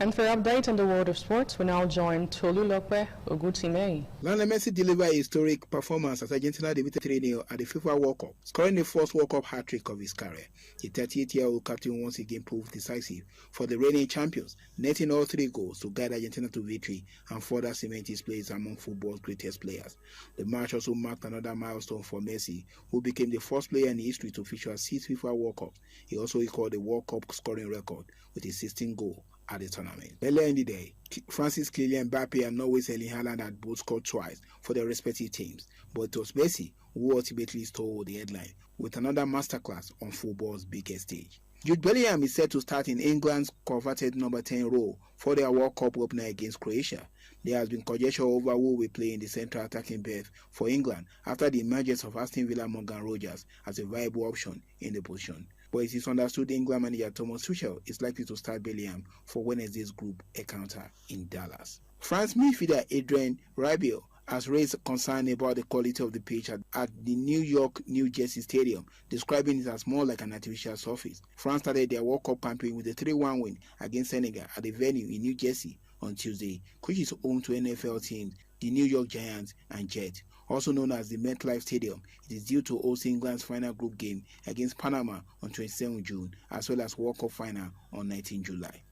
And for update on the world of sports, we now join Tolulope Ogutime. Lionel Messi delivered a historic performance as Argentina defeated 3-0 at the FIFA World Cup, scoring the first World Cup hat-trick of his career. The 38-year-old captain once again proved decisive for the reigning champions, netting all 3 goals to guide Argentina to victory and further cement his place among football's greatest players. The match also marked another milestone for Messi, who became the first player in history to feature at 6 FIFA World Cups. He also recorded the World Cup scoring record with a 16-goal at the tournament. Earlier in the day, Francis Kylian Mbappe and Norway's Erling Haaland had both scored twice for their respective teams, but it was Messi who ultimately stole the headline with another masterclass on football's biggest stage. Jude Bellingham is set to start in England's coveted number 10 role for their World Cup opener against Croatia. There has been conjecture over who will play in the central attacking berth for England after the emergence of Aston Villa Morgan Rogers as a viable option in the position. But it is understood England manager Thomas Tuchel is likely to start Bellingham for Wednesday's group encounter in Dallas. France midfielder Adrien Rabiot has raised concern about the quality of the pitch at the New York New Jersey Stadium, describing it as more like an artificial surface. France started their World Cup campaign with a 3-1 win against Senegal at the venue in New Jersey on Tuesday, which is home to NFL teams the New York Giants and Jets. Also known as the MetLife Stadium, it is due to host England's final group game against Panama on 27 June, as well as World Cup final on 19 July.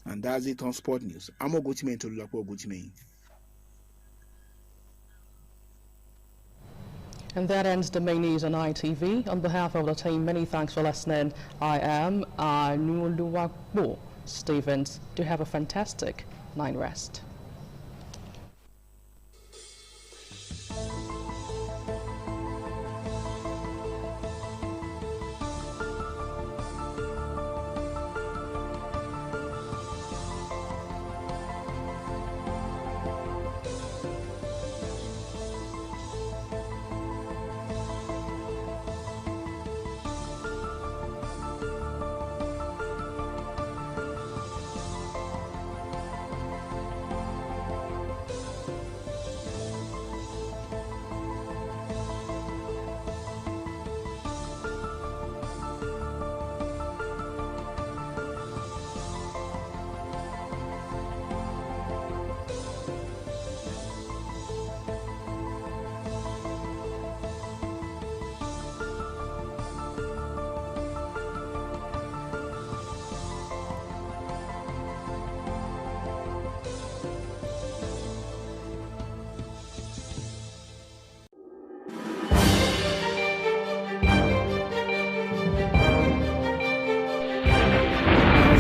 And that's it on Sport News. I'm Ogutime to Lulapo Ogutime. And that ends the main news on ITV. On behalf of the team, many thanks for listening. I am Anuluwakbo Stevens. Do have a fantastic night rest.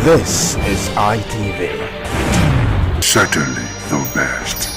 This is ITV. Certainly the best.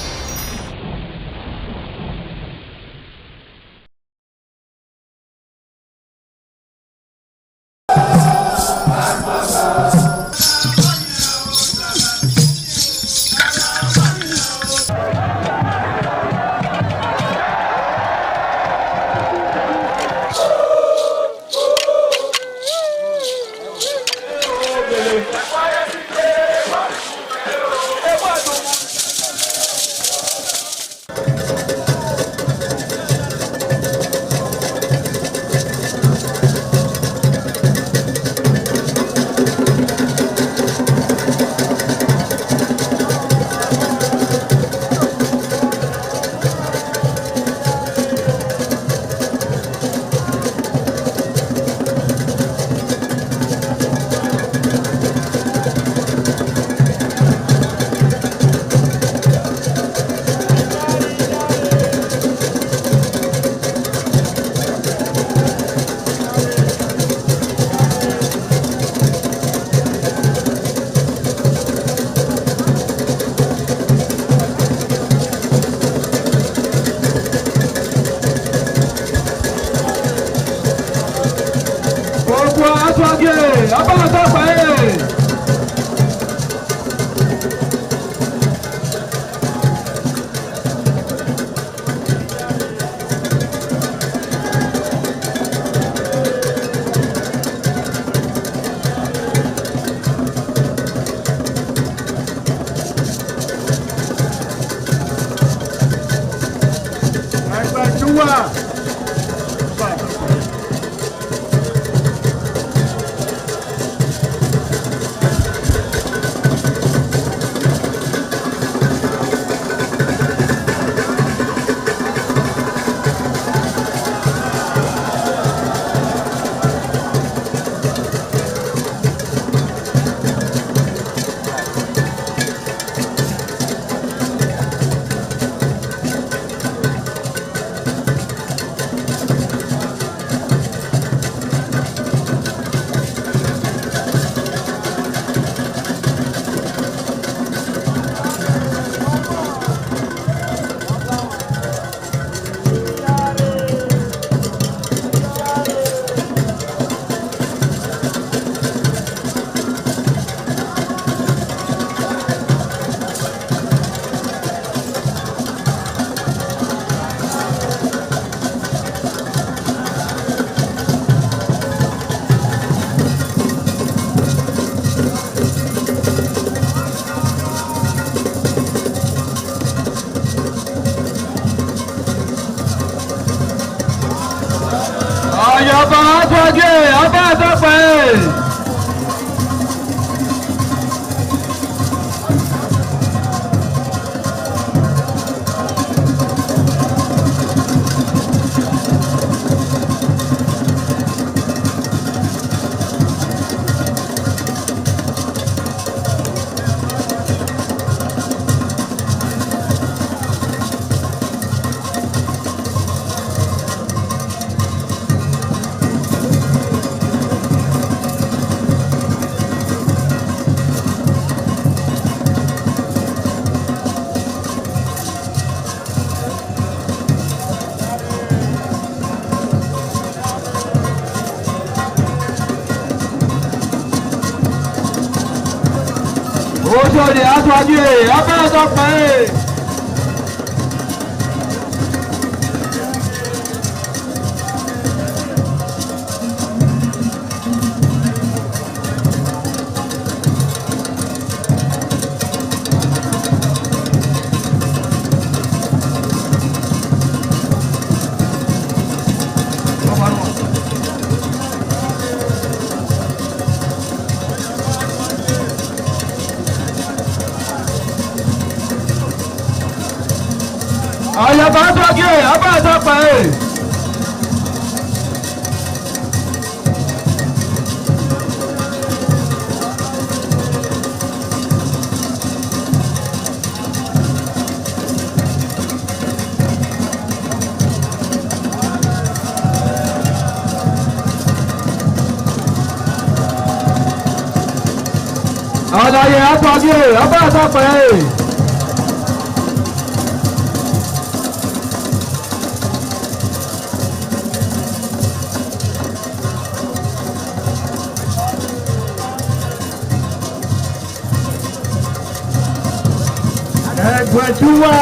àtọ́jú ọba àtọ́pẹ́. Ojúde aṣáájú ọba àtọ́pẹ́. Àyàbá àtọ́jú ọba àtọ́pẹ́. Àlàyé àtọ́jú ọba àtọ́pẹ́. Ẹgbẹ̀júwà.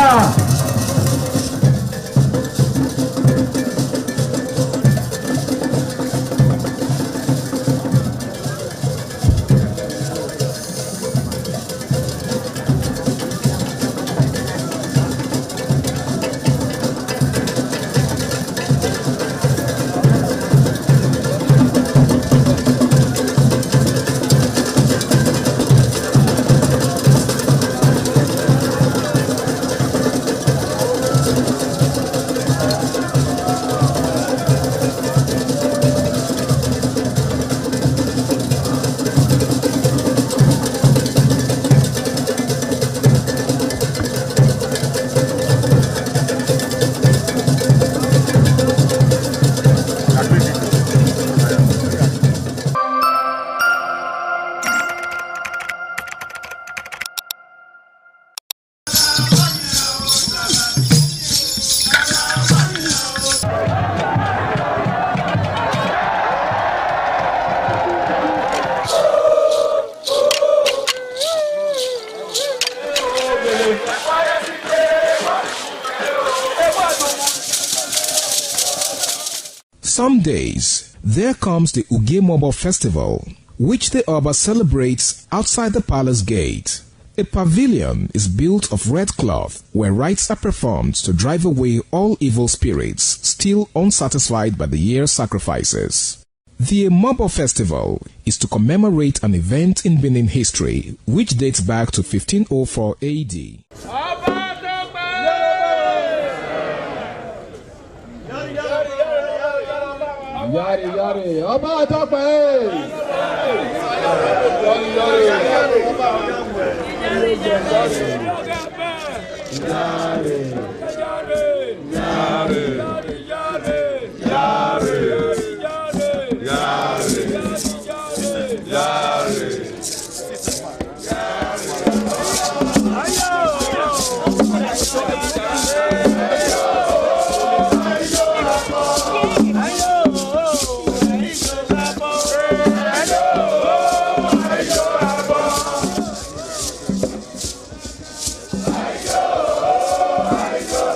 Some days, there comes the Ugemobo Festival, which the Oba celebrates outside the palace gate. A pavilion is built of red cloth where rites are performed to drive away all evil spirits still unsatisfied by the year's sacrifices. The Emobo Festival is to commemorate an event in Benin history which dates back to 1504 AD. Yari yari, ọba àtọ́pẹ́. I go.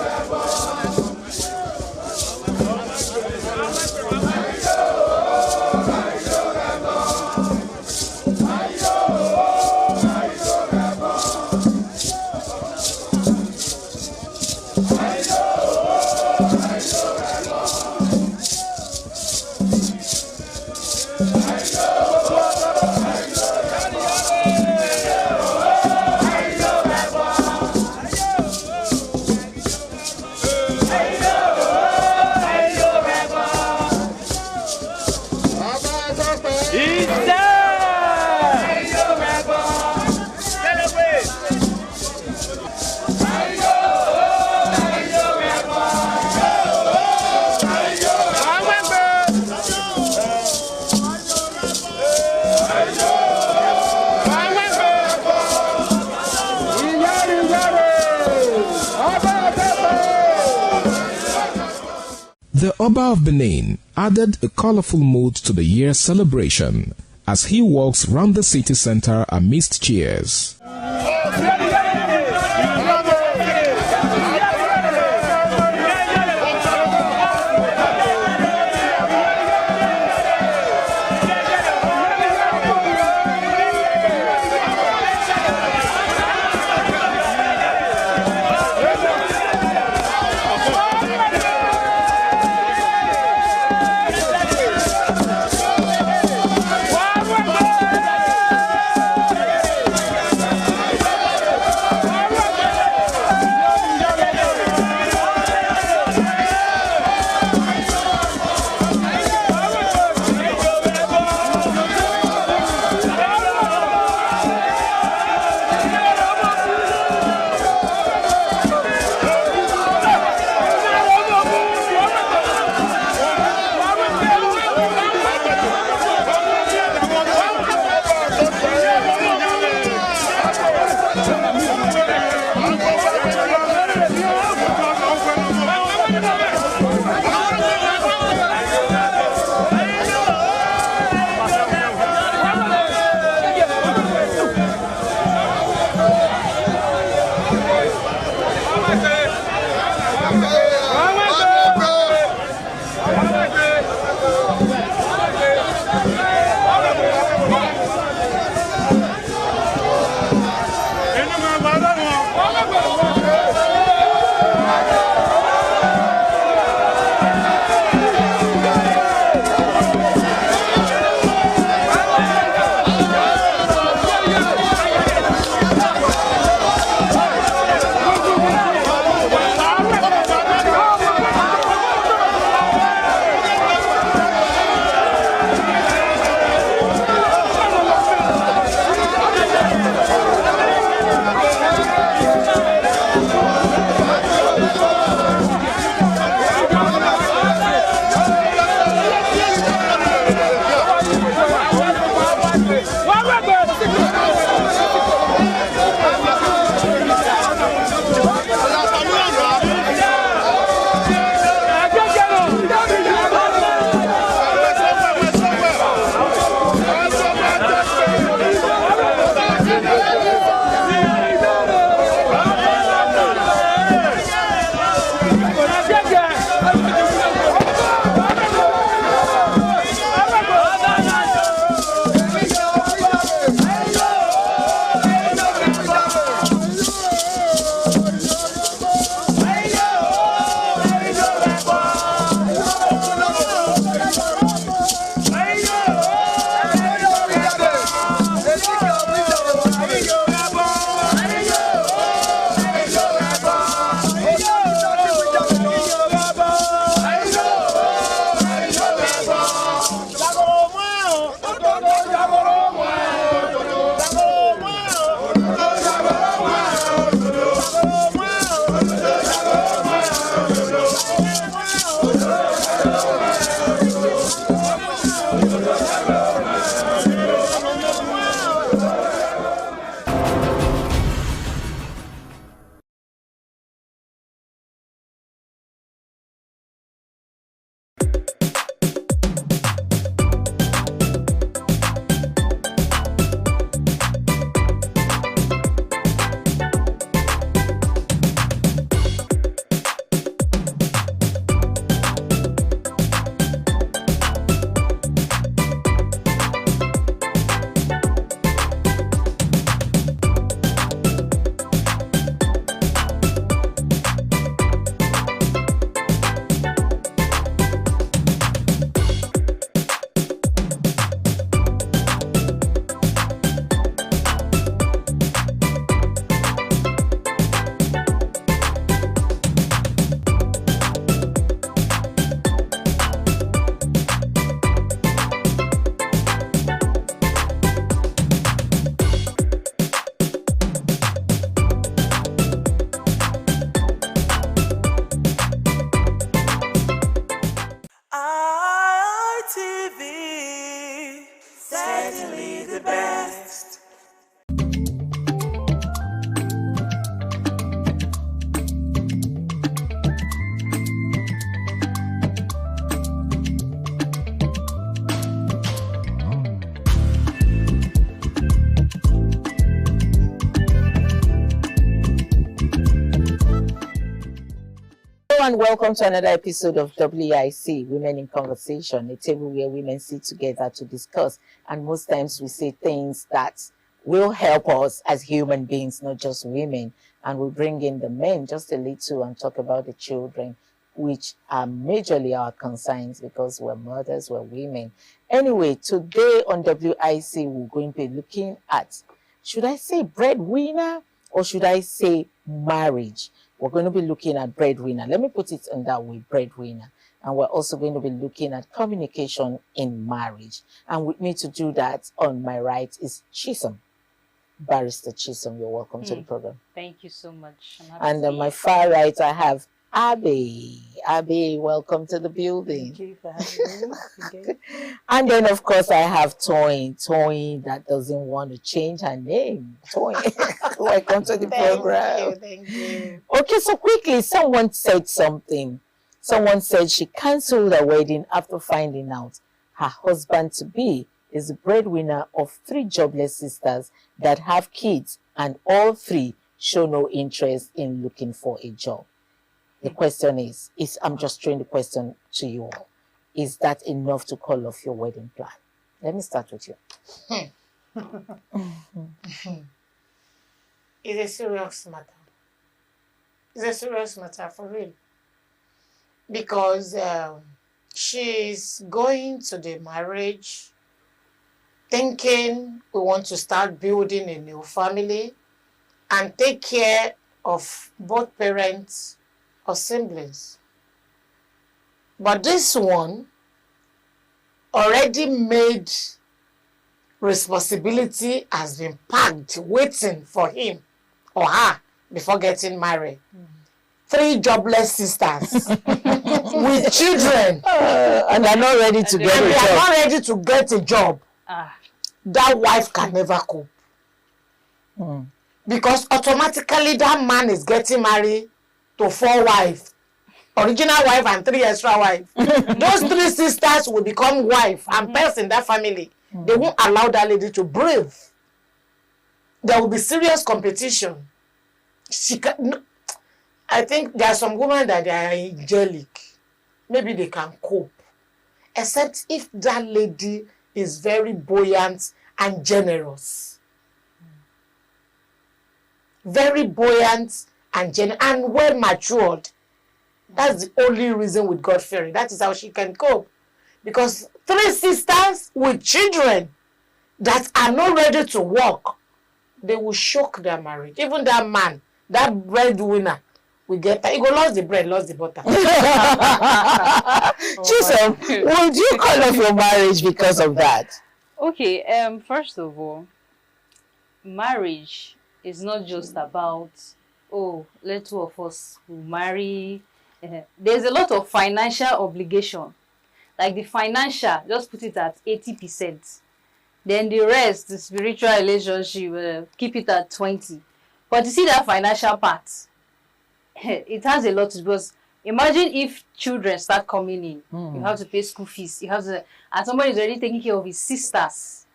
The Oba of Benin added a colorful mood to the year's celebration as he walks round the city center amidst cheers. and welcome to another episode of WIC, Women in Conversation, a table where women sit together to discuss. And most times we say things that will help us as human beings, not just women. And we bring in the men just a little and talk about the children, which are majorly our concerns because we're mothers, we're women. Anyway, today on WIC, we're going to be looking at, should I say breadwinner or should I say marriage? We're going to be looking at breadwinner. Let me put it in that way, breadwinner. And we're also going to be looking at communication in marriage. And with me to do that on my right is Chisom. Barrister Chisom, you're welcome to the program. Thank you so much. And on my far right, I have Abby. Abby, welcome to the building. Thank you for having me. Okay. And then, of course, I have Toyin. Toyin that doesn't want to change her name. Toyin, welcome to the program. Thank you. Okay, so quickly, someone said something. Someone said she cancelled her wedding after finding out her husband-to-be is the breadwinner of 3 jobless sisters that have kids, and all 3 show no interest in looking for a job. The question is I'm just throwing the question to you all. Is that enough to call off your wedding plan? Let me start with you. It's a serious matter. It's a serious matter for real. Because she's going to the marriage thinking we want to start building a new family and take care of both parents or siblings. But this one already made responsibility has been packed, waiting for him or her before getting married. 3 jobless sisters with children. And they're not ready to get a job. They are not ready to get a job. That wife can never cope. Because automatically that man is getting married to 4 wives. Original wife and 3 extra wives. Those 3 sisters will become wife and parents in that family. They won't allow that lady to breathe. There will be serious competition. She can, no, I think there are some women that they are angelic. Maybe they can cope. Except if that lady is very buoyant and generous. Very buoyant and well matured. That's the only reason with God-fearing. That is how she can cope. Because 3 sisters with children that are not ready to work, they will shock their marriage. Even that man, that breadwinner, will get that. He go lost the bread, lost the butter. Chisom, would you call off your marriage because of that? Okay, first of all, marriage is not just about, oh, let 2 of us will marry. There's a lot of financial obligation. Like the financial, just put it at 80%. Then the rest, the spiritual relationship, keep it at 20%. But you see that financial part, it has a lot to do, because imagine if children start coming in, you have to pay school fees, you have to, and somebody is already taking care of his sisters.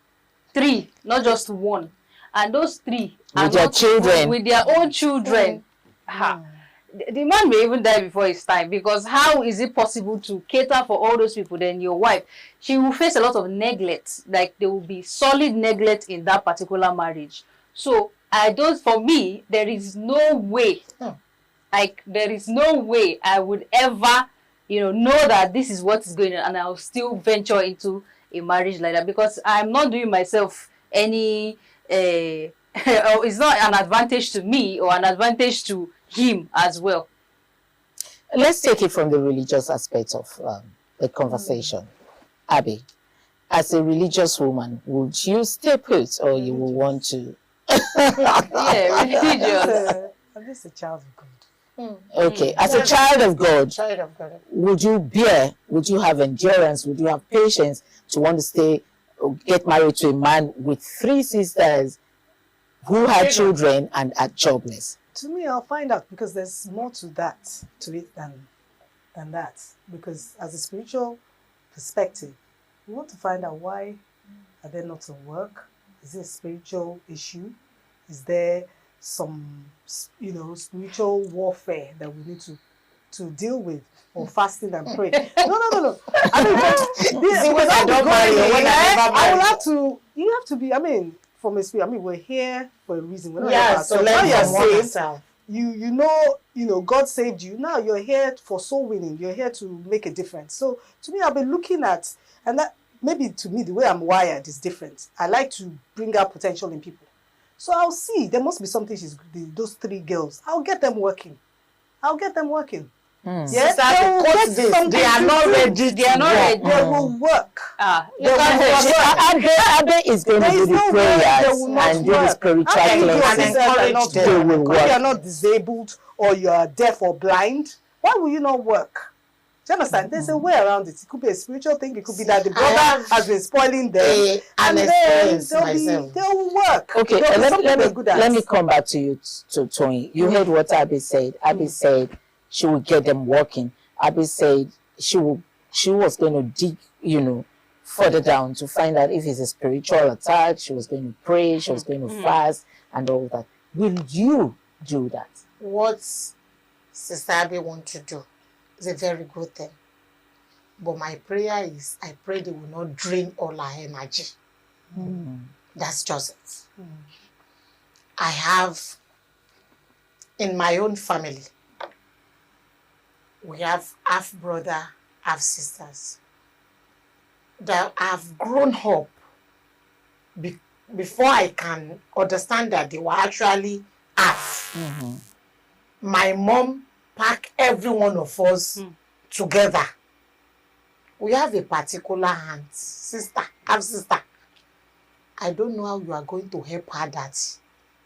3, not just 1. And those 3 are with their children. With their own children. The man may even die before his time, because how is it possible to cater for all those people? Then your wife, she will face a lot of neglect. Like there will be solid neglect in that particular marriage. So for me, there is no way, like there is no way I would ever, know that this is what is going on, and I'll still venture into a marriage like that, because I'm not doing myself any, it's not an advantage to me or an advantage to him as well. Let's take it from the religious aspect of the conversation. Abby, as a religious woman, would you stay put or you will want to? Yeah, religious. I'm just a child of God. Okay, as a child of God, would you have endurance, would you have patience to want to stay or get married to a man with 3 sisters who had children and are jobless? To me, I'll find out, because there's more to it than that. Because as a spiritual perspective, we want to find out, why are they not at work? Is it a spiritual issue? Is there some, spiritual warfare that we need to to deal with, or fasting and pray. No. I mean, I will have to. You have to be. I mean, from experience. I mean, we're here for a reason. We're not so let you're saved. You know, God saved you. Now you're here for soul winning. You're here to make a difference. So to me, I've been looking at, and that maybe to me the way I'm wired is different. I like to bring out potential in people. So I'll see. There must be something those 3 girls. I'll get them working. Yes, they are not ready. They are not ready. They will work. Abe is going to do the prayers and do the spiritual cleansing. They will work. If you are not disabled or you are deaf or blind, why will you not work? Do you understand? There's a way around it. It could be a spiritual thing. It could be that the brother has been spoiling them. And then they'll work. Okay, let me come back to you, to Tony. You heard what Abe said. Abe said she will get them working. Abe said she was going to dig, further down to find out if it's a spiritual attack. She was going to pray. She was going to fast and all that. Will you do that? What Sister Abe wants to do is a very good thing. But my prayer is, I pray they will not drain all our energy. That's just it. I have, in my own family, we have half brother, half sisters that have grown up before I can understand that they were actually half. My mom packed every one of us together. We have a particular aunt, half sister. I don't know how you are going to help her that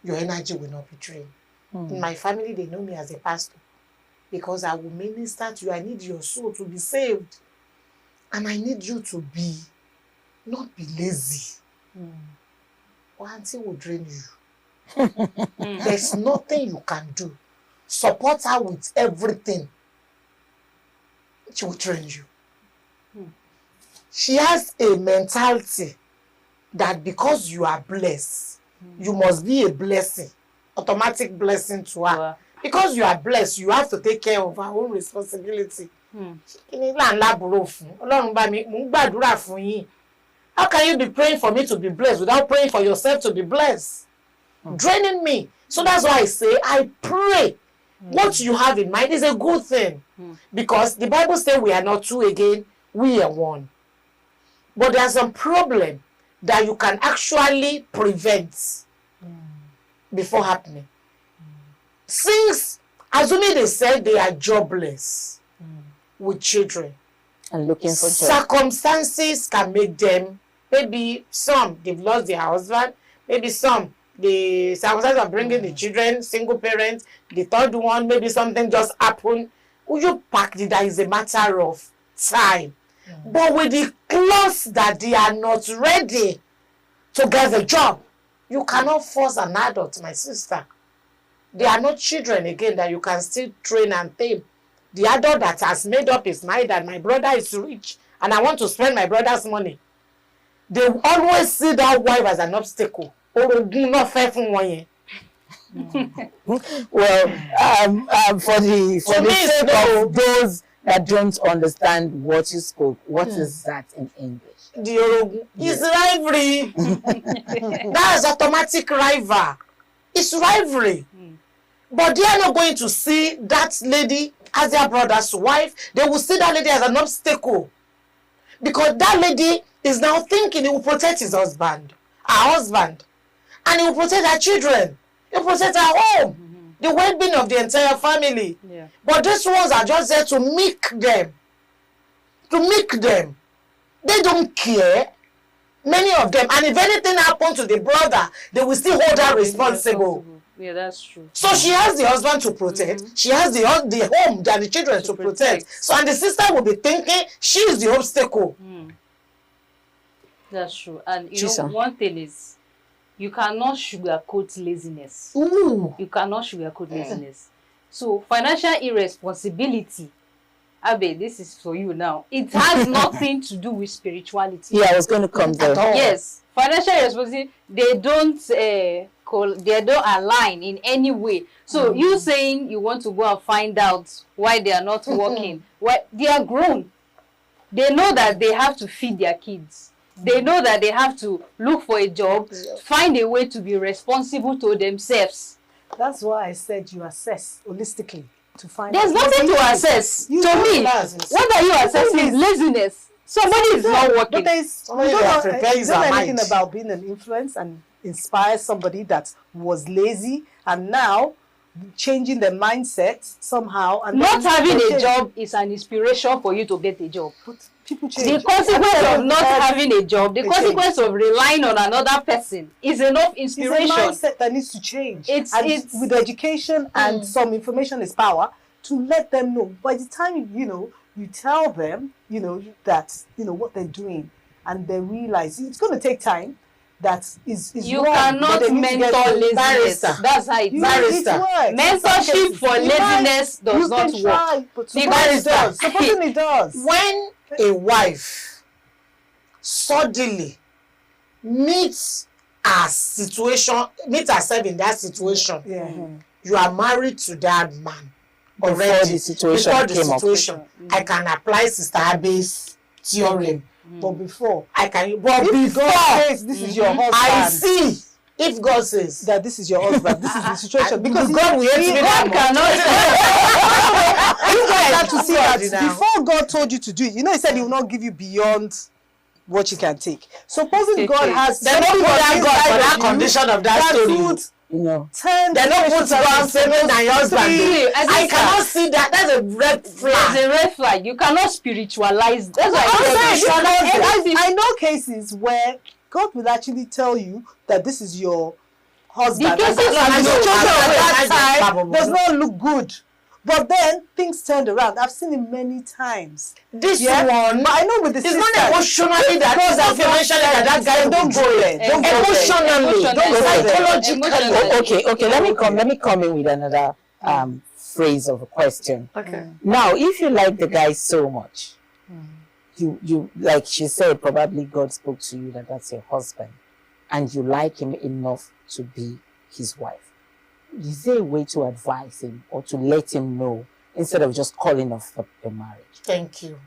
your energy will not be drained. In my family, they know me as a pastor. Because I will minister to you. I need your soul to be saved. And I need you to not be lazy. Or auntie will drain you. There's nothing you can do. Support her with everything. She will drain you. She has a mentality that because you are blessed, you must be a blessing. Automatic blessing to her. Wow. Because you are blessed, you have to take care of our own responsibility. How can you be praying for me to be blessed without praying for yourself to be blessed? Draining me. So that's why I say, I pray. What you have in mind is a good thing. Because the Bible says we are not two again, we are one. But there's some problem that you can actually prevent before happening. Since, assuming they said they are jobless with children, and looking for jobs, circumstances can make them, maybe some, they've lost their husband, maybe some, the circumstances of bringing the children, single parents, the third one, maybe something just happened. Will you pack it? That is a matter of time. But with the clothes that they are not ready to get the job, you cannot force an adult, my sister. They are not children again that you can still train and tame. The adult that has made up his mind that my brother is rich and I want to spend my brother's money, they always see that wife as an obstacle. Well, for the sake of those that don't understand what you spoke, what is that in English? It's rivalry. That is automatic rival. It's rivalry. But they are not going to see that lady as their brother's wife. They will see that lady as an obstacle. Because that lady is now thinking he will protect his husband, her husband. And he will protect her children. He will protect her home. The well-being of the entire family. Yeah. But these ones are just there to make them. They don't care. Many of them. And if anything happens to the brother, they will still hold her responsible. Yeah, that's true. So she has the husband to protect. She has the home and the children to protect. So and the sister will be thinking she is the obstacle. That's true. And you know, one thing is, you cannot sugarcoat laziness. Ooh. You cannot sugarcoat laziness. So financial irresponsibility Abe, this is for you now. It has nothing to do with spirituality. Yeah, I was going to come there. Yes, financial responsibility, they don't align in any way. So you saying you want to go and find out why they are not working, why they are grown. They know that they have to feed their kids. They know that they have to look for a job, find a way to be responsible to themselves. That's why I said you assess holistically to find. There's nothing to assess. To me, what are you assessing? Laziness. Somebody is not working. But you don't know anything about being an influence and inspire somebody that was lazy and now changing their mindset somehow. And not having a job is an inspiration for you to get a job. But people change. The consequence of not having a job, the consequence of relying on another person is enough inspiration. It's a mindset that needs to change. It's with education and some information is power to let them know. By the time you tell them, that what they're doing, and they realize it's going to take time. That is you wrong, cannot mentor laziness. That's how it works. Mentorship for laziness does not work. But supposing it does. When a wife suddenly meets herself in that situation, you are married to that man already. Before the situation I can apply Sister Abe's theorem. But before, says this is your husband, I see. If God says that this is your husband, this is the situation. Because God will hate me. God cannot. You guys have to see that before God told you to do it. He said He will not give you beyond what you can take. Supposing God has, they don't put that God for that condition of that story. They don't put God saving than your husband. I cannot see that. That's a red flag. It's a red flag. You cannot spiritualize. That's why I know cases where God will actually tell you that this is your husband. The cases does not look good. But then things turned around. I've seen it many times. This one, but I know with the it's not emotionally that that guy don't go there. Emotionally, psychologically. Okay. Let me come in with another phrase of a question. Okay. Now, if you like the guy so much, you like she said, probably God spoke to you that that's your husband, and you like him enough to be his wife. Is there a way to advise him or to let him know instead of just calling off the marriage? Thank you.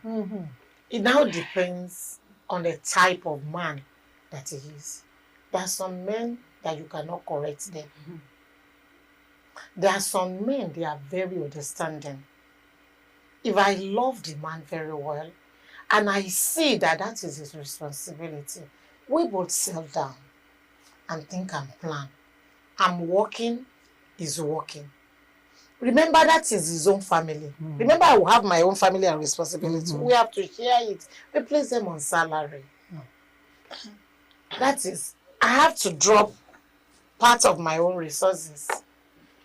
It now depends on the type of man that he is. There are some men that you cannot correct them. There are some men, they are very understanding. If I love the man very well, and I see that that is his responsibility, we both settle down and think and plan. I'm working, he's working. Remember, that is his own family. Remember, I will have my own family and responsibility. We have to share it. We place them on salary. That is, I have to drop part of my own resources,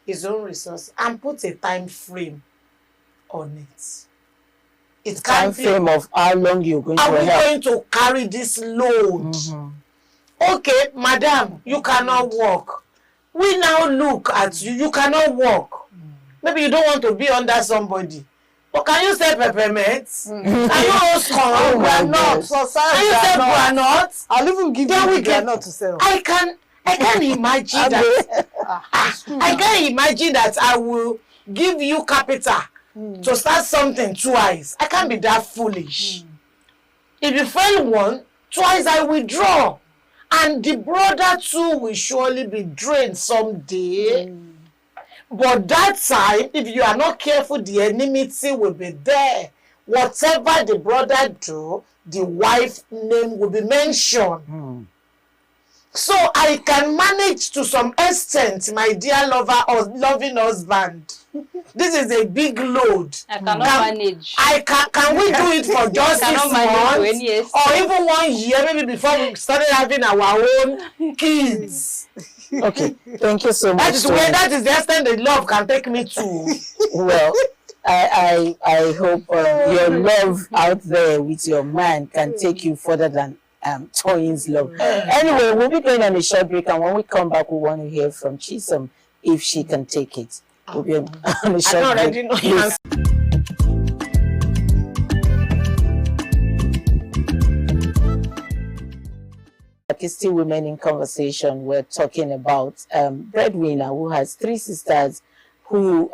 his own resource, and put a time frame on it. It time frame of how long you're going to help. Are we going to carry this load? Okay, madam, you cannot work. We now look at you. You cannot work. Maybe you don't want to be under somebody. But can you say peppermints? Can you host corn? Can you say granite? I'll even give you granite to sell. I can imagine that. I can imagine that I will give you capital to start something twice. I can't be that foolish. If you fail one, twice I withdraw. And the brother too will surely be drained someday. But that time, if you are not careful, the enmity will be there. Whatever the brother do, the wife's name will be mentioned. So I can manage to some extent, my dear lover or loving husband. This is a big load. I cannot manage. Can we do it for just 6 months? Or even 1 year, maybe before we started having our own kids? Okay, thank you so much. That is the extent the love can take me to. Well, I hope your love out there with your man can take you further than Toyin's love. Anyway, we'll be going on a short break, and when we come back, we want to hear from Chisom if she can take it. We'll be on a short break. It's still Women in Conversation. We're talking about breadwinner who has 3 sisters, who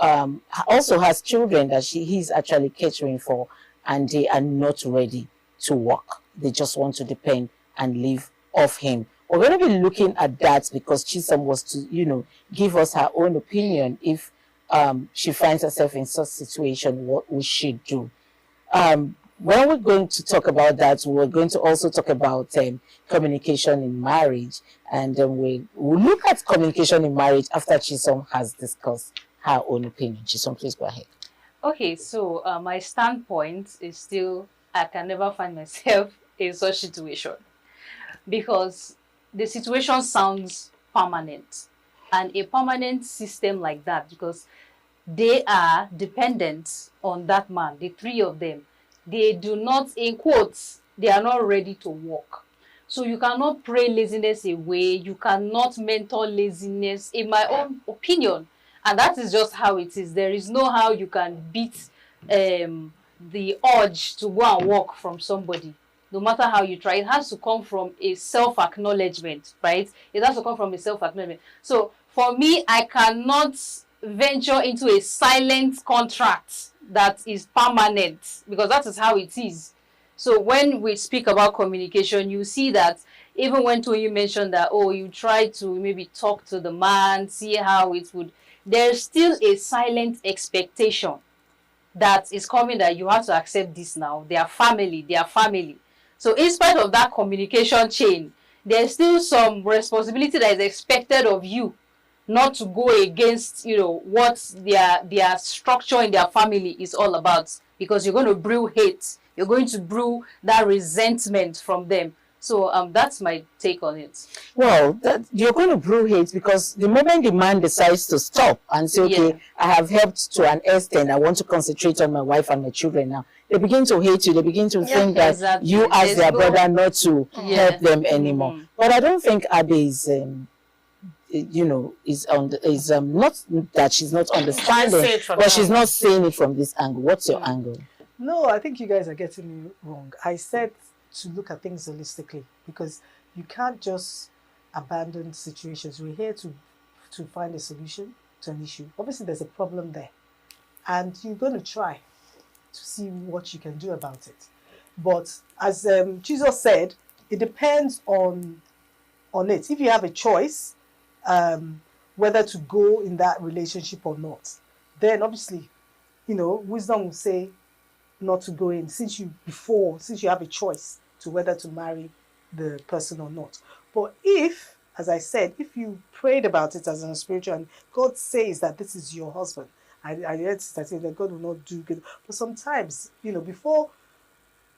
also has children that he's actually catering for, and they are not ready to work. They just want to depend and live off him. We're going to be looking at that because Chisom was to, give us her own opinion if she finds herself in such situation, what we should do. When we're going to talk about that, we're going to also talk about communication in marriage, and we'll look at communication in marriage after Chisom has discussed her own opinion. Chisom, please go ahead. Okay, so my standpoint is still, I can never find myself in such situation because the situation sounds permanent, and a permanent system like that, because they are dependent on that man, the 3 of them. They do not, in quotes, they are not ready to work. So you cannot pray laziness away. You cannot mentor laziness, in my own opinion. And that is just how it is. There is no how you can beat the urge to go and work from somebody. No matter how you try, it has to come from a self-acknowledgement, right? It has to come from a self-acknowledgement. So for me, I cannot venture into a silent contract that is permanent, because that is how it is. So when we speak about communication, you see that even when Toyin mentioned that, oh, you try to maybe talk to the man, see how it would, there's still a silent expectation that is coming, that you have to accept this now. They are family, they are family. So in spite of that communication chain, there's still some responsibility that is expected of you, not to go against, what their structure in their family is all about, because you're going to brew hate. You're going to brew that resentment from them. So that's my take on it. Well, you're going to brew hate because the moment the man decides to stop and say, okay, I have helped to an extent, I want to concentrate on my wife and my children now, they begin to hate you. They begin to think that you as their brother not to help them anymore. But I don't think Abby is... is not that she's not understanding, but she's not seeing it from this angle. What's your angle? No, I think you guys are getting me wrong. I said to look at things holistically, because you can't just abandon situations. We're here to find a solution to an issue. Obviously, there's a problem there, and you're going to try to see what you can do about it. But as Jesus said, it depends on it. If you have a choice, whether to go in that relationship or not, then obviously, wisdom will say not to go in, since you have a choice to whether to marry the person or not. But if, as I said, if you prayed about it as a spiritual, and God says that this is your husband, I heard that say that God will not do good. But sometimes, before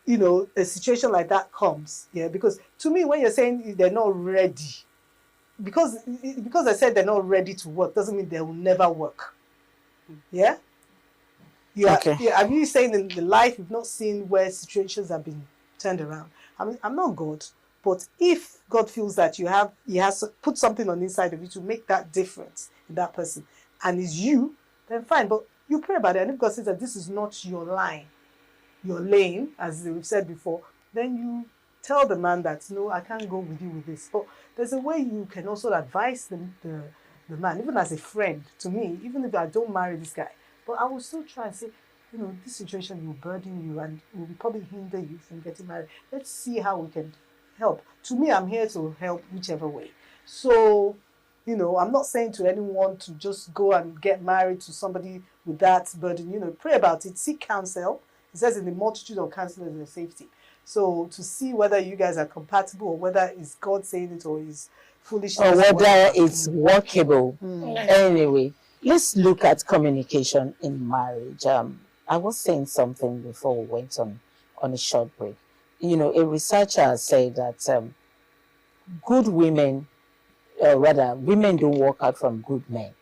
a situation like that comes, because to me, when you're saying they're not ready, because I said they're not ready to work, doesn't mean they will never work. Yeah? Okay. Yeah, are you saying in the life you've not seen where situations have been turned around? I mean, I'm not God, but if God feels that He has put something on the inside of you to make that difference in that person, and it's you, then fine. But you pray about it, and if God says that this is not your line, your lane, as we've said before, then you tell the man that, no, I can't go with you with this. But there's a way you can also advise the man, even as a friend to me, even if I don't marry this guy. But I will still try and say, this situation will burden you and will probably hinder you from getting married. Let's see how we can help. To me, I'm here to help whichever way. So, I'm not saying to anyone to just go and get married to somebody with that burden. Pray about it, seek counsel. It says in the multitude of counselors there's safety. So to see whether you guys are compatible, or whether it's God saying it or is foolishness, or whether it's workable. Anyway, let's look at communication in marriage. I was saying something before we went on a short break. A researcher said that good women, women don't work out from good men.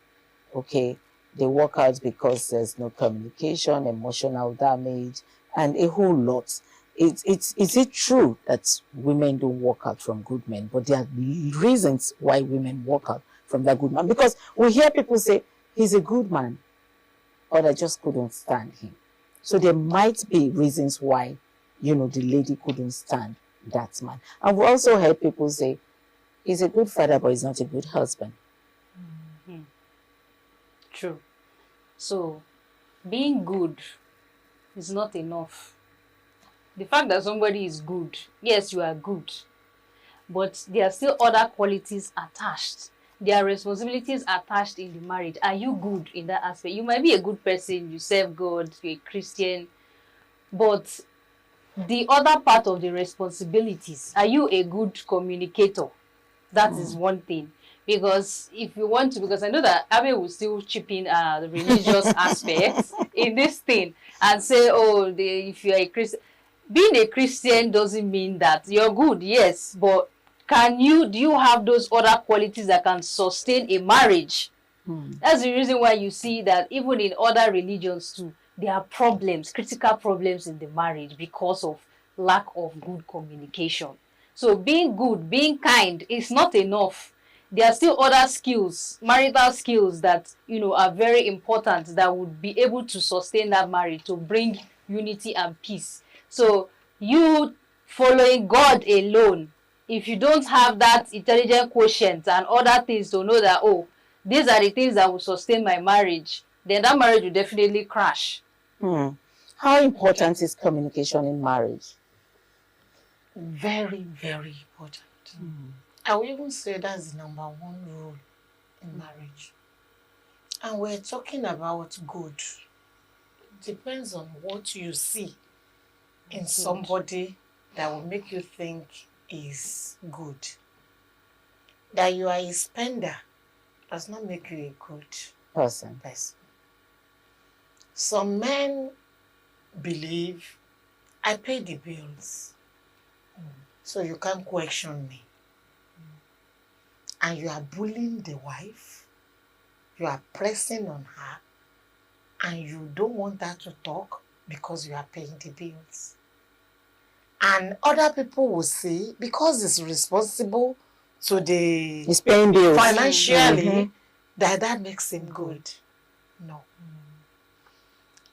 Okay, they work out because there's no communication, emotional damage, and a whole lot. Is it true that women don't work out from good men? But there are reasons why women work out from that good man. Because we hear people say, he's a good man, but I just couldn't stand him. So there might be reasons why, the lady couldn't stand that man. I've also heard people say, he's a good father, but he's not a good husband. Mm-hmm. True. So, being good is not enough. The fact that somebody is good, yes, you are good, but there are still other qualities attached. There are responsibilities attached in the marriage. Are you good in that aspect? You might be a good person, you serve God, you're a Christian, but the other part of the responsibilities, are you a good communicator? That is one thing. Because if you want to, because I know that Abe will still chip in the religious aspect in this thing and say, oh, if you're a Christian, being a Christian doesn't mean that you're good, yes, but do you have those other qualities that can sustain a marriage? That's the reason why you see that even in other religions too, there are problems, critical problems in the marriage because of lack of good communication. So being good, being kind is not enough. There are still other skills, marital skills that, are very important that would be able to sustain that marriage, to bring unity and peace. So you following God alone, if you don't have that intelligent quotient and other things to know that, oh, these are the things that will sustain my marriage, then that marriage will definitely crash. How important is communication in marriage? Very, very important. I will even say that's the number one rule in marriage. And we're talking about good. Depends on what you see in somebody that will make you think is good. That you are a spender does not make you a good person. Some men believe I pay the bills, so you can't question me. And you are bullying the wife, you are pressing on her, and you don't want her to talk because you are paying the bills. And other people will say, because it's responsible to the He's paying bills financially, that makes him good. No.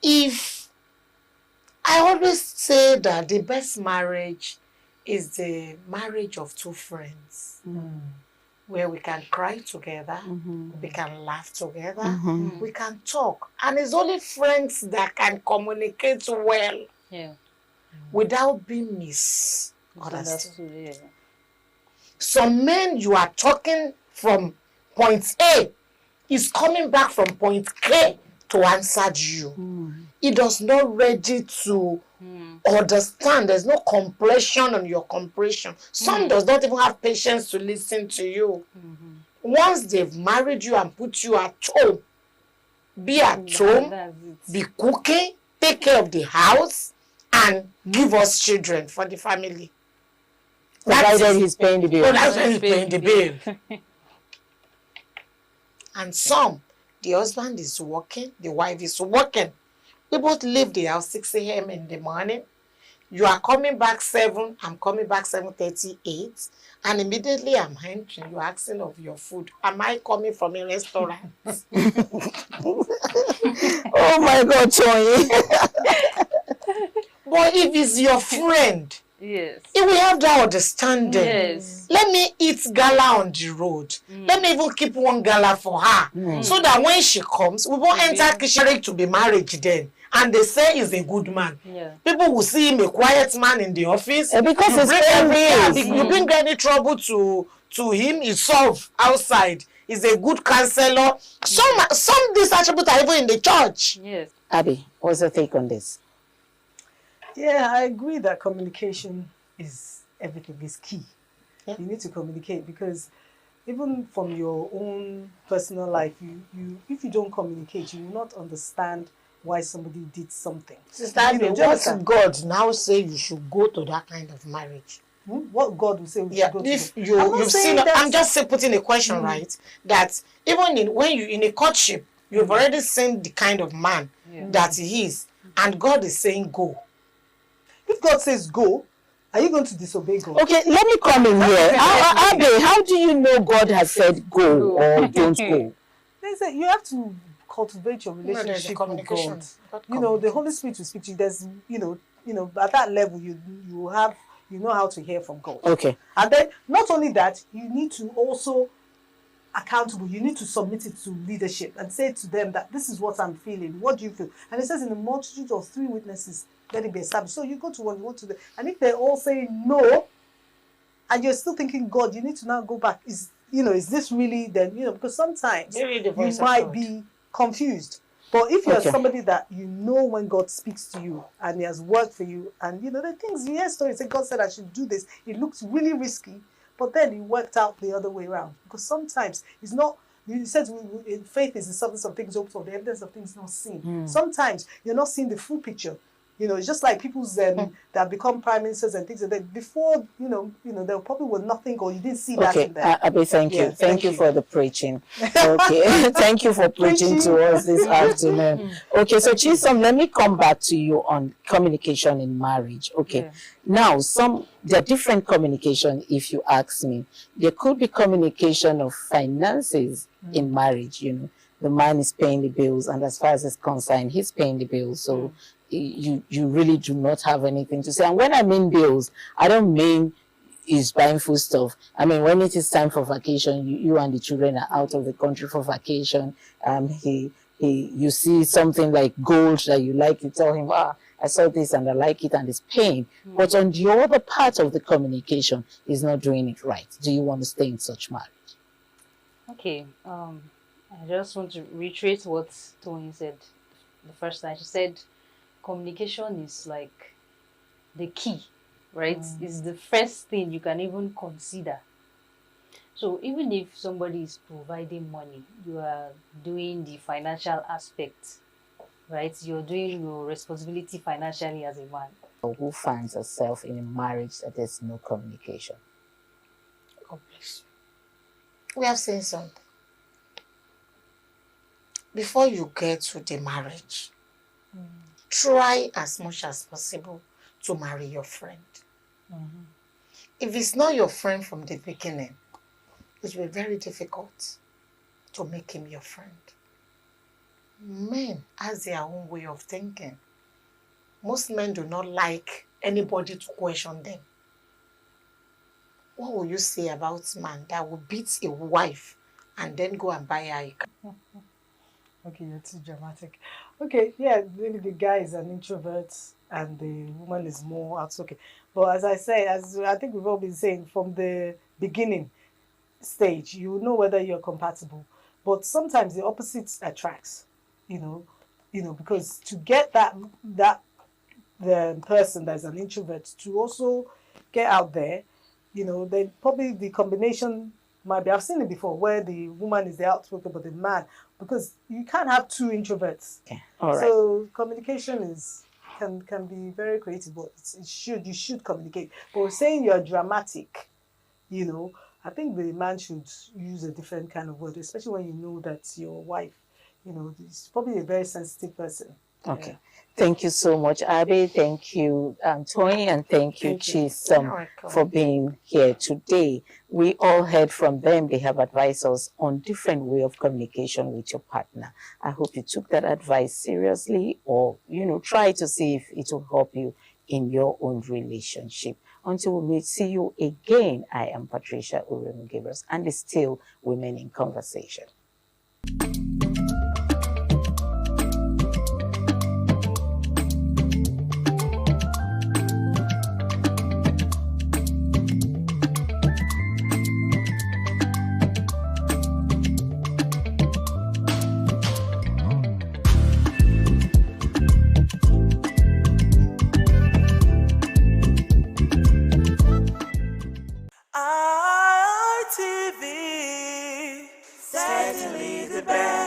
If I always say that the best marriage is the marriage of two friends, where we can cry together, we can laugh together, we can talk. And it's only friends that can communicate well without being misunderstood. Some men, you are talking from point A, is coming back from point K to answer you. He does not ready to understand. There's no compression on your compression. Some does not even have patience to listen to you. Once they've married you and put you at home, be at home, be cooking, take care of the house, and give us children for the family. Provided he's paying the bill. Provided he's paying the bill. And some, the husband is working, the wife is working. We both leave the house 6 a.m. in the morning. You are coming back 7, I'm coming back 7:38, and immediately I'm entering, you're asking of your food. Am I coming from a restaurant? Oh my God, Tony. But if it's your friend, yes, if we have that understanding, yes, let me eat gala on the road. Let me even keep one gala for her, so that when she comes, we won't enter kitchen to be married then. And they say he's a good man. People will see him a quiet man in the office. Because you bring any trouble to him, he solve outside. He's a good counselor. Some these attributes are even in the church. Yes. Abby, what's your take on this? Yeah, I agree that communication is everything, is key. You need to communicate, because even from your own personal life, you if you don't communicate, you will not understand why somebody did something. Sister, what God now say you should go to that kind of marriage? What God will say we should go to? If you've seen, I'm just putting a question, right? That even when you in a courtship, you've already seen the kind of man that he is, and God is saying go. If God says go, are you going to disobey God? Okay, let me come in here. Abe, how do you know God has said go or don't go? They say you have to cultivate your relationship with God. The Holy Spirit will speak to you. There's, at that level, you have you know how to hear from God. Okay. And then not only that, you need to also accountable. You need to submit it to leadership and say to them that this is what I'm feeling. What do you feel? And it says in the multitude of 3 witnesses, let it be established. So you go to one, you want to the, and if they're all saying no, and you're still thinking, God, you need to now go back. Is this really then, because sometimes you might be confused. But if you're somebody that you know when God speaks to you and he has worked for you, and the things you hear stories, say God said I should do this, it looks really risky, but then it worked out the other way around. Because sometimes it's not, you said faith is the substance of things hoped for, the evidence of things not seen. Sometimes you're not seeing the full picture. It's just like people's that become prime ministers and things like that. Before, there probably were nothing, or you didn't see that in there. Abe, thank you. Thank you for the preaching. Okay, thank you for preaching to us this afternoon. Okay, so Chisom, let me come back to you on communication in marriage. Okay, now there are different communication. If you ask me, there could be communication of finances in marriage. The man is paying the bills, and as far as it's concerned, he's paying the bills. So you really do not have anything to say. And when I mean bills, I don't mean he's buying food stuff. I mean, when it is time for vacation, you and the children are out of the country for vacation. You see something like gold that you like, you tell him, I saw this and I like it, and it's paying. But on the other part of the communication, he's not doing it right. Do you want to stay in such marriage? Okay. I just want to reiterate what Tony said the first time. She said communication is like the key, right? It's the first thing you can even consider. So even if somebody is providing money, you are doing the financial aspect, right? You're doing your responsibility financially as a man. Who finds herself in a marriage that there's no communication? God bless you. We have seen something. Before you get to the marriage, try as much as possible to marry your friend. If it's not your friend from the beginning, it will be very difficult to make him your friend. Men have their own way of thinking. Most men do not like anybody to question them. What will you say about a man that will beat a wife and then go and buy her a car? Okay, you're too dramatic. Okay, yeah, maybe the guy is an introvert and the woman is more outspoken. But as I say, as I think we've all been saying, from the beginning stage, you know whether you're compatible. But sometimes the opposite attracts, because to get the person that's an introvert to also get out there, then probably the combination might be, I've seen it before, where the woman is the outspoken, but the man, because you can't have 2 introverts. Okay. All right. So communication can be very creative, but you should communicate. But we're saying you're dramatic, I think the man should use a different kind of word, especially when you know that your wife, is probably a very sensitive person. Okay. Yeah. Thank you so much, Abe. Thank you, Tony, and thank you, Chisom, for being here today. We all heard from them. They have advised us on different way of communication with your partner. I hope you took that advice seriously, or, try to see if it will help you in your own relationship. Until we see you again, I am Patricia Uremu-Gabriels, and it's still Women in Conversation. ITV, certainly the best.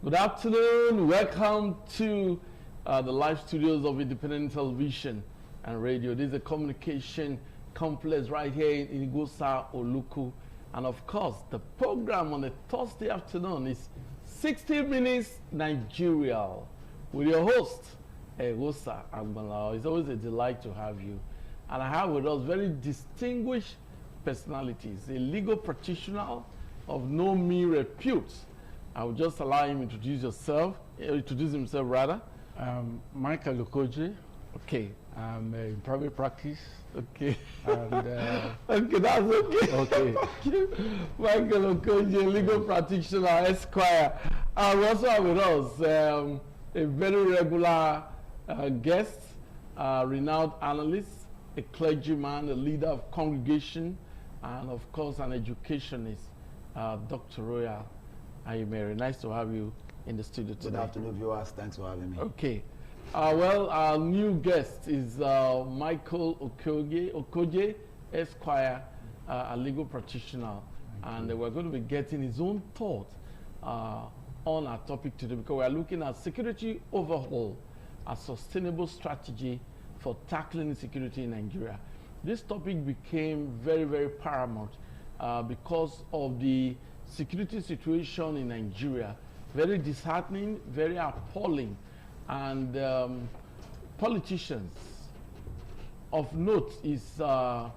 Good afternoon. Welcome to the live studios of Independent Television and Radio. This is a communication complex right here in Igosa, Oluku. And of course, the program on a Thursday afternoon is 60 Minutes Nigeria with your host, Igosa Agbanlao. It's always a delight to have you. And I have with us very distinguished personalities, a legal practitioner of no mean repute. I will just allow him to introduce himself rather. Michael Okoje. Okay. I'm in private practice. Okay. And, okay, that's okay. Okay. Michael Okoje, legal practitioner, Esquire. We also have with us a very regular guest, renowned analyst, a clergyman, a leader of congregation, and of course an educationist, Dr. Royal Ayimere. Nice to have you in the studio today. Good afternoon, viewers. Thanks for having me. Okay. Well, our new guest is Michael Okoje, Esquire, a legal practitioner. And we're going to be getting his own thought on our topic today, because we're looking at security overhaul, a sustainable strategy for tackling insecurity in Nigeria. This topic became very, very paramount because of the security situation in Nigeria. Very disheartening, very appalling. And politicians of note is a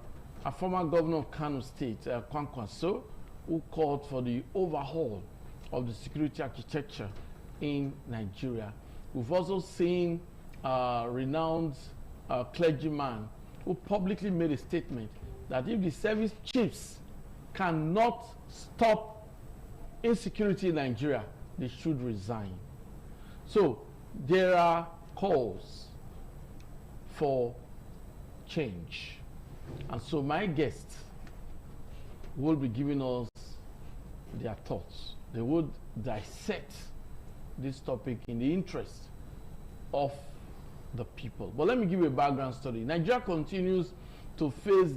former governor of Kano State, Kwankwaso, who called for the overhaul of the security architecture in Nigeria. We've also seen a renowned clergyman who publicly made a statement that if the service chiefs cannot stop insecurity in Nigeria, they should resign. So there are calls for change. And so my guests will be giving us their thoughts. They would dissect this topic in the interest of the people. But let me give you a background story. Nigeria continues to face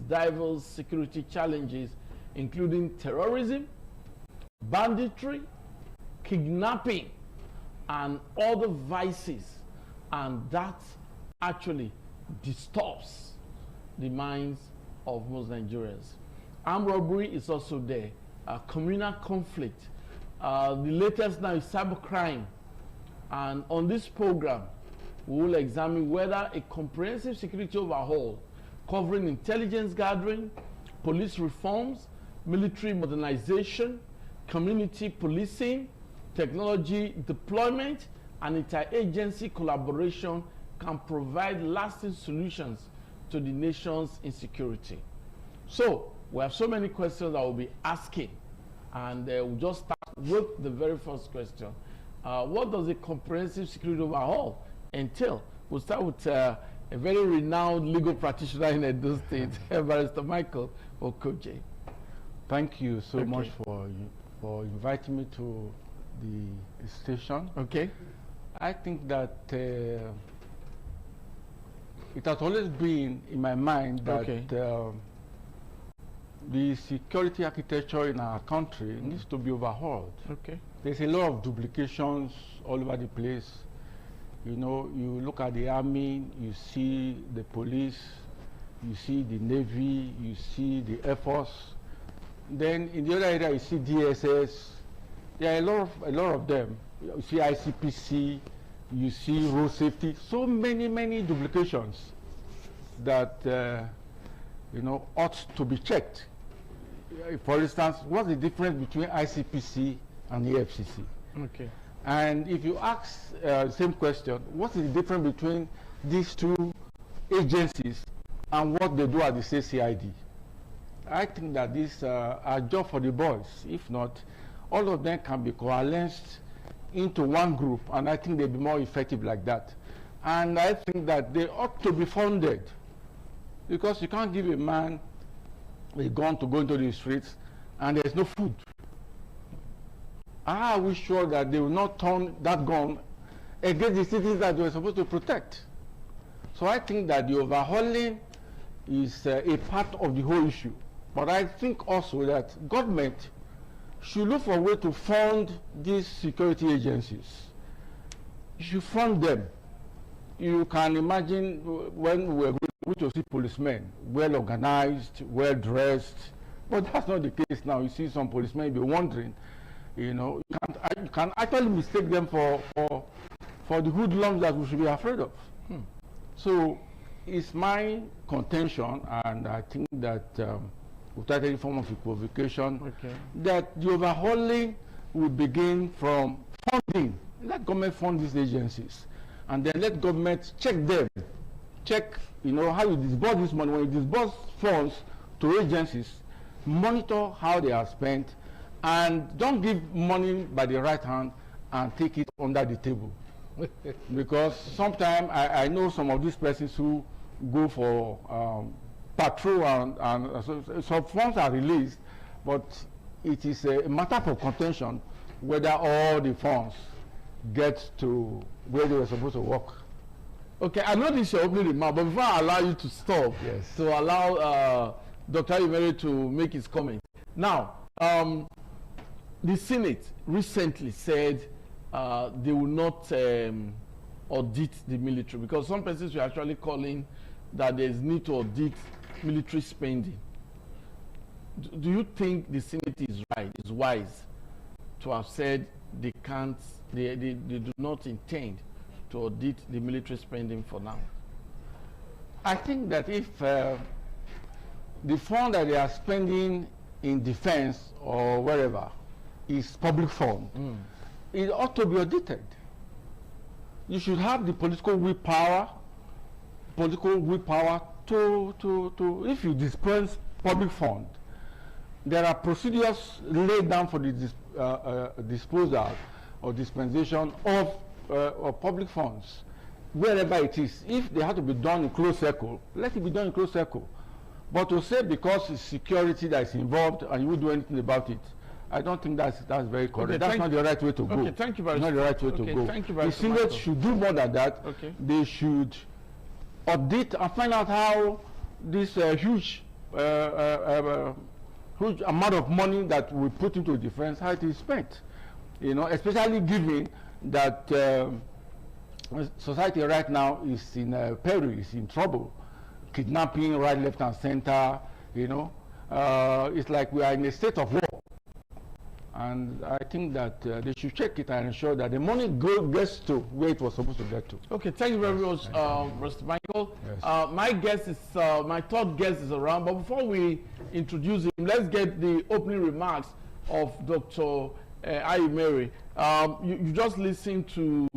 diverse security challenges, including terrorism, banditry, kidnapping, and other vices, and that actually disturbs the minds of most Nigerians. Armed robbery is also there, communal conflict. The latest now is cybercrime, and on this program we will examine whether a comprehensive security overhaul covering intelligence gathering, police reforms, military modernization, community policing, technology deployment, and interagency collaboration can provide lasting solutions to the nation's insecurity. So we have so many questions I will be asking, and we'll just start with the very first question. What does a comprehensive security overhaul entail? We'll start with a very renowned legal practitioner in Edo State, Barrister Michael Okoje. Thank you so much for inviting me to the station. Okay. I think that it has always been in my mind that the security architecture in our country needs to be overhauled. Okay. There's a lot of duplications all over the place. You know, you look at the army, you see the police, you see the navy, you see the air force. Then in the other area, you see DSS. There are a lot of them. You see ICPC, you see road safety. So many duplications that you know, ought to be checked. For instance, what's the difference between ICPC and the FCC? Okay. And if you ask the same question, what is the difference between these two agencies and what they do at the CID? I think that this are job for the boys. If not, all of them can be coalesced into one group, and I think they'll be more effective like that. And I think that they ought to be funded, because you can't give a man a gun to go into the streets and there's no food. How are we sure that they will not turn that gun against the citizens that they were supposed to protect? So I think that the overhauling is a part of the whole issue. But I think also that government should look for a way to fund these security agencies. You should fund them. You can imagine when we were going to see policemen, well organized, well dressed, but that's not the case now. You see some policemen, you'll be wondering, you know, you can actually mistake them for the hoodlums that we should be afraid of. So it's my contention, and I think that without any form of equivocation, that the overhauling will begin from funding. Let government fund these agencies, and then let government check them, check, you know, how you disburse this money. When you disburse funds to agencies, monitor how they are spent, and don't give money by the right hand and take it under the table. Because sometimes I know some of these persons who go for patrol, and so funds are released, but it is a matter for contention whether all the funds get to where they were supposed to work. Okay, I know this is your opening remark, but before I allow you to stop, to allow Dr. Ayimere to make his comment. Now, the Senate recently said they will not audit the military, because some persons were actually calling that there is need to audit military spending. Do you think the Senate is right, is wise to have said they can't, they do not intend to audit the military spending for now? I think that if the fund that they are spending in defense or wherever is public fund, it ought to be audited. You should have the political willpower to if you disperse public fund, there are procedures laid down for the disposal or dispensation of public funds, wherever it is. If they have to be done in closed circle, let it be done in closed circle. But to say because it's security that is involved and you will do anything about it, I don't think that's very correct. Okay, that's not the right way to go. Okay, thank you very much. Not the right way to go. Thank you very the Senate should do more than that. Okay. They should audit and find out how this huge amount of money that we put into defense, how it is spent. You know, especially given that society right now is in peril, is in trouble, kidnapping right, left, and center. You know, it's like we are in a state of war. And I think that they should check it and ensure that the money gets to where it was supposed to get to. Okay, thank you very much, Mr. Michael. Yes. My guest is, my third guest is around, but before we introduce him, let's get the opening remarks of Dr. Ayimere. You just listened to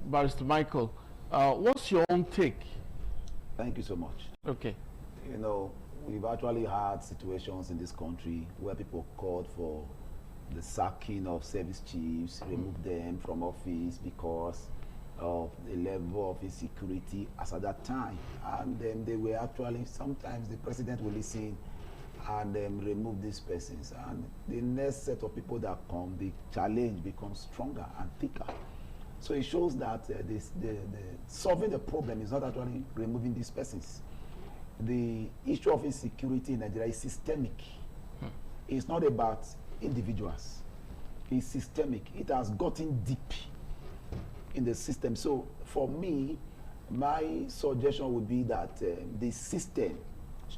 Barrister Michael. What's your own take? Thank you so much. Okay. You know, we've actually had situations in this country where people called for the sacking of service chiefs, remove them from office because of the level of insecurity as at that time. And then they were actually, sometimes the president will listen and remove these persons. And the next set of people that come, the challenge becomes stronger and thicker. So it shows that solving the problem is not actually removing these persons. The issue of insecurity in Nigeria is systemic. It's not about individuals. It's systemic. It has gotten deep in the system. So for me, my suggestion would be that the system,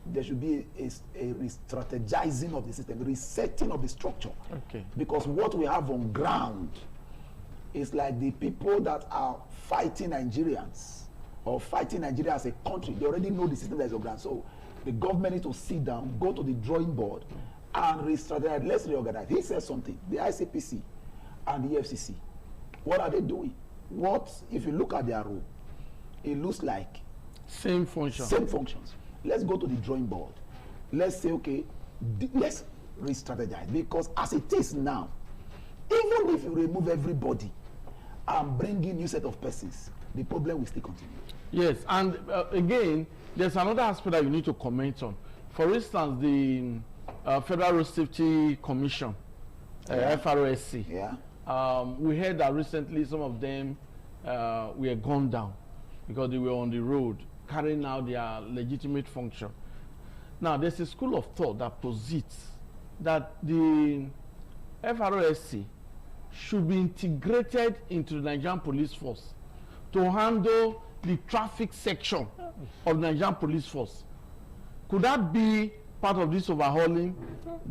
there should be a re-strategizing of the system, resetting of the structure. Okay. Because what we have on ground is like the people that are fighting Nigerians or fighting Nigeria as a country, they already know the system that is on ground. So the government needs to sit down, go to the drawing board, and re-strategize. Let's reorganize. He said something. The ICPC and the FCC, what are they doing? What, if you look at their role, it looks like same function. Same functions. Let's go to the drawing board. Let's say, okay, let's re-strategize. Because as it is now, even if you remove everybody and bring in new set of persons, the problem will still continue. Yes, and again, there's another aspect that you need to comment on. For instance, the Federal Road Safety Commission, FRSC. Yeah. We heard that recently some of them were gone down because they were on the road carrying out their legitimate function. Now, there's a school of thought that posits that the FRSC should be integrated into the Nigerian police force to handle the traffic section of the Nigerian police force. Could that be part of this overhauling?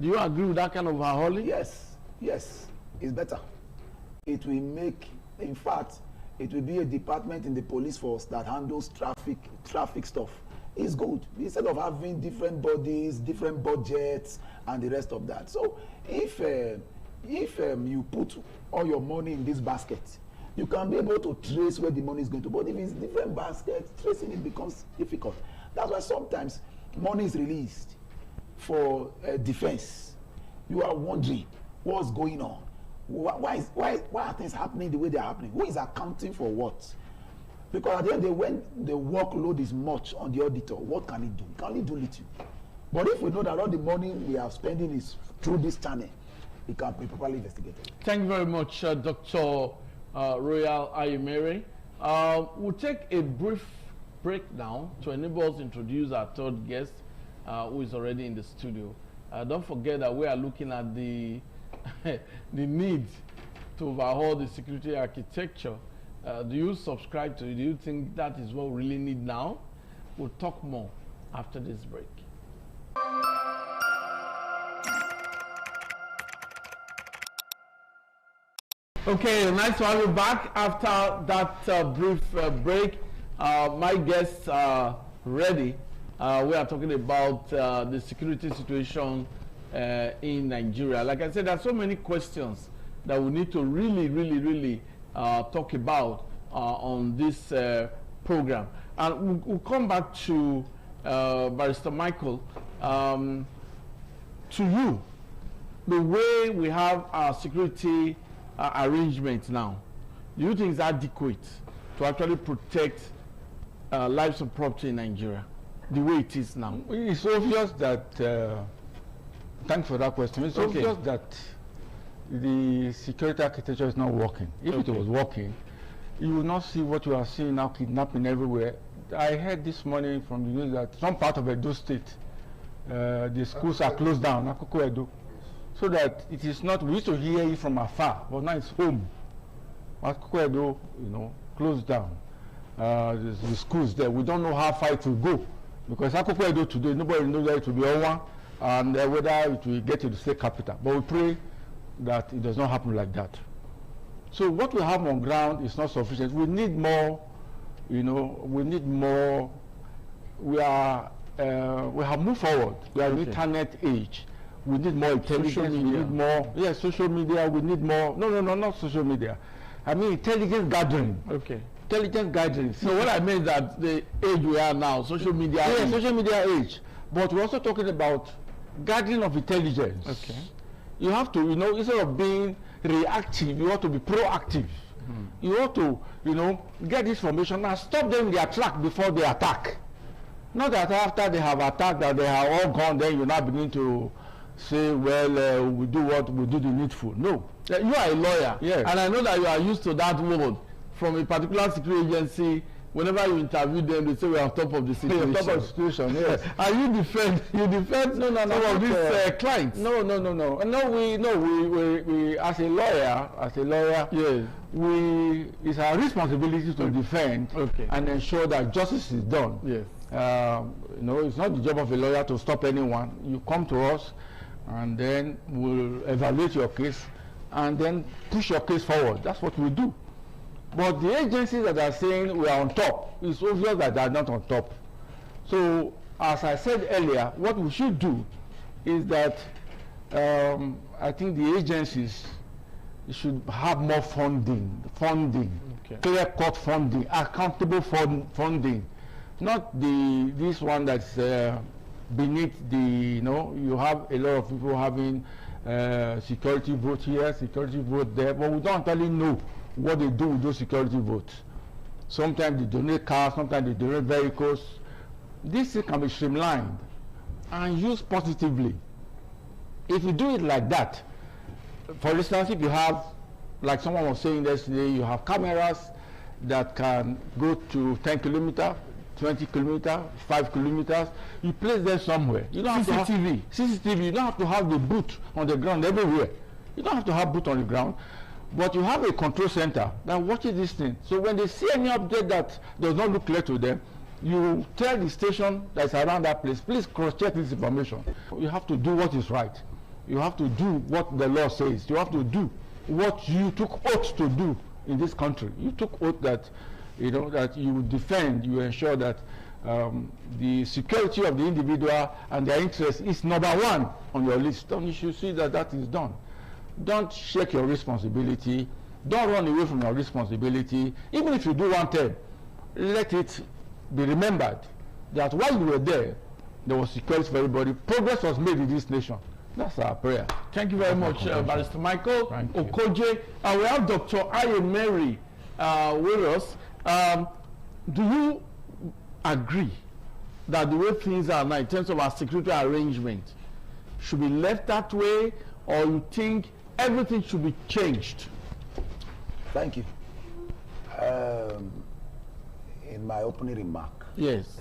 Do you agree with that kind of overhauling? Yes, it's better. It will make, in fact, it will be a department in the police force that handles traffic stuff. It's good. Instead of having different bodies, different budgets, and the rest of that. So if you put all your money in this basket, you can be able to trace where the money is going to. But if it's different baskets, tracing it becomes difficult. That's why sometimes money is released for defense. You are wondering what's going on. Why are things happening the way they're happening? Who is accounting for what? Because at the end of the day, when the workload is much on the auditor, what can he do? He can only do little. But if we know that all the money we are spending is through this channel, it can be properly investigated. Thank you very much, Dr. Royal Ayumere. We'll take a brief break now to enable us to introduce our third guest, who is already in the studio. Don't forget that we are looking at the the need to overhaul the security architecture. Do you subscribe to it? Do you think that is what we really need now? We'll talk more after this break. Okay, nice to have you back after that brief break. My guests are ready. We are talking about the security situation in Nigeria. Like I said, there are so many questions that we need to really talk about on this program. And we'll come back to Barrister Michael. To you, the way we have our security arrangements now, do you think it's adequate to actually protect lives and property in Nigeria the way it is now? It's obvious that, thanks for that question, it's obvious that the security architecture is not working. If it was working, you will not see what you are seeing now, kidnapping everywhere. I heard this morning from the news that some part of Edo State, the schools are closed down, Akoko Edo. So that it is not, we used to hear it from afar, but now it's home. Akoko Edo, closed down. The schools there, we don't know how far it will go. Because Akoko Edo today, nobody knows that it will be over and whether it will get to the state capital. But we pray that it does not happen like that. So what we have on ground is not sufficient. We need more, we need more. We have moved forward. We are in the internet age. We need more intelligence, we need more, social media, we need more, no, not social media. I mean intelligence gathering. Intelligence gathering. So what I mean is that the age we are now, social media age. Social media age. But we're also talking about gathering of intelligence. You have to, instead of being reactive, you have to be proactive. You have to, get this information and stop them in their track before they attack. Not that after they have attacked, that they are all gone, then you now begin to say, well, we do the needful. No. You are a lawyer, yes. And I know that you are used to that word from a particular security agency. Whenever you interview them, they say we are on top of the situation. On top of the situation, yes. And you defend some of these clients. No. We as a lawyer, yes. It's our responsibility to defend and ensure that justice is done. Yes. It's not the job of a lawyer to stop anyone. You come to us, and then we'll evaluate your case, and then push your case forward. That's what we do. But the agencies that are saying we are on top, it's obvious that they are not on top. So, as I said earlier, what we should do is that I think the agencies should have more funding, clear-cut funding, accountable funding, not this one that's beneath the, you have a lot of people having security vote here, security vote there, but we don't really know what they do with those security votes. Sometimes they donate cars, sometimes they donate vehicles. This can be streamlined and used positively. If you do it like that, for instance, if you have, like someone was saying yesterday, you have cameras that can go to 10 kilometers, 20 kilometers, 5 kilometers, you place them somewhere. You don't have to have CCTV. You don't have to have the boot on the ground everywhere. You don't have to have boots on the ground, but you have a control center that watches this thing. So when they see any update that does not look clear to them, you tell the station that's around that place, please cross-check this information. You have to do what is right. You have to do what the law says. You have to do what you took oath to do in this country. You took oath that, that you would defend, you ensure that the security of the individual and their interest is number one on your list. And you should see that that is done. Don't shirk your responsibility. Don't run away from your responsibility. Even if you do one thing, let it be remembered that while you were there was security for everybody. Progress was made in this nation. That's our prayer. Thank you very much, Barrister Michael Okoje. We have Dr. Aye Mary with us. Do you agree that the way things are now in terms of our security arrangement should be left that way, or you think everything should be changed? Thank you. In my opening remark, yes,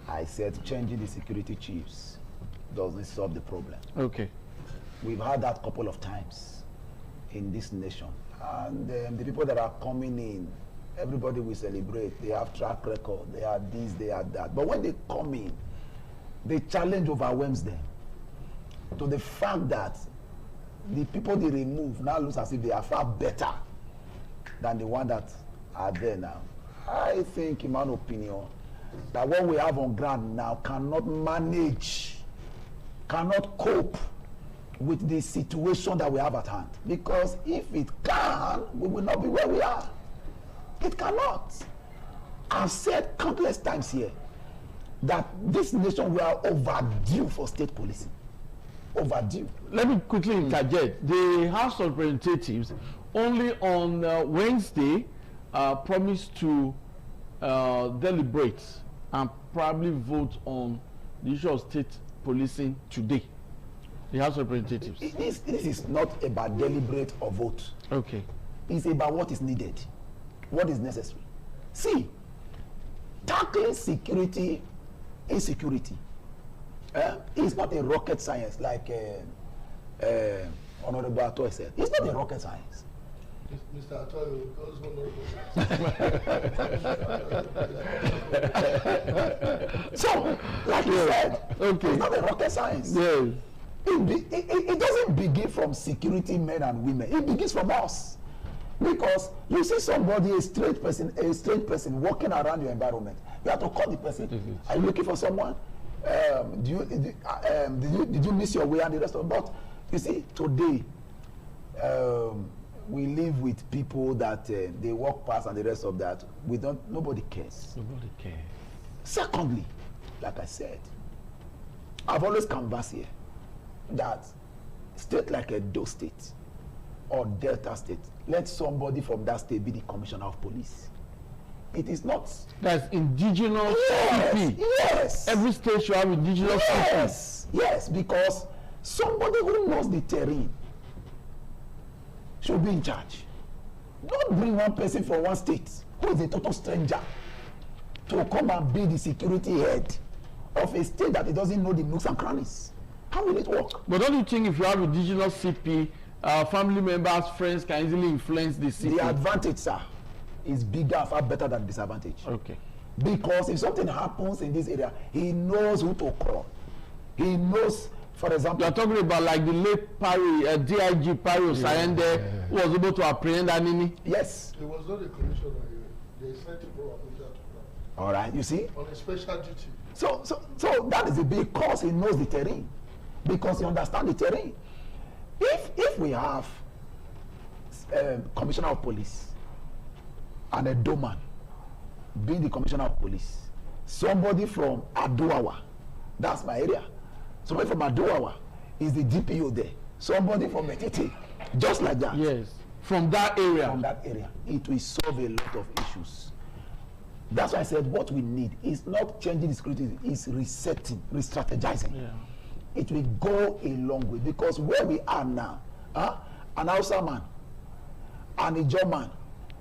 I said changing the security chiefs doesn't solve the problem. Okay. We've had that a couple of times in this nation, and the people that are coming in, everybody will celebrate. They have track record, they are this, they are that. But when they come in, the challenge overwhelms them to the fact that the people they remove now looks as if they are far better than the one that are there now. I think, in my opinion, that what we have on ground now cannot manage, cannot cope with the situation that we have at hand. Because if it can, we will not be where we are. It cannot. I've said countless times here that this nation, we are overdue for state policing. Overdue. Let me quickly interject. The House of Representatives only on Wednesday promised to deliberate and probably vote on the issue of state policing today. The House of Representatives. This is not about deliberate or vote. Okay. It's about what is needed, what is necessary. See, tackling security, insecurity, it's not a rocket science like Honorable Atoy said. It's not a rocket science. Mr. Atoy, so, like you said, it's not a rocket science. Yes. It doesn't begin from security men and women. It begins from us. Because you see somebody, a strange person walking around your environment, you have to call the person. Are you looking for someone? Did you miss your way and the rest of it? But you see, today, we live with people that they walk past and the rest of that. Nobody cares. Nobody cares. Secondly, like I said, I've always canvassed here that state like Edo State or Delta State, let somebody from that state be the commissioner of police. It is not. That's indigenous. Yes, yes. Every state should have indigenous. Yes, yes, because somebody who knows the terrain should be in charge. Don't bring one person from one state who is a total stranger to come and be the security head of a state that it doesn't know the nooks and crannies. How will it work? But don't you think if you have indigenous CP, family members, friends can easily influence the CP? The advantage, sir, is bigger, far better than disadvantage. Okay. Because if something happens in this area, he knows who to call. He knows, for example... You're talking about like the late Parry, DIG Parry Osayende, who was able to apprehend Anini? Yes. He was not a commissioner. They sent him over to that. All right, you see? On a special duty. So that is a big cause. He knows the terrain. Because he understands the terrain. If we have commissioner of police and a doorman being the commissioner of police, somebody from Adoawa, that's my area, somebody from Adoawa is the DPO there, somebody from Metete, just like that. Yes, from that area. From that area, it will solve a lot of issues. That's why I said what we need is not changing the security, it's resetting, re-strategizing. Yeah. It will go a long way, because where we are now, an Hausa man, an Ijaw man,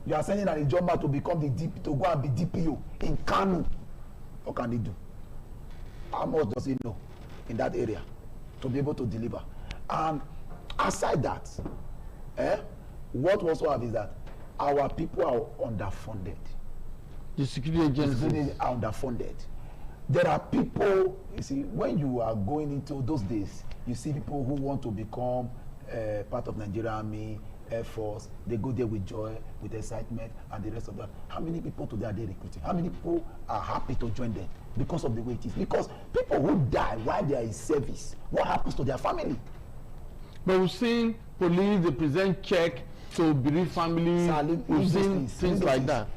you are sending an Ijaw man to become the DP, to go and be DPO in Kano. What can he do? How much does he know in that area to be able to deliver? And Aside that, what we also have is that our people are underfunded. The security agencies are underfunded. There are people, you see, when you are going into those days, you see people who want to become part of Nigerian Army, Air Force. They go there with joy, with excitement, and the rest of that. How many people today are they recruiting? How many people are happy to join them because of the way it is? Because people who die while they are in service, what happens to their family? But we've seen police, they present check to bereaved families. We've seen things like that.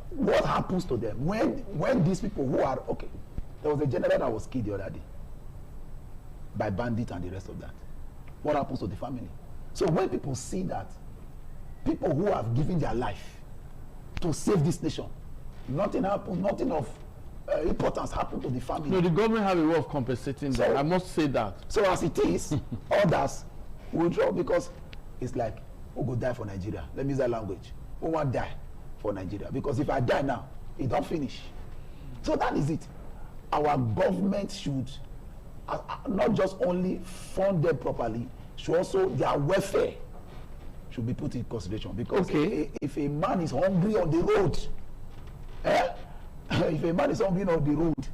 What happens to them when these people who are okay? There was a general that was killed the other day by bandits and the rest of that. What happens to the family? So when people see that people who have given their life to save this nation, nothing happens, nothing of importance happened to the family. No, the government have a way of compensating them. I must say that. So as it is, others will draw because it's like, who go die for Nigeria? Let me use that language. Who want die for Nigeria? Because if I die now, it don't finish. So that is it. Our government should not just only fund them properly, should also their welfare should be put in consideration. Because if a man is hungry on the road, if a man is hungry on the road,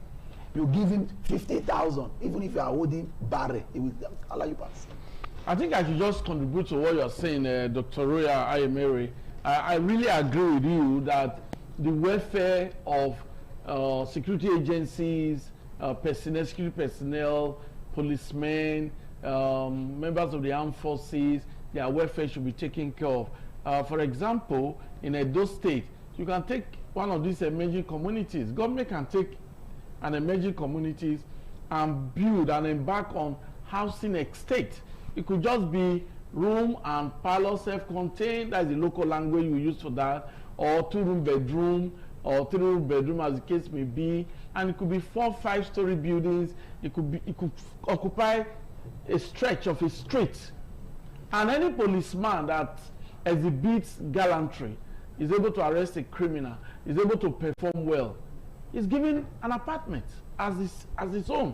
you give him 50,000, even if you are holding barrel, he will allow you pass. I think I should just contribute to what you are saying, Dr. Roya Ayemere. I really agree with you that the welfare of security agencies, security personnel, policemen, members of the armed forces, their welfare should be taken care of. For example, in Edo State, you can take one of these emerging communities. Government can take an emerging communities and build and embark on housing estate. It could just be room and parlor self-contained, that's the local language we use for that, or 2-room bedroom, or 3-room bedroom as the case may be, and it could be 4-5 story buildings. It could occupy a stretch of a street, and any policeman that exhibits gallantry is able to arrest a criminal, is able to perform well, is given an apartment as his own.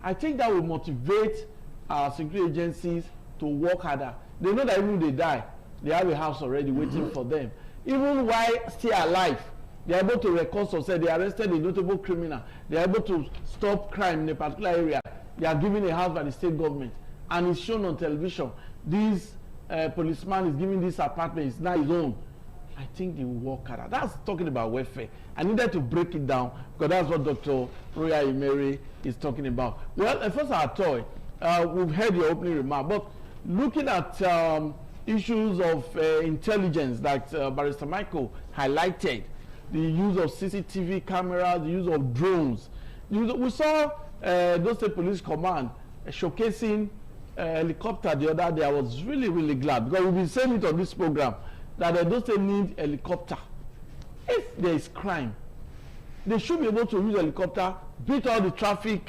I think that will motivate our security agencies to work harder. They know that even if they die, they have a house already waiting for them. Even while still alive, they are able to record success. They arrested a notable criminal. They are able to stop crime in a particular area. They are given a house by the state government, and it's shown on television. This policeman is giving this apartment, it's not his own. I think they will work harder. That's talking about welfare. I needed to break it down because that's what Dr. Roya Ayemere is talking about. Well, first our toy. We've heard your opening remark, but looking at issues of intelligence that Barrister Michael highlighted, the use of CCTV cameras, the use of drones. We saw those State Police Command showcasing a helicopter the other day. I was really, really glad because we've been saying it on this program that those State need a helicopter. If there is crime, they should be able to use a helicopter, beat all the traffic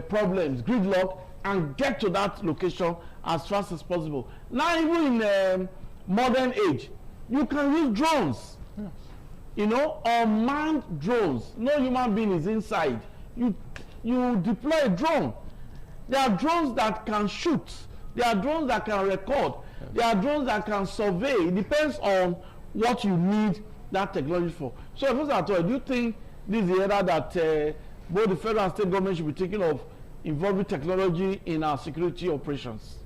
problems, gridlock, and get to that location as fast as possible. Now, even in modern age, you can use drones. Yes. You know, unmanned drones. No human being is inside. You deploy a drone. There are drones that can shoot. There are drones that can record. Yes. There are drones that can survey. It depends on what you need that technology for. So, first of all, do you think this is the era that both the federal and state government should be thinking of involving technology in our security operations?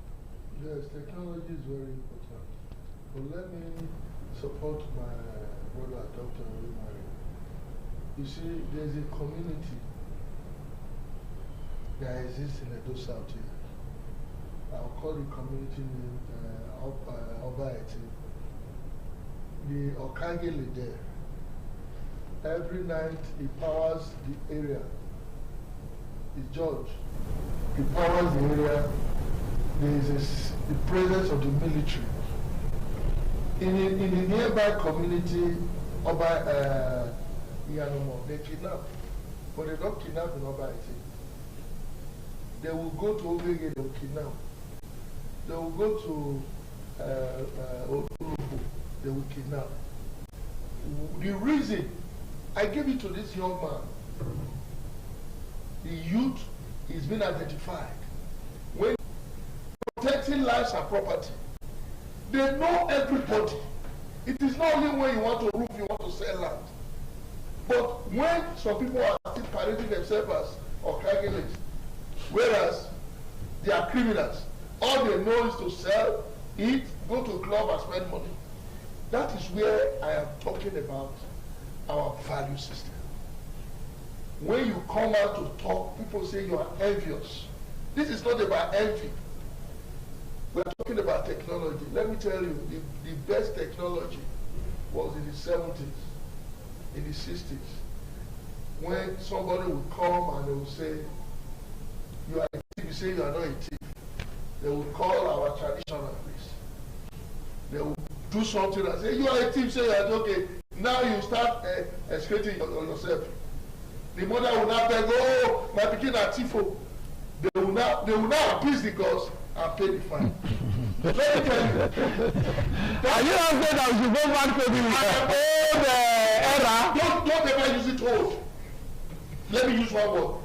Yes, technology is very important. But let me support my brother, Dr. Ayemere. You see, there's a community that exists in Edo South here. I'll call the community name Obaeti. The Okagele there. Every night he powers the area. The judge. He powers the area. There is the presence of the military. In the nearby community, Oba Ianomo, they kidnap. But they don't kidnap in Oba Eti. They will go to Ogege, they will kidnap. They will go to Oturupu, they will kidnap. The reason I gave it to this young man, the youth is being identified. When protecting lives and property. They know everybody. It is not only when you want to roof, you want to sell land. But when some people are still parading themselves as Okageles, whereas they are criminals, all they know is to sell, eat, go to a club and spend money. That is where I am talking about our value system. When you come out to talk, people say you are envious. This is not about envy. We're talking about technology. Let me tell you, the best technology was in the 70s, in the 60s, when somebody would come and they would say, you are a thief, you say you are not a thief. They would call our traditional police. They would do something and say, you are a thief, say you are okay. Now you start excreting yourself. The mother will now beg, oh, my pikin are thief. They will now appease the gods and pay the fine. Let me tell you. Are you not saying that we should go back to the old era? Don't ever use it old. Let me use one word.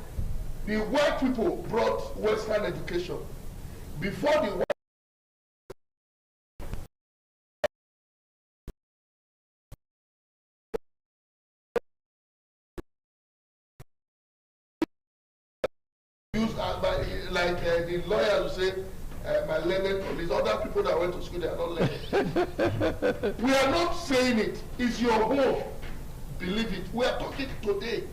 The white people brought Western education. Before the white use like the lawyer will say, my learned police, other people that went to school, they are not learned. We are not saying it. It's your home. Believe it. We are talking today.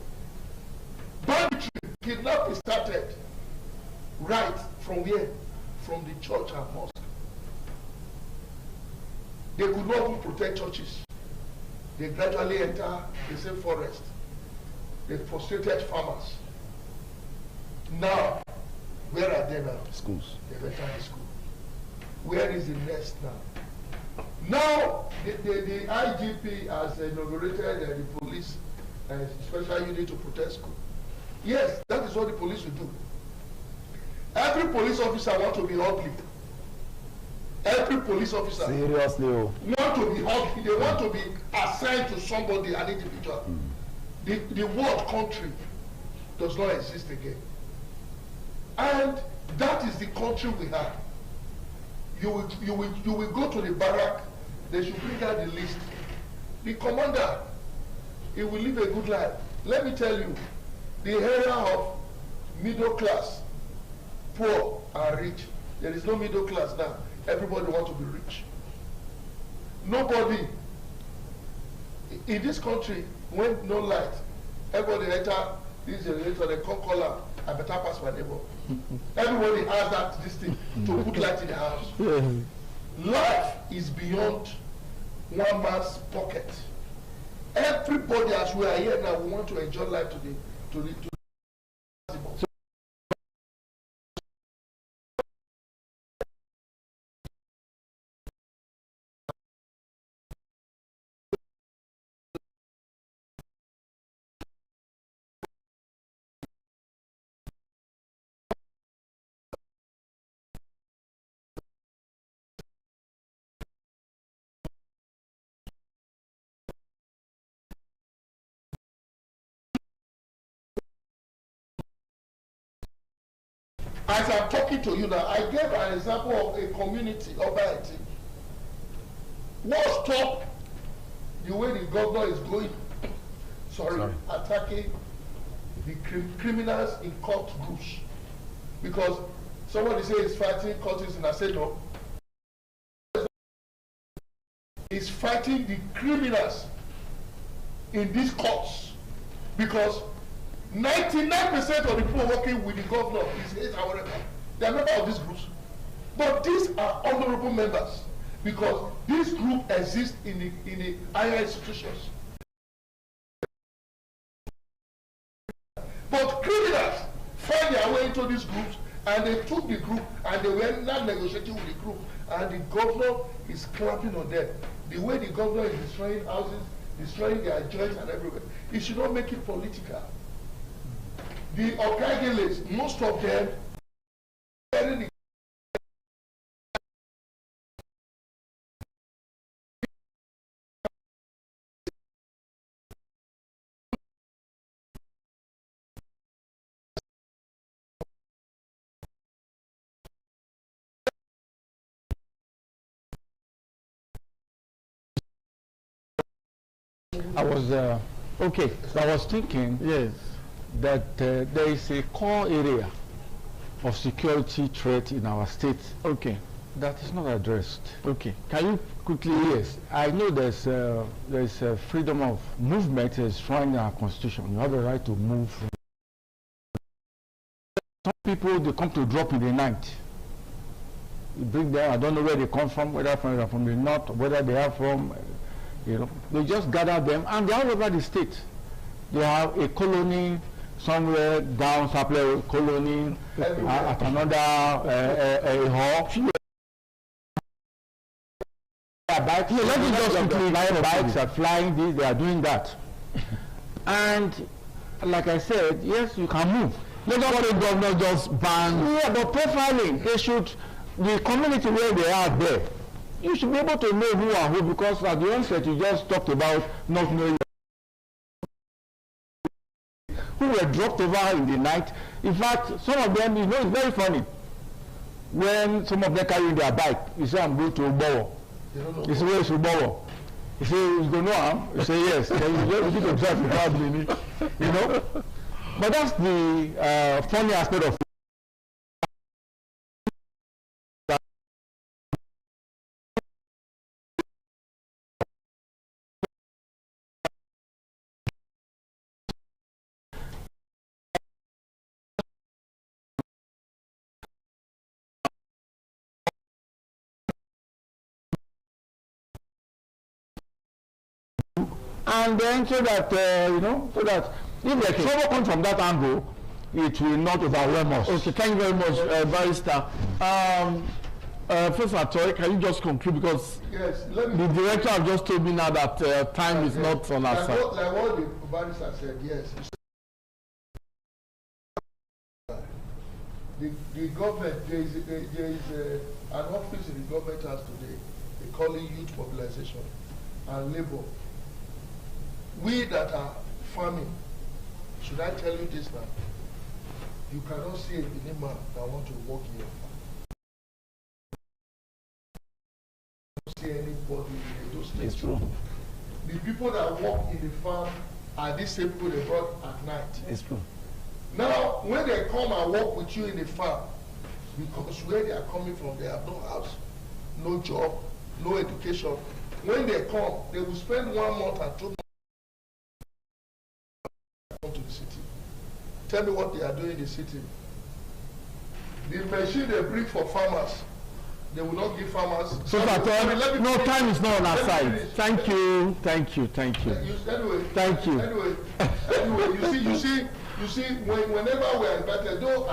Banditry, kidnapping started right from where? From the church and mosque. They could not even protect churches. They gradually enter the same forest. They frustrated farmers. Now, where are they now? Schools. They've entered the school. Where is the nest now? Now, the IGP has inaugurated the police special unit to protect school. Yes, that is what the police will do. Every police officer wants to be ugly. Every police officer seriously want to be ugly. They want to be assigned to somebody, an individual. The word country does not exist again. And that is the country we have. You will go to the barrack, they should bring out the list. The commander, he will live a good life. Let me tell you, the area of middle class, poor and rich, there is no middle class now. Everybody wants to be rich. Nobody in this country, when no light, everybody enter this generator, they come call out, I better pass my neighbor. Everybody has that this thing to put light in the house. Life is beyond one man's pocket. Everybody, as we are here now, we want to enjoy life to the as I'm talking to you now, I gave an example of a community, Obaeti. What stop the way the governor is going, attacking the criminals in cult groups? Because somebody says he's fighting cultists, and I said no. He's fighting the criminals in these cults, because 99% of the people working with the governor is hate and whatever. They are members of these groups. But these are honorable members, because this group exists in the higher institutions. But criminals find their way into these groups, and they took the group and they were not negotiating with the group, and the governor is clamping on them. The way the governor is destroying houses, destroying their joints and everywhere, he should not make it political. The Okageles, most of them, the I was okay. So I was thinking, yes, that there is a core area of security threat in our state. Okay, that is not addressed. Okay, can you quickly? Yes, I know there's freedom of movement is enshrined in our constitution. You have the right to move. Some people they come to drop in the night. You bring them. I don't know where they come from, whether from the north, whether they are from. You know, they just gather them, and they're all over the state. They have a colony somewhere down Sapele colony, at another hall. Bikes, let me just quickly, bikes are flying this, they are doing that. And like I said, yes, you can move. Let us say governor just ban. Yeah, but profiling, they should, the community where they are there, you should be able to know who are who, because at the onset you just talked about not knowing who were dropped over in the night. In fact, some of them, you know, it's very funny. When some of them carry their bike, you say, I'm going to Obowo. You say, where is Obowo? You say, you go no harm? You say, yes. Then you just repeat yourself without meaning, you know? But that's the funny aspect of it. And then so that, you know, so that if the trouble comes from that angle, it will not overwhelm us. Okay, thank you very much, Barrister. First Atoy, can you just conclude, because yes, the director have just told me now that time is not on our side. Like what the Barrister said, yes. The government, there is an office in the government house today, they call it youth mobilization and labor. We that are farming, should I tell you this now? You cannot see a Benin man that want to work in your farm. You don't see anybody in those states. It's true. The people that work in the farm are these same people they brought at night. It's true. Now, when they come and work with you in the farm, because where they are coming from, they have no house, no job, no education. When they come, they will spend 1 month and 2 months to the city. Tell me what they are doing in the city. The machine they bring for farmers, they will not give farmers. So no, time is not on our side. Thank you. Anyway, thank you. Anyway, you see, whenever we are invited, though.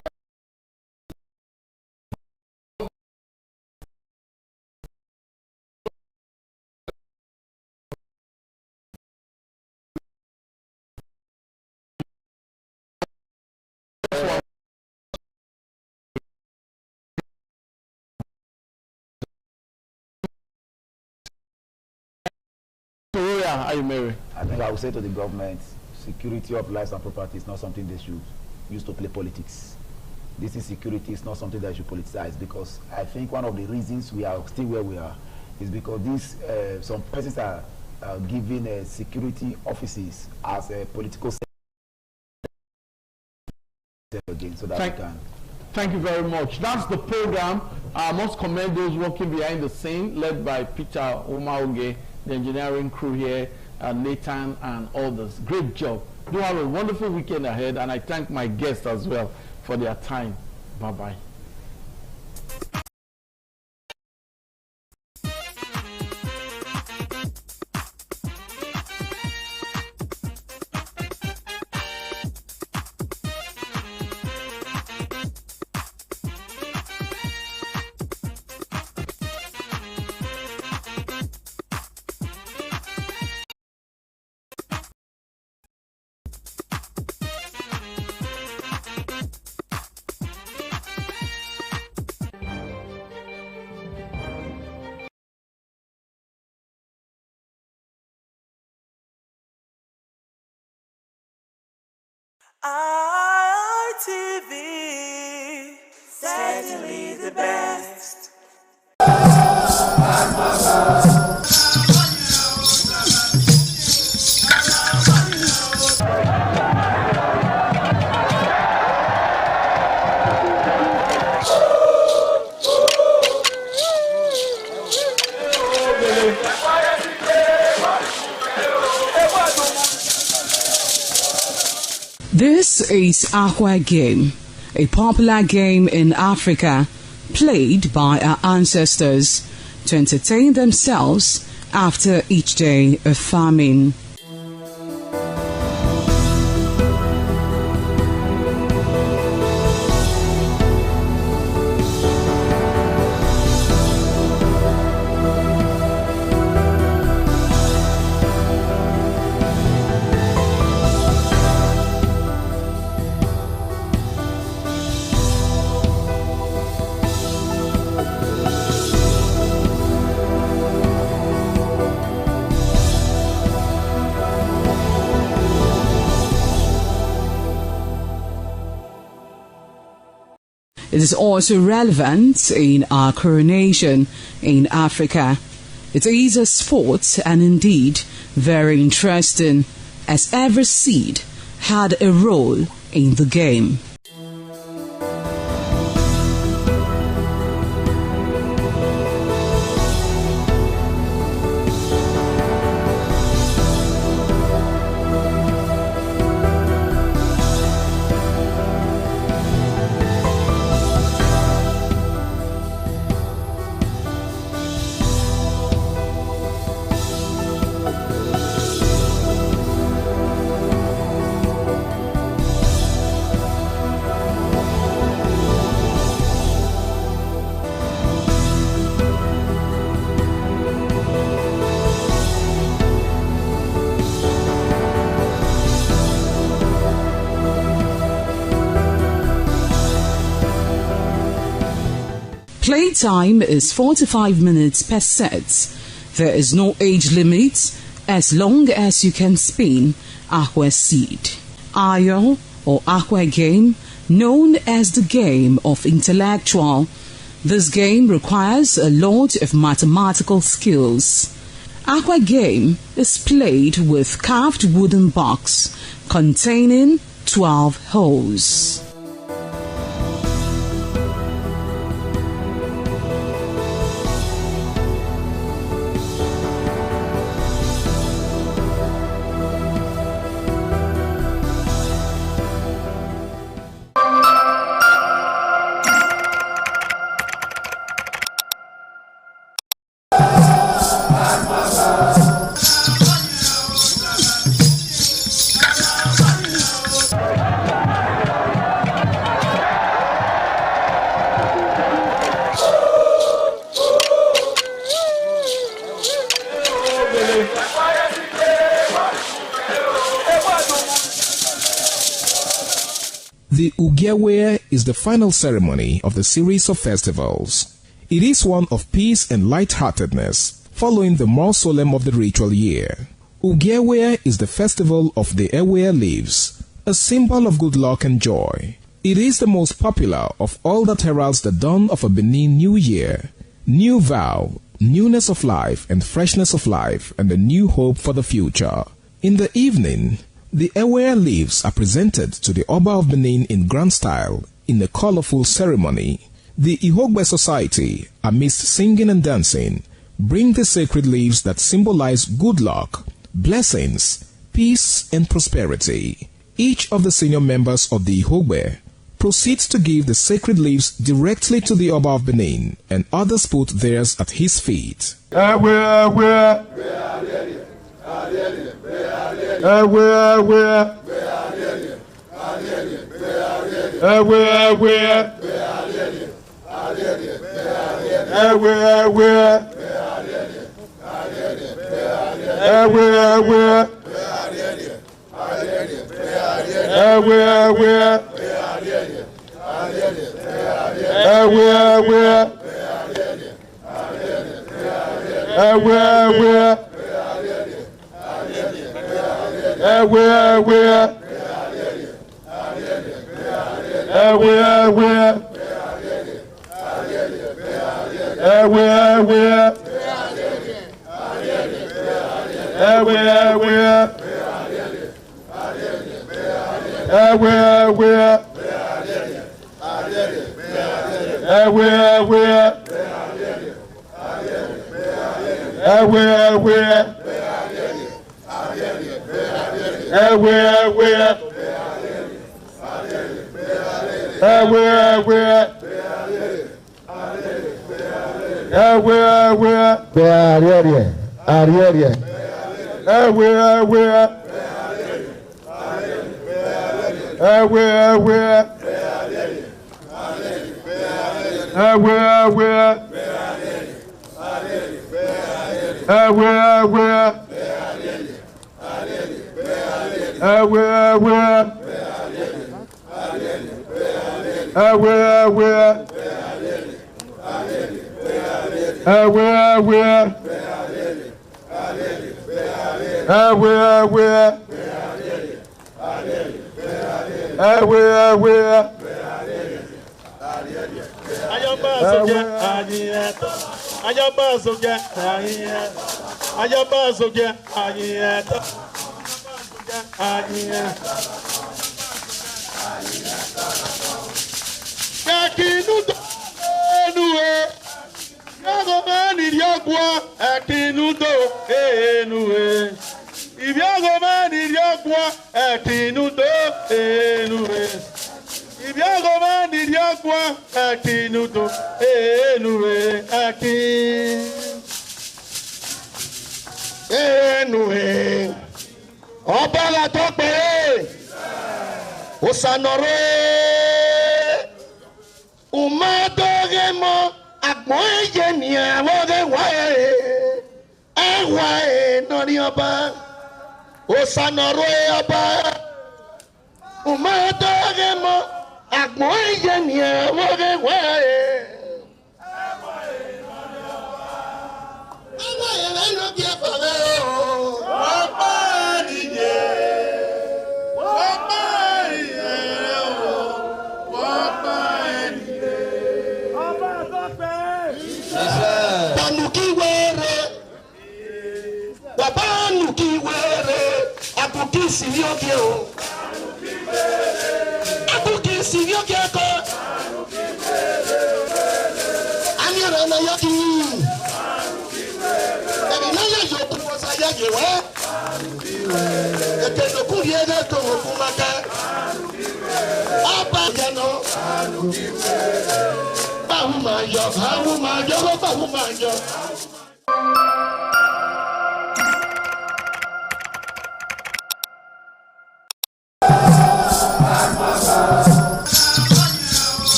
Are you married? I think I would say to the government, security of lives and property is not something they should use to play politics. This is security, it's not something that should politicize, because I think one of the reasons we are still where we are is because these some persons are giving security offices as a political again, so that we can. Thank you very much. That's the program. I must commend those working behind the scene, led by Peter Omaoge, the engineering crew here, Nathan and others. Great job. Do have a wonderful weekend ahead, and I thank my guests as well for their time. Bye-bye. ITV, certainly the best. This is Aqua Game, a popular game in Africa played by our ancestors to entertain themselves after each day of farming. It is also relevant in our coronation in Africa. It is a sport and indeed very interesting, as every seed had a role in the game. Playtime is 45 minutes per set. There is no age limit as long as you can spin aqua seed. Ayo or aqua game, known as the game of intellectual. This game requires a lot of mathematical skills. Aqua game is played with carved wooden box containing 12 holes. The Ugewe is the final ceremony of the series of festivals. It is one of peace and lightheartedness, following the more solemn of the ritual year. Ugewe is the festival of the Ewe leaves, a symbol of good luck and joy. It is the most popular of all that heralds the dawn of a Benin New Year, new vow, newness of life and freshness of life, and a new hope for the future. In the evening, the Ewe leaves are presented to the Oba of Benin in grand style in a colorful ceremony. The Ihogbe society, amidst singing and dancing, bring the sacred leaves that symbolize good luck, blessings, peace, and prosperity. Each of the senior members of the Ihogbe proceeds to give the sacred leaves directly to the Oba of Benin, and others put theirs at his feet.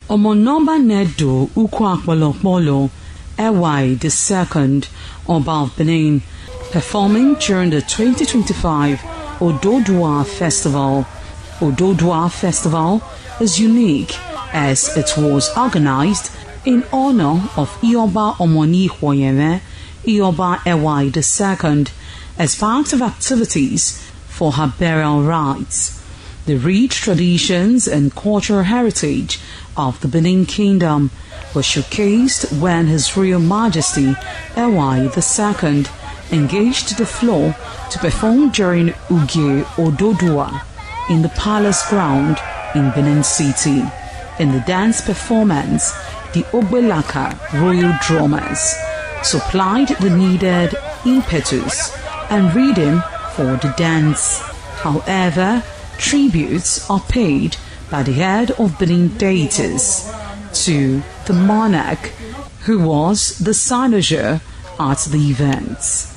Omonomba Nedo Ukwakwalokmolo Ewai II, Oba of Benin, performing during the 2025 Ododua Festival. Ododua Festival is unique as it was organized in honor of Ioba Omoni Hwoyeme, Ioba Ewai II, as part of activities for her burial rites. The rich traditions and cultural heritage of the Benin Kingdom was showcased when His Royal Majesty Ewai II engaged the floor to perform during Uge Ododua in the palace ground in Benin City. In the dance performance, the Ogbelaka Royal Drummers supplied the needed impetus and rhythm for the dance. However, tributes are paid by the head of Benin deities to the monarch, who was the cynosure at the events.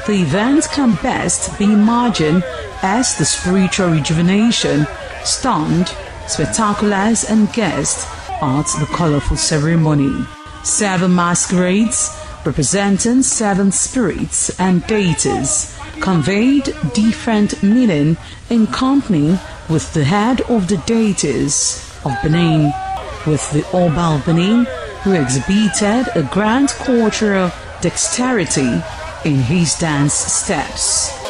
The event can best be imagined as the spiritual rejuvenation, stunned, spectaculars and guests at the colorful ceremony. 7 masquerades representing 7 spirits and deities conveyed different meaning in company with the head of the deities of Benin, with the Oba of Benin, who exhibited a grand cultural dexterity in his dance steps.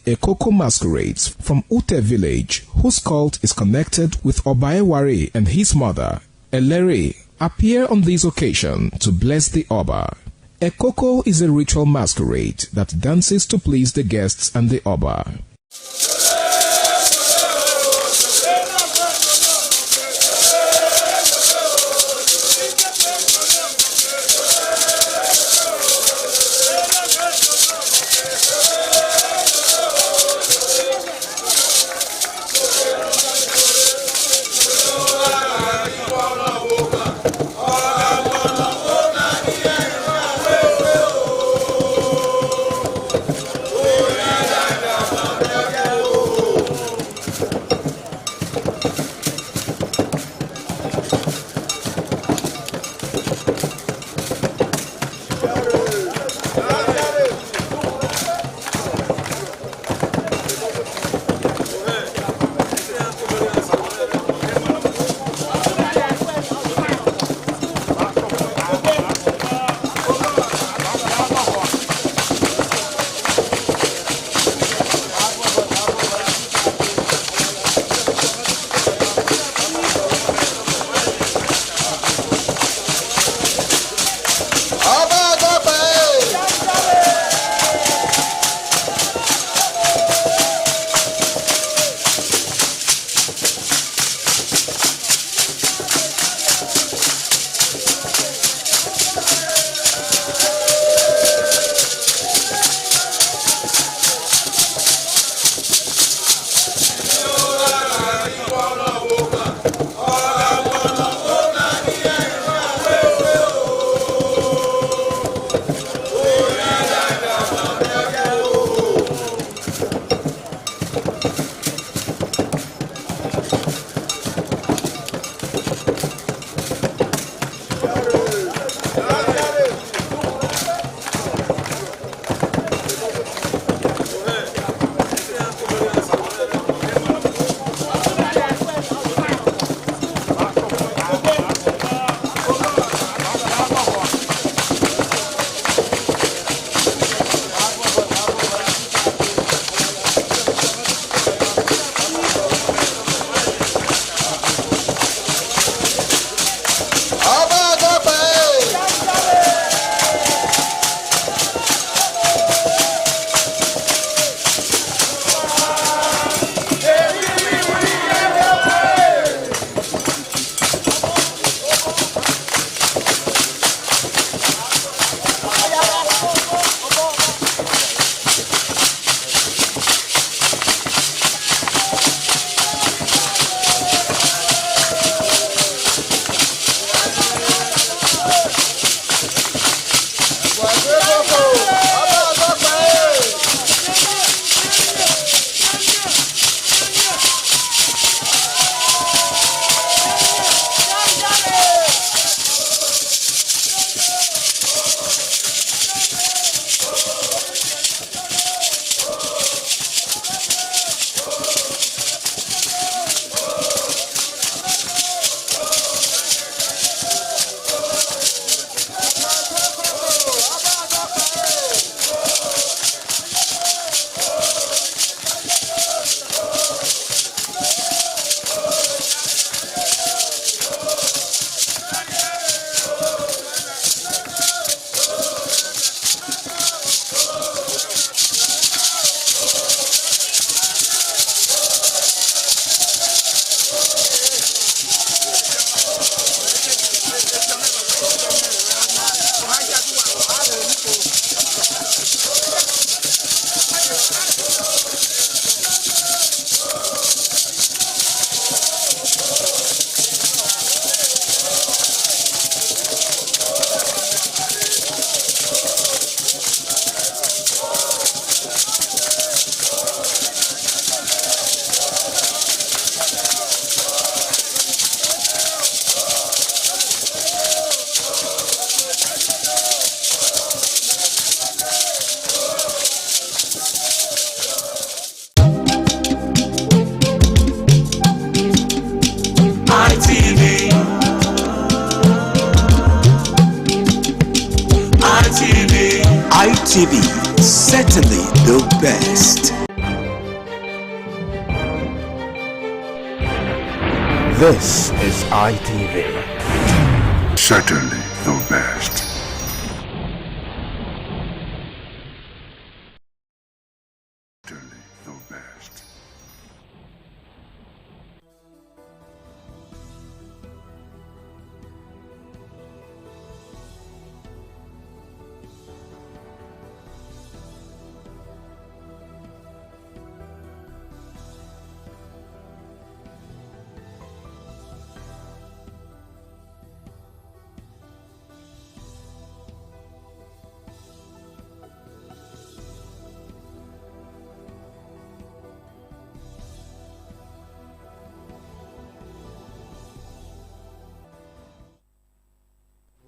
Ekoko masquerades from Ute village, whose cult is connected with Obaeware and his mother, Elere, appear on this occasion to bless the Oba. Ekoko is a ritual masquerade that dances to please the guests and the Oba. ITV, certainly the best. This is ITV. Certainly the best. Certainly the best.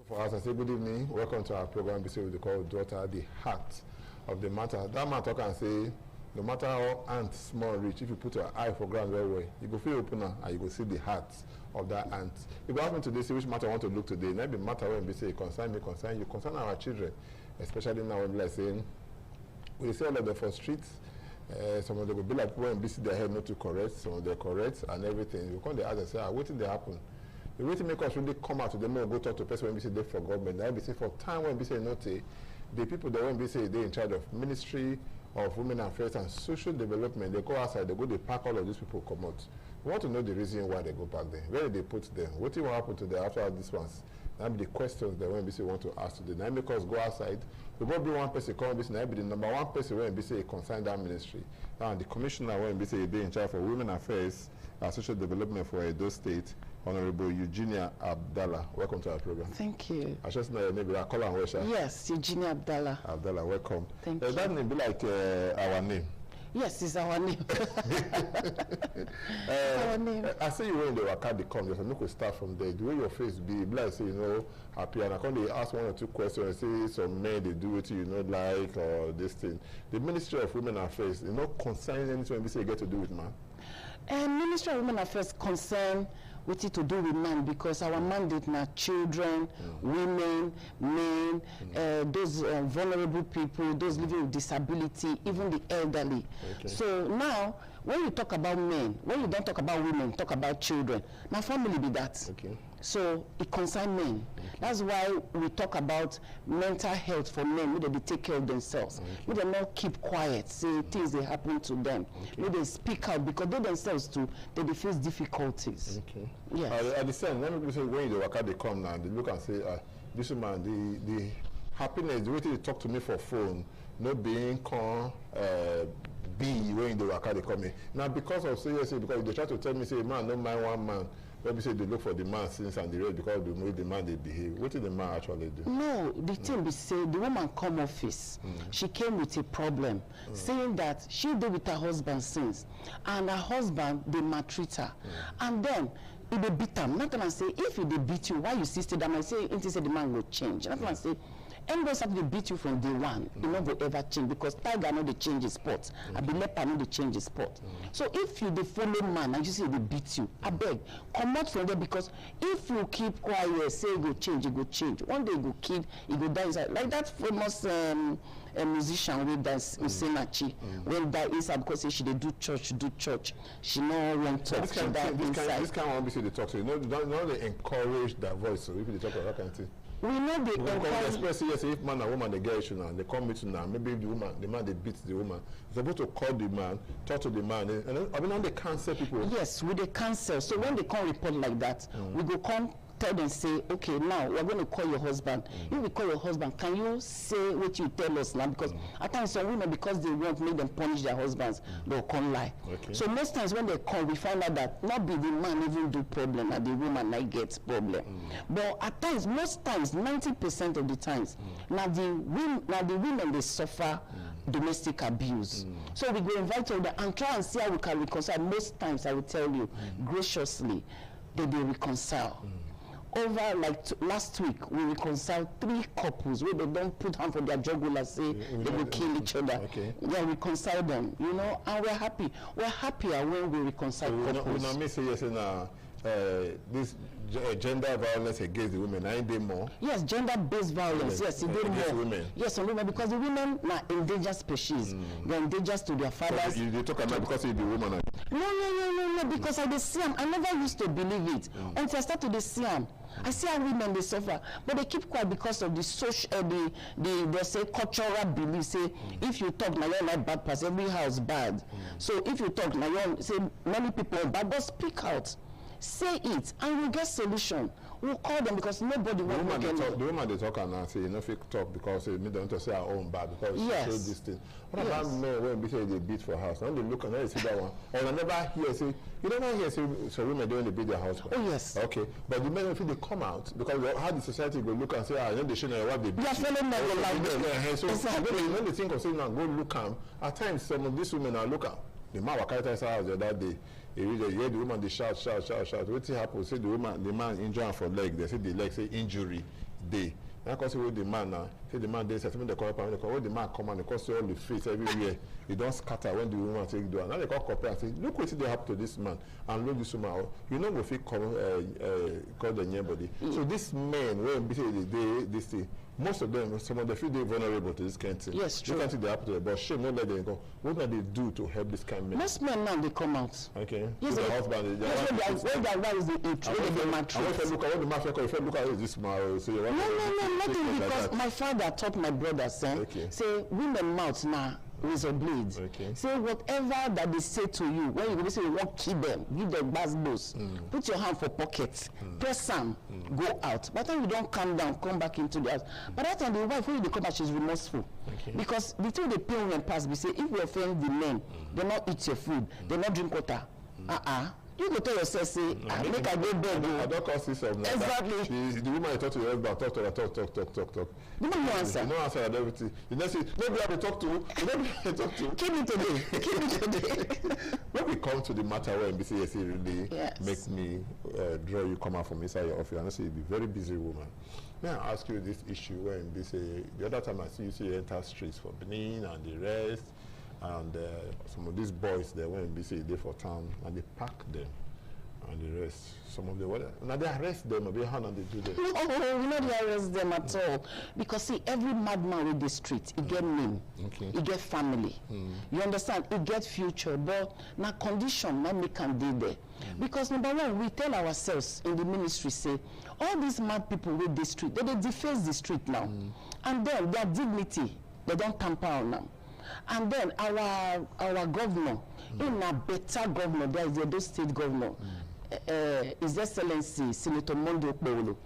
For us, I say good evening. Welcome to our program. This is called Daughter, the heart of the matter. That matter can say, no matter how ant small reach, if you put your eye for ground very well, you go feel opener and you go see the heart of that ant. If you ask me today, see which matter I want to look today, maybe matter when we say concern me, concern you, concern our children, especially now when like saying we see all of them for streets. Some of them will be like when we see their head not to correct, some of them correct and everything. You come they ask and say, what did they happen? The way to make us really come out to them and go talk to a person when we say they for government. Now we say for time when we say not the people that when we say they in charge of Ministry of Women Affairs and Social Development, they go outside, they go, they pack all of these people come out. We want to know the reason why they go back there. Where did they put them? What will happen to them after these ones? That be the questions that when we say want to ask today. Now make us go outside. We will be one person come this now be the number one person when we say concern that ministry. And the commissioner when we say they in charge for Women Affairs and Social Development for Edo State. Honorable Eugenia Abdallah, welcome to our program. Thany you. I just know your name. I call her Wesha. Yes, Eugenia Abdallah. Abdallah, welcome. Thank you. That name be like our name. Yes, it's our name. Our name. I see you when the Wakadi come. Just look, we start from there. The way your face be like, say, you know, happy, and I come they ask one or two questions. Say some men they do it, you know, like or this thing. The Ministry of Women Affairs, you know, concerning anything we say get to do with man. Ministry of Women Affairs concern with it to do with man because our mandate now children, women, men, those vulnerable people, those living with disability, even the elderly. Okay. So now, when you talk about men, when you don't talk about women, talk about children. Now family be that. Okay. So it concerns men. Okay. That's why we talk about mental health for men, where they take care of themselves. Okay. Where they not keep quiet, say things they happen to them. Okay. Where they speak out because they themselves too, they face difficulties. Okay. Yes. At the same, let me say when you work they come now, they look and say, this man, the happiness, the way they talk to me for phone, not being be when the work they come in. Now because of seriously, because they try to tell me, say, man, no mind one man. Let me say they look for the man since and the rest because the way the man they behave. What did the man actually do? No, the thing be say the woman come office. She came with a problem, saying that she did with her husband since, and her husband they maltreat her, and then if they beat them. Not gonna say if they beat you, why you still stay there? I say until say the man will change. Not gonna say. Anybody start to beat you from day one, you know, will ever change because tiger know they change his spot. I be leper know they change his spot. So if you the follow man and you see they beat you, I beg, come out from there because if you keep quiet, say it go change, it go change. One day it go keep, it go die inside. Like that famous musician with dance Usenachi, when die inside because she they do church. She no want to talk. This kind of say they talk. So you know, don't they encourage that voice. So if they talk about that kind of thing. We know the especially yes, if man and woman they get issue now, they come meet now. Maybe the man they beat the woman. They're supposed to call the man, talk to the man, and then, I mean, now they cancel people. Yes, we they cancel. So when they come report like that, we go come tell them say, okay, now we're going to call your husband. If we call your husband, can you say what you tell us now? Because at times some women, because they want make them punish their husbands, they'll come lie. Okay. So most times when they call, we find out that not be the man even do problem, and the woman like gets problem. But at times, most times, 90% of the times, now the women they suffer domestic abuse. So we go invite all them and try and see how we can reconcile. Most times, I will tell you, graciously, they reconcile. Over like last week, we reconciled 3 couples where they don't put hand for their jugular, say they will kill each other. Okay. Yeah, reconcile them, you know, and we're happy. We're happier when we reconcile couples. We not say yes, this gender violence against the women, ain't they more? Yes, gender-based violence. Yes, it did more. Women. Yes, on women, because the women are endangered species. They're endangered to their fathers. So you talk about because you be woman. No, because I see them. I never used to believe it until I started to see them. I see how women they suffer, but they keep quiet because of the social, they say cultural belief. Say if you talk, now you're not bad person. Every house bad. So if you talk, now you say many people are bad. But speak out, say it, and we'll get solution. We'll call them because nobody will work anymore. The woman they talk and now say you know fake talk because they need them to say our own bad because she showed this thing. What about men when we say they beat for house? When they look and they see that one, or I never hear say you never hear say so women doing they beat their husband. Oh yes. Okay, but the men if they come out because how the society go look and say you know they shouldn't what they beat. Their fellow men will like them. So when they think of saying now go look am, at times some of these women are look am. The man was carried inside the other day. He hear the woman they shout. What happens? Say the man injured her for leg. They say the leg say injury day. Now because with the man now, say the man they say they call up and they call when the man come and they call all the face everywhere. He don't scatter when the woman take do. Now they call compare and say look what they happen to this man and look this woman. You know if he come call the anybody. So this men when they this thing. Most of them, some of them feel they're vulnerable to this kind of thing. Yes, true. You can't think they happen to them, but shame, not let them go. What do they do to help this kind of men? Most men now, they come out. Okay. Yes, the husband, when their wife is the I want to look at what the mafia call. If you look at this man, so you want nothing because my father taught my brother, say women mouth now. Razor blades. Okay. Say whatever that they say to you, when you go say you want to kill them, give them bass. Put your hand for pockets, press some, go out. By the time you don't calm down, come back into the house. By that time, the wife, when they come back, she's remorseful. Okay. Because the thing they pay when pass, we say, if you offend the men, they not eat your food, they not drink water. You go tell yourself, say, make I go bed. I don't call this up now. Exactly. The woman you talk to your husband, talk. The woman no answer. No answer and everything. You don't say, nobody have to talk to. Nobody have to talk to. Keep it today. When we come to the matter where MBCSC really make me draw you come out from inside your office, and I say you'll be very busy woman. May I ask you this issue where MBC, the other time I see you enter streets for Benin and the rest, and some of these boys there when MBC they for town and they pack them and the rest. Some of them, now they arrest them, maybe how do they do that? No, we not arrest them at all. Because see, every madman with the street, he get name, he get family. You understand? He get future, but now condition not make can do there. Because number one, we tell ourselves in the ministry, say, all these mad people with the street, they deface the street now. And then their dignity, they don't tamper on them. And then our governor, in a better governor, there is the Edo State governor, His Excellency Senator Monday Okpowolo.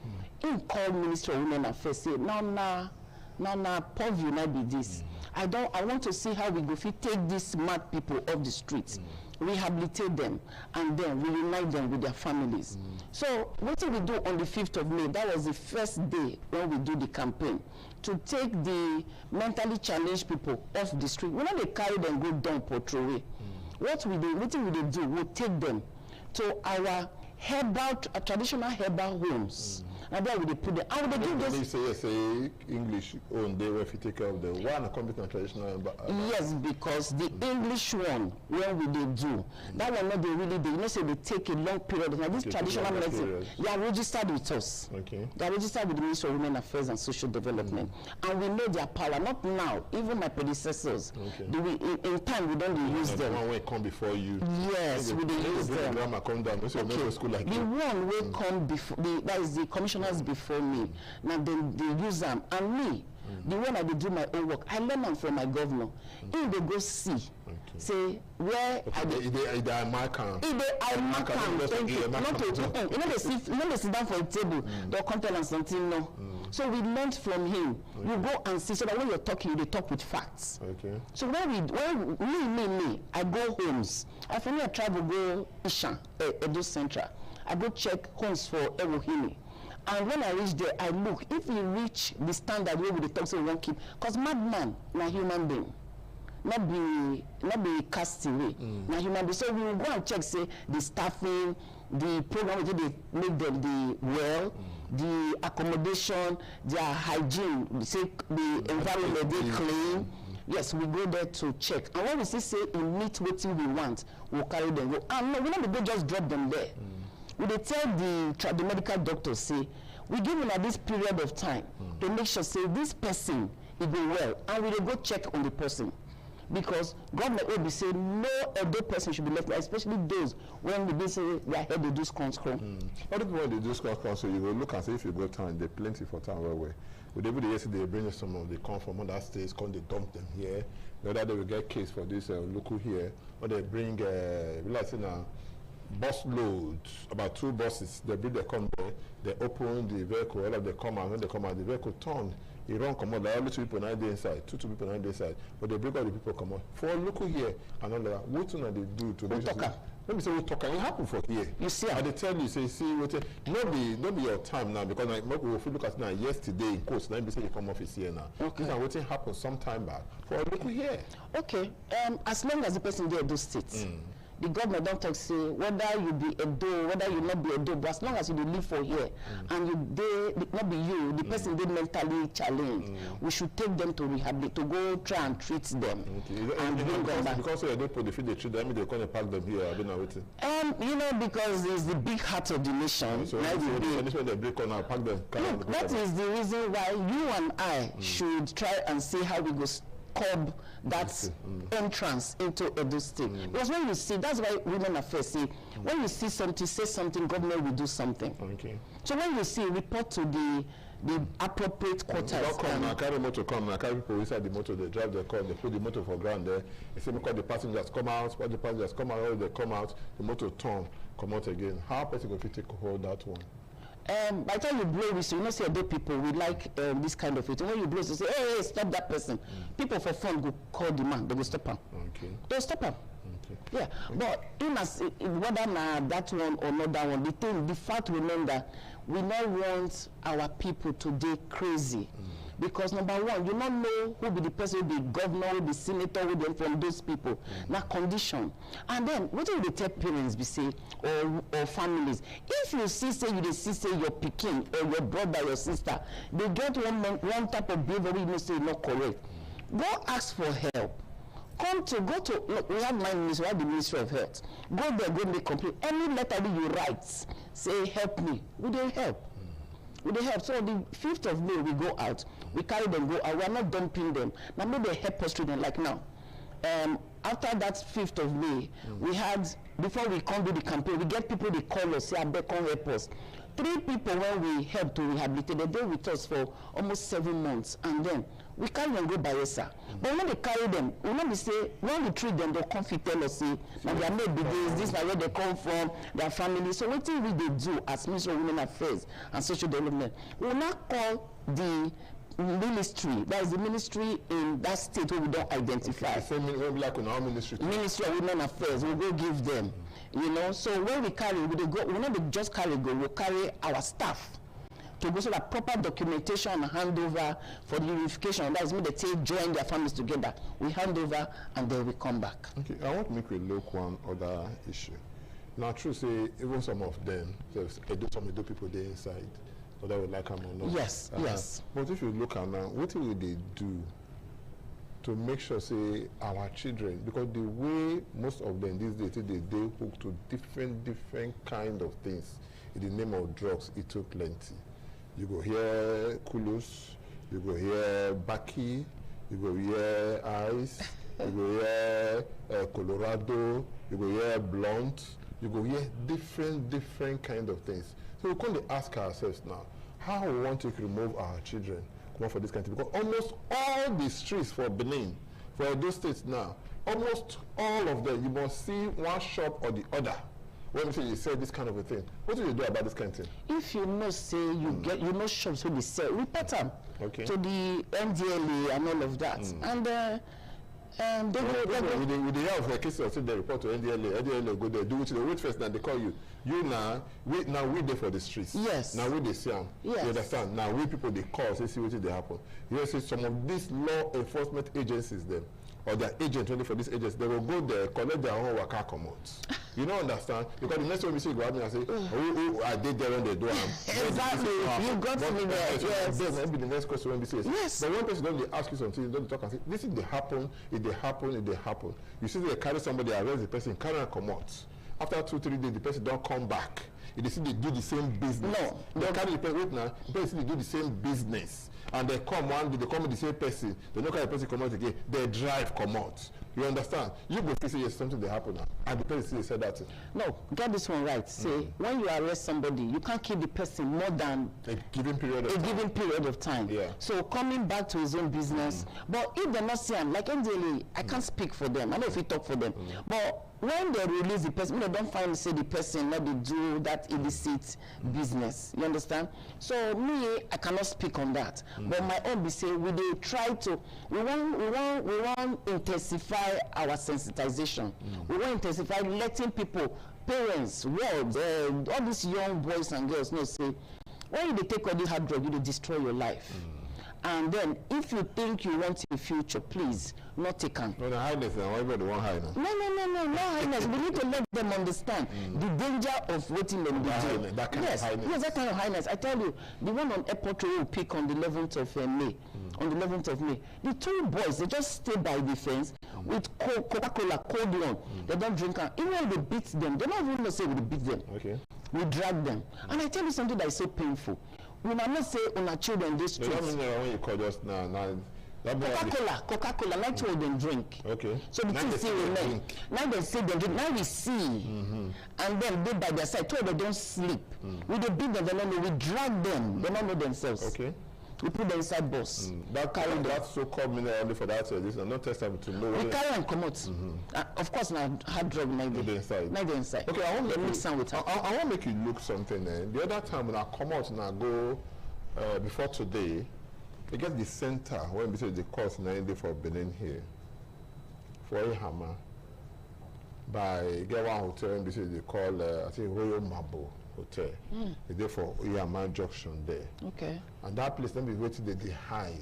He called Minister of Women Affairs, say, now, purview might be this. I want to see how we go fit take these mad people off the streets, rehabilitate them, and then reunite them with their families. So what did we do on the 5th of May? That was the first day when we do the campaign to take the mentally challenged people off the street. When they carry them go down Potrowe, what we do, we take them to our traditional herbal homes. And then we put them. And they do this. Say English own day where if you take care of the one competent traditional. Yes, because the English one, when we do, that one not they really do. You know, say they take a long period. Now this traditional medicine, they are registered with us. Okay. They are registered with the Ministry of Women Affairs and Social Development, and we know their power. Not now, even my predecessors. Okay. In time we don't use them. The one will come before you. Yes, we use them. The come down. So okay. School like the one will come before. That is the commissioner. Before me, now they use them, and me, the one I do my own work, I learn them from my governor. If they go see, say where they mark them. If they mark them, you know they sit down for a table, they'll come tell us something no. So we learned from him. You go and see, so that when you're talking, they talk with facts. Okay. So when me, I go homes. I finally travel go Ishan, Edo Central. I go check homes for Erohini. And when I reach there, I look. If we reach the standard where we talk, say we won't keep, because madman, na human being, not be castaway, na human being. So we will go and check, say the staffing, the program they make them the the accommodation, their hygiene, say the environment they clean. Yes, we go there to check. And when we say it meet what we want, we'll carry them. And no, we not go just drop them there. we dey tell the medical doctor say we give una this period of time to make sure say this person e go well, and we dey go check on the person, because government will be saying no other person should be left, especially those when we say their head they do scrum. All the people when they do scrum, so you will look and say if you go town, there plenty for town where. With every day yesterday, they bring some of they come from other states, come they dump them here. The other day we get case for this local here, or they bring like say now bus loads, about 2 buses. They bring they come there, they open the vehicle, all of they come out. When they come out, the vehicle turned. It run come out. There are only 2 people 9 days inside, 2 people 9 days inside. But they bring all the people come out. For local here and all that, what do they do to make sure? Let me say we talk. It happen for here. You see, and they tell you, say, see, what? Not be your time now, because like maybe if you look at now yesterday in course, let me say you come office here now. Okay. This is what happened some time back for a local here. Okay. As long as the person there do states. The government don't talk say whether you be a do, whether you not be a do, but as long as you live for here and you they not be you, the person they mentally challenged, we should take them to rehabilitate, to go try and treat them and bring them back. Because they don't put the feed they treat them, they come and pack them here. I don't know what. You know, because it's the big heart of the nation. So this way they break on and pack them. Look, that is the reason why you and I should try and see how we go curb that entrance into Edo State. Because when you see, that's why Women Affairs say, when you see something, say something, government will do something. Okay. So when you see, report to the appropriate quarters. Don't come now, carry motor come now, carry people inside the motor, they drive their car, they put the motor for ground there. They say because the passengers come out, but the passengers come out, they come out, the motor turn, come out again. How person going to take hold that one? By the time you blow whistle, you know, say other people we like this kind of it. When you blow, you say, hey, stop that person. People for fun go call the man, they go stop him. Okay. They'll stop him. Okay. Yeah, but in as whether na that one or not that one, the fact remains that we not want our people to be crazy. Because number one, you don't know who be the person, who be governor, who be senator, who be from those people. Now condition. And then what do they tell parents be say or families? If you see say you see say your pikin or your brother, your sister, they get one type of behavior you know say not correct. Go ask for help. Look, we have my ministry, we have the Ministry of Health. Go there, go make complaint. Any letter that you write, say help me. We don't help. We help. So the 5th of May we go out, we carry them go out. We are not dumping them. Now maybe they help us to them like now. After that 5th of May, we had, before we come do the campaign, we get people they call us, say I beg come help us. 3 people when we help to rehabilitate, they stay with us for almost 7 months, and then we carry them go Bayelsa. But when they carry them, we not be say when we treat them, they'll come fit tell us say now they are made this is where they come from, their family. So what we they do as Ministry of Women Affairs and Social Development, we will not call the ministry, that is the ministry in that state where we don't identify. Like in our ministry. Ministry of Women Affairs, we go give them. You know, so when we carry, we go, we not just carry go, we carry our staff to go so that proper documentation and handover for the unification. That is when they take join their families together. We hand over and then we come back. Okay, I want to make a look one other issue. Now, true say even some of them, some Edo people there inside, whether we like them or not. Yes, yes. But if you look at now, what will they do to make sure, say, our children, because the way most of them these days, they hook to different kind of things in the name of drugs, it took plenty. You go here, Kulus, you go here, Baki, you go here, Ice, you go here, Colorado, you go here, Blunt, you go here, different kind of things. So we can ask ourselves now, how we want to remove our children for this country, because almost all the streets for Benin, for those states now, almost all of them, you must see one shop or the other. When you say you sell this kind of a thing, what do you do about this kind of thing? If you know, say you get, you know, shops where they sell, report them to the NDLA and all of that, and they will. With the help of the case, also they report to NDLA go there, do what you wait first, now they call you. You now we there for the streets. Yes. Now we they see them. Yes. You understand? Now we people they call, say see what they happen. You see some of these law enforcement agencies them, or their agent only for this agency, they will go there, collect their own waka commons. You don't understand? Because the next time you see go out and say, oh, I did there when they do them. Exactly. You got to be there. Yes. That be the next question when we say. Yes. But one person don't ask you something, don't talk and say, this is they happen, if they happen. You see they carry somebody, arrest the person, carry and come out. After 2-3 days, the person don't come back. If they see they do the same business. No. They carry the person, wait now, the person they do the same business. And they come one day, they come with the same person, they don't carry the person come out again, they drive come out. You understand? You go say yes, something they happen now. And the person said that. No, get this one right. Say when you arrest somebody, you can't keep the person more than a given period of time. Yeah. So coming back to his own business. But if they're not saying, like NDLA, I can't speak for them. I know if we talk for them. But when they release the person, they don't finally say the person let they do that illicit business. You understand? So me, I cannot speak on that. But my own be say we they try to we want intensify our sensitization. We want intensify letting people, parents, world, all these young boys and girls know say when you take all this hard drug, you destroy your life. And then, if you think you want a future, please, not take on. No, the highness, everybody want highness. No highness. We need to let them understand the danger of waiting them to do. That kind of highness. Yes, that kind of highness. I tell you, the one on Airport Road will pick on the 11th of May. On the 11th of May, the two boys, they just stay by the fence with Coca-Cola, cold one. They don't drink. Even when they beat them, they don't even know say we beat them. Okay. We drag them. And I tell you something that is so painful. We might not say on our children this streets. When you call just now Coca-Cola, not all them drink. Okay. So the thing say remain. Now they say they drink. Now we see, and then they by their side. Told they don't sleep. We they beat them. They don't know. We drag them. They don't know themselves. Okay. We put them inside bus. That's so common only for that. This is not test time to know. We carry and come out. Of course, now hard drug night inside. Okay, I want to mix them with. I want to make you look something. The other time when I come out and I go before today, I get the center when we say the course 90 for Benin here for a hammer by get one hotel and they call I think Royal Mabo Hotel. It's there for Oyama Junction there. Okay. And that place then be waiting they hide.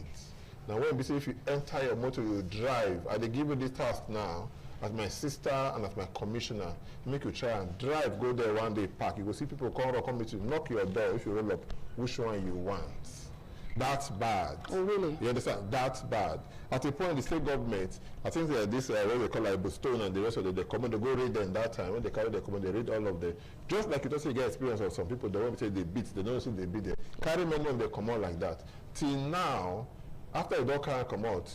Now when we say if you enter your motor, you drive, and they give you this task now as my sister and as my commissioner, make you try and drive, go there one day, park. You go see people come to knock your door if you roll up, which one you want. That's bad. Oh, really? You understand? That's bad. At a point, the state government, I think this what they call like Bostone and the rest of the command, they go read them that time. When they carry the command, they read all of them. Just like you don't see get experience of some people, they won't say they beat, they don't see they beat them. Carry many of them come out like that. Till now, after they don't carry come out,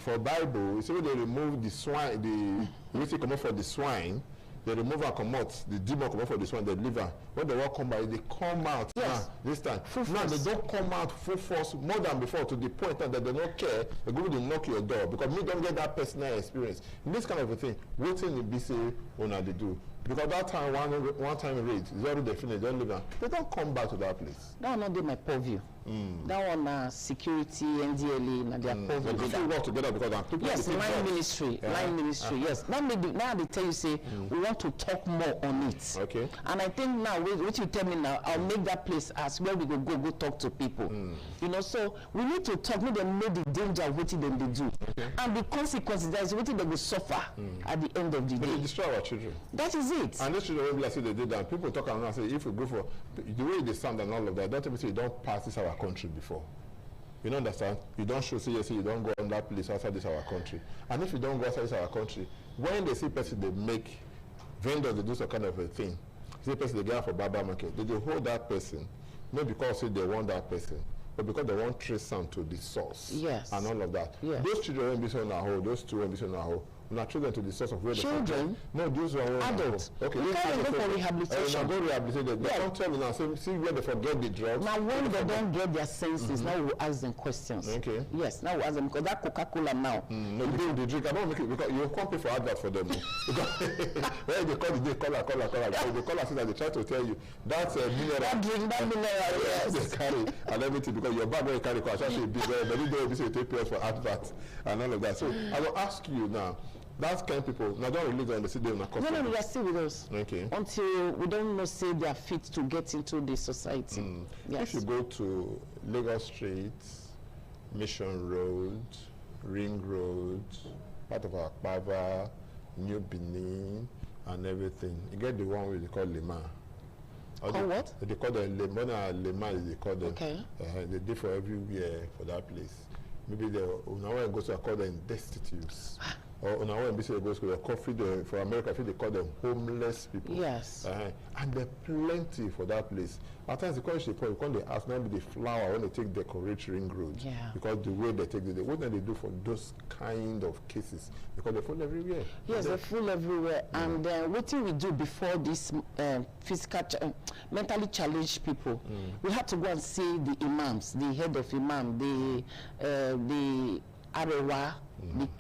for Bible, it's when they remove the swine, we come out for the swine. They remove and come out, the demon come out for this one, they leave her. When they walk come by, they come out this time. Now they don't come out full force more than before to the point that they don't care. They go to knock your door because me don't get that personal experience. In this kind of a thing, waiting in BC when they do. Because that time one time raid is already definite, don't leave her. They don't come back to that place. That one not be my purview. That one security, NDLA, and their purview. They still work together because people. Yes, line ministry, yes. Now they tell you say we want to talk more on it. Okay. And I think now what you tell me now, I'll make that place as where we go talk to people. You know, so we need to talk. Make them know the danger of what they do, and the consequences. That is what they will suffer at the end of the day. They destroy our children. That is it. And these children will be like they did that. People talk around and say if we go for the way they sound and all of that, don't tell me say you don't pass this our country before. You don't understand? You don't show say you don't go on that place outside this our country. And if you don't go outside this our country, when they see person they make vendors they do some kind of a thing. See person they get for Baba market, they hold that person, not because say they want that person, but because they want trace sound to the source. Yes. And all of that. Yes. Those children won't be so now hold, those two won't be so now hold. Not children to the source of where children? No, those are adults. Okay, you can't go for rehabilitation. Go rehabilitation. They don't tell me now. See where they forget the drugs. Now when they don't get their senses, now we ask them questions. Okay. Yes, now we ask them because that Coca-Cola now. No, they drink. I don't make it because you can't pay for advert for them. Because when they call the cola. So the cola says that they try to tell you that's a mineral. That drink, that mineral, yes. They carry and everything because your bag when you carry cash actually big. But you don't say take place for advert and all of that. So I will ask you now. That's kind of people. Now don't release them. They see them in a custody. No, they are still with us. Okay. Until we don't know say they are fit to get into the society. Yes. If you go to Lagos Street, Mission Road, Ring Road, part of Akpava, New Benin, and everything, you get the one where they call Lema. What? They call them Lema. They call them. Okay. They differ everywhere for that place. Maybe they now when I go to I call them destitutes. or on our NBC go school, coffee for America, I think they call them homeless people. Yes. And there are plenty for that place. At times, when they ask maybe the flower when they take decorate ring road, because the way they take what do they do for those kind of cases? Because they're full everywhere. Yes, they're full everywhere. And what do we do before this mentally challenged people? We had to go and see the imams, the head of imam, the Arewa,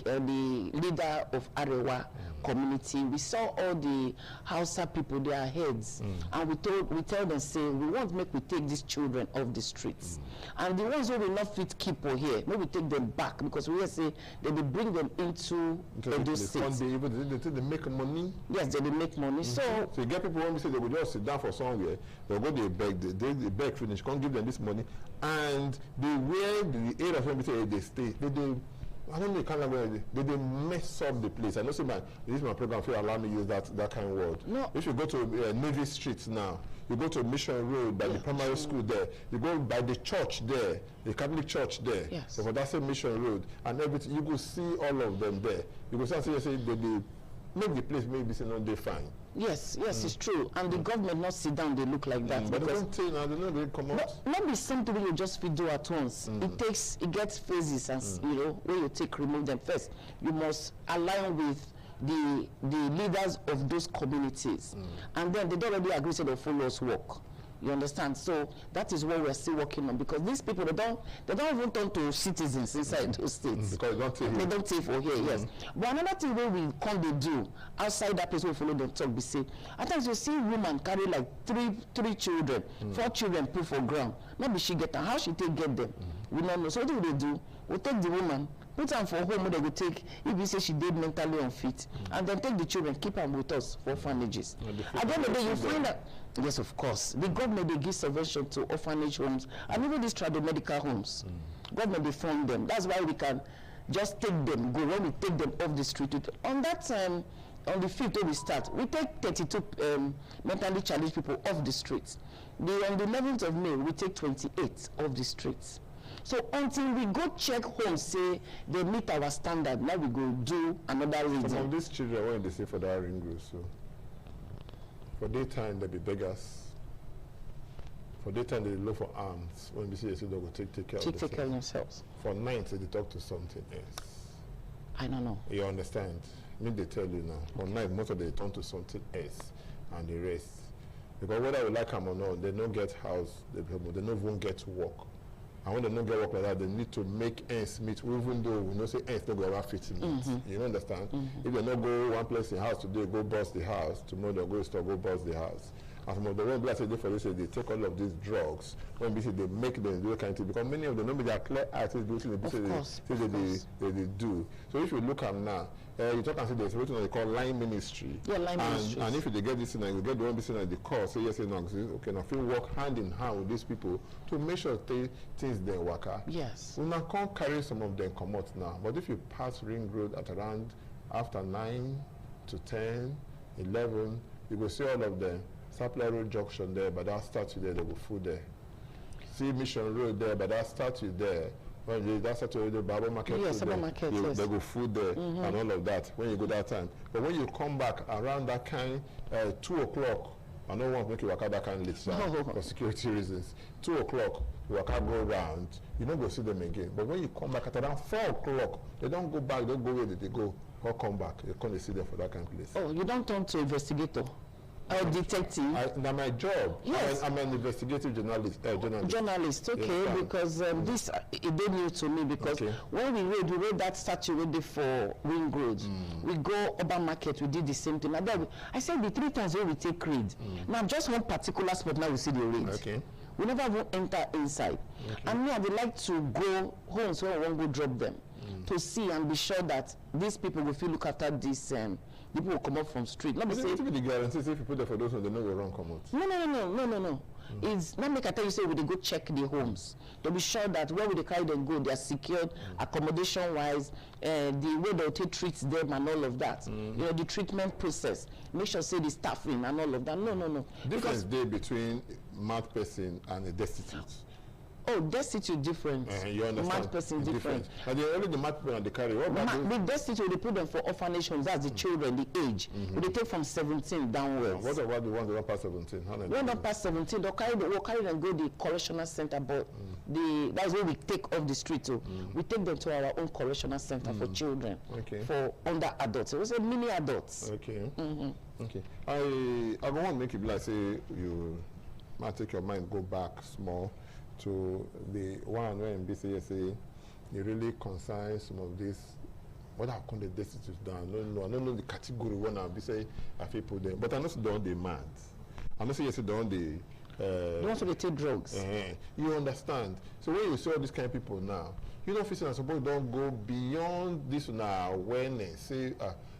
the leader of Arewa community. We saw all the Hausa people, their heads, and we tell them, say, we won't make we take these children off the streets, and the ones who will not fit keep here, maybe we take them back, because we say that they bring them into those states. They make money. Yes, they make money. So you get people when we say they will just sit down for somewhere, they'll go they beg finish, can't give them this money, and the way the area when we say they stay, I don't know, kind of they mess up the place. I know, this is my program, if you allow me to use that kind of word. No. If you go to Navy Street now, you go to Mission Road by the primary school there, you go by the church there, the Catholic church there, so for that same Mission Road, and everything, you will see all of them there. You will say they make the place maybe say no, they fine. Yes, it's true. And the government not sit down, they look like that. But they don't say now, they know they come out. Not be something you just do at once. It gets phases, and you know, when you remove them first. You must align with the leaders of those communities. And then they don't already agree to the follow us work. You understand? So that is what we're still working on, because these people they don't even turn to citizens inside those states. Because they don't take for here, yes. But another thing where we come they do outside that place we follow them talk, we say at times you see woman carry like three children, 4 children put for ground. Maybe she get them. How she take get them? We don't know. So what do they do? We take the woman, put her for home where they will take, if we say she did mentally unfit, and then take the children, keep them with us for orphanages. At the end of the day, you find that, yes, of course, the government, they give subvention to orphanage homes, and even these medical homes. Government, they fund them. That's why we can just take them, go when we take them off the street. On that on the 5th when we start, we take 32 mentally challenged people off the streets. On the 11th of May, we take 28 off the streets. So until we go check homes, say they meet our standard, now we go do another reading. Some of these children, when they say for that ring road, so for daytime they be beggars. For daytime they look for arms. When they say they go take care of themselves. For night they talk to something else. I don't know. You understand? I mean, they tell you now. For night most of them turn to something else and the rest. Because whether we like them or not, they don't get house, they don't even get work. And when they don't get work like that, they need to make ends meet, even though we know say ends don't go around 15 minutes. You understand? If they don't go one place in the house today, go bust the house, tomorrow they'll go to store, go bust the house. And some of the ones say for this, they take all of these drugs. When they make them do that kind of thing, because many of them know they are clear access they do. So if you look at now, you talk and say there's what they call line ministry. Yeah, line ministry. And if you get this thing, you get the one person at the call, say yes, no, okay, now if you work hand in hand with these people to make sure things then work out. Yes. We now can't carry some of them come out now. But if you pass Ring Road at around after 9 to 10, 11, you will see all of them. Supply Road Junction there, but that statue there, they will food there. See Mission Road there, but that statue there. When that statue the Bible Market, yes, market, yes. They go food there and all of that when you go that time. But when you come back around that kind 2 o'clock, I don't want to make you work out that kind late for security reasons. 2 o'clock, you work out, go around, you don't go see them again. But when you come back at around 4 o'clock, they don't go back, they don't go where they go, or come back. You can't see them for that kind of place. Oh, you don't turn to investigator? Detective. Now my job. Yes. I'm an investigative journalist. Journalist, okay, yes, because this it did new to me because when we read that statue we did for Ring Road. We go Urban Market, we did the same thing. I said the 3 times when we take raid. Now just one particular spot now we see the raid. Okay. We never will enter inside. And me I would like to go home so I won't go drop them to see and be sure that these people will feel look after this people will come up from street. Let me say the guarantees if you put there for those ones, they know the wrong come out. No. It's not make I tell you say we they go check the homes to be sure that where they carry them go, they are secured accommodation wise, the way they treat them and all of that. You know, the treatment process. Make sure say the staffing and all of that. No. Difference there between mad person and a destitute. Oh, destitute different. You understand? Mad person different. And they only the mad people and the carry. What about the destitute, they put them for orphanage homes. That's the children, the age. But they take from 17 downwards. What about the ones that don't pass 17? When don't pass 17, they'll carry them go to the correctional center. But that's where we take off the street. So we take them to our own correctional center for children, for under adults. It was a mini adults. Okay. Okay. I want to make it like say you might take your mind go back small to the one when BCSA, it really concerns some of this. What I call the destitute down. I don't know the category one I'll be say I people there, but I know don't demand. I know say yes don't they. They want to take drugs. You understand? So when you see all these kind of people now, you don't feel suppose don't go beyond this now awareness. Say,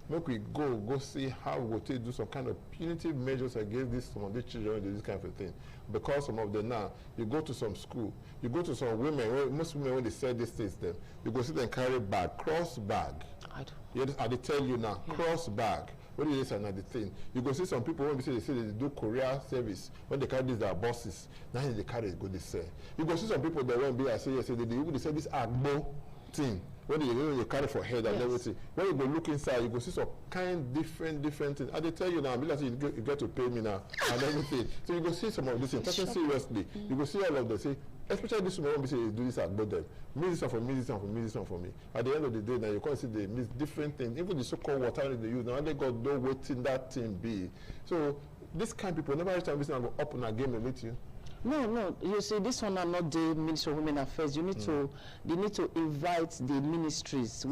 make we go see how we will take do some kind of punitive measures against this some of these children do this kind of thing. Because some of them now, you go to some school, you go to some women, most women when they say these things them, you go sit and carry bag, cross bag. I they tell you now, cross bag. What is another thing? You go see some people when they say they do courier service, when they carry these their buses, now they carry it go they say. You go see some people that when I say they say this agbo thing. When you carry for head and everything, when you go look inside, you go see some kind different things. And they tell you now, like you get to pay me now and everything. So you go see some of these things. Talking seriously, you go see all of them. Say, especially this woman, say do this at both them. Me this one for me, this one for me, this one for me. At the end of the day, now you can't see they miss different things. Even the so-called water they use now, they got no waiting that thing be. So this kind of people, never every time this go up on a game and meet you. No. You see, this one are not the Ministry of Women Affairs. You need to, they need to invite the ministries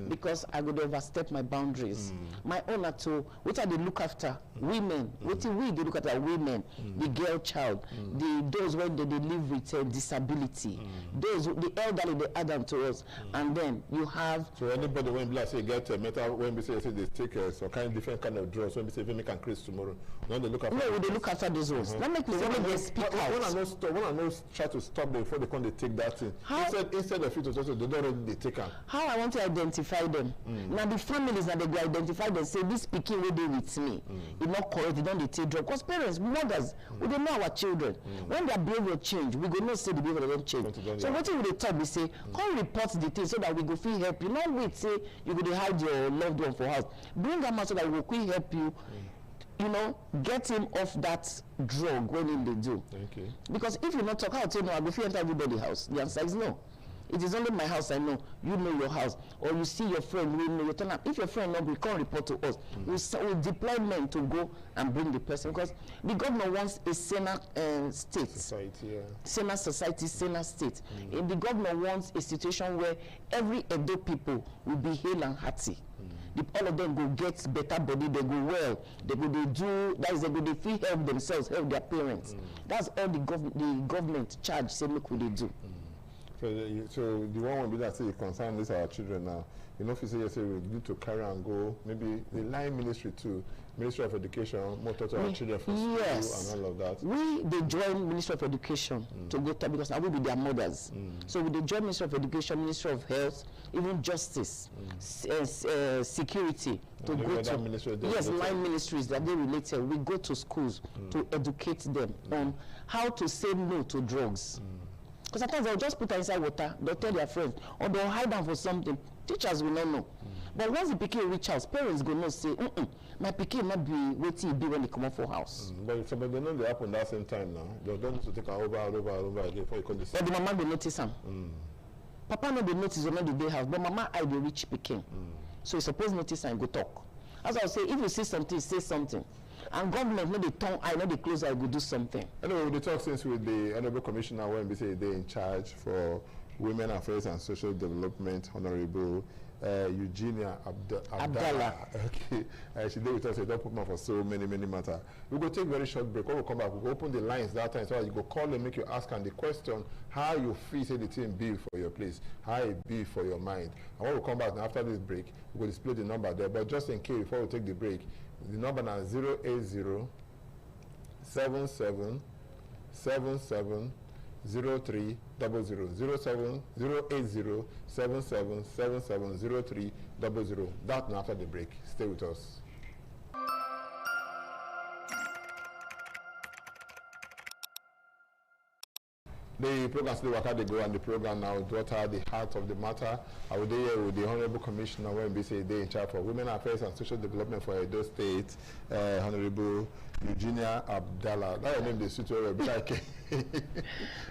because I would overstep my boundaries. My honor to, which are they look after women, what we they look after women, the girl child, those when they live with disability, those the elderly they add them to us, and then you have. So anybody when like say get a metal when we say they take some kind of different kind of drugs when we say they make and crease tomorrow, when they look after. No, they look after those ones. Let me when I know try to stop them before they come they take that thing. Instead of it to also they don't really they take them. How I want to identify them. Now the families that they go identify them say this pikin will be with me. It's not correct, they don't they take drugs. Because parents, mothers, we don't know our children. When their behavior change, we go not say the behavior don't change. So what will they talk? We say, come report the thing so that we go feel help you. Not wait say you go to hide your loved one for house. Bring them out so that we will quick help you. You know, get him off that drug when they do. Okay. Because if you not talk, how to know I go enter everybody's house? The answer is no. It is only my house I know. You know your house. Or you see your friend, we know your turn up. If your friend not, we can't report to us. We deploy men to go and bring the person. Because the governor wants a saner state. Society, saner society, saner state. And the governor wants a situation where every Edo people will be hale and hearty. All of them go get better body, they go well, they go they do that is they go they feel help themselves, help their parents. That's all the government charge say make we they do. So the one will be that say concern this our children now. You know, if you say yes, we need to carry and go. Maybe the line ministry too, Ministry of Education, more to our children for school and all of that. They join Ministry of Education to go to because now we be their mothers. So we join Ministry of Education, Ministry of Health, even Justice, Security to go to line ministries that they related. We go to schools to educate them on how to say no to drugs. Because sometimes they'll just put her inside water, they'll tell their friends, or they'll hide them for something. Teachers will not know. But once the pikin reach house, parents go not say, my pikin not be waiting be when they come up for house. But they know they happen that same time now. They don't need to take her over again before you come to see. But the mama will notice them. Papa no be notice when the day house, but mama I will reach pikin. So you suppose notice and go talk. As I say, if you see something, say something. And government, not the tongue eye, not the close eye, go do something. Anyway, we talk since with the Honorable Commissioner when we say they're in charge for Women Affairs and Social Development, Honorable Eugenia Abdallah. Okay, she did with us. She don't put for so many matters. We go take a very short break. When we come back, we go open the lines that time so that you go call and make you ask and the question how you feel say the thing be for your place, how it be for your mind. And when we come back now, after this break, we will display the number there. But just in case before we take the break, the number now is 080 77 77 0300 080 77 77 0300. That now after the break. Stay with us. The program still work out they go and the program now daughter the heart of the matter. I will be here with the Honorable Commissioner when we say they in charge for Women Affairs and Social Development for Edo State, Honorable Eugenia Abdallah. That name they suit well, but I can.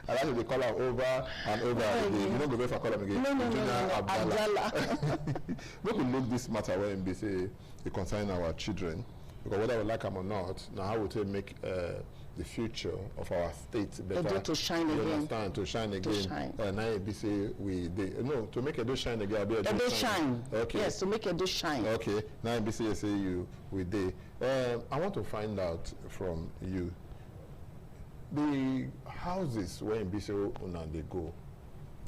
I like to call her over and over again. You don't go back for call them again. No, Abdallah. We could look this matter when we say it concern our children, because whether we like them or not, now how would they make the future of our state better to shine again. Understand, to shine again. Now we say to make Edo shine again. Edo shine. Okay. Yes, to make Edo shine. Okay. Now we say we dey. I want to find out from you the houses where in BCO they go.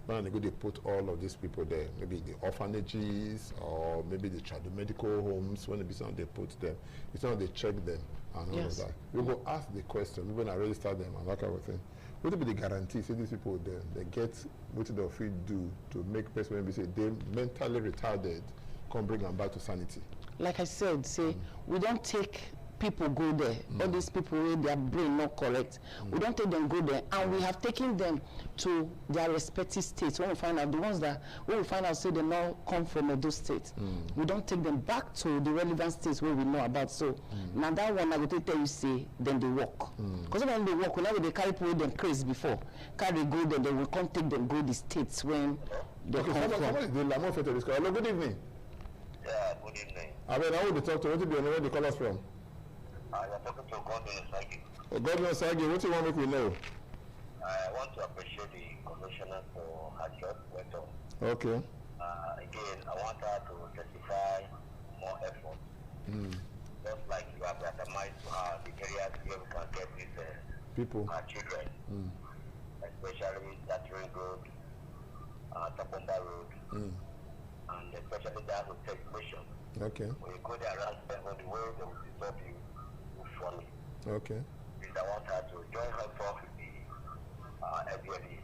When they put all of these people there, maybe the orphanages or maybe the medical homes. When they put them, it's not they check them and all of that. We go ask the question. We're going to register them and that kind of thing. What will be the guarantee? Say these people they get what they feel do to make person when we say they mentally retarded, come bring them back to sanity. Like I said, we don't take people go there. All these people with their brain not correct. We don't take them go there, and we have taken them to their respective states. When we find out say they now come from Edo State, we don't take them back to the relevant states where we know about. So now that one I will tell you say then they walk. Because when they walk, whenever they carry people them crazy before, carry go there, they will come take them go the states when they come from. Hello, good evening. Yeah, good evening. I mean, how would they talk to? What would be where they call us from? You're talking to Godwin Osagi. Godwin Osagi, what do you want me to know? I want to appreciate the commissioner for her job well done. Okay. Again, I want her to justify more effort. Just like you have itemized the areas where we can get these people, our children, especially that ring road, Tabomba road, and especially that hotel mission. Okay. When you go there around on the way, they will disturb you. Funny. Okay. Please, I want her to join her talk with the FDLE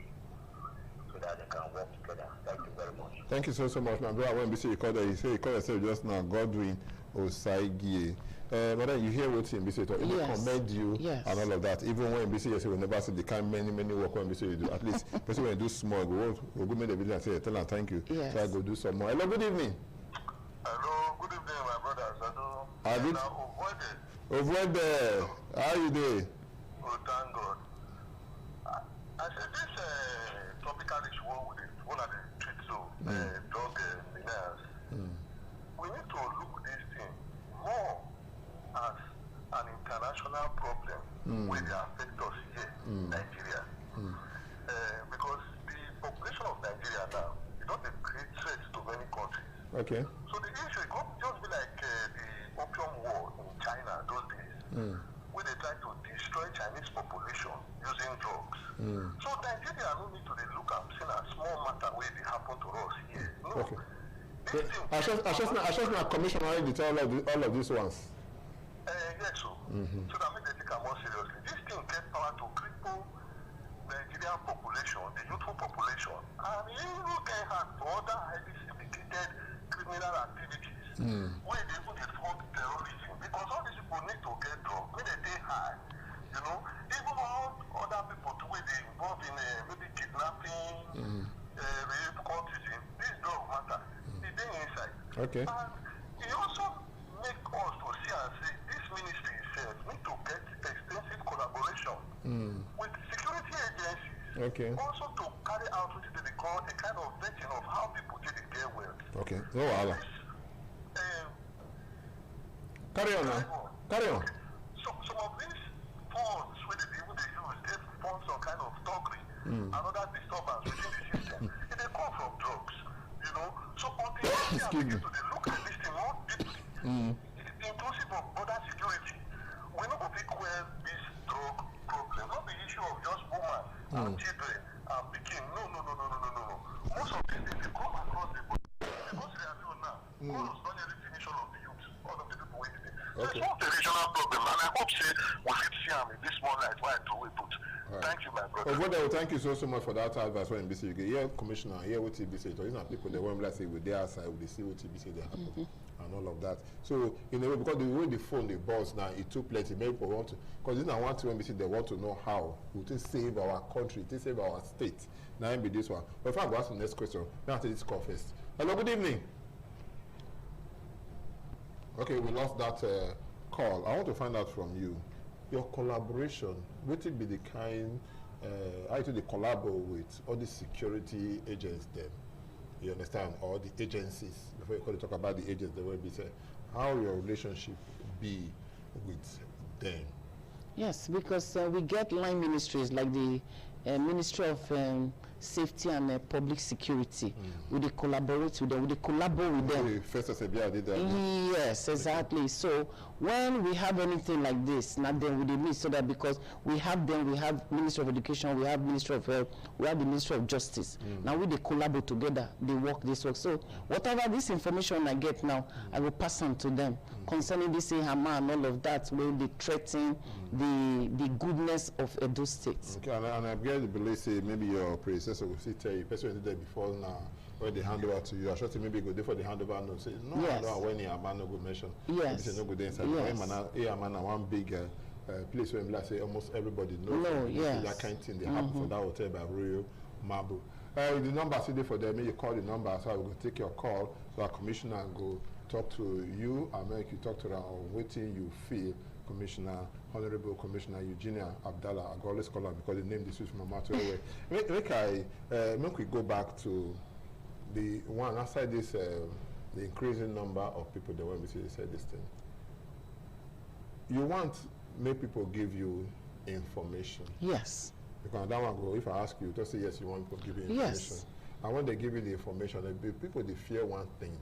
so that they can work together. Thank you very much. Thank you so much, my brother. When we say you called yourself just now, Godwin Osagi. But then you hear what BC talk, he commend you and all of that. Even when BC you say we never see the kind many work when BC you do. At least person when you do small, go make the video and say tell her thank you. Yes. So I go do some more. Hello, good evening. Hello, good evening, my brothers. Avoid there. How are you doing? Oh, thank God. I said this topical issue one of the treat drug menace. We need to look this thing more as an international problem where they affect us here in Nigeria. Because the population of Nigeria now is not a great threat to many countries. Okay. So the issue could just be like the opium war in China those days, where they try to destroy Chinese population using drugs. So Nigeria no need to look at seeing a small matter where they happen to us here. No. Okay. I just now commission already tell all of these ones. Yes, so. So that make they take it more seriously. This thing get power to cripple Nigerian population, the youthful population, and even get hand to other highly syndicated criminal activities. Where they even fund terrorism, because all these people need to get drugs when they stay high. You know, even all other people too, where they involved in maybe kidnapping, rape, cultism, this drug matter, it's there inside. Okay. And it also make us to see and say this ministry itself need to get extensive collaboration with security agencies. Okay. Also to carry out what they call a kind of vetting of how people take their wealth. Okay. No Allah. Carry on now. Carry on. So some of these funds where they use, they fund some kind of thuggery and other disturbance within the system. They come from drugs, you know. So until they begin to look at this thing more deeply, inclusive of border security, we know what we call this drug problem. Not the issue of just women and children and begin. No. Most of these things they come across the border. Because they are doing now. God has done the definition of the youth, all of the people waiting there. So it's not a regional problem, and I hope say we should see in this small light why we put. Thank you, my brother. Brother, thank you so much for that advice. When BC, you get here, Commissioner, here what TBC, so these are people they want to say with their side, they see what TBC they happen and all of that. So in a way, because the way the phone, the buzz now, it took plenty. Many people want to, because this is one thing when BC they want to know how to save our country, to save our state. Now be this one. But if I go ask the next question, let me take this call first. Hello, good evening. Okay, we lost that call. I want to find out from you, your collaboration, would it be the kind, how do they collaborate with all the security agents then? You understand? Or the agencies, before you talk about the agents, the way we say, how your relationship be with them? Yes, because we get line ministries like the Ministry of Safety and Public Security. We they collaborate with them. We they collaborate with them. First Asebia did that. Yes, exactly. So when we have anything like this, not then we they meet so that because we have them, we have Ministry of Education, we have Ministry of Health, we have the Ministry of Justice. Now we they collaborate together. They work this work. So whatever this information I get now, I will pass on to them concerning this Hama and all of that, where they threaten the goodness of Edo State. Okay, and I get the belief say maybe your predecessor will see tell you, person did that before now, when they hand over to you. I should say maybe go there for the handover no say no, yes. No, when you man no go mention. Yes. Say no go there inside. Yes. Man, one big place where like say almost everybody knows. No, yes. That kind of thing they happen for that hotel by Royal Marble. The number see there for them. Maybe you call the number, so I will take your call. So our commissioner go talk to you and make you talk to them on waiting you feel. Commissioner, Honorable Commissioner Eugenia Abdallah, I always call her because the name this is from Matter away. Make we go back to the one outside this the increasing number of people that when we say this thing. You want make people give you information. Yes. Because that one go, if I ask you, just say yes, you want people to give you information. Yes. And when they give you the information, people they fear one thing.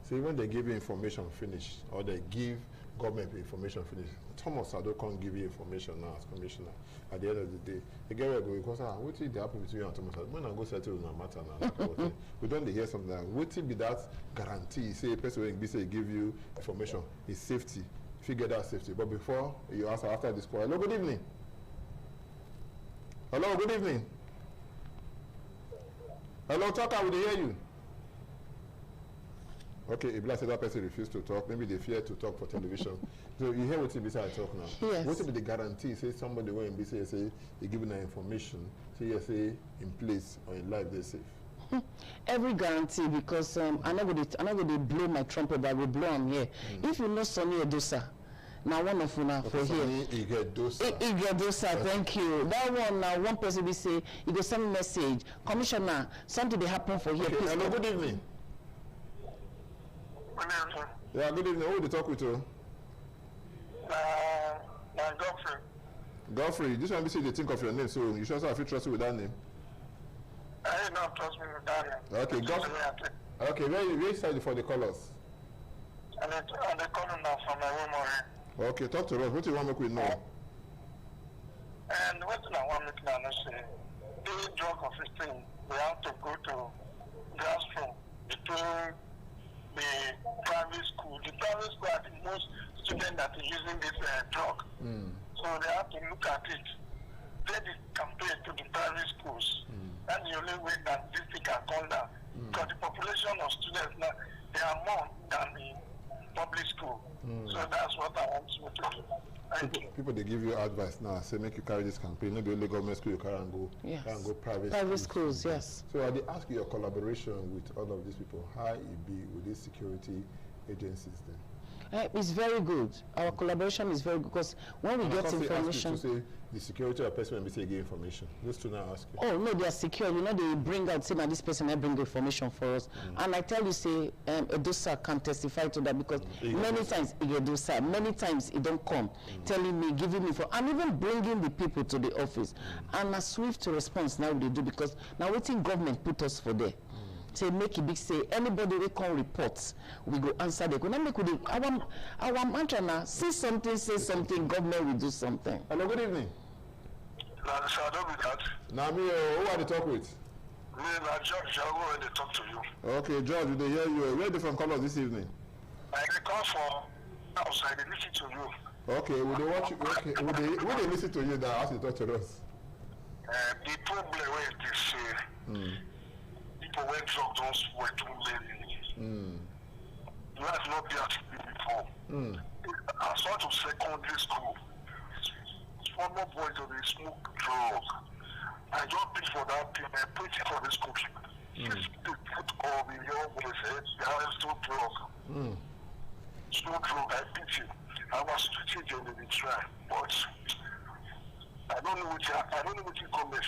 See, when they give you information finish, or they give government information finish, Thomas Sado can't give you information now as commissioner. At the end of the day, the guy will go because what did happen between you and Thomas Sado? When I go settle in a matter now, we don't hear something like what will be that guarantee? Say a person will be say give you information is safety. If you get that safety, but before you answer after this call, hello, good evening. Hello, good evening. Hello, talker, we hear you. Okay, if let's say that person refused to talk, maybe they fear to talk for television. So you hear what TBC I talk now. Yes. What will be the guarantee? Say somebody when BC say they giving that information, say in place or in life they're safe. Every guarantee because I'm not going to blow my trumpet, but I will blow them here. If you know Sonny Edosa, now one of you for here. Igedosa, thank you. That one now one person will say, he go send message, Commissioner, something they happen for here. Okay, hello, good evening. Yeah, good evening. Who do you talk with you? Godfrey. Godfrey, this one be say they think of your name, so you should have trust you with that name. I don't trust me with that name. Okay, Godfrey. Okay, where side for the colors? And the color now from my room already. Okay, talk to us. What do you want to make we know? And what I want to make now say, the drug of this thing, we have to go to grassroots between the private school. The private school are the most students that are using this drug. So they have to look at it. They compare to the private schools. That's the only way that this thing can come down. Because the population of students now, they are more than the public school. So that's what I want to do. People they give you advice now, say make you carry this campaign, not the only government school you can go, can go private schools, yes. So I ask you your collaboration with all of these people, how it be with these security agencies then? It's very good. Our collaboration is very good because when we get information. To say the security of person when we say give information. Just to now ask you. Oh no, they are secure. You know they bring out say now this person may bring information for us. And I tell you say Edosa can testify to that because many times Edosa, many times he don't come telling me, giving me and even bringing the people to the office. And a swift response now they do because now waiting government put us for there. Say make it big say anybody we can report we go answer the question. Make with our mantra now see something, say something, government will do something. Hello, good evening. Now me who are they talk with? Me George, I go and they talk to you. Okay, George, they hear you. Where different colors this evening? I come from outside, they listen to you. Okay, will they watch you? Okay, will they listen to you that as you talk to us? The problem is this: people when drugs don't were too many. Life not be as it before. I saw to secondary school. Former boys of the smoke drugs. I just paid for that thing. I paid for this country. Since they put all the young boys' heads, they are still drug. Smoke drug, I pity. I was teaching them in the try, but I don't know what you call me.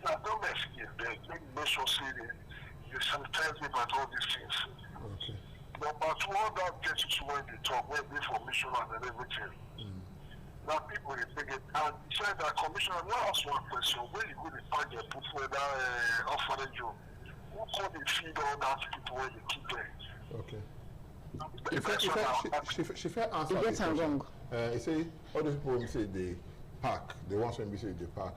I don't mess here. They make sure say they sometimes about all these things. Okay. But all that gets to when they talk, when they information and everything. Now people they think it, and said that commissioner, now ask one question, where you go to find your put for that orphanage home? Who can they feed all that people when they keep them? Okay. She fair answer. You get her wrong. You say all those people when say they park, the ones when we say they park,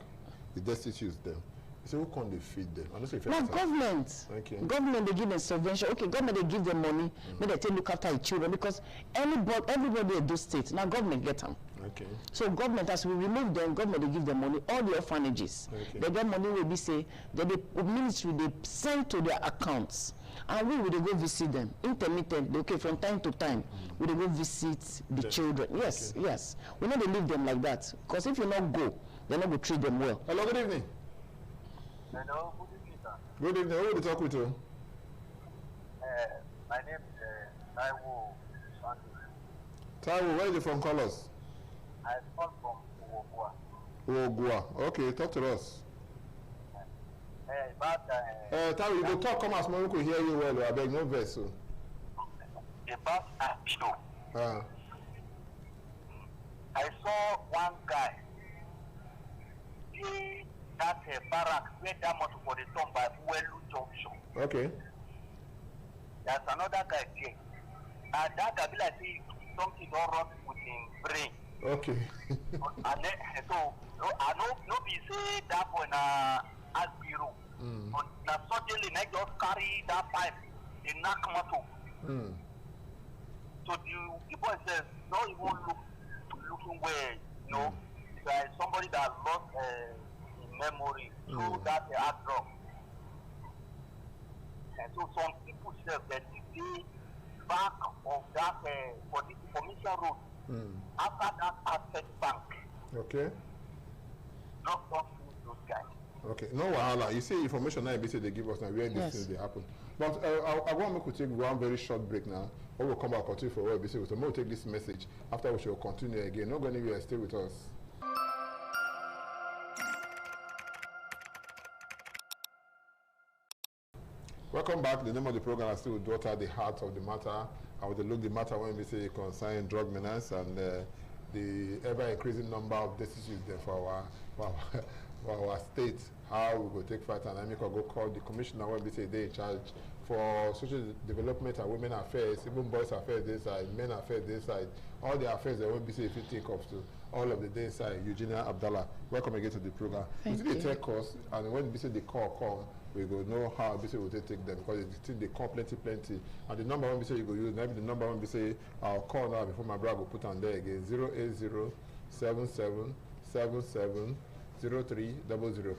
the destitutes them. You say who can they feed them? No, government. Okay. Government they give them subvention. Okay, government they give them money, but they take look after the children because everybody in those states now government get them. Okay. So government, as we remove them, government they give them money. All the orphanages, they get money. Will be say that the ministry they send to their accounts, and we will go visit them intermittently. Okay, from time to time, we will go visit the children. Yes, yes. We know they leave them like that because if you not go, they not go treat them well. Hello, good evening. Hello, good evening, sir. Good evening. Who will you talk with you? My name is Taiwo Sandu. Taiwo, where are you from? Call us. I come from Uogua. Uogua. Okay, talk to us. Taiwo, you go talk, come as we could hear you well. I beg no verse. So. About Abdo. I saw one guy. That barrack where that motor for the tomb by Uelu Junction. Okay. There's another guy there. And that guy be like something don't rot with his brain. Okay. And then, so I know be say that one Asbiro. But now suddenly I just carry that pipe, the knock motor. So the boy says not even looking where, you know, like somebody that lost memory through that hard drug. And so some people say that the back of that for this information road after that Access Bank. Okay. Not talking to those guys. Okay, no wahala. You see information now they give us now where these things they happen. But I want to take one very short break now. Or we'll come back continue for what we say. So we'll take this message after we shall continue again. Not going anywhere, stay with us. Welcome back. The name of the program is still Daughter, the Heart of the Matter. I would look the matter when we say concerning drug menace and the ever-increasing number of destitutes for our state. How we go take fight and I make go call the commissioner when we say they in charge for social development and women affairs, even boys affairs this side, men affairs this side, all the affairs that won't be say if you think of to all of the day side. Eugenia Abdallah, welcome again to the program. Thank you. They take us and when we say the call, we go know how we say we take them because they call plenty. And the number when we say you go use, maybe the number when we say I'll call now before my brother go put on there again 08077770300.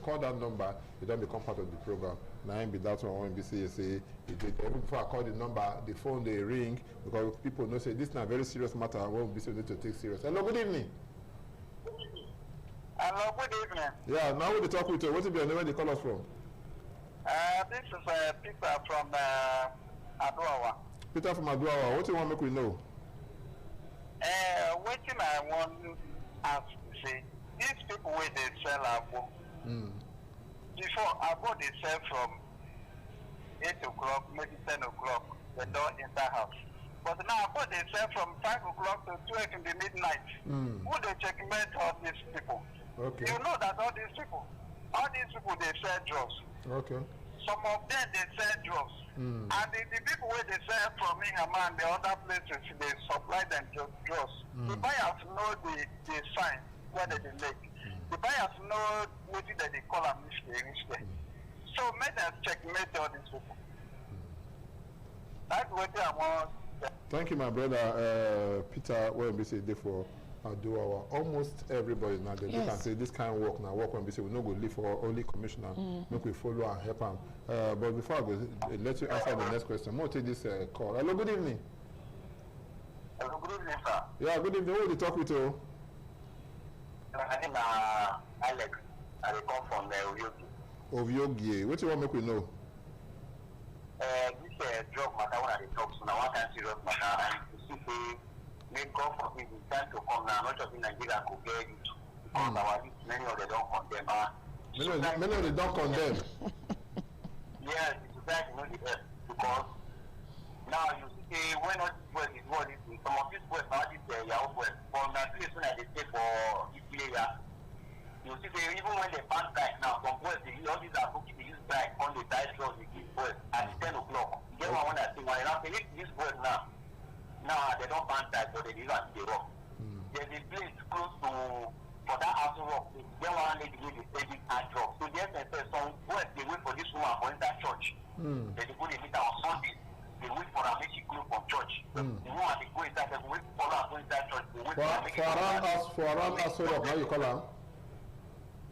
Call that number, you don't become part of the program. Now be that one when we say you say even before I call the number, the phone they ring because people know say this is not a very serious matter. I won't be so need to take serious. Hello, good evening. Hello, good evening. Yeah, now we talk with you. What is your name? Where they call us from? This is Peter from Aduawa. Peter from Aduawa. What do you want to make we know? What I want to ask to say, these people where they sell agbo. Before agbo they sell from 8 o'clock, maybe 10 o'clock, they don't enter house. But now agbo they sell from 5 o'clock to 12 in the midnight. Who they checkmate all these people? Okay. You know that all these people they sell drugs. Okay. Some of them they sell drugs. And the people where they sell from Ingham and the other places, they supply them drugs. The buyers know the sign where they make. The buyers know what they call a mistake. So make them checkmate all these people. That's what I want. Thank you, my brother Peter. Well, we say for Aduawa. Almost everybody now they look and say this kind of work now work when we say we no go live for only commissioner. Make we follow and help him. But before I go let you answer the next question, I'm going to take this call. Hello, good evening. Hello, good evening, sir. Yeah, good evening. Who will you talk with you? My name is Alex. I come from Oviogi. Oviogi. What do you want to make we know? This drug matter when I talk, so now one time serious matter, and you see, make God forbid the time to come now, not just in Nigeria, could get it. Because our youth, many of them don't condemn. Many of them don't condemn. Yes, the society knows the best. Because now you see, when all this work is what is, some of this work, now this Yahoo work, from the place when they stay for this area, you see, even when they ban bike now, some boys, all these are cooking, they use bike on the dice road, they give boys at 10 o'clock. You get one when I say, when I say, this work now they don't ban bike, but they do not the rock. There's a place close to, for that house rock, they want to give the steady hard drop. So there's some boys, they wait for this woman for enter church. They go, they meet her on Sunday. They wait for her, make she close from church. The woman, they go inside, they wait for her, go inside church. They wait for her, make she close. For around us, so how you call her?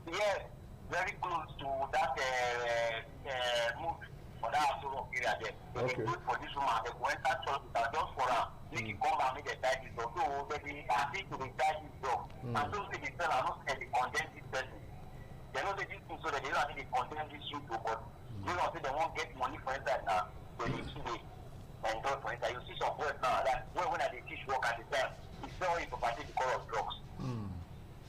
Yes, very close to that move for that Asoro area there. They wait for this woman, they go enter church just for her. Make she come and make the die this dog. So they agree to the die this dog. And so they tell her not to condemn this person. They know they do things so that they don't think they condemn this you too, but they don't say they won't get money for inside now. So they today and God for inside. You see some words now that when they teach work at the time, it's very important to call of drugs.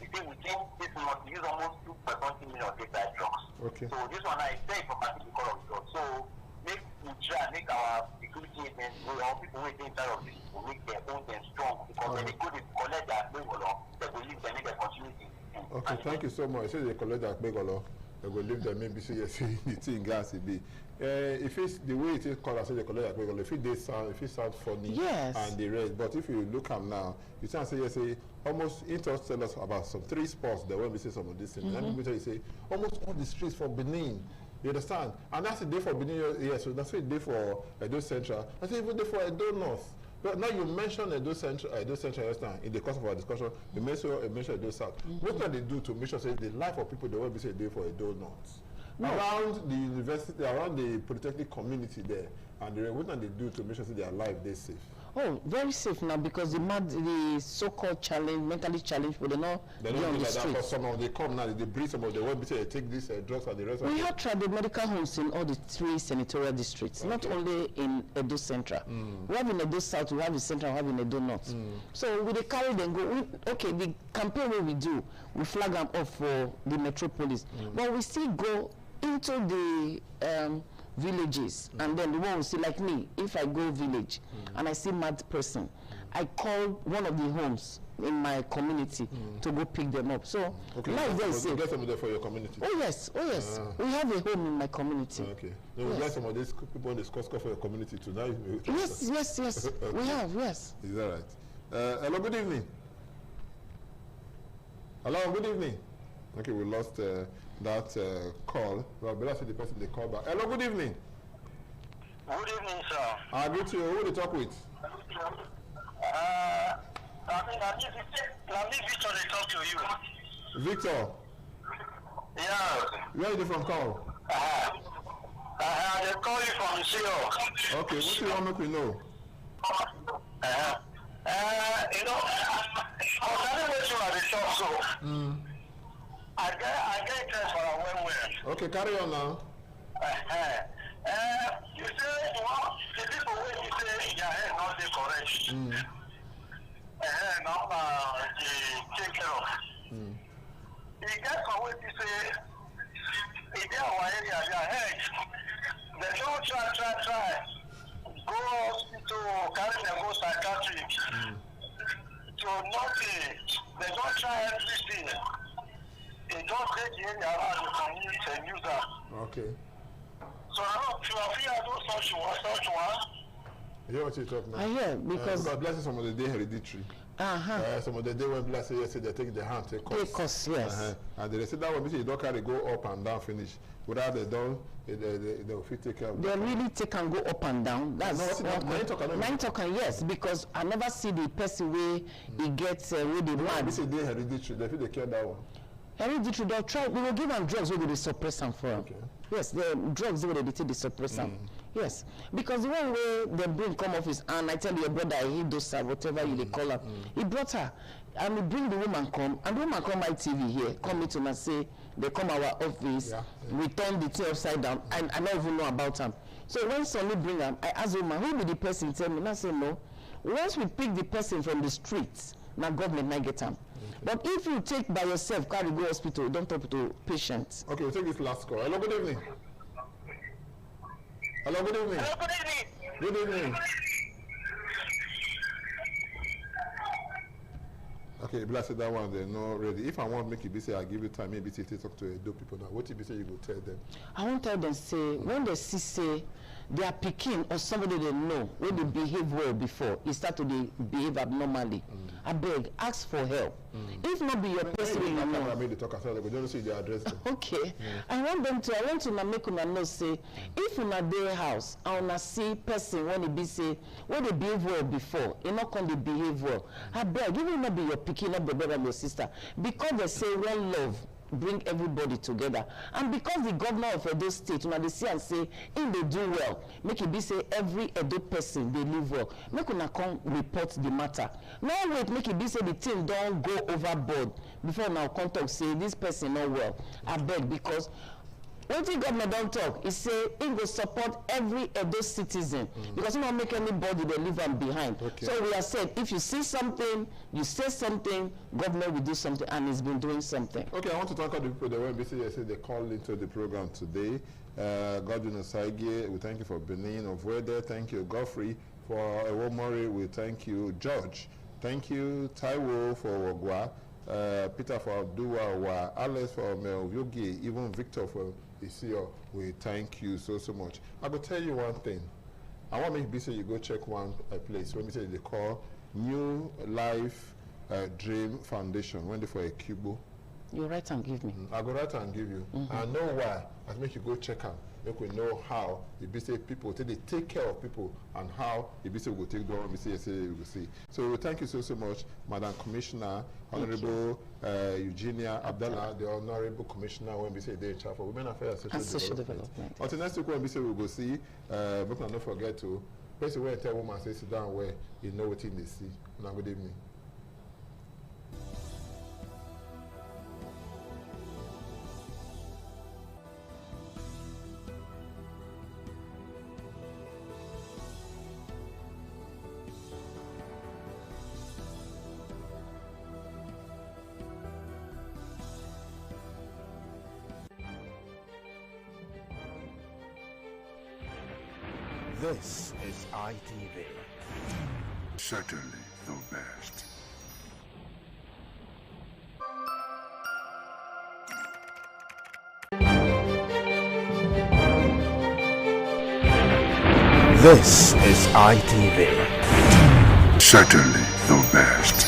We think this month we use almost 2.something million of data drugs. Okay. So this one is very important to call of drugs. So make we try make our security agents, our people who are in charge of this to make their own thing strong, because when they go to collect their bagolo, they will leave them make their continuity. Okay, thank you so much. Say they collect their bagolo, they will leave them maybe say yes, the thing gas it be. If it's the way it is called, I say they collect their bagolo. If it sound funny, and the rest. But if you look at now, you can say yes, almost Intel tell us about some 3 spots that when we say some of these things. And people say almost all the streets for Benin. You understand? And that's the day for Benin, yes, so that's the day for Edo Central. That's even the day for Edo North. But now you mentioned Edo Central yesterday in the course of our discussion, you mentioned Edo South. What can they do to make sure say the life of people they will be say day for Edo North? Around the university, around the polytechnic community there, and what can they do to make sure say their life they safe? Oh, very safe now, because the so-called challenge, mentally challenged, but they not be on the street. Some of they come now, they breathe, some of the way they take these drugs and the rest of it. We have tried the medical homes in all the 3 senatorial districts, not only in Edo Central. We have in Edo South, we have in Central, we have in Edo North. So we carry them, go, okay, the campaign we do, we flag them off for the metropolis, but we still go into the villages, and then the one will see, like me, if I go village and I see mad person, I call one of the homes in my community to go pick them up. So life there is safe. You get some of them for your community? Oh yes, we have a home in my community. Okay. So we get some of these people in the Scotts for your community too. Now yes. Okay. We have, yes. Is that right? Hello, good evening. Hello, good evening. Okay, we lost that call. Well, better see the person they call back. Hello, good evening. Good evening, sir. I agree to you. Who will you talk with? I think Victor they talk to you. Victor? Yeah. Where are you from, call? They call you from CEO. Okay, what do you want to make we know? You know, concerning what you are talk so. I get interest for a well. Okay, carry on now. You say, well, the people when you say your head not the correct. Now the take care of. You get some way to say, in our area, your head, they don't try. Go hospital, carry them go psychiatric. So nothing. They don't try everything. They don't take the area around the community and use that. Okay. So I don't feel I do such one. You hear what you talk now? I hear, because God bless some of the day hereditary. Some of the day when blessed say they take the hand, take course. Take course, yes. And they say that one, you don't carry go up and down finish. Without they don't, they will take care of they really take and go up and down. That's nine talking, yes, because I never see the person where he gets with the man. This is the hereditary, they feel they care that one. Hereditary, they'll try, we will give them drugs where they suppress them for. Okay. Yes, the drugs where they take the suppress them. Yes, because the one where the brain come off his hand, I tell your brother, he does whatever you they call her. He brought her, and we bring the woman come, and the woman come my TV here, come meet him and say, they come our office, we turn the thing upside down, and I don't even know about them. So when somebody bring them, I ask the woman, who be the person? Tell me, and I say no. Once we pick the person from the streets, now government might get them. But if you take by yourself, carry go hospital, don't talk to patients. Okay, we'll take this last call. Hello, good evening. Hello, good evening. Hello, good evening. Good evening. Okay, blessed that one, they're not ready. If I want to make it be say, I give you time, maybe say talk to those people now. What if you say you go tell them? I won't tell them, say, when they see, say, they are picking or somebody they know, when they behave well before, it start to behave abnormally. I beg, ask for help. If not be your person, you know. I made the talk aside, they don't see the address. Okay. I want to make una know, say, if una their house, I wanna see person when it be say, when they behave well before, you not can they behave well. I beg, even not be your picking up the brother and your sister, because they say one love bring everybody together, and because the governor of Edo State, when they see and say, if they do well, make it be say every Edo person they live well, make una come report the matter. Now wait, make it be say the thing don't go overboard before now come talk say this person not well. I beg, because one thing government don't talk is say it will support every Edo citizen, because you don't make anybody they leave them behind. Okay. So we are saying if you see something, you say something, government will do something, and it's been doing something. Okay, I want to thank all the people that went basically say they called into the program today. Godwin Osage, we thank you for Benin of Weather. Thank you, Godfrey, for Ewomori. We thank you, George. Thank you, Taiwo for Wagwa. Peter for Abdua, Alex for Melyogi, even Victor for Isio. We thank you so much. I will tell you one thing. I want to make you go check one place. When we say they call New Life Dream Foundation. When they for a Cubo. You write and give me. I go write and give you. I know why. I make you go check out. Make we know how it be say people they take care of people, and how it be say we go take them. We say we will see. So thank you so much, Madam Commissioner, Honorable Eugenia Abdallah, the Honorable Commissioner. When we say they in charge for Women Affairs and Social Development. Until next week when we say we go see, but don't forget to place where tell woman say sit down where you know what in they see. Good evening. This is ITV. Certainly the best. This is ITV. Certainly the best.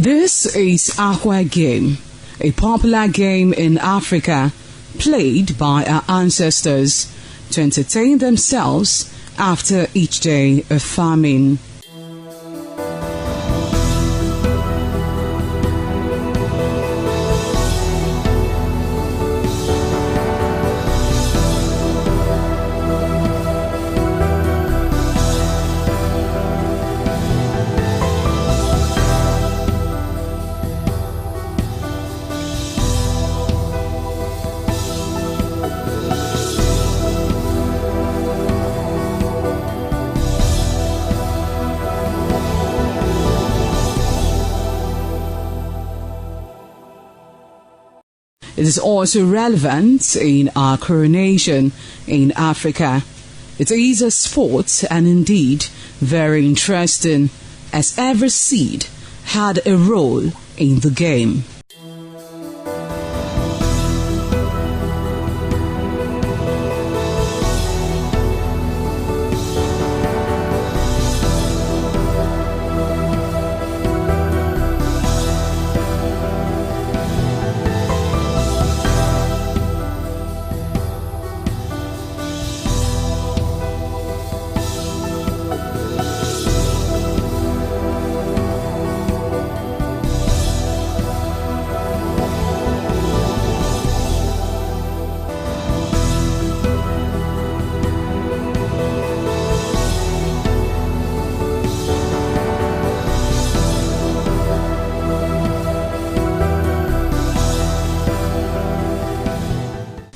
This is Aqua Game, a popular game in Africa played by our ancestors to entertain themselves after each day of farming. It is also relevant in our coronation in Africa. It is a sport and indeed very interesting, as every seed had a role in the game.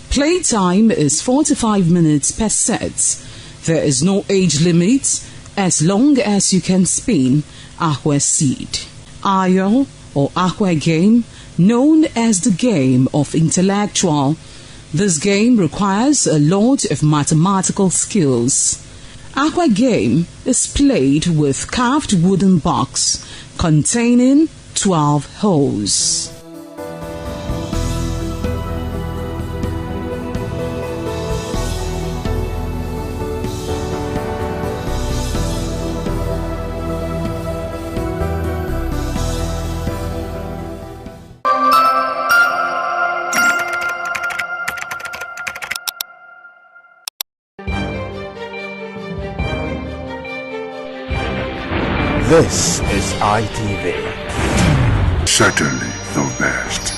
Playtime is 45 minutes per set. There is no age limit as long as you can spin Aqua seed. Ayo or Aqua game, known as the game of intellectual. This game requires a lot of mathematical skills. Aqua game is played with carved wooden box containing 12 holes. This is ITV. Certainly the best.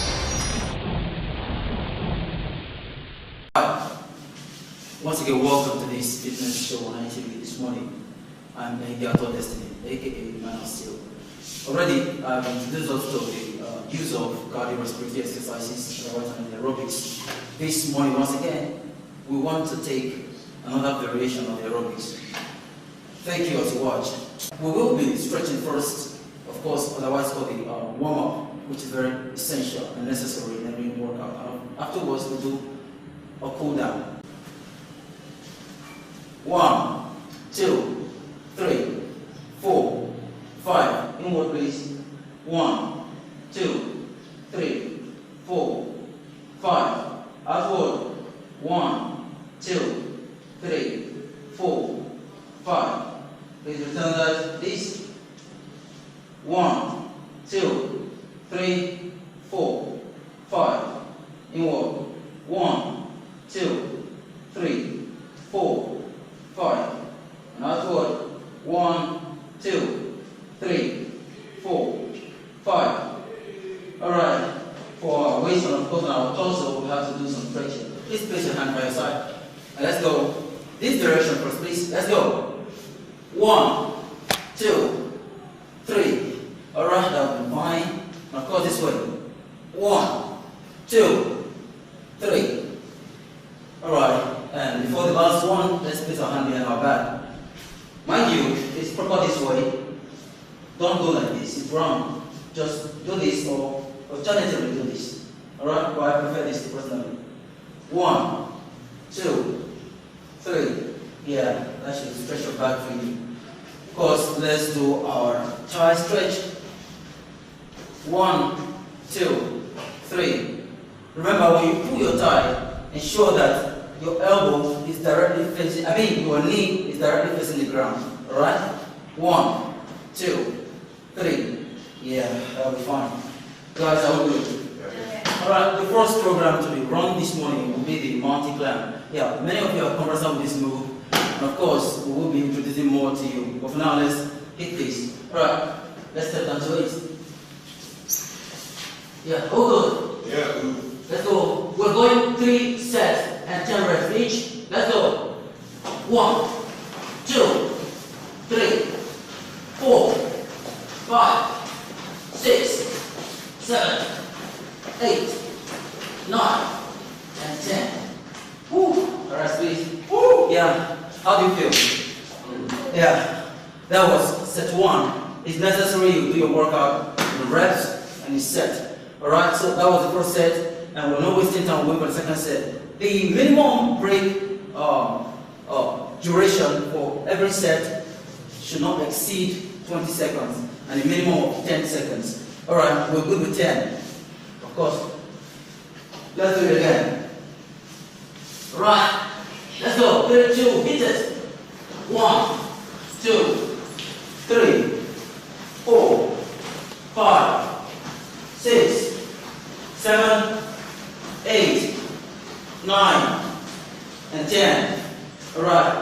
Once again, welcome to this fitness show on ITV this morning. I'm Gato Destiny, aka Man of Steel. Already, I've introduced us to the use of cardiorespiratory exercises and aerobics. This morning, once again, we want to take another variation of the aerobics. Thank you all to watch. We will be stretching first, of course, otherwise called the warm-up, which is very essential and necessary in every workout. Afterwards, we'll do a cool-down. 1, 2, 3, 4, 5. Inward, please. 1, 2, 3, 4, 5. Outward. 1, 2, 3, 4, 5. Please return that, please. 1, 2, 3, 4, 5. Inward. 1, 2, 3, 4, 5. And outward. 1, 2, 3, 4, 5. Alright. For our waist and of course on our torso, we have to do some stretching. Please place your hand by your side. And let's go. This direction first, please. Let's go. 1, 2, 3. Alright, that will be fine. Now go this way. 1, 2, 3. Alright, and before the last one, let's place our hand behind our back. Mind you, it's proper this way. Don't go like this, it's wrong. Just do this or alternatively do this. Alright, but I prefer this personally. 1, 2, 3. Yeah, that should stretch your back for you. Of course, let's do our thigh stretch. 1, 2, 3. Remember, when you pull your thigh, ensure that your elbow is directly facing, your knee is directly facing the ground. Alright? 1, 2, 3, Yeah, that'll be fine. Guys, are we good? Alright, the first program to be run this morning will be the Mountain Climb. Yeah, many of you are conversant with this move. And of course, we will be introducing more to you. But for now, let's hit this. Alright, let's step down to it. Yeah, all good? Yeah, good. Let's go. We're going 3 sets and 10 reps each. Let's go. 1, 2, 3, 4, 5, 6, 7, 8, 9, and 10. Woo! Alright, please. Woo! Yeah. How do you feel? Yeah. That was set 1. It's necessary you do your workout, the reps, and the set. Alright, so that was the first set, and we're not wasting time waiting for the second set. The minimum break duration for every set should not exceed 20 seconds, and a minimum of 10 seconds. Alright, we're good with 10. Of course. Let's do it again. Right. Let's go. 3, 2, hit it. 1, 2, 3, 4, 5, 6, 7, 8, 9, and 10. Alright.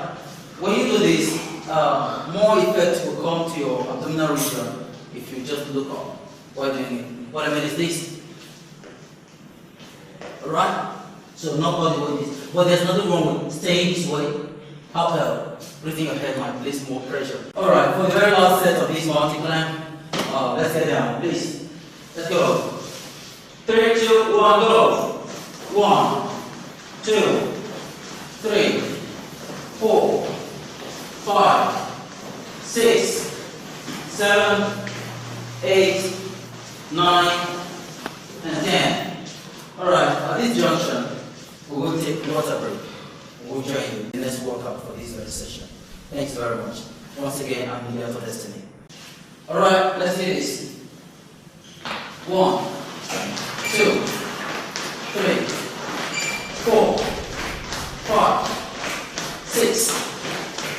When you do this, more effect will come to your abdominal region if you just look up while doing it. What I mean is this. Alright? So not all the way this. But there's nothing wrong with staying this way. However, breathing your head might place more pressure. Alright, for the very last set of this mountain climb, let's get down, please. Let's go. 3, 2, 1, go. 1, 2, 3, 4, 5, 6, 7, 8, 9, and 10. Alright, at this junction, we will take a water break. We'll join you in the next workout for this very session. Thanks very much. Once again, I'm here for Destiny. Alright, let's do this. 1, 2, 3, 4, 5, 6,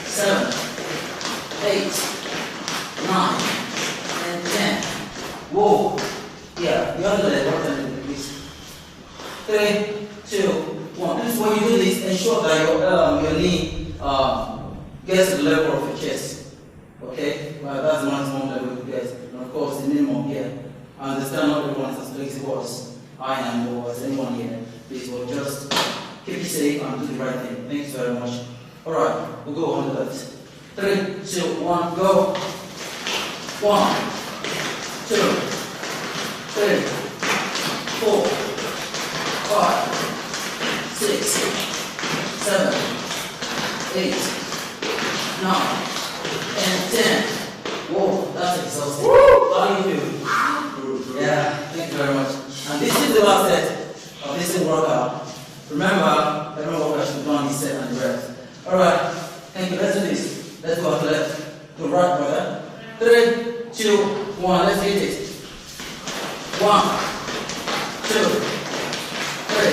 7, 8, 9, and 10. Whoa. Yeah, you have to let it work, please. 3, 2, 1. This is when you do this, ensure that your knee gets to the level of your chest. Okay? Well, that's the maximum level you get. And of course, the minimum here. I understand not everyone is as flexible as I am or as anyone here. Please, we'll just keep it safe and do the right thing. Thanks very much. Alright, we'll go on the left. 3, 2, 1, go. 1, 2, 3, 4, 5, 6, 7, 8, 9, and 10. Whoa, that's exhausting. How do you feel? Yeah, thank you very much. And this is the last set of this workout. Remember, every workout should be done this set and the rest. Alright, thank you. Let's do this. Let's go to the left. To right, brother. 3, 2, 1. Let's hit it. 1, 2, 3,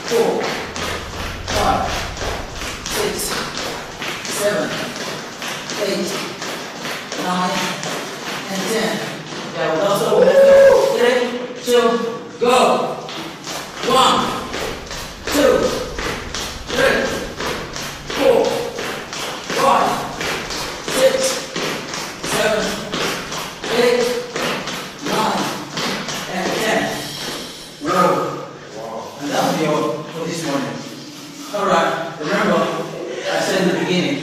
4, 5, 6, 7, 8, 9, and 10. Yeah, we'll also go. 3, 2, go. 1, 2, 3, 4, 5, 6, 7, 8, 9, and 10. Whoa. And that'll be all for this morning. Alright, remember, I said in the beginning,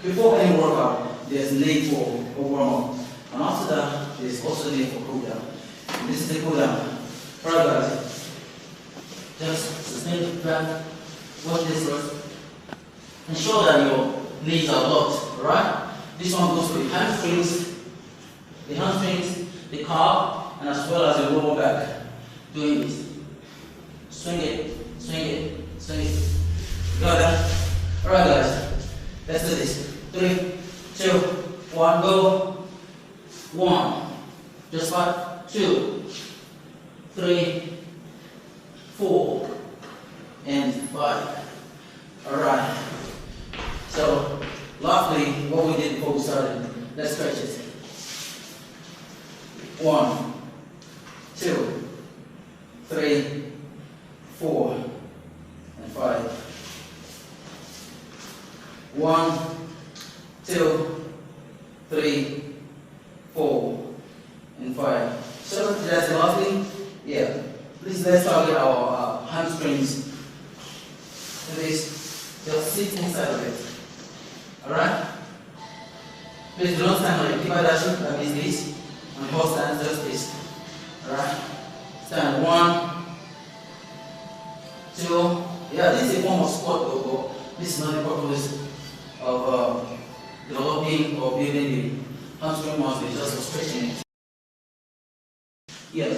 before any workout, there's need for a warm-up. And after that, there's also need for cool-down. And this is the cool-down. Alright guys, just sustain the breath, watch this first. Ensure that your knees are locked, alright? This one goes for the hamstrings, the calf, and as well as your lower back. Doing this. Swing it, swing it, swing it. Got that? Alright guys, let's do this. 3, 2, 1, go. 1, just 5, 2, 3, 4, and 5. Alright. So, lastly, what we did before we started, let's stretch it. 1, 2, 3, 4, and 5. So that's the last thing. Yeah. Please let's target our hamstrings. Please just sit inside of it. Alright? Please don't stand on it. Keep that shape like this. And hold stand just this. Alright? Stand 1, 2. Yeah, this is a form of squat though, but this is not the purpose of developing or building the hamstring muscle, just for stretching it. Yes,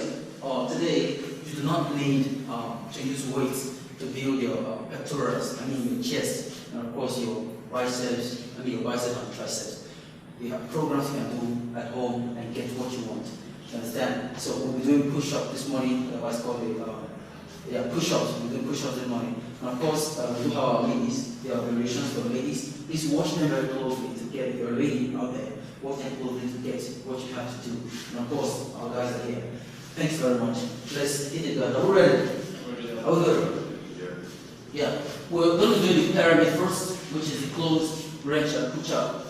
today you do not need to use weights to build your pectorals, your chest, and of course your biceps, your biceps and triceps. You have programs you can do at home and get what you want. You understand? So we'll be doing push-ups this morning, otherwise called push-ups. We'll do push-ups this morning. And of course, we do have our ladies. There are variations for ladies. Please watch them very closely to get your lady out there. Watch them closely to get what you have to do. And of course, our guys are here. Thanks very much. Let's hit it, guys. Are we ready? Are we good? Yeah. We're going to do the pyramid first, which is the closed range and push-up.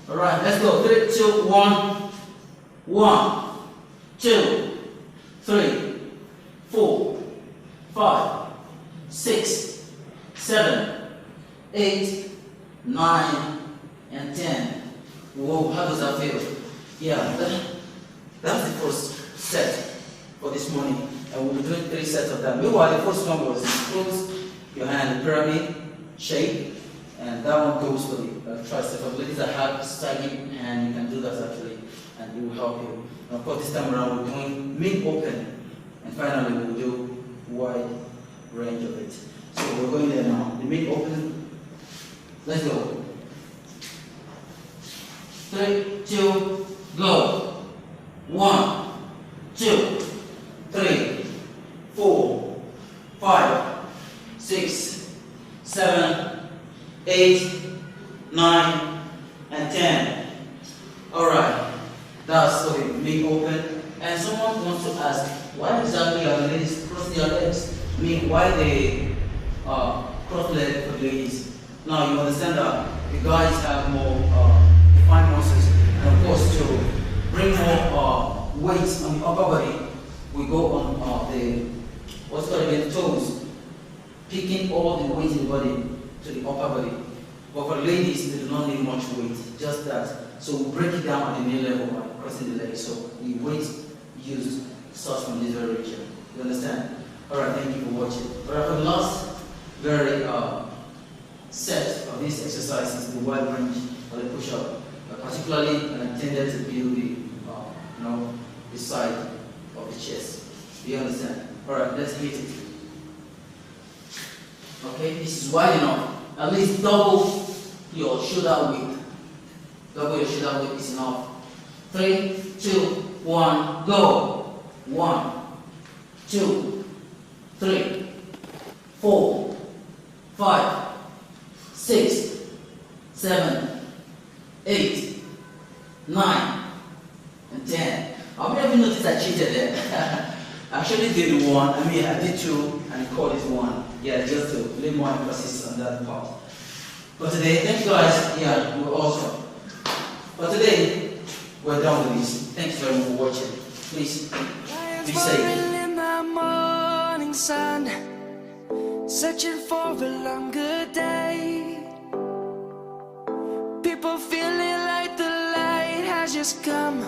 Alright, let's go. 3, 2, 1. 1, 2, 3, 4, 5, 6, 7, 8, 9, and 10. Whoa, how does that feel? Yeah, that's the first set for this morning. And we'll be doing 3 sets of that. Meanwhile, the first one was close your hand in pyramid shape. And that one goes for the tricep. For ladies that have sagging hand, you can do that actually, and it will help you. And of course, this time around we're doing mid-open, and finally we'll do wide range of it. So we're going there now. The mid-open. Let's go. 3, 2, go. 1, 2, 3, 4, 5, 6, 7, 8, 9, and 10. Alright, that's for the mid open. And someone wants to ask, why exactly are the ladies crossing their legs? I mean, why they cross legs for the ladies? Now you understand that the guys have more defined muscles, and of course to bring more weight on the upper body, we go on the what's called the toes, picking all the weight in the body to the upper body. But for ladies, they do not need much weight, just that. So we break it down at the knee level by crossing the legs. So the weight used starts from this very region. You understand? Alright, thank you for watching. Alright, for the last very set of these exercises, the wide range or the push-up, particularly intended to build the side of the chest. Do you understand? Alright, let's hit it. Okay, this is wide enough. At least double your shoulder width. Double your shoulder width is enough. 3, 2, 1, go. 1, 2, 3, 4, 5, 6, 7, 8, 9, and 10. How many of you noticed I cheated there? I actually did 1, I did 2, and I called it 1. Yeah, just to lay more emphasis on that part. But today, thank you guys. Yeah, we're awesome. But today, we're done with this. Thanks very much for watching. Please, be safe. In the morning sun, searching for a longer day. People feeling like the light has just come.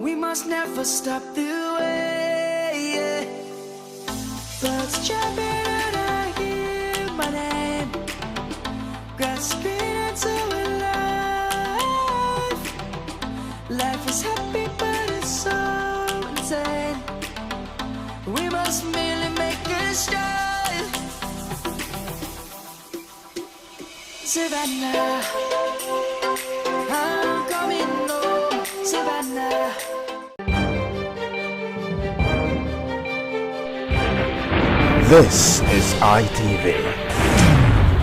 We must never stop the way. Birds jumping and I hear my name, grasping into a life. Life is happy but it's so insane. We must merely make a start. Savannah, I'm coming home. Savannah. This is ITV.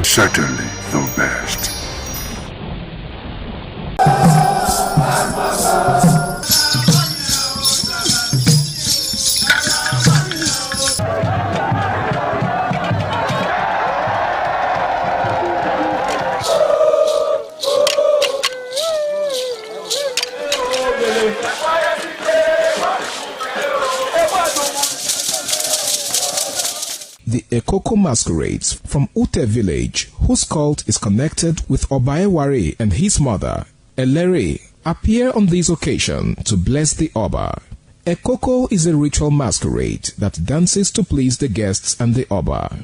Certainly the best. the Ekoko masquerades from Ute village, whose cult is connected with Obaeware and his mother, Elere, appear on this occasion to bless the Oba. Ekoko is a ritual masquerade that dances to please the guests and the Oba.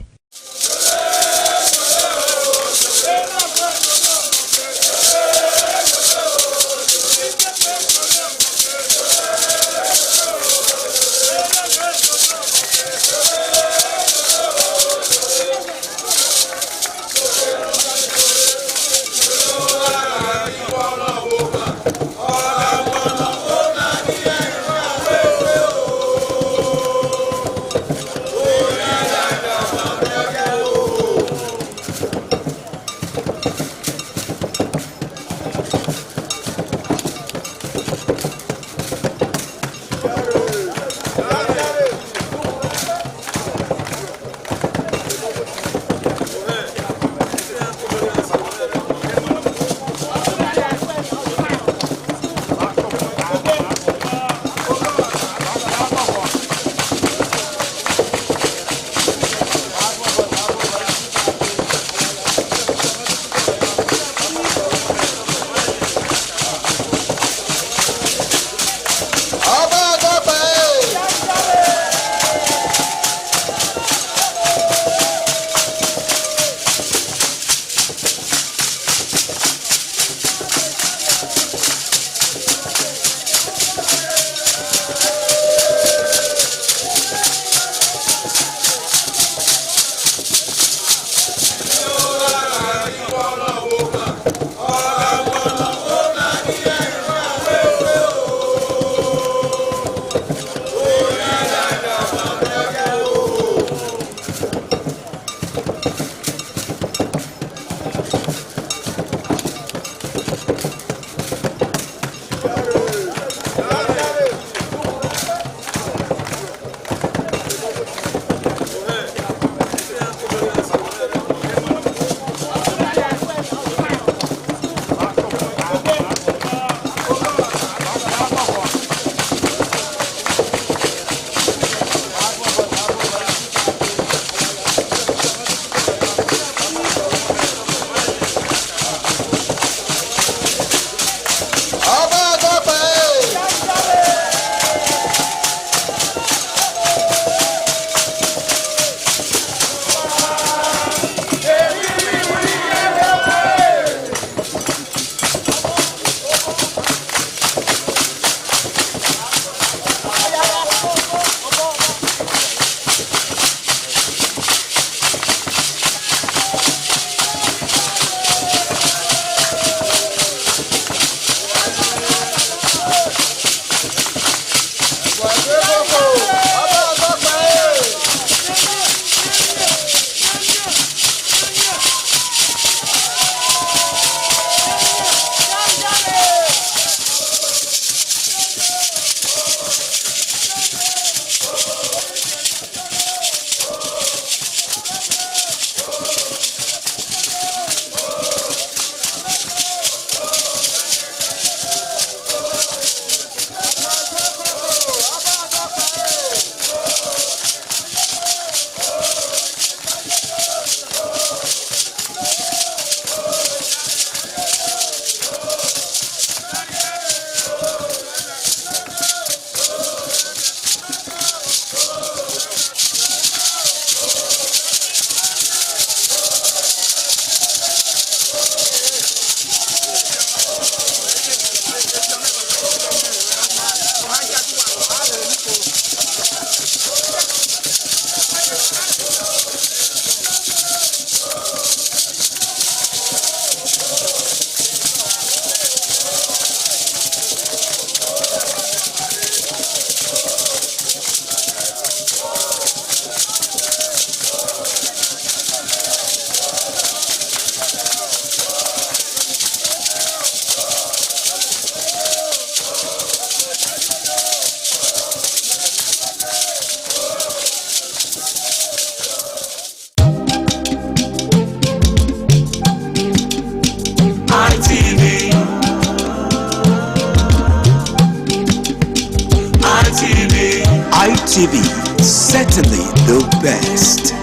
ITV, certainly the best.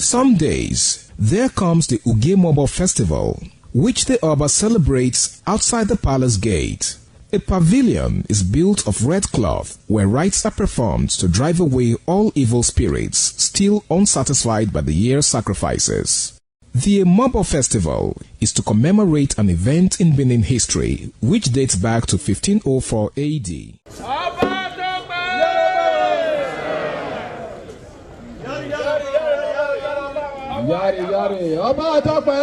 some days, there comes the Ugemobo Festival, which the Oba celebrates outside the palace gate. A pavilion is built of red cloth where rites are performed to drive away all evil spirits still unsatisfied by the year's sacrifices. The Emobo Festival is to commemorate an event in Benin history which dates back to 1504 AD. Yari yari, Ọba Tope.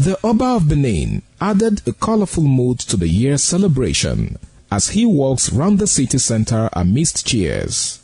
The Oba of Benin added a colorful mood to the year's celebration as he walks round the city center amidst cheers.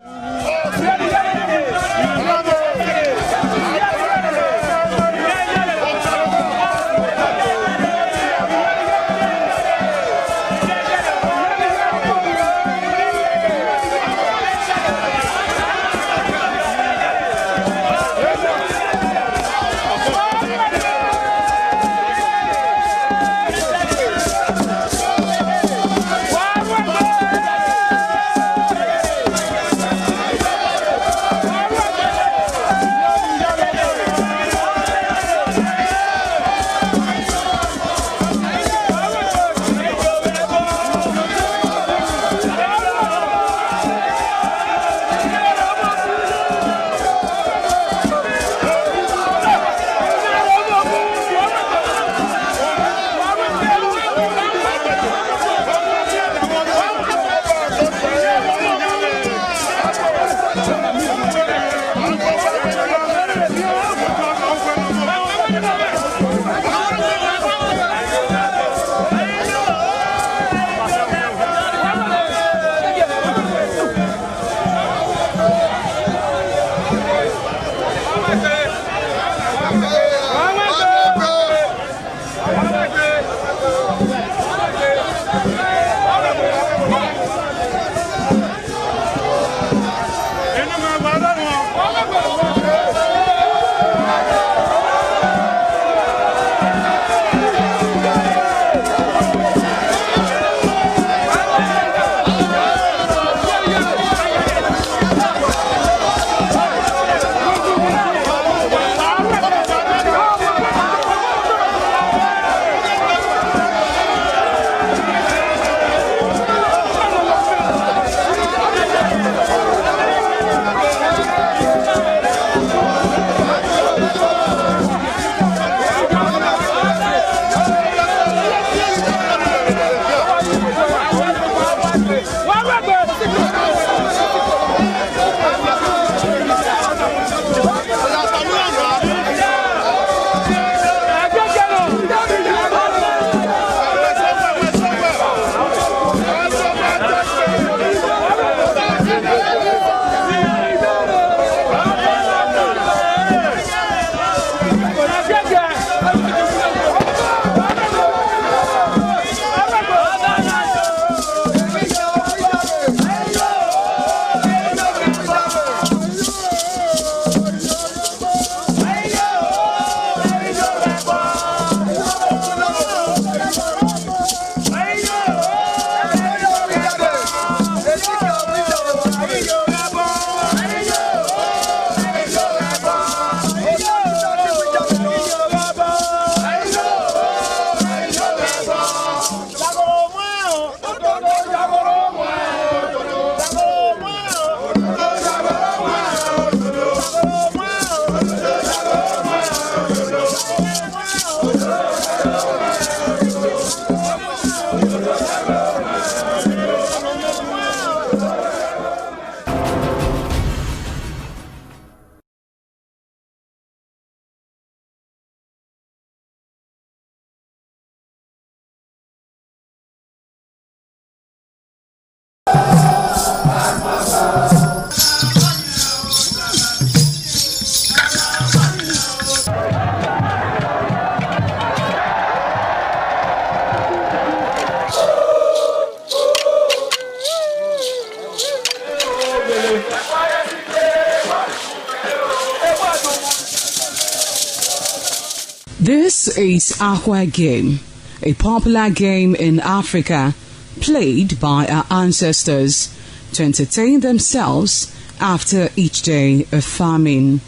This is Akwa Game, a popular game in Africa played by our ancestors to entertain themselves after each day of famine.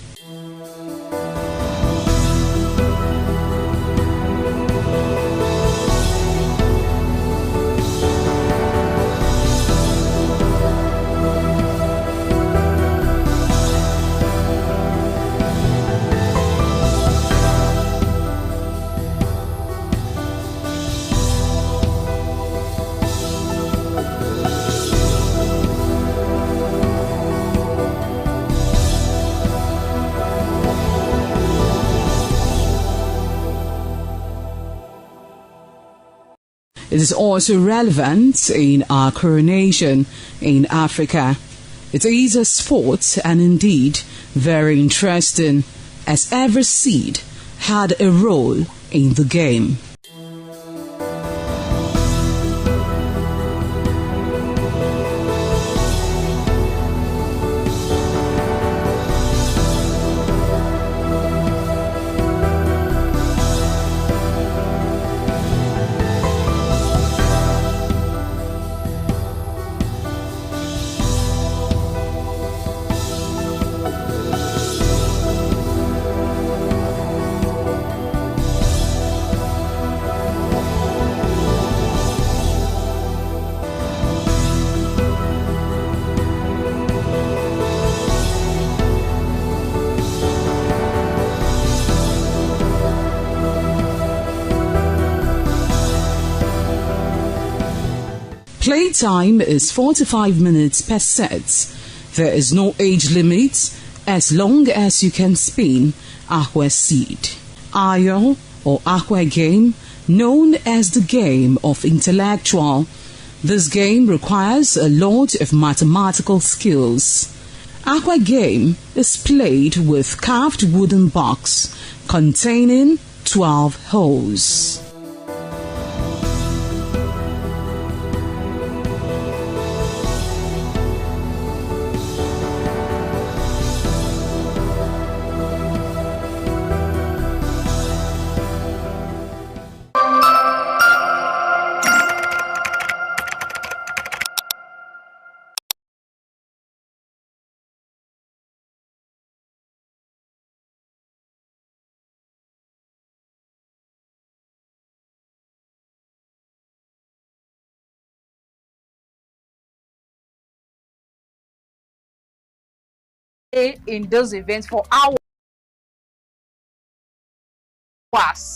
It is also relevant in our coronation in Africa. It is a sport and indeed very interesting, as every seed had a role in the game. Playtime is 45 minutes per set. There is no age limit as long as you can spin Akwa seed. Ayo or Akwa game, known as the game of intellectual. This game requires a lot of mathematical skills. Akwa game is played with carved wooden box containing 12 holes. In those events for hours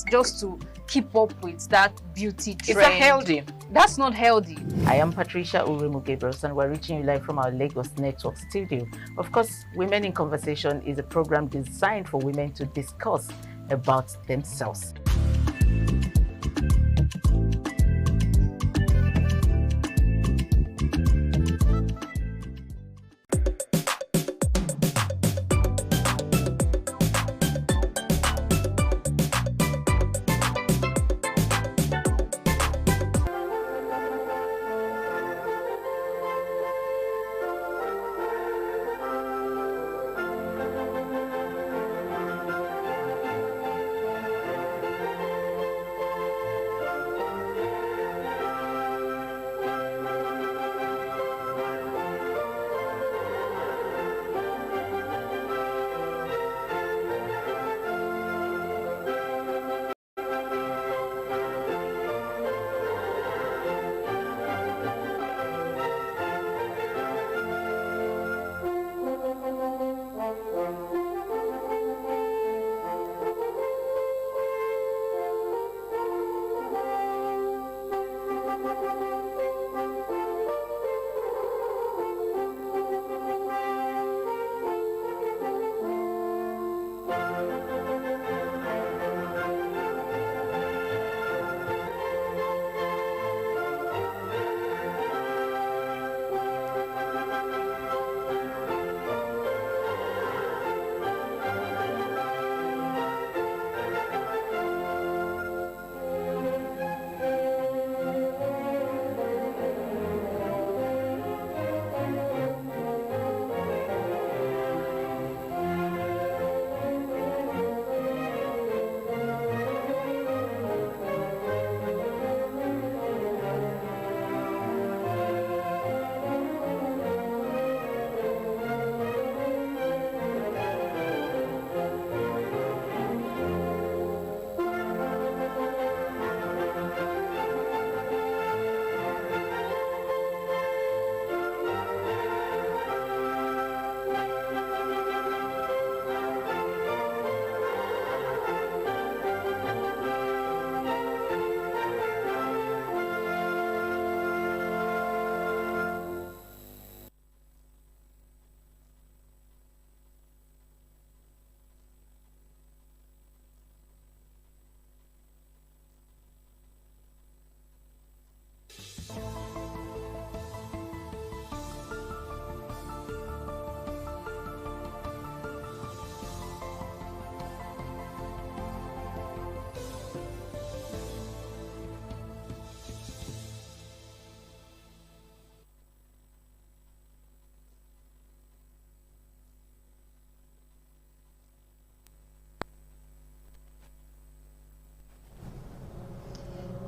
just to keep up with that beauty trend. Is that healthy? That's not healthy. I am Patricia Uremu Gabriels, and we're reaching you live from our Lagos Network studio. Of course, Women in Conversation is a program designed for women to discuss about themselves.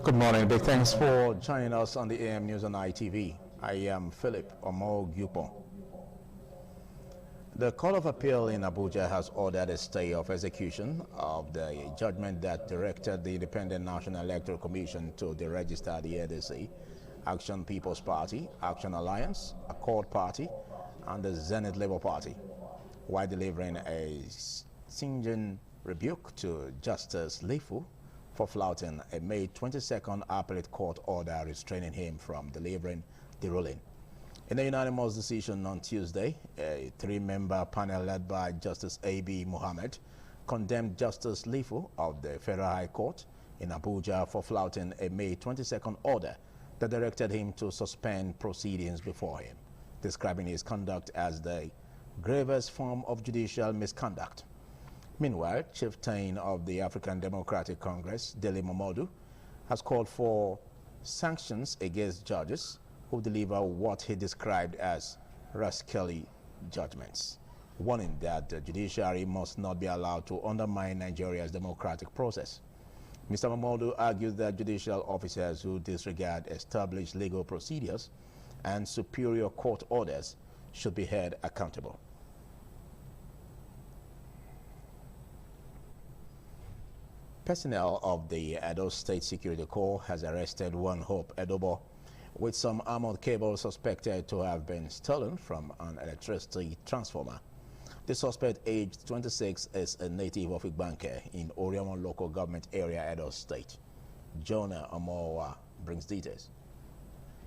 Good morning. Big thanks for joining us on the AM News on ITV. I am Philip Omo-Gyupo. The Court of Appeal in Abuja has ordered a stay of execution of the judgment that directed the Independent National Electoral Commission to deregister the ADC, Action People's Party, Action Alliance, Accord Party, and the Zenith Labour Party, while delivering a stinging rebuke to Justice Lifu for flouting a May 22nd appellate court order restraining him from delivering the ruling. In a unanimous decision on Tuesday, a three-member panel led by Justice A.B. Mohammed condemned Justice Lifu of the Federal High Court in Abuja for flouting a May 22nd order that directed him to suspend proceedings before him, describing his conduct as the gravest form of judicial misconduct. Meanwhile, Chieftain of the African Democratic Congress, Dele Momodu, has called for sanctions against judges who deliver what he described as rascally judgments, warning that the judiciary must not be allowed to undermine Nigeria's democratic process. Mr. Momodu argues that judicial officers who disregard established legal procedures and superior court orders should be held accountable. Personnel of the Edo State Security Corps has arrested one Hope Edobo with some armored cables suspected to have been stolen from an electricity transformer. The suspect, aged 26, is a native of Igbanke in Oriamon local government area, Edo State. Jonah Amowa brings details.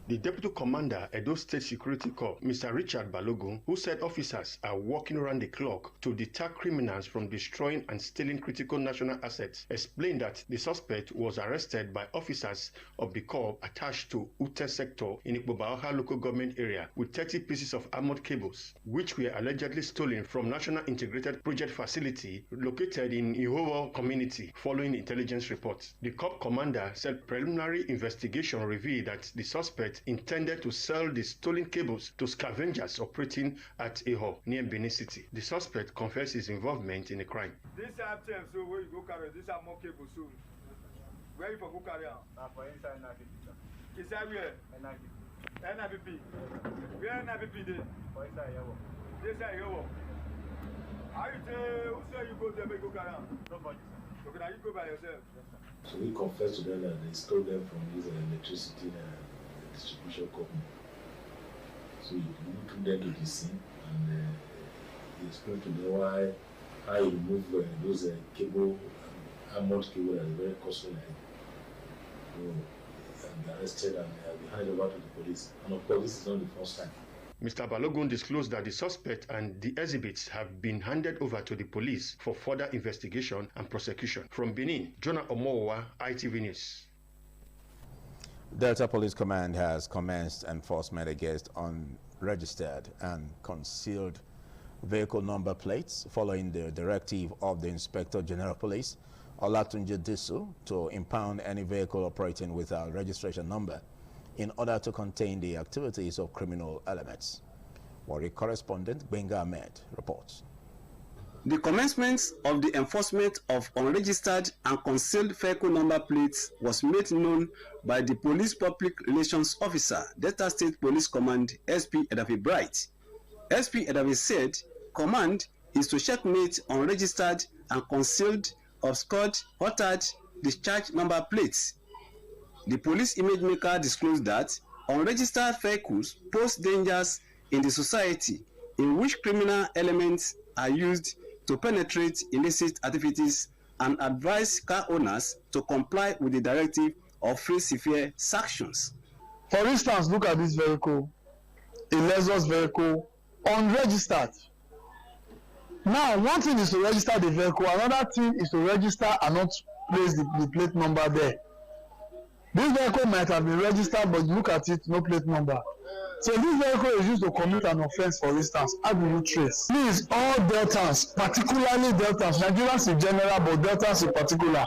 The Deputy Commander, Edo State Security Corps, Mr. Richard Balogun, who said officers are working around the clock to deter criminals from destroying and stealing critical national assets, explained that the suspect was arrested by officers of the Corps attached to Ute sector in Ikpobaoha local government area with 30 pieces of armored cables, which were allegedly stolen from National Integrated Project Facility located in Ihowo community following intelligence reports. The Corps commander said preliminary investigation revealed that the suspect intended to sell the stolen cables to scavengers operating at Iho near Benin City. The suspect confessed his involvement in the crime. This time, so where you go carry this are more cables soon. Where you for go carry on? For inside NIPP. Inside where? NIPP. Where NIPP there? For inside Iho. This is Iho. How you say? Who say you go there? Make go carry on? Nobody. Okay, now you go by yourself. So we confess to them that they stole them from this electricity distribution company. So you took them to the scene and you explained to them how you remove those cable, armored cable that is very costly. So they arrested and they handed over to the police. And of course, this is not the first time. Mr. Balogun disclosed that the suspect and the exhibits have been handed over to the police for further investigation and prosecution. From Benin, Jonah Omowa, ITV News. Delta Police Command has commenced enforcement against unregistered and concealed vehicle number plates following the directive of the Inspector General Police, Olatunji Disu, to impound any vehicle operating without registration number in order to contain the activities of criminal elements. Warri correspondent Benga Ahmed reports. The commencement of the enforcement of unregistered and concealed vehicle number plates was made known by the Police Public Relations Officer, Delta State Police Command, SP Edafe Bright. SP Edafe said, command is to checkmate unregistered and concealed, obscured, altered, discharge number plates. The police image maker disclosed that unregistered vehicles pose dangers in the society in which criminal elements are used to penetrate illicit activities and advise car owners to comply with the directive or face severe sanctions. For instance, look at this vehicle, a Lexus vehicle, unregistered. Now, one thing is to register the vehicle, another thing is to register and not place the plate number there. This vehicle might have been registered, but look at it, no plate number. So this vehicle is used to commit an offense, for instance. How do you trace? Please, all Deltans, particularly Deltans, Nigerians in general, but Deltans in particular,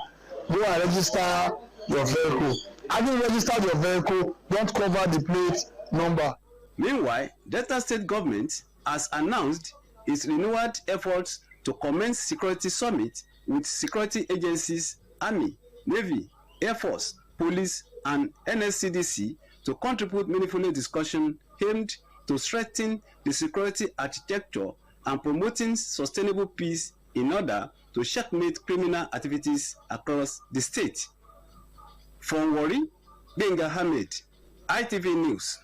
go and register your vehicle. Having registered your vehicle, don't cover the plate number. Meanwhile, Delta State government has announced its renewed efforts to commence security summit with security agencies, Army, Navy, Air Force, police, and NSCDC to contribute meaningfully discussion aimed to strengthen the security architecture and promoting sustainable peace in order to checkmate criminal activities across the state. From Warri, Benga Hamid, ITV News.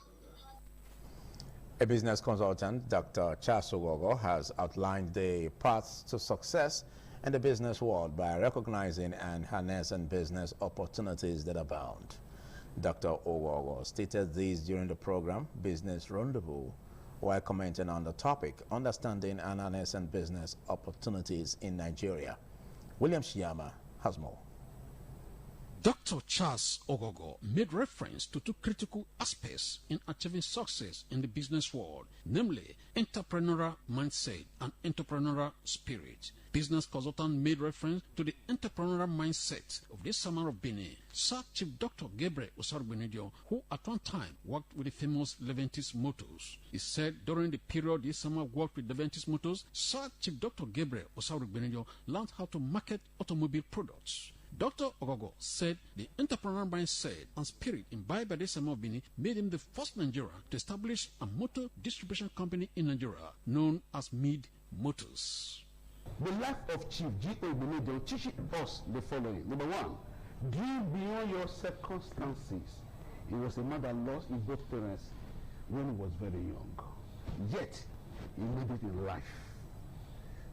A business consultant, Dr. Charles Ogogo, has outlined the paths to success in the business world by recognizing and harnessing business opportunities that abound. Dr. Ogogo stated this during the program Business Rendezvous, while commenting on the topic Understanding and Harnessing Business Opportunities in Nigeria. William Shiyama has more. Dr. Charles Ogogo made reference to two critical aspects in achieving success in the business world, namely entrepreneurial mindset and entrepreneurial spirit. Business consultant made reference to the entrepreneurial mindset of this summer of Benin. Sir Chief Dr. Gabriel Osaru-Benedio, who at one time worked with the famous Leventis Motors. He said during the period this summer worked with Leventis Motors, Sir Chief Dr. Gabriel Osaru-Benedio learned how to market automobile products. Dr. Ogogo said the entrepreneurial mindset and spirit imbibed by the Summer of Benin made him the first Nigerian to establish a motor distribution company in Nigeria known as Mid Motors. The life of Chief G.O. Benedio teaches us the following. Number one, dream beyond your circumstances. He was a man that lost his both parents when he was very young. Yet, he made it in life.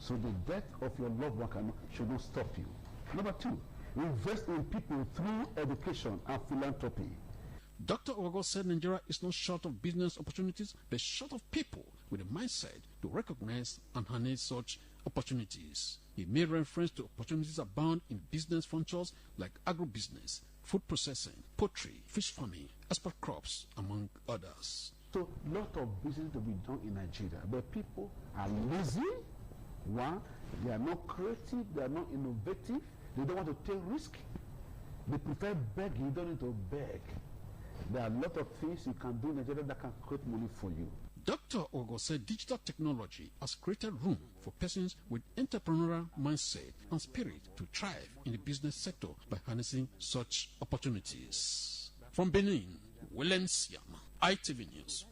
So the death of your loved one should not stop you. Number two, invest in people through education and philanthropy. Dr. Ogogo said Nigeria is not short of business opportunities, but short of people with a mindset to recognize and harness such opportunities. He made reference to opportunities abound in business ventures like agribusiness, food processing, poultry, fish farming, export crops, among others. So, a lot of business to be done in Nigeria, but people are lazy. One, they are not creative, they are not innovative, they don't want to take risk. They prefer begging, you don't need to beg. There are a lot of things you can do in Nigeria that can create money for you. Dr. Ogo said digital technology has created room for persons with entrepreneurial mindset and spirit to thrive in the business sector by harnessing such opportunities. From Benin, William Siam, ITV News.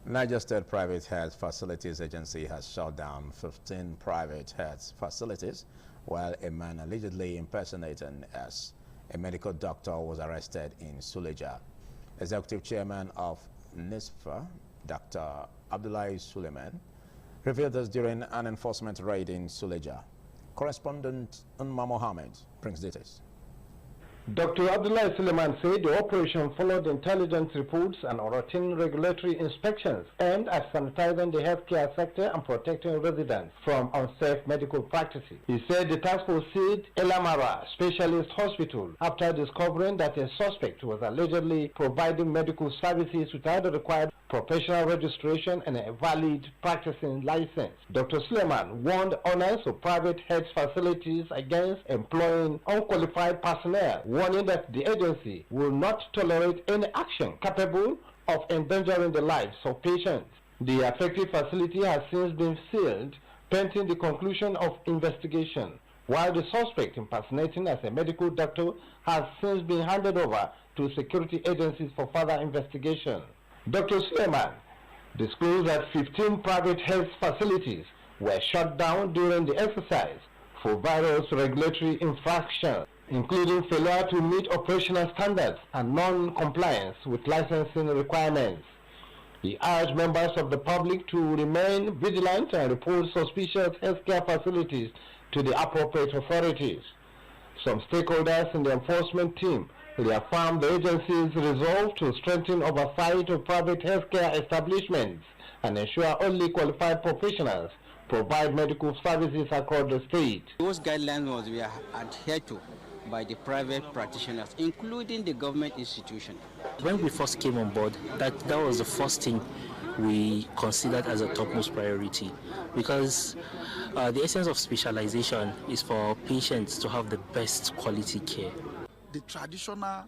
Niger State Private Health Facilities Agency has shut down 15 private health facilities, while a man allegedly impersonating as a medical doctor was arrested in Suleja. Executive Chairman of NISFA, Dr. Abdullahi Suleiman, revealed this during an enforcement raid in Suleja. Correspondent Unma Mohammed brings details. Dr. Abdullah Suleiman said the operation followed intelligence reports and routine regulatory inspections aimed at sanitizing the healthcare sector and protecting residents from unsafe medical practices. He said the task force seized Elamara Specialist Hospital after discovering that a suspect was allegedly providing medical services without the required professional registration and a valid practicing license. Dr. Suleiman warned owners of private health facilities against employing unqualified personnel, warning that the agency will not tolerate any action capable of endangering the lives of patients. The affected facility has since been sealed pending the conclusion of investigation, while the suspect impersonating as a medical doctor has since been handed over to security agencies for further investigation. Dr. Suleiman disclosed that 15 private health facilities were shut down during the exercise for various regulatory infractions, including failure to meet operational standards and non-compliance with licensing requirements. He urged members of the public to remain vigilant and report suspicious healthcare facilities to the appropriate authorities. Some stakeholders in the enforcement team reaffirmed the agency's resolve to strengthen oversight of private healthcare establishments and ensure only qualified professionals provide medical services across the state. Those guidelines we are adhered to by the private practitioners, including the government institution. When we first came on board, that was the first thing we considered as a topmost priority, because the essence of specialization is for patients to have the best quality care. The traditional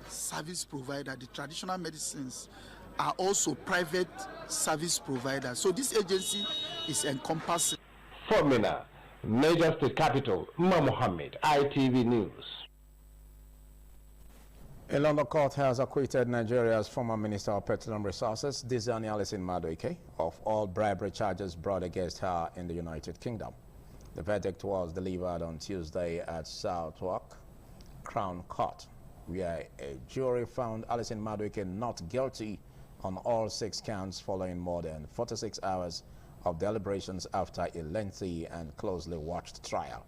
service provider, the traditional medicines are also private service providers. So this agency is encompassing. For Mina, Niger State Capital, Umar Mohammed, ITV News. A London court has acquitted Nigeria's former Minister of Petroleum Resources, Diezani Alison Madueke, of all bribery charges brought against her in the United Kingdom. The verdict was delivered on Tuesday at Southwark Crown Court, where a jury found Alison Madueke not guilty on all 6 counts following more than 46 hours of deliberations after a lengthy and closely watched trial.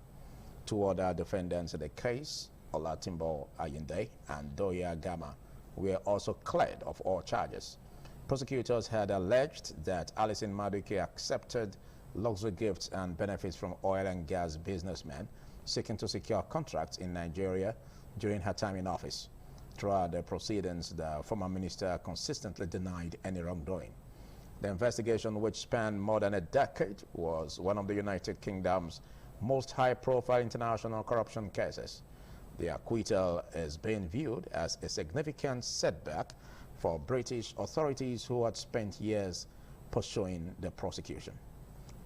2 other defendants in the case, Olatimbo Ayinde and Doya Gama, were also cleared of all charges. Prosecutors had alleged that Alison Madueke accepted luxury gifts and benefits from oil and gas businessmen seeking to secure contracts in Nigeria during her time in office. Throughout the proceedings, the former minister consistently denied any wrongdoing. The investigation, which spanned more than a decade, was one of the United Kingdom's most high-profile international corruption cases. The acquittal is being viewed as a significant setback for British authorities who had spent years pursuing the prosecution.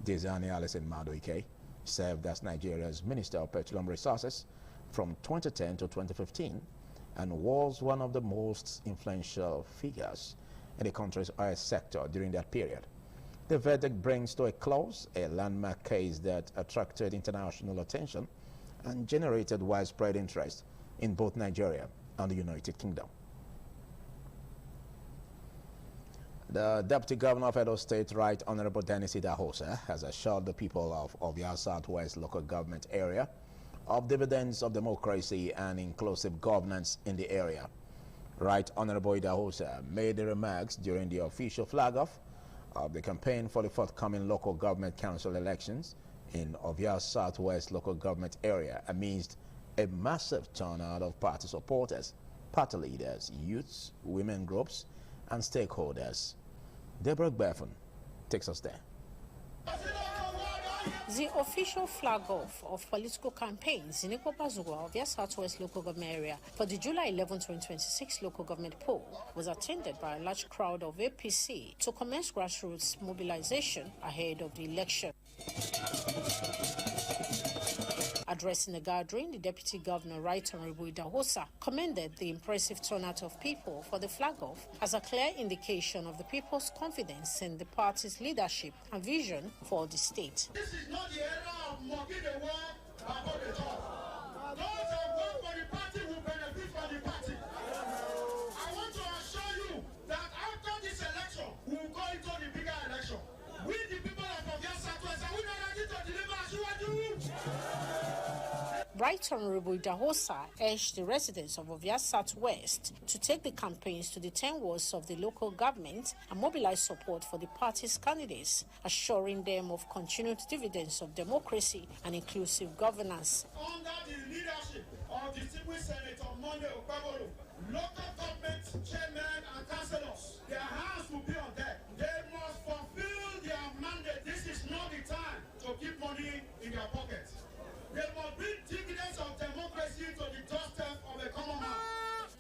Diezani Alison Madueke served as Nigeria's Minister of Petroleum Resources from 2010 to 2015 and was one of the most influential figures in the country's oil sector during that period. The verdict brings to a close a landmark case that attracted international attention and generated widespread interest in both Nigeria and the United Kingdom. The Deputy Governor of Edo State, Right Honorable Dennis Idahosa, has assured the people of Ovia Southwest local government area of dividends of democracy and inclusive governance in the area. Right Honorable Idahosa made the remarks during the official flag-off of the campaign for the forthcoming local government council elections in Ovia Southwest local government area amidst a massive turnout of party supporters, party leaders, youths, women groups, and stakeholders. Deborah Beffin takes us there. The official flag-off of political campaigns in Ikwobazuwa, Ovia Southwest local government area for the July 11, 2026 local government poll was attended by a large crowd of APC to commence grassroots mobilization ahead of the election. Addressing the gathering, the Deputy Governor, Right Honorable Idahosa, commended the impressive turnout of people for the flag-off as a clear indication of the people's confidence in the party's leadership and vision for the state. This is not the era of mocking the world about the talk. Those who work for the party will benefit from the party. I want to assure you that after this election, we will go into the bigger election. We, the people of Ovia Southwest, are we not ready to deliver as you are doing? Right Honorable Idahosa urged the residents of Ovia Southwest to take the campaigns to the 10 wards of the local government and mobilize support for the party's candidates, assuring them of continued dividends of democracy and inclusive governance. Under the leadership of distinguished Senator Monday Okpebolo, local government chairmen and councillors, their hands will be on deck. They must fulfill their mandate. This is not the time to keep money in their pockets. They must bring dividends of democracy to the doorstep of the common man.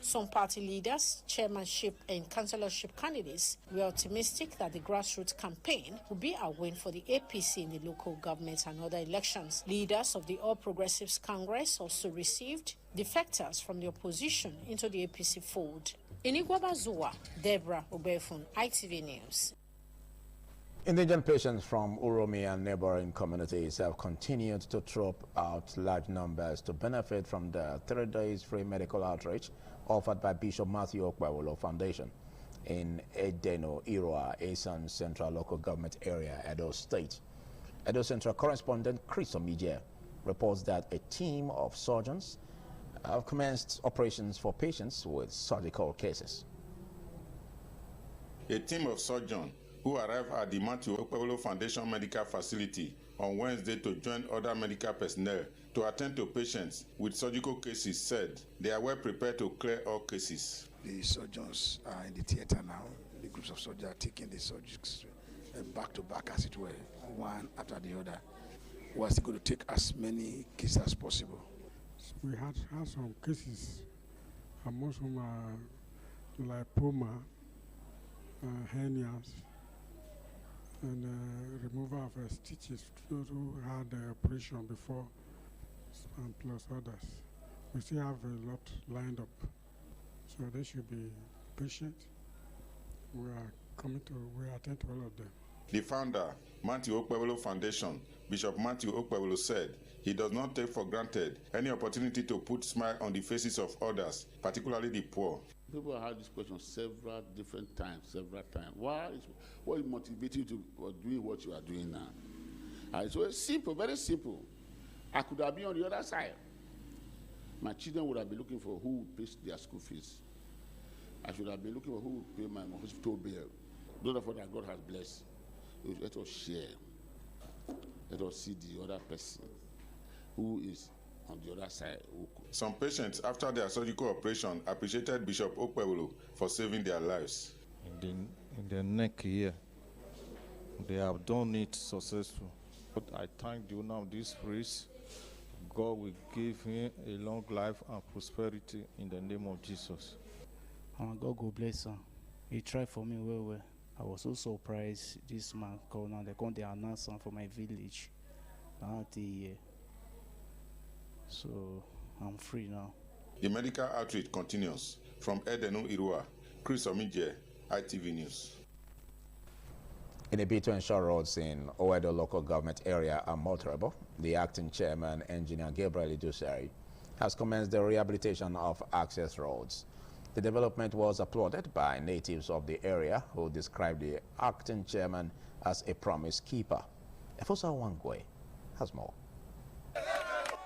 Some party leaders, chairmanship and councillorship candidates were optimistic that the grassroots campaign will be a win for the APC in the local government and other elections. Leaders of the All Progressives Congress also received defectors from the opposition into the APC fold. In Ikwobazuwa, Deborah Obefun, ITV News. Indigent patients from Uromi and neighboring communities have continued to troop out large numbers to benefit from the 3 days free medical outreach offered by Bishop Matthew Okpebolo Foundation in Edeno, Iroa, Asan Central Local Government Area, Edo State. Edo Central correspondent Chris Omije reports that a team of surgeons have commenced operations for patients with surgical cases. A team of surgeons who arrived at the Matthew Okpebolo Foundation Medical Facility on Wednesday to join other medical personnel to attend to patients with surgical cases said they are well prepared to clear all cases. The surgeons are in the theater now. The groups of surgeons are taking the surgeons back to back, as it were, one after the other. We're still going to take as many cases as possible. We had some cases, and most of them are lipoma, hernias, and removal of stitches, those who had the operation before, and plus others. We still have a lot lined up. So they should be patient. We attend to all of them. The founder, Matthew Okpebholo Foundation, Bishop Matthew Okpebholo, said he does not take for granted any opportunity to put smile on the faces of others, particularly the poor. People have had this question several different times. What is motivating you to doing what you are doing now? So it's simple, very simple. I could have been on the other side. My children would have been looking for who pays their school fees. I should have been looking for who would pay my hospital bill. Those of us that God has blessed, let us share. Let us see the other person who is on the other side. Some patients, after their surgical operation, appreciated Bishop Okpebholo for saving their lives. In the neck here, they have done it successful. But I thank the owner of this race. God will give him a long life and prosperity in the name of Jesus. God go bless him. He tried for me well. I was so surprised this man called now. They come to announce him for my village. So I'm free now. The medical outreach continues. From Edenu Irua, Chris Omije, ITV News. In a bid to ensure roads in Owedo local government area are motorable, the acting chairman, Engineer Gabriel Idusari, has commenced the rehabilitation of access roads. The development was applauded by natives of the area who described the acting chairman as a promise keeper. Efosa Wangwe has more.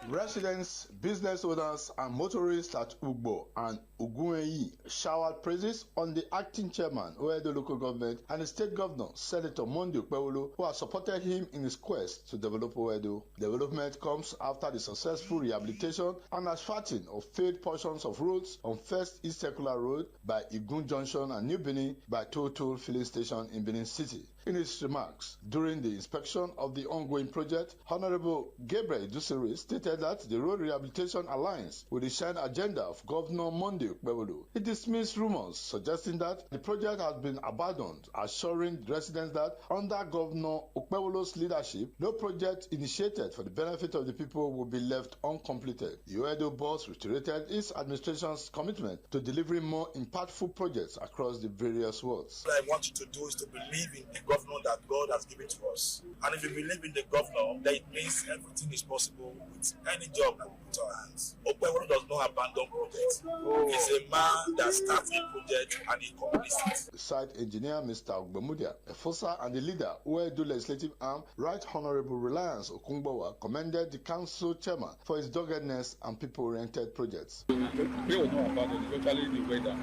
Residents, business owners, and motorists at Ugbo and Ugueyi showered praises on the acting chairman, Owedo local government, and the state governor, Senator Monday Okpebholo, who has supported him in his quest to develop Owedo. Development comes after the successful rehabilitation and asphalting of failed portions of roads on First East Circular Road by Igun Junction and New Benin by Total Filling Station in Benin City. In his remarks during the inspection of the ongoing project, Honorable Gabriel Idusari stated that the road rehabilitation aligns with the shine agenda of Governor Monday Okpebholo. He dismissed rumors suggesting that the project has been abandoned, assuring residents that under Governor Okpebholo's leadership, no project initiated for the benefit of the people will be left uncompleted. The Owedo boss reiterated its administration's commitment to delivering more impactful projects across the various wards. What I want you to do is to believe in the governor that God has given to us. And if you believe in the governor, then it means everything is possible with any job that we put our hands. Okpebholo does not abandon projects. He's a man that starts a project and he completes it. The site engineer, Mr. Ogbemudia, Efosa, and the leader, Owedo Legislative Arm, Right Honorable Reliance Okungbawa, commended the council chairman for his doggedness and people-oriented projects. We will not abandon, especially the weather.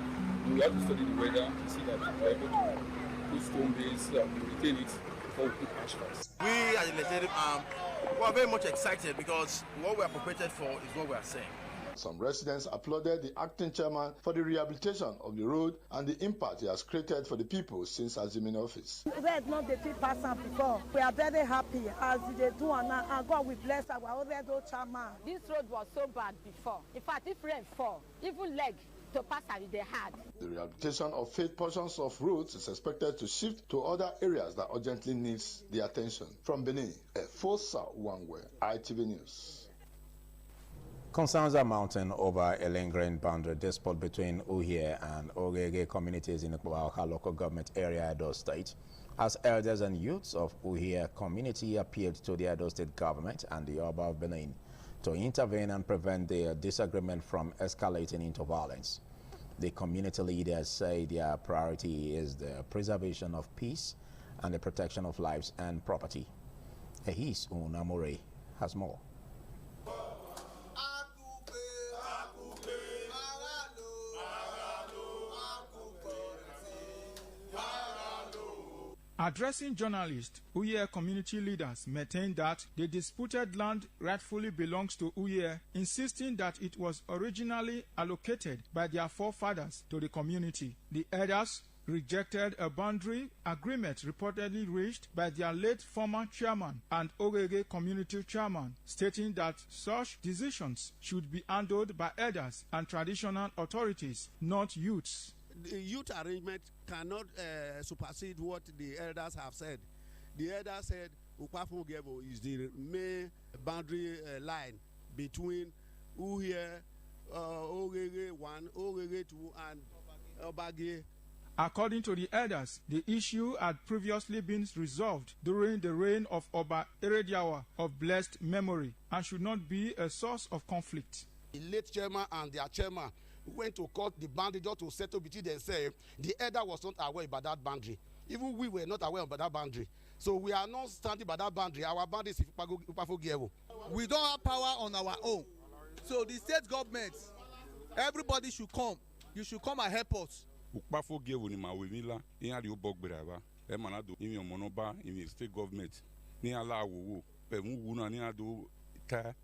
We have to study the weather to see that we are able to put stone base, we retain it before we put asphalt. We as the legislative arm, we are very much excited because what we are prepared for is what we are saying. Some residents applauded the acting chairman for the rehabilitation of the road and the impact he has created for the people since assuming office. Red not the three person before. We are very happy as they do now, and God will bless our Owedo chairman. This road was so bad before. In fact, if rain fall, even leg to pass they had. The rehabilitation of failed portions of roads is expected to shift to other areas that urgently needs the attention. From Benin, Efosa Wangwe, ITV News. Concerns are mounting over a lingering boundary dispute between Uhie and Ogege communities in the Okpebholo local government area, Edo State, as elders and youths of Uhie community appealed to the Edo State government and the Oba of Benin to intervene and prevent the disagreement from escalating into violence. The community leaders say their priority is the preservation of peace and the protection of lives and property. Ehis Unamore has more. Addressing journalists, Uyeh community leaders maintain that the disputed land rightfully belongs to Uyeh, insisting that it was originally allocated by their forefathers to the community. The elders rejected a boundary agreement reportedly reached by their late former chairman and Ogege community chairman, stating that such decisions should be handled by elders and traditional authorities, not youths. The youth arrangement cannot supersede what the elders have said. The elders said Ukwafu-Ugebo is the main boundary line between Uhie Orere 1, Orere 2, and Obage. According to the elders, the issue had previously been resolved during the reign of Oba Erediawa of blessed memory and should not be a source of conflict. The late chairman and their chairman went to court the boundary just to settle between themselves. The elder was not aware about that boundary. Even we were not aware about that boundary. So we are not standing by that boundary. Our boundary is Upafogievo. We don't have power on our own. So the state government, everybody should come. You should come and help us. Upafogievo ni mawemila inyari obogberaba. Emanado imi omonoba imi state government ni ala awowo pemu wuna ni ado ta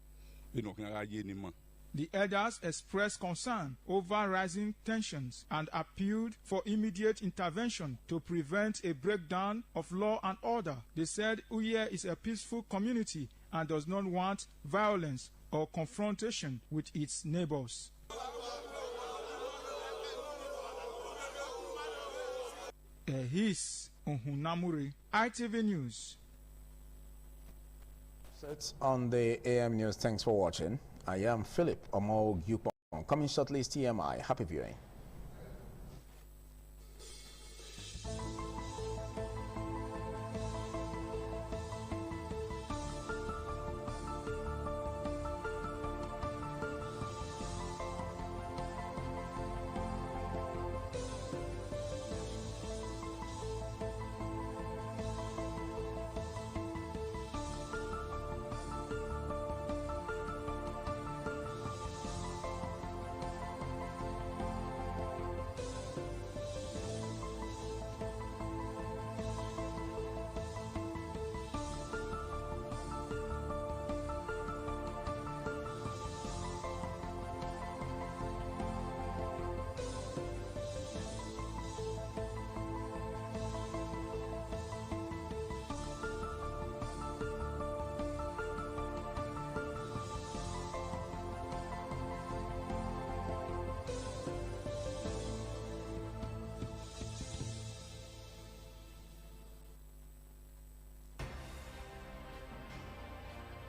enokinara ye ni ma. The elders expressed concern over rising tensions and appealed for immediate intervention to prevent a breakdown of law and order. They said Uye is a peaceful community and does not want violence or confrontation with its neighbors. Ehis Ohunamuri, ITV News. That's on the AM News. Thanks for watching. I am Philip Omo Gupon. Coming shortly is TMI. Happy viewing.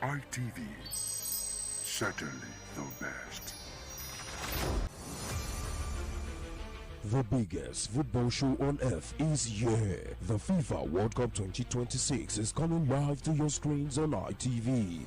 ITV, certainly the best. The biggest football show on earth is here. The FIFA World Cup 2026 is coming live to your screens on ITV.